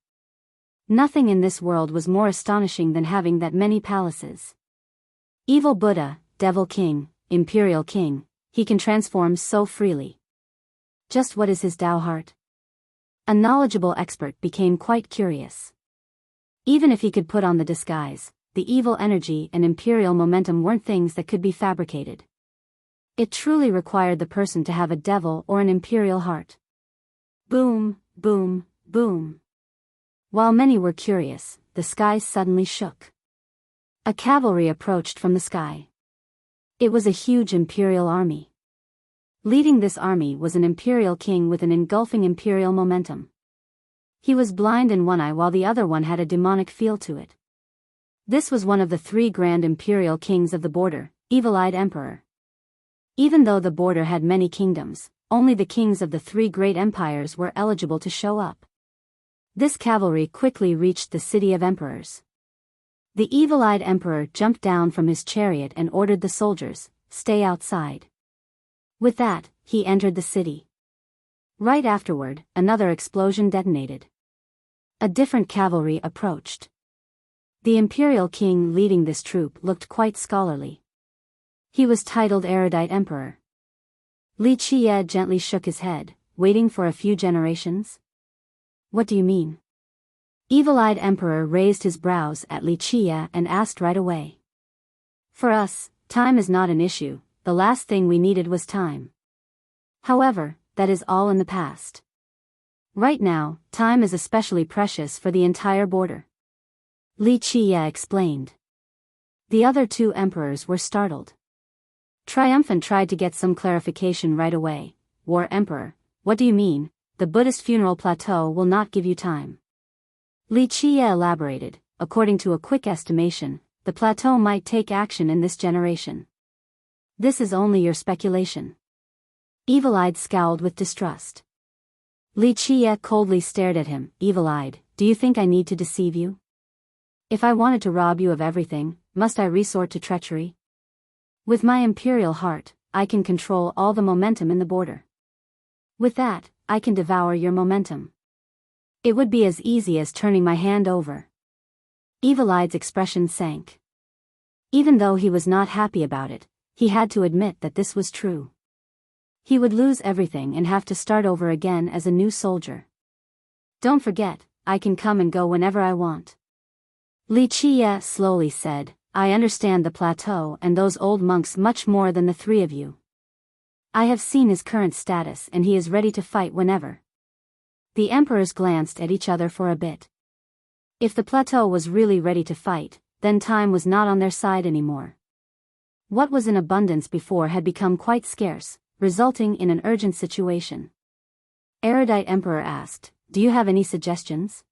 Nothing in this world was more astonishing than having that many palaces. Evil Buddha, Devil King, Imperial King, he can transform so freely. Just what is his Tao heart? A knowledgeable expert became quite curious. Even if he could put on the disguise, the evil energy and imperial momentum weren't things that could be fabricated. It truly required the person to have a devil or an imperial heart. Boom, boom, boom. While many were curious, the sky suddenly shook. A cavalry approached from the sky. It was a huge imperial army. Leading this army was an imperial king with an engulfing imperial momentum. He was blind in one eye while the other one had a demonic feel to it. This was one of the 3 grand imperial kings of the border, Evil-Eyed Emperor. Even though the border had many kingdoms, only the kings of the 3 great empires were eligible to show up. This cavalry quickly reached the City of Emperors. The Evil-Eyed Emperor jumped down from his chariot and ordered the soldiers, stay outside. With that, he entered the city. Right afterward, another explosion detonated. A different cavalry approached. The imperial king leading this troop looked quite scholarly. He was titled Erudite Emperor. Li Qiye gently shook his head, waiting for a few generations. What do you mean? Evil-Eyed Emperor raised his brows at Li Qiye and asked right away. For us, time is not an issue, the last thing we needed was time. However, that is all in the past. Right now, time is especially precious for the entire border. Li Qiye explained. The other 2 emperors were startled. Triumphant tried to get some clarification right away. War Emperor, what do you mean? The Buddhist funeral plateau will not give you time. Li Qiye elaborated, according to a quick estimation, the plateau might take action in this generation. This is only your speculation. Evil-Eyed scowled with distrust. Li Qiye coldly stared at him. Evil-Eyed, do you think I need to deceive you? If I wanted to rob you of everything, must I resort to treachery? With my imperial heart, I can control all the momentum in the border. With that, I can devour your momentum. It would be as easy as turning my hand over. Evil-Eyed's expression sank. Even though he was not happy about it, he had to admit that this was true. He would lose everything and have to start over again as a new soldier. Don't forget, I can come and go whenever I want. Li Qiye slowly said, I understand the plateau and those old monks much more than the 3 of you. I have seen his current status and he is ready to fight whenever. The emperors glanced at each other for a bit. If the plateau was really ready to fight, then time was not on their side anymore. What was in abundance before had become quite scarce, resulting in an urgent situation. Erudite Emperor asked, do you have any suggestions?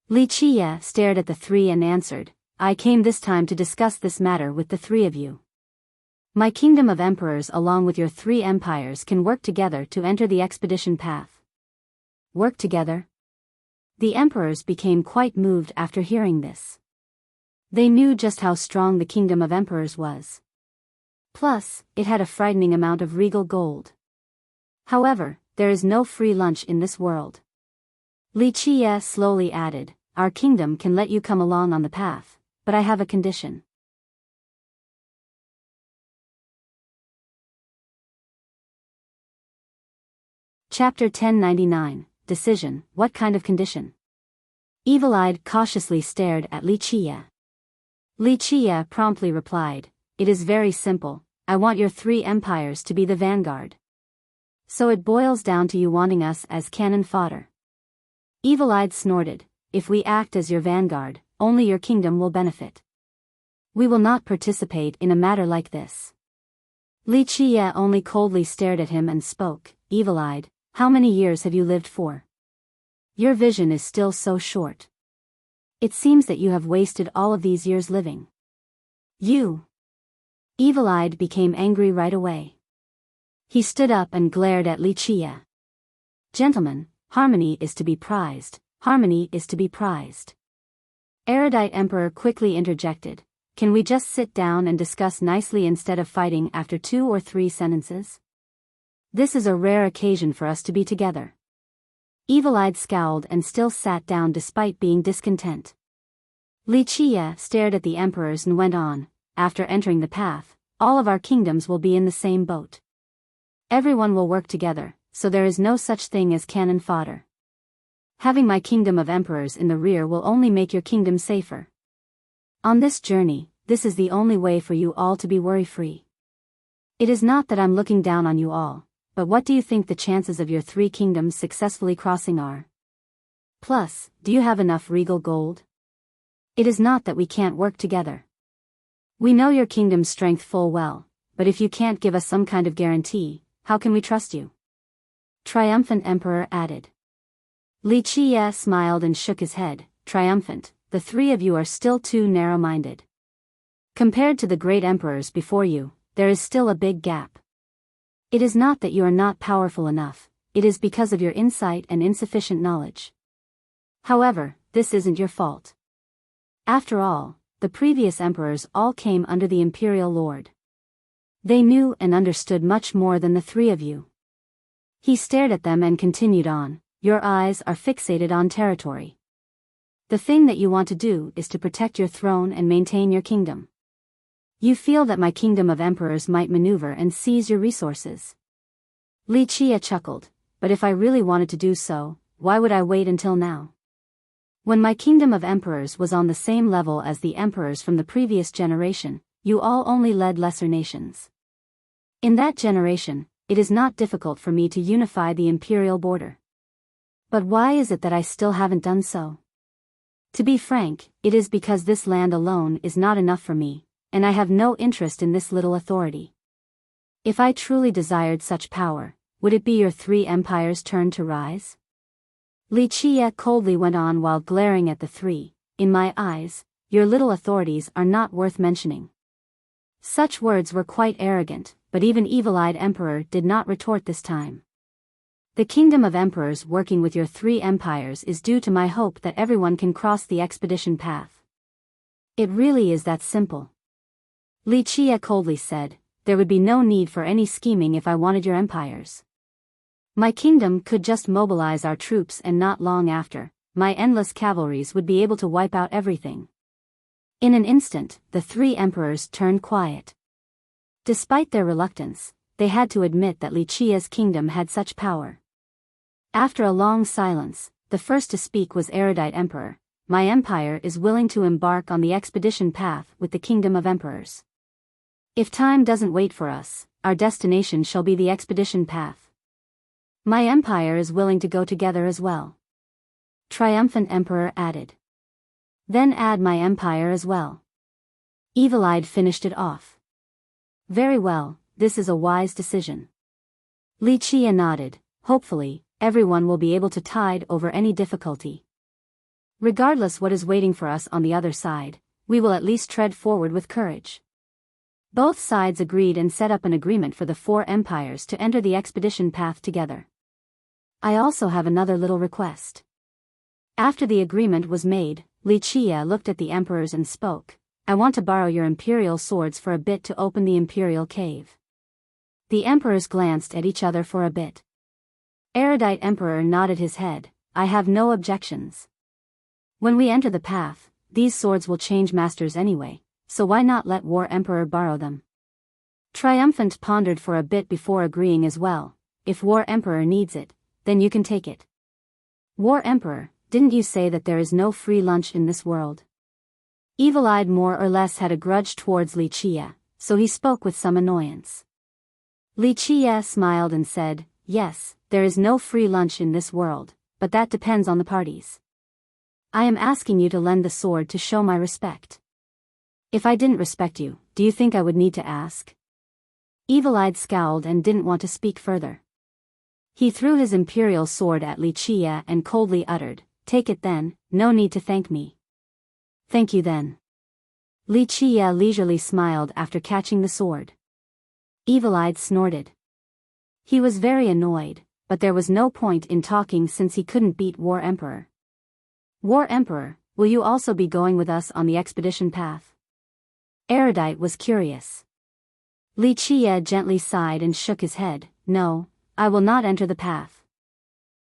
Li Qiye stared at the 3 and answered, I came this time to discuss this matter with the 3 of you. My kingdom of emperors along with your 3 empires can work together to enter the expedition path. Work together? The emperors became quite moved after hearing this. They knew just how strong the kingdom of emperors was. Plus, it had a frightening amount of regal gold. However, there is no free lunch in this world. Li Qie slowly added, "Our kingdom can let you come along on the path, but I have a condition." Chapter 1099, Decision. What kind of condition? Evil-eyed cautiously stared at Li Qie. Li Qie promptly replied, "It is very simple, I want your 3 empires to be the vanguard. So it boils down to you wanting us as cannon fodder." Evil-eyed snorted, "If we act as your vanguard, only your kingdom will benefit. We will not participate in a matter like this." Li Qie only coldly stared at him and spoke, "Evil-eyed, how many years have you lived for? Your vision is still so short. It seems that you have wasted all of these years living. You." Evil-eyed became angry right away. He stood up and glared at Li Qie. "Gentlemen, harmony is to be prized, harmony is to be prized." Erudite Emperor quickly interjected, "Can we just sit down and discuss nicely instead of fighting after 2 or 3 sentences? This is a rare occasion for us to be together." Evil-eyed scowled and still sat down despite being discontent. Li Qie stared at the emperors and went on, "After entering the path, all of our kingdoms will be in the same boat. Everyone will work together, so there is no such thing as cannon fodder. Having my kingdom of emperors in the rear will only make your kingdom safer. On this journey, this is the only way for you all to be worry-free. It is not that I'm looking down on you all, but what do you think the chances of your 3 kingdoms successfully crossing are? Plus, do you have enough regal gold? It is not that we can't work together. We know your kingdom's strength full well, but if you can't give us some kind of guarantee, how can we trust you?" Triumphant Emperor added. Li Qie smiled and shook his head, "Triumphant, the 3 of you are still too narrow-minded. Compared to the great emperors before you, there is still a big gap. It is not that you are not powerful enough, it is because of your insight and insufficient knowledge. However, this isn't your fault. After all, the previous emperors all came under the imperial lord. They knew and understood much more than the 3 of you." He stared at them and continued on, "Your eyes are fixated on territory. The thing that you want to do is to protect your throne and maintain your kingdom. You feel that my kingdom of emperors might maneuver and seize your resources." Li Qie chuckled, "But if I really wanted to do so, why would I wait until now? When my kingdom of emperors was on the same level as the emperors from the previous generation, you all only led lesser nations. In that generation, it is not difficult for me to unify the imperial border. But why is it that I still haven't done so? To be frank, it is because this land alone is not enough for me, and I have no interest in this little authority. If I truly desired such power, would it be your 3 empires' turn to rise?" Li Qie coldly went on while glaring at the 3, "In my eyes, your little authorities are not worth mentioning." Such words were quite arrogant, but even evil-eyed Emperor did not retort this time. "The kingdom of emperors working with your 3 empires is due to my hope that everyone can cross the expedition path. It really is that simple." Li Qie coldly said, "There would be no need for any scheming if I wanted your empires. My kingdom could just mobilize our troops and not long after, my endless cavalries would be able to wipe out everything." In an instant, the 3 emperors turned quiet. Despite their reluctance, they had to admit that Li Qie's kingdom had such power. After a long silence, the first to speak was Erudite Emperor, "My empire is willing to embark on the expedition path with the kingdom of emperors. If time doesn't wait for us, our destination shall be the expedition path. My empire is willing to go together as well." Triumphant Emperor added, "Then add my empire as well." Evil-eyed finished it off. "Very well, this is a wise decision." Li Qie nodded, "Hopefully, everyone will be able to tide over any difficulty. Regardless what is waiting for us on the other side, we will at least tread forward with courage." Both sides agreed and set up an agreement for the 4 empires to enter the expedition path together. "I also have another little request." After the agreement was made, Li Qie looked at the emperors and spoke, I want to borrow your imperial swords for a bit to open the imperial cave. The emperors glanced at each other for a bit. Erudite Emperor nodded his head. I have no objections. When we enter the path, these swords will change masters anyway, so why not let War Emperor borrow them? Triumphant pondered for a bit before agreeing as well. If War Emperor needs it, then you can take it. War Emperor, didn't you say that there is no free lunch in this world? Evil-Eyed more or less had a grudge towards Li Chia, so he spoke with some annoyance. Li Chia smiled and said, yes, there is no free lunch in this world, but that depends on the parties. I am asking you to lend the sword to show my respect. If I didn't respect you, do you think I would need to ask? Evil-Eyed scowled and didn't want to speak further. He threw his imperial sword at Li Chia and coldly uttered, take it then, no need to thank me. Thank you then. Li Chia leisurely smiled after catching the sword. Evil-Eyed snorted. He was very annoyed, but there was no point in talking since he couldn't beat War Emperor. War Emperor, will you also be going with us on the expedition path? Erudite was curious. Li Chia gently sighed and shook his head, no, I will not enter the path.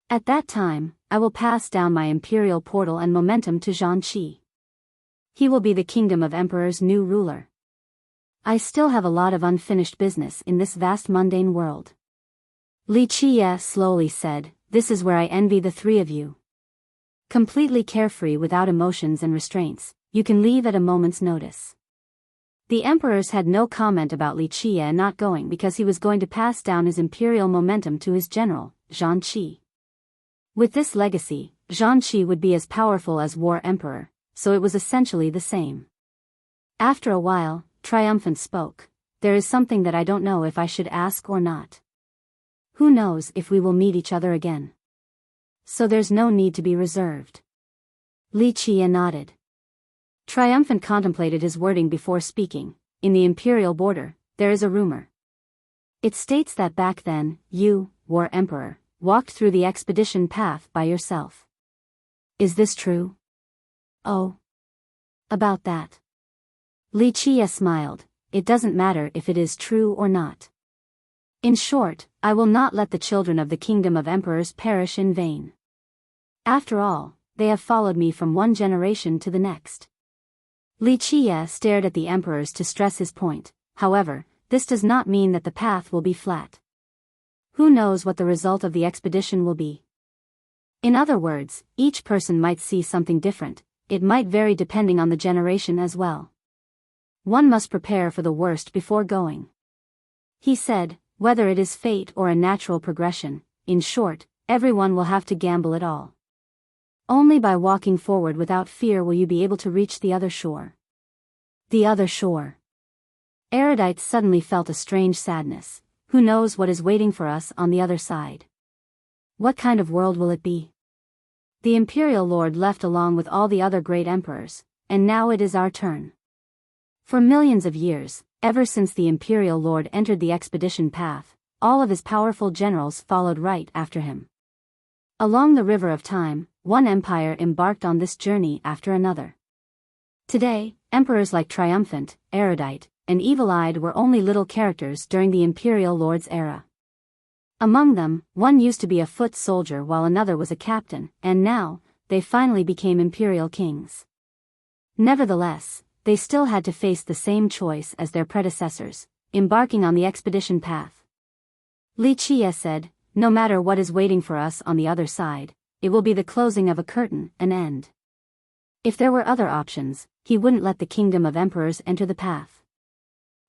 At that time, I will pass down my imperial portal and momentum to Zhang Qi. He will be the kingdom of emperor's new ruler. I still have a lot of unfinished business in this vast mundane world. Li Chia slowly said, this is where I envy the three of you. Completely carefree without emotions and restraints, you can leave at a moment's notice. The emperors had no comment about Li Chia not going because he was going to pass down his imperial momentum to his general, Zhang Qi. With this legacy, Zhang Qi would be as powerful as War Emperor, so it was essentially the same. After a while, Triumphant spoke, there is something that I don't know if I should ask or not. Who knows if we will meet each other again? So there's no need to be reserved. Li Chia nodded. Triumphant contemplated his wording before speaking. In the imperial border, there is a rumor. It states that back then, you, War Emperor, walked through the expedition path by yourself. Is this true? Oh. About that. Li Chia smiled, it doesn't matter if it is true or not. In short, I will not let the children of the kingdom of emperors perish in vain. After all, they have followed me from one generation to the next. Li Chia stared at the emperors to stress his point, however, this does not mean that the path will be flat. Who knows what the result of the expedition will be? In other words, each person might see something different, it might vary depending on the generation as well. One must prepare for the worst before going. He said, whether it is fate or a natural progression, in short, everyone will have to gamble it all. Only by walking forward without fear will you be able to reach the other shore. The other shore. Erudite suddenly felt a strange sadness. Who knows what is waiting for us on the other side? What kind of world will it be? The Imperial Lord left along with all the other great emperors, and now it is our turn. For millions of years, ever since the Imperial Lord entered the expedition path, all of his powerful generals followed right after him. Along the river of time, one empire embarked on this journey after another. Today, emperors like Triumphant, Erudite, and Evil-Eyed were only little characters during the Imperial Lord's era. Among them, one used to be a foot soldier while another was a captain, and now, they finally became imperial kings. Nevertheless, they still had to face the same choice as their predecessors, embarking on the expedition path. Li Chia said, no matter what is waiting for us on the other side, it will be the closing of a curtain, an end. If there were other options, he wouldn't let the kingdom of emperors enter the path.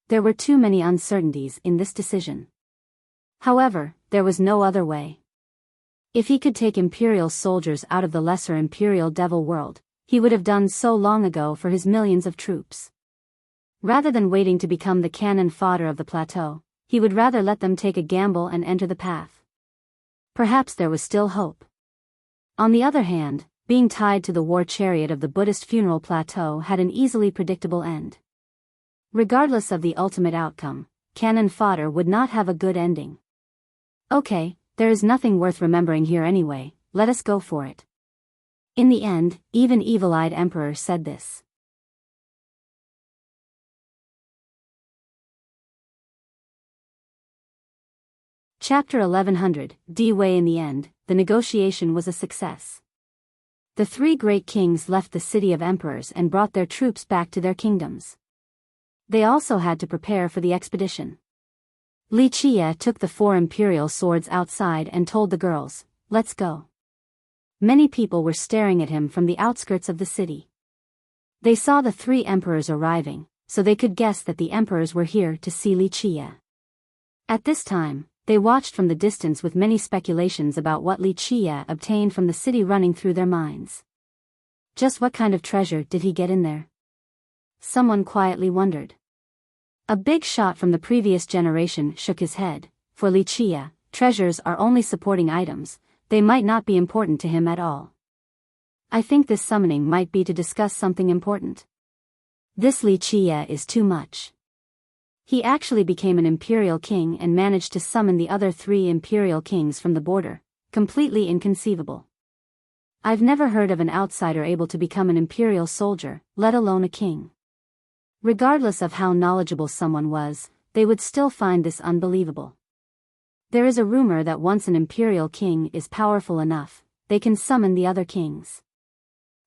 There were too many uncertainties in this decision. However, there was no other way. If he could take imperial soldiers out of the lesser imperial devil world, he would have done so long ago for his millions of troops. Rather than waiting to become the cannon fodder of the plateau, he would rather let them take a gamble and enter the path. Perhaps there was still hope. On the other hand, being tied to the war chariot of the Buddhist funeral plateau had an easily predictable end. Regardless of the ultimate outcome, cannon fodder would not have a good ending. Okay, there is nothing worth remembering here anyway, let us go for it. In the end, even Evil-Eyed Emperor said this. Chapter 1100, Wei. In the end, the negotiation was a success. The three great kings left the city of emperors and brought their troops back to their kingdoms. They also had to prepare for the expedition. Li Qie took the 4 imperial swords outside and told the girls, "Let's go." Many people were staring at him from the outskirts of the city. They saw the 3 emperors arriving, so they could guess that the emperors were here to see Li Qie. At this time, they watched from the distance with many speculations about what Li Qie obtained from the city running through their minds. Just what kind of treasure did he get in there? Someone quietly wondered. A big shot from the previous generation shook his head. For Li Qie, treasures are only supporting items, they might not be important to him at all. I think this summoning might be to discuss something important. This Li Qie is too much. He actually became an imperial king and managed to summon the other 3 imperial kings from the border, completely inconceivable. I've never heard of an outsider able to become an imperial soldier, let alone a king. Regardless of how knowledgeable someone was, they would still find this unbelievable. There is a rumor that once an imperial king is powerful enough, they can summon the other kings.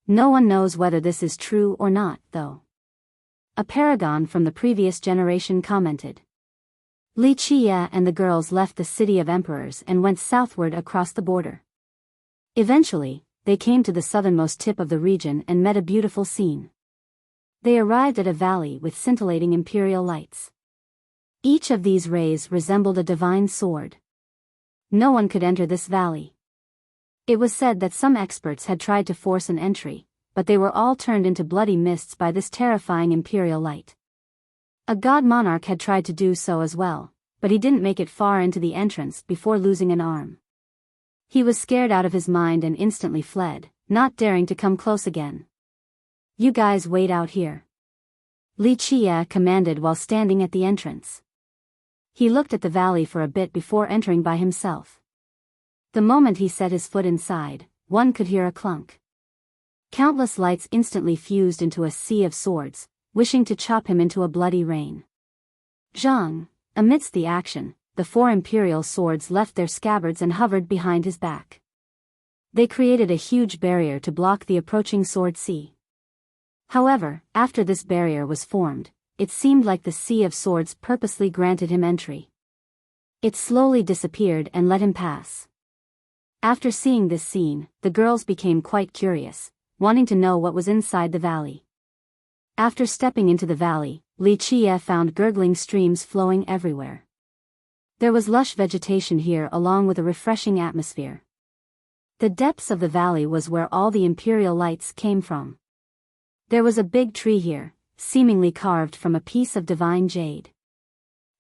No one knows whether this is true or not, though. A paragon from the previous generation commented. Li Qie and the girls left the city of emperors and went southward across the border. Eventually, they came to the southernmost tip of the region and met a beautiful scene. They arrived at a valley with scintillating imperial lights. Each of these rays resembled a divine sword. No one could enter this valley. It was said that some experts had tried to force an entry, but they were all turned into bloody mists by this terrifying imperial light. A god monarch had tried to do so as well, but he didn't make it far into the entrance before losing an arm. He was scared out of his mind and instantly fled, not daring to come close again. "You guys wait out here," Li Qie commanded while standing at the entrance. He looked at the valley for a bit before entering by himself. The moment he set his foot inside, one could hear a clunk. Countless lights instantly fused into a sea of swords, wishing to chop him into a bloody rain. Zhang, amidst the action, the 4 imperial swords left their scabbards and hovered behind his back. They created a huge barrier to block the approaching sword sea. However, after this barrier was formed, it seemed like the sea of swords purposely granted him entry. It slowly disappeared and let him pass. After seeing this scene, the girls became quite curious, wanting to know what was inside the valley. After stepping into the valley, Li Qie found gurgling streams flowing everywhere. There was lush vegetation here along with a refreshing atmosphere. The depths of the valley was where all the imperial lights came from. There was a big tree here, seemingly carved from a piece of divine jade.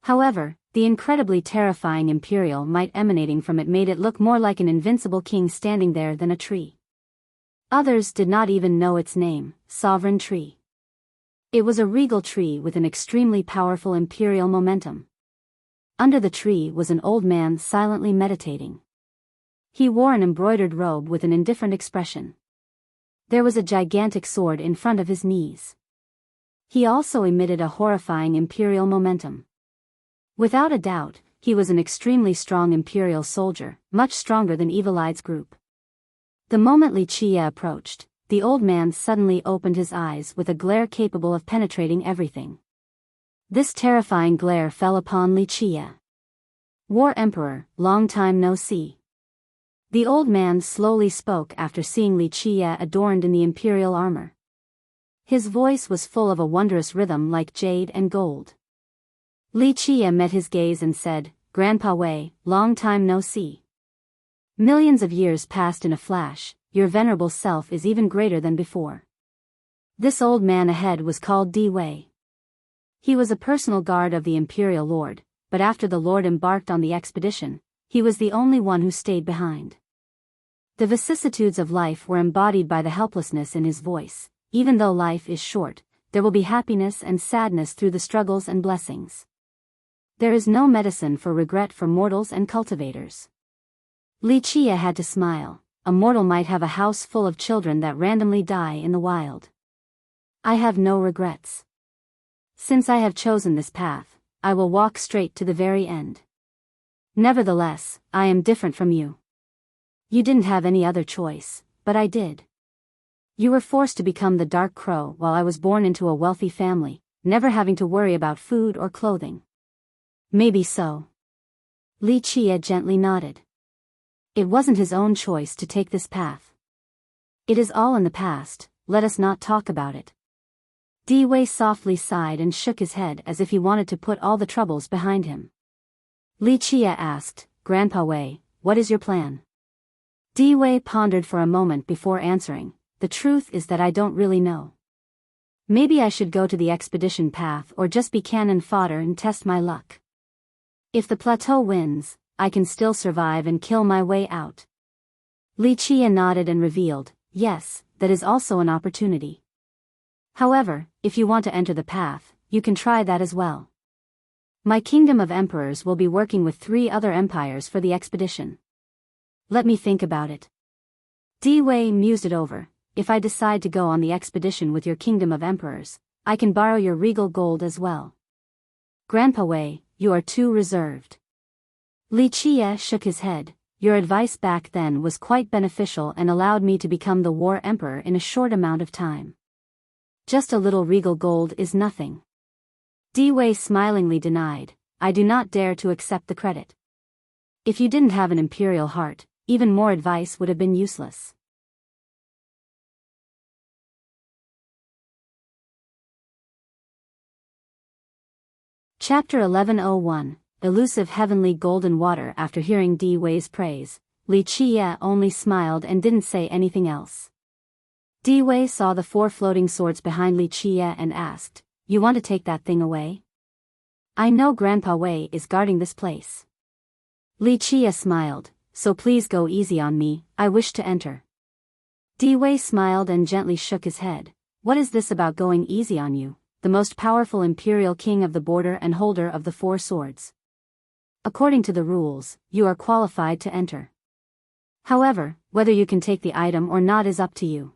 However, the incredibly terrifying imperial might emanating from it made it look more like an invincible king standing there than a tree. Others did not even know its name, Sovereign Tree. It was a regal tree with an extremely powerful imperial momentum. Under the tree was an old man silently meditating. He wore an embroidered robe with an indifferent expression. There was a gigantic sword in front of his knees. He also emitted a horrifying imperial momentum. Without a doubt, he was an extremely strong imperial soldier, much stronger than Evil Eye's group. The moment Li Qie approached, the old man suddenly opened his eyes with a glare capable of penetrating everything. This terrifying glare fell upon Li Qie. "War Emperor, long time no see." The old man slowly spoke after seeing Li Qie adorned in the imperial armor. His voice was full of a wondrous rhythm like jade and gold. Li Qie met his gaze and said, "Grandpa Wei, long time no see. Millions of years passed in a flash, your venerable self is even greater than before." This old man ahead was called Wei. He was a personal guard of the imperial lord, but after the lord embarked on the expedition, he was the only one who stayed behind. The vicissitudes of life were embodied by the helplessness in his voice. Even though life is short, there will be happiness and sadness through the struggles and blessings. There is no medicine for regret for mortals and cultivators. Li Qie had to smile. A mortal might have a house full of children that randomly die in the wild. I have no regrets. Since I have chosen this path, I will walk straight to the very end. Nevertheless, I am different from you. You didn't have any other choice, but I did. You were forced to become the Dark Crow while I was born into a wealthy family, never having to worry about food or clothing. Maybe so. Li Qie gently nodded. It wasn't his own choice to take this path. It is all in the past, let us not talk about it. Di Wei softly sighed and shook his head as if he wanted to put all the troubles behind him. Li Qie asked, Grandpa Wei, what is your plan? Di Wei pondered for a moment before answering, the truth is that I don't really know. Maybe I should go to the expedition path or just be cannon fodder and test my luck. If the plateau wins, I can still survive and kill my way out. Li Qie nodded and revealed, yes, that is also an opportunity. However, if you want to enter the path, you can try that as well. My kingdom of emperors will be working with 3 other empires for the expedition. Let me think about it. Di Wei mused it over. If I decide to go on the expedition with your kingdom of emperors, I can borrow your regal gold as well. Grandpa Wei, you are too reserved. Li Qie shook his head. Your advice back then was quite beneficial and allowed me to become the war emperor in a short amount of time. Just a little regal gold is nothing. Di Wei smilingly denied, I do not dare to accept the credit. If you didn't have an imperial heart, even more advice would have been useless. Chapter 1101, Elusive Heavenly Golden Water. After hearing Di Wei's praise, Li Qie only smiled and didn't say anything else. Di Wei saw the 4 floating swords behind Li Qie and asked, You want to take that thing away? I know Grandpa Wei is guarding this place. Li Qie smiled, so please go easy on me, I wish to enter. Di Wei smiled and gently shook his head. What is this about going easy on you, the most powerful imperial king of the border and holder of the 4 swords? According to the rules, you are qualified to enter. However, whether you can take the item or not is up to you.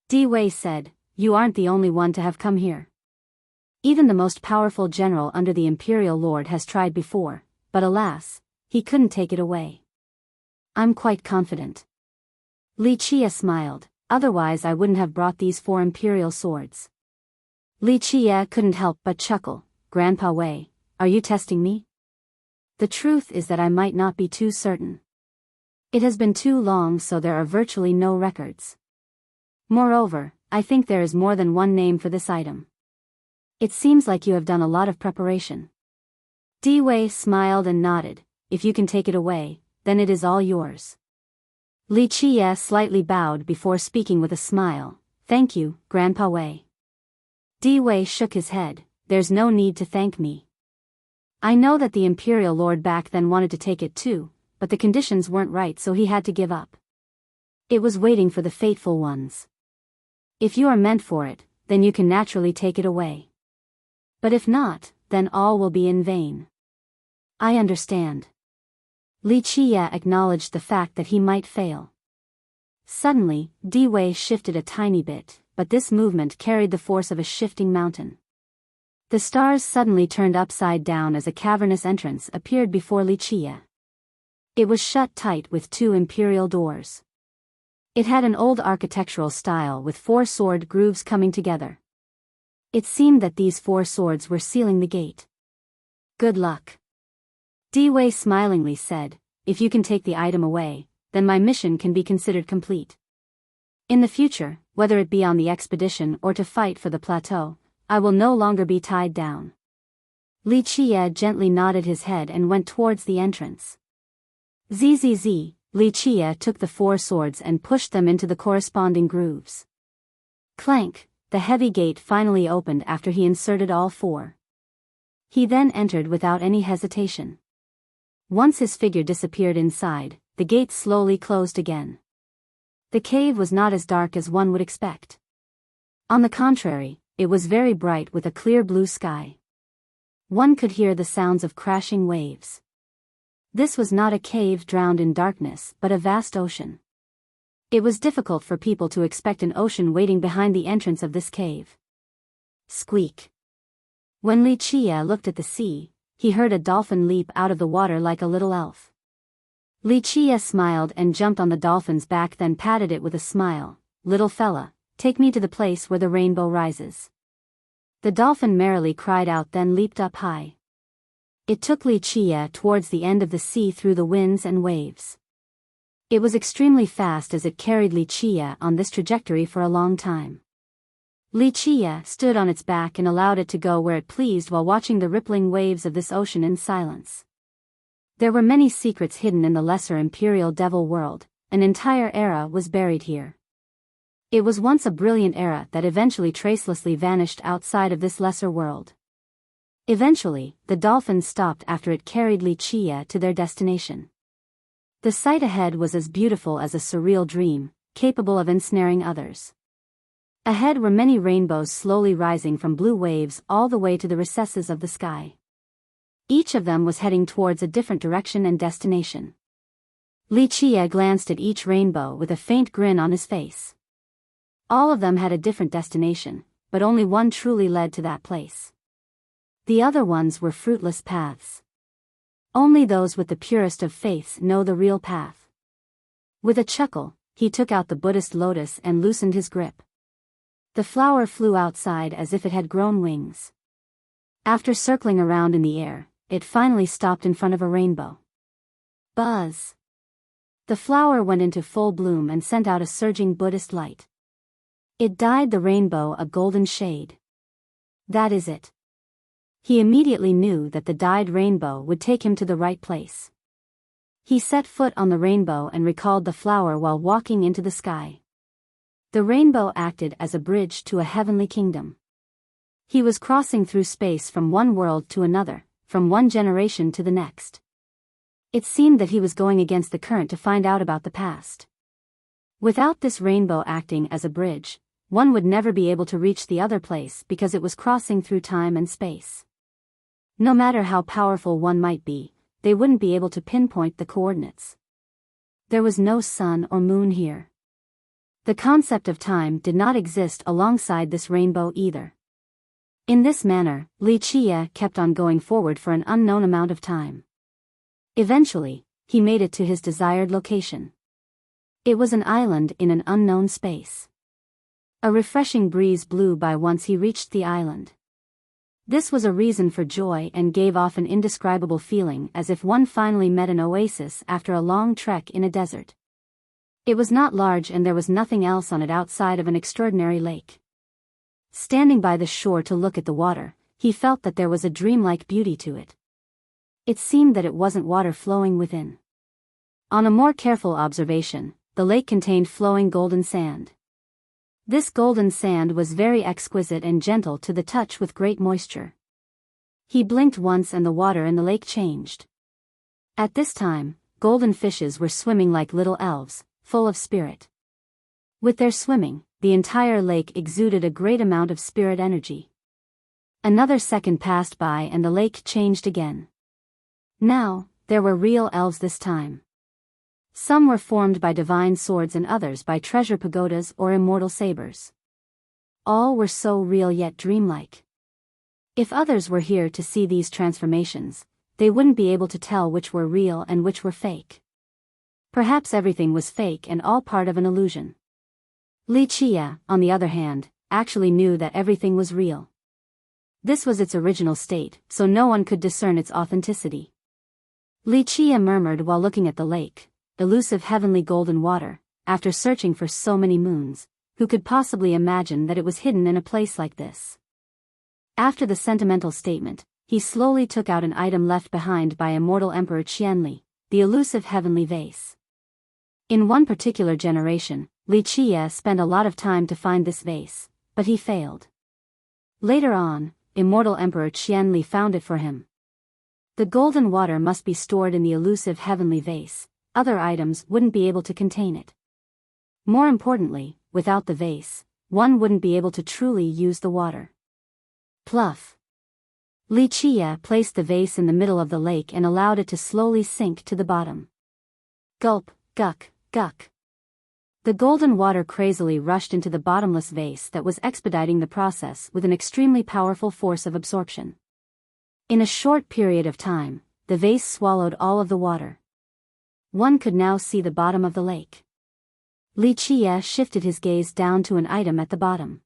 Di Wei said, You aren't the only one to have come here. Even the most powerful general under the imperial lord has tried before, but alas, he couldn't take it away. I'm quite confident. Li Qie smiled, otherwise I wouldn't have brought these 4 imperial swords. Li Qie couldn't help but chuckle, Grandpa Wei, are you testing me? The truth is that I might not be too certain. It has been too long, so there are virtually no records. Moreover, I think there is more than one name for this item. It seems like you have done a lot of preparation. Di Wei smiled and nodded, if you can take it away, then it is all yours. Li Qie slightly bowed before speaking with a smile, Thank you, Grandpa Wei. Di Wei shook his head, There's no need to thank me. I know that the imperial lord back then wanted to take it too, but the conditions weren't right, so he had to give up. It was waiting for the fateful ones. If you are meant for it, then you can naturally take it away. But if not, then all will be in vain. I understand. Li Qie acknowledged the fact that he might fail. Suddenly, Di Wei shifted a tiny bit, but this movement carried the force of a shifting mountain. The stars suddenly turned upside down as a cavernous entrance appeared before Li Qie. It was shut tight with 2 imperial doors. It had an old architectural style with 4 sword grooves coming together. It seemed that these 4 swords were sealing the gate. Good luck. Di Wei smilingly said, If you can take the item away, then my mission can be considered complete. In the future, whether it be on the expedition or to fight for the plateau, I will no longer be tied down. Li Qie gently nodded his head and went towards the entrance. Zzz, Li Qie took the 4 swords and pushed them into the corresponding grooves. Clank, the heavy gate finally opened after he inserted all 4. He then entered without any hesitation. Once his figure disappeared inside, the gate slowly closed again. The cave was not as dark as one would expect. On the contrary, it was very bright with a clear blue sky. One could hear the sounds of crashing waves. This was not a cave drowned in darkness, but a vast ocean. It was difficult for people to expect an ocean waiting behind the entrance of this cave. Squeak. When Li Qie looked at the sea, he heard a dolphin leap out of the water like a little elf. Li Chia smiled and jumped on the dolphin's back, then patted it with a smile. "Little fella, take me to the place where the rainbow rises." The dolphin merrily cried out, then leaped up high. It took Li Chia towards the end of the sea through the winds and waves. It was extremely fast as it carried Li Chia on this trajectory for a long time. Li Chia stood on its back and allowed it to go where it pleased while watching the rippling waves of this ocean in silence. There were many secrets hidden in the lesser imperial devil world. An entire era was buried here. It was once a brilliant era that eventually tracelessly vanished outside of this lesser world. Eventually, the dolphin stopped after it carried Li Chia to their destination. The sight ahead was as beautiful as a surreal dream, capable of ensnaring others. Ahead were many rainbows slowly rising from blue waves all the way to the recesses of the sky. Each of them was heading towards a different direction and destination. Li Chia glanced at each rainbow with a faint grin on his face. All of them had a different destination, but only one truly led to that place. The other ones were fruitless paths. Only those with the purest of faiths know the real path. With a chuckle, he took out the Buddhist lotus and loosened his grip. The flower flew outside as if it had grown wings. After circling around in the air, it finally stopped in front of a rainbow. Buzz! The flower went into full bloom and sent out a surging Buddhist light. It dyed the rainbow a golden shade. That is it. He immediately knew that the dyed rainbow would take him to the right place. He set foot on the rainbow and recalled the flower while walking into the sky. The rainbow acted as a bridge to a heavenly kingdom. He was crossing through space from one world to another, from one generation to the next. It seemed that he was going against the current to find out about the past. Without this rainbow acting as a bridge, one would never be able to reach the other place because it was crossing through time and space. No matter how powerful one might be, they wouldn't be able to pinpoint the coordinates. There was no sun or moon here. The concept of time did not exist alongside this rainbow either. In this manner, Li Chia kept on going forward for an unknown amount of time. Eventually, he made it to his desired location. It was an island in an unknown space. A refreshing breeze blew by once he reached the island. This was a reason for joy and gave off an indescribable feeling as if one finally met an oasis after a long trek in a desert. It was not large and there was nothing else on it outside of an extraordinary lake. Standing by the shore to look at the water, he felt that there was a dreamlike beauty to it. It seemed that it wasn't water flowing within. On a more careful observation, the lake contained flowing golden sand. This golden sand was very exquisite and gentle to the touch with great moisture. He blinked once and the water in the lake changed. At this time, golden fishes were swimming like little elves, full of spirit. With their swimming, the entire lake exuded a great amount of spirit energy. Another second passed by and the lake changed again. Now, there were real elves this time. Some were formed by divine swords and others by treasure pagodas or immortal sabers. All were so real yet dreamlike. If others were here to see these transformations, they wouldn't be able to tell which were real and which were fake. Perhaps everything was fake and all part of an illusion. Li Chia, on the other hand, actually knew that everything was real. This was its original state, so no one could discern its authenticity. Li Chia murmured while looking at the lake. Elusive heavenly golden water, after searching for so many moons, who could possibly imagine that it was hidden in a place like this? After the sentimental statement, he slowly took out an item left behind by immortal Emperor Qianli, the elusive heavenly vase. In one particular generation, Li Chia spent a lot of time to find this vase, but he failed. Later on, immortal Emperor Qianli found it for him. The golden water must be stored in the elusive heavenly vase. Other items wouldn't be able to contain it. More importantly, without the vase, one wouldn't be able to truly use the water. Pluff. Li Chia placed the vase in the middle of the lake and allowed it to slowly sink to the bottom. Gulp, guck, guck. The golden water crazily rushed into the bottomless vase that was expediting the process with an extremely powerful force of absorption. In a short period of time, the vase swallowed all of the water. One could now see the bottom of the lake. Li Qie shifted his gaze down to an item at the bottom.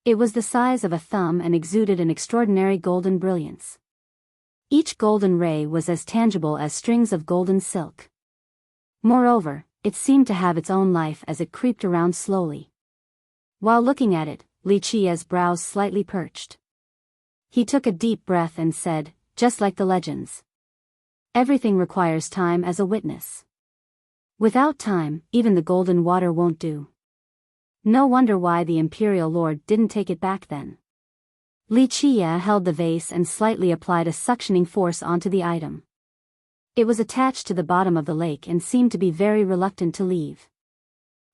It was the size of a thumb and exuded an extraordinary golden brilliance. Each golden ray was as tangible as strings of golden silk. Moreover, it seemed to have its own life as it creeped around slowly. While looking at it, Li Qie's brows slightly perched. He took a deep breath and said, just like the legends. Everything requires time as a witness. Without time, even the golden water won't do. No wonder why the Imperial Lord didn't take it back then. Li Qie held the vase and slightly applied a suctioning force onto the item. It was attached to the bottom of the lake and seemed to be very reluctant to leave.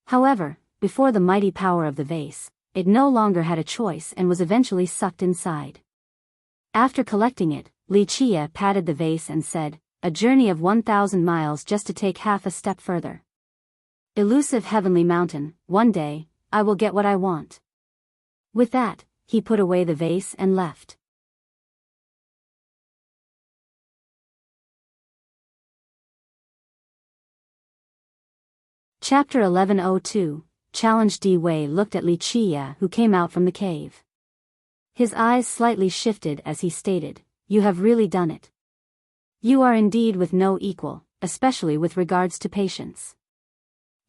However, before the mighty power of the vase, it no longer had a choice and was eventually sucked inside. After collecting it, Li Qie patted the vase and said, a journey of 1,000 miles just to take half a step further. Elusive heavenly mountain, one day, I will get what I want. With that, he put away the vase and left. Chapter 1102, Challenge. Di Wei looked at Li Qie who came out from the cave. His eyes slightly shifted as he stated, you have really done it. You are indeed with no equal, especially with regards to patience.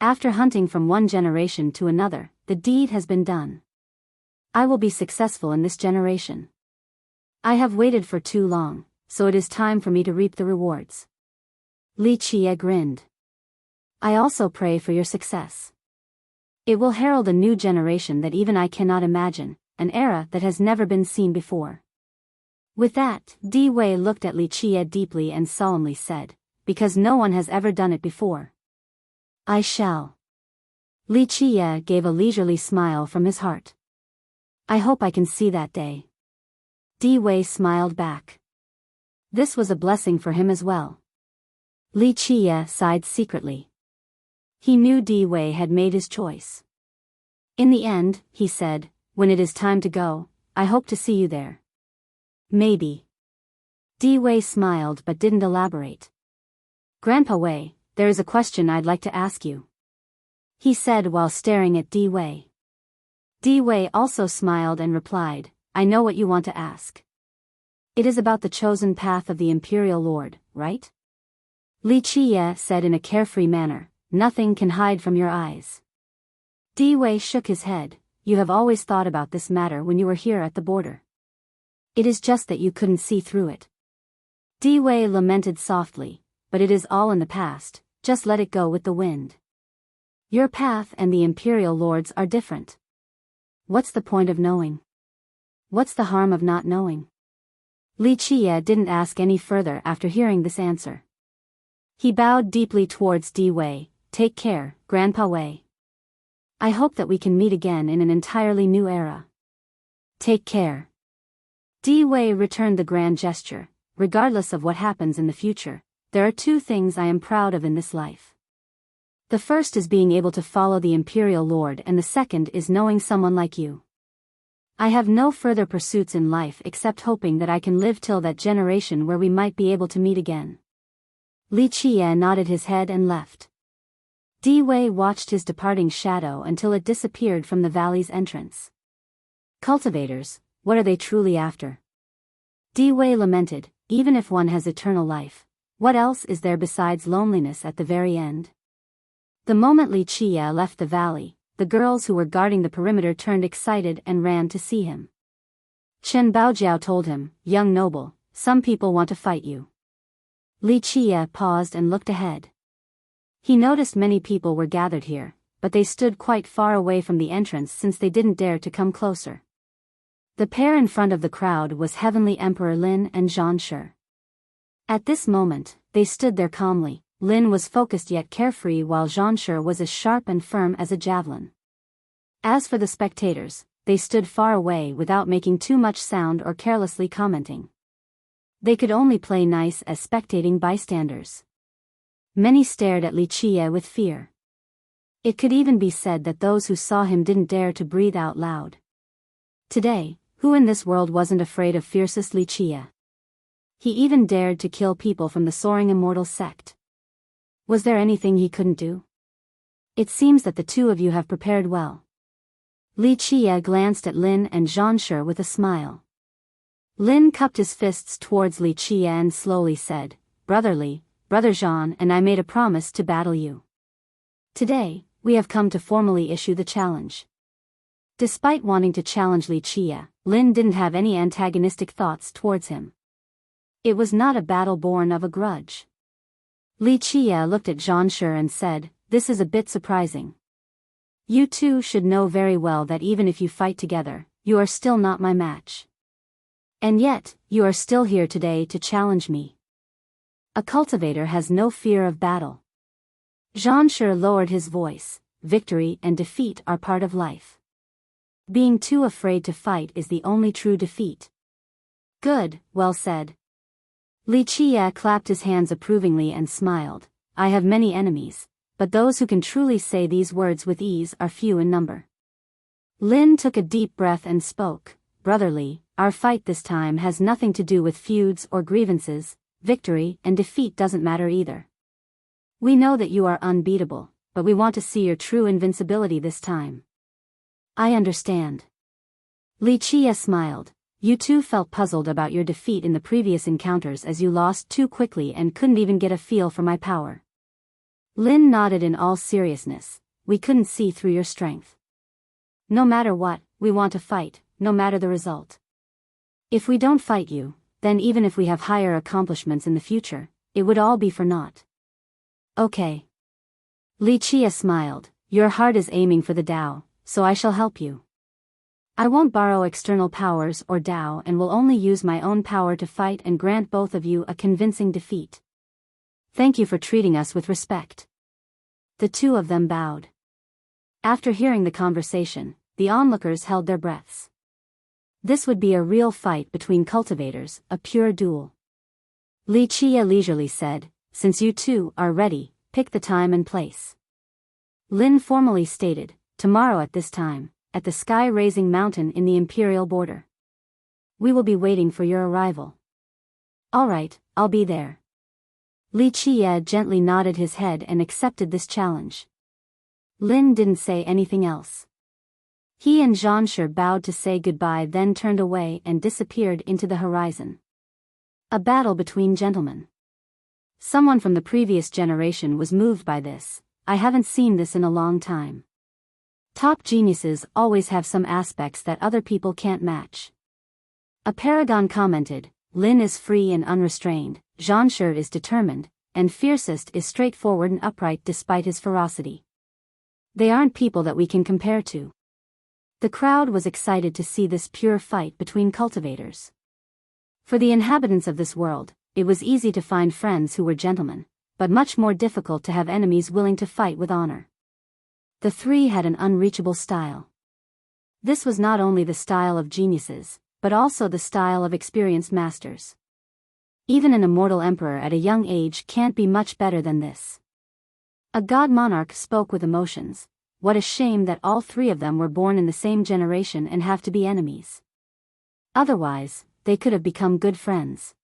After hunting from one generation to another, the deed has been done. I will be successful in this generation. I have waited for too long, so it is time for me to reap the rewards. Li Qie grinned. I also pray for your success. It will herald a new generation that even I cannot imagine, an era that has never been seen before. With that, Di Wei looked at Li Qie deeply and solemnly said, because no one has ever done it before. I shall. Li Qie gave a leisurely smile from his heart. I hope I can see that day. Di Wei smiled back. This was a blessing for him as well. Li Qie sighed secretly. He knew Di Wei had made his choice. In the end, he said, when it is time to go, I hope to see you there. Maybe. Di Wei smiled but didn't elaborate. Grandpa Wei, there is a question I'd like to ask you. He said while staring at Di Wei. Di Wei also smiled and replied, I know what you want to ask. It is about the chosen path of the Imperial Lord, right? Li Qie said in a carefree manner, nothing can hide from your eyes. Di Wei shook his head, you have always thought about this matter when you were here at the border. It is just that you couldn't see through it. Di Wei lamented softly, but it is all in the past, just let it go with the wind. Your path and the Imperial Lord's are different. What's the point of knowing? What's the harm of not knowing? Li Qie didn't ask any further after hearing this answer. He bowed deeply towards Di Wei, take care, Grandpa Wei. I hope that we can meet again in an entirely new era. Take care. Di Wei returned the grand gesture, regardless of what happens in the future. There are two things I am proud of in this life. The first is being able to follow the Imperial Lord and the second is knowing someone like you. I have no further pursuits in life except hoping that I can live till that generation where we might be able to meet again. Li Qie nodded his head and left. Di Wei watched his departing shadow until it disappeared from the valley's entrance. Cultivators, what are they truly after? Di Wei lamented, even if one has eternal life, what else is there besides loneliness at the very end? The moment Li Qie left the valley, the girls who were guarding the perimeter turned excited and ran to see him. Chen Baojiao told him, young noble, some people want to fight you. Li Qie paused and looked ahead. He noticed many people were gathered here, but they stood quite far away from the entrance since they didn't dare to come closer. The pair in front of the crowd was Heavenly Emperor Lin and Zhan Shi. At this moment, they stood there calmly. Lin was focused yet carefree while Zhan Shi was as sharp and firm as a javelin. As for the spectators, they stood far away without making too much sound or carelessly commenting. They could only play nice as spectating bystanders. Many stared at Li Qie with fear. It could even be said that those who saw him didn't dare to breathe out loud. Today, who in this world wasn't afraid of fiercest Li Qie? He even dared to kill people from the soaring immortal sect. Was there anything he couldn't do? It seems that the two of you have prepared well. Li Qie glanced at Lin and Zhan Shi with a smile. Lin cupped his fists towards Li Qie and slowly said, Brother Zhan and I made a promise to battle you. Today, we have come to formally issue the challenge. Despite wanting to challenge Li Qie, Lin didn't have any antagonistic thoughts towards him. It was not a battle born of a grudge. Li Qie looked at Zhan Shi and said, This is a bit surprising. You two should know very well that even if you fight together, you are still not my match. And yet, you are still here today to challenge me. A cultivator has no fear of battle. Zhan Shi lowered his voice. Victory and defeat are part of life. Being too afraid to fight is the only true defeat. Good, well said. Li Qie clapped his hands approvingly and smiled. I have many enemies, but those who can truly say these words with ease are few in number. Lin took a deep breath and spoke. Brother Li, our fight this time has nothing to do with feuds or grievances. Victory and defeat doesn't matter either. We know that you are unbeatable, but we want to see your true invincibility this time. I understand. Li Qie smiled. You two felt puzzled about your defeat in the previous encounters as you lost too quickly and couldn't even get a feel for my power. Lin nodded in all seriousness. We couldn't see through your strength. No matter what, we want to fight, no matter the result. If we don't fight you, then even if we have higher accomplishments in the future, it would all be for naught. Okay. Li Qie smiled. Your heart is aiming for the Tao, so I shall help you. I won't borrow external powers or Tao and will only use my own power to fight and grant both of you a convincing defeat. Thank you for treating us with respect. The two of them bowed. After hearing the conversation, the onlookers held their breaths. This would be a real fight between cultivators, a pure duel. Li Qie leisurely said, Since you two are ready, pick the time and place. Lin formally stated, Tomorrow at this time, at the sky-raising mountain in the imperial border. We will be waiting for your arrival. All right, I'll be there. Li Qie gently nodded his head and accepted this challenge. Lin didn't say anything else. He and Zhan Shi bowed to say goodbye, then turned away and disappeared into the horizon. A battle between gentlemen. Someone from the previous generation was moved by this. I haven't seen this in a long time. Top geniuses always have some aspects that other people can't match. A paragon commented, Lin is free and unrestrained, Zhan Shi is determined, and fiercest is straightforward and upright despite his ferocity. They aren't people that we can compare to. The crowd was excited to see this pure fight between cultivators. For the inhabitants of this world, it was easy to find friends who were gentlemen, but much more difficult to have enemies willing to fight with honor. The three had an unreachable style. This was not only the style of geniuses, but also the style of experienced masters. Even an immortal emperor at a young age can't be much better than this. A god monarch spoke with emotions. What a shame that all three of them were born in the same generation and have to be enemies. Otherwise, they could have become good friends.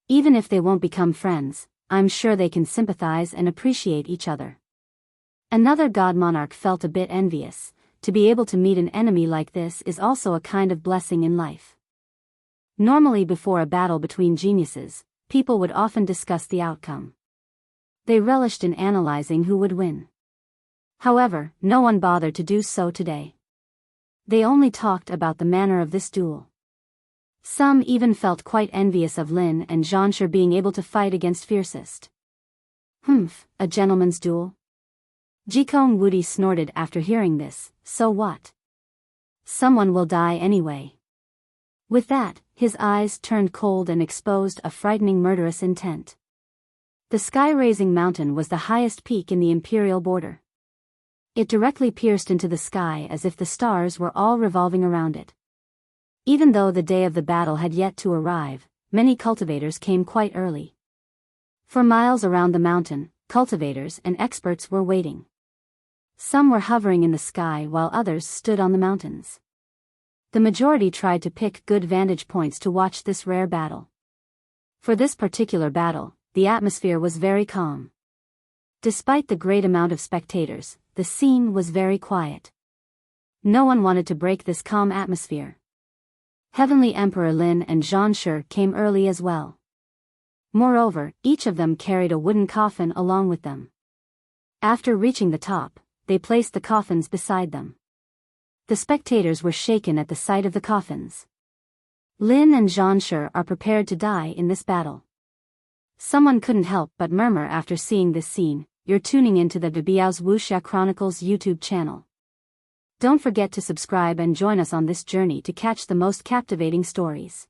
Even if they won't become friends, I'm sure they can sympathize and appreciate each other. Another god monarch felt a bit envious. To be able to meet an enemy like this is also a kind of blessing in life. Normally before a battle between geniuses, people would often discuss the outcome. They relished in analyzing who would win. However, no one bothered to do so today. They only talked about the manner of this duel. Some even felt quite envious of Lin and Zhan Shi being able to fight against fiercest. A gentleman's duel? Jikong Wudi snorted after hearing this. So what? Someone will die anyway. With that, his eyes turned cold and exposed a frightening murderous intent. The sky-raising mountain was the highest peak in the imperial border. It directly pierced into the sky as if the stars were all revolving around it. Even though the day of the battle had yet to arrive, many cultivators came quite early. For miles around the mountain, cultivators and experts were waiting. Some were hovering in the sky while others stood on the mountains. The majority tried to pick good vantage points to watch this rare battle. For this particular battle, the atmosphere was very calm. Despite the great amount of spectators, the scene was very quiet. No one wanted to break this calm atmosphere. Heavenly Emperor Lin and Zhang Shi came early as well. Moreover, each of them carried a wooden coffin along with them. After reaching the top, they placed the coffins beside them. The spectators were shaken at the sight of the coffins. Lin and Zhang Shi are prepared to die in this battle. Someone couldn't help but murmur after seeing this scene. You're tuning into the Biyao's Wuxia Chronicles YouTube channel. Don't forget to subscribe and join us on this journey to catch the most captivating stories.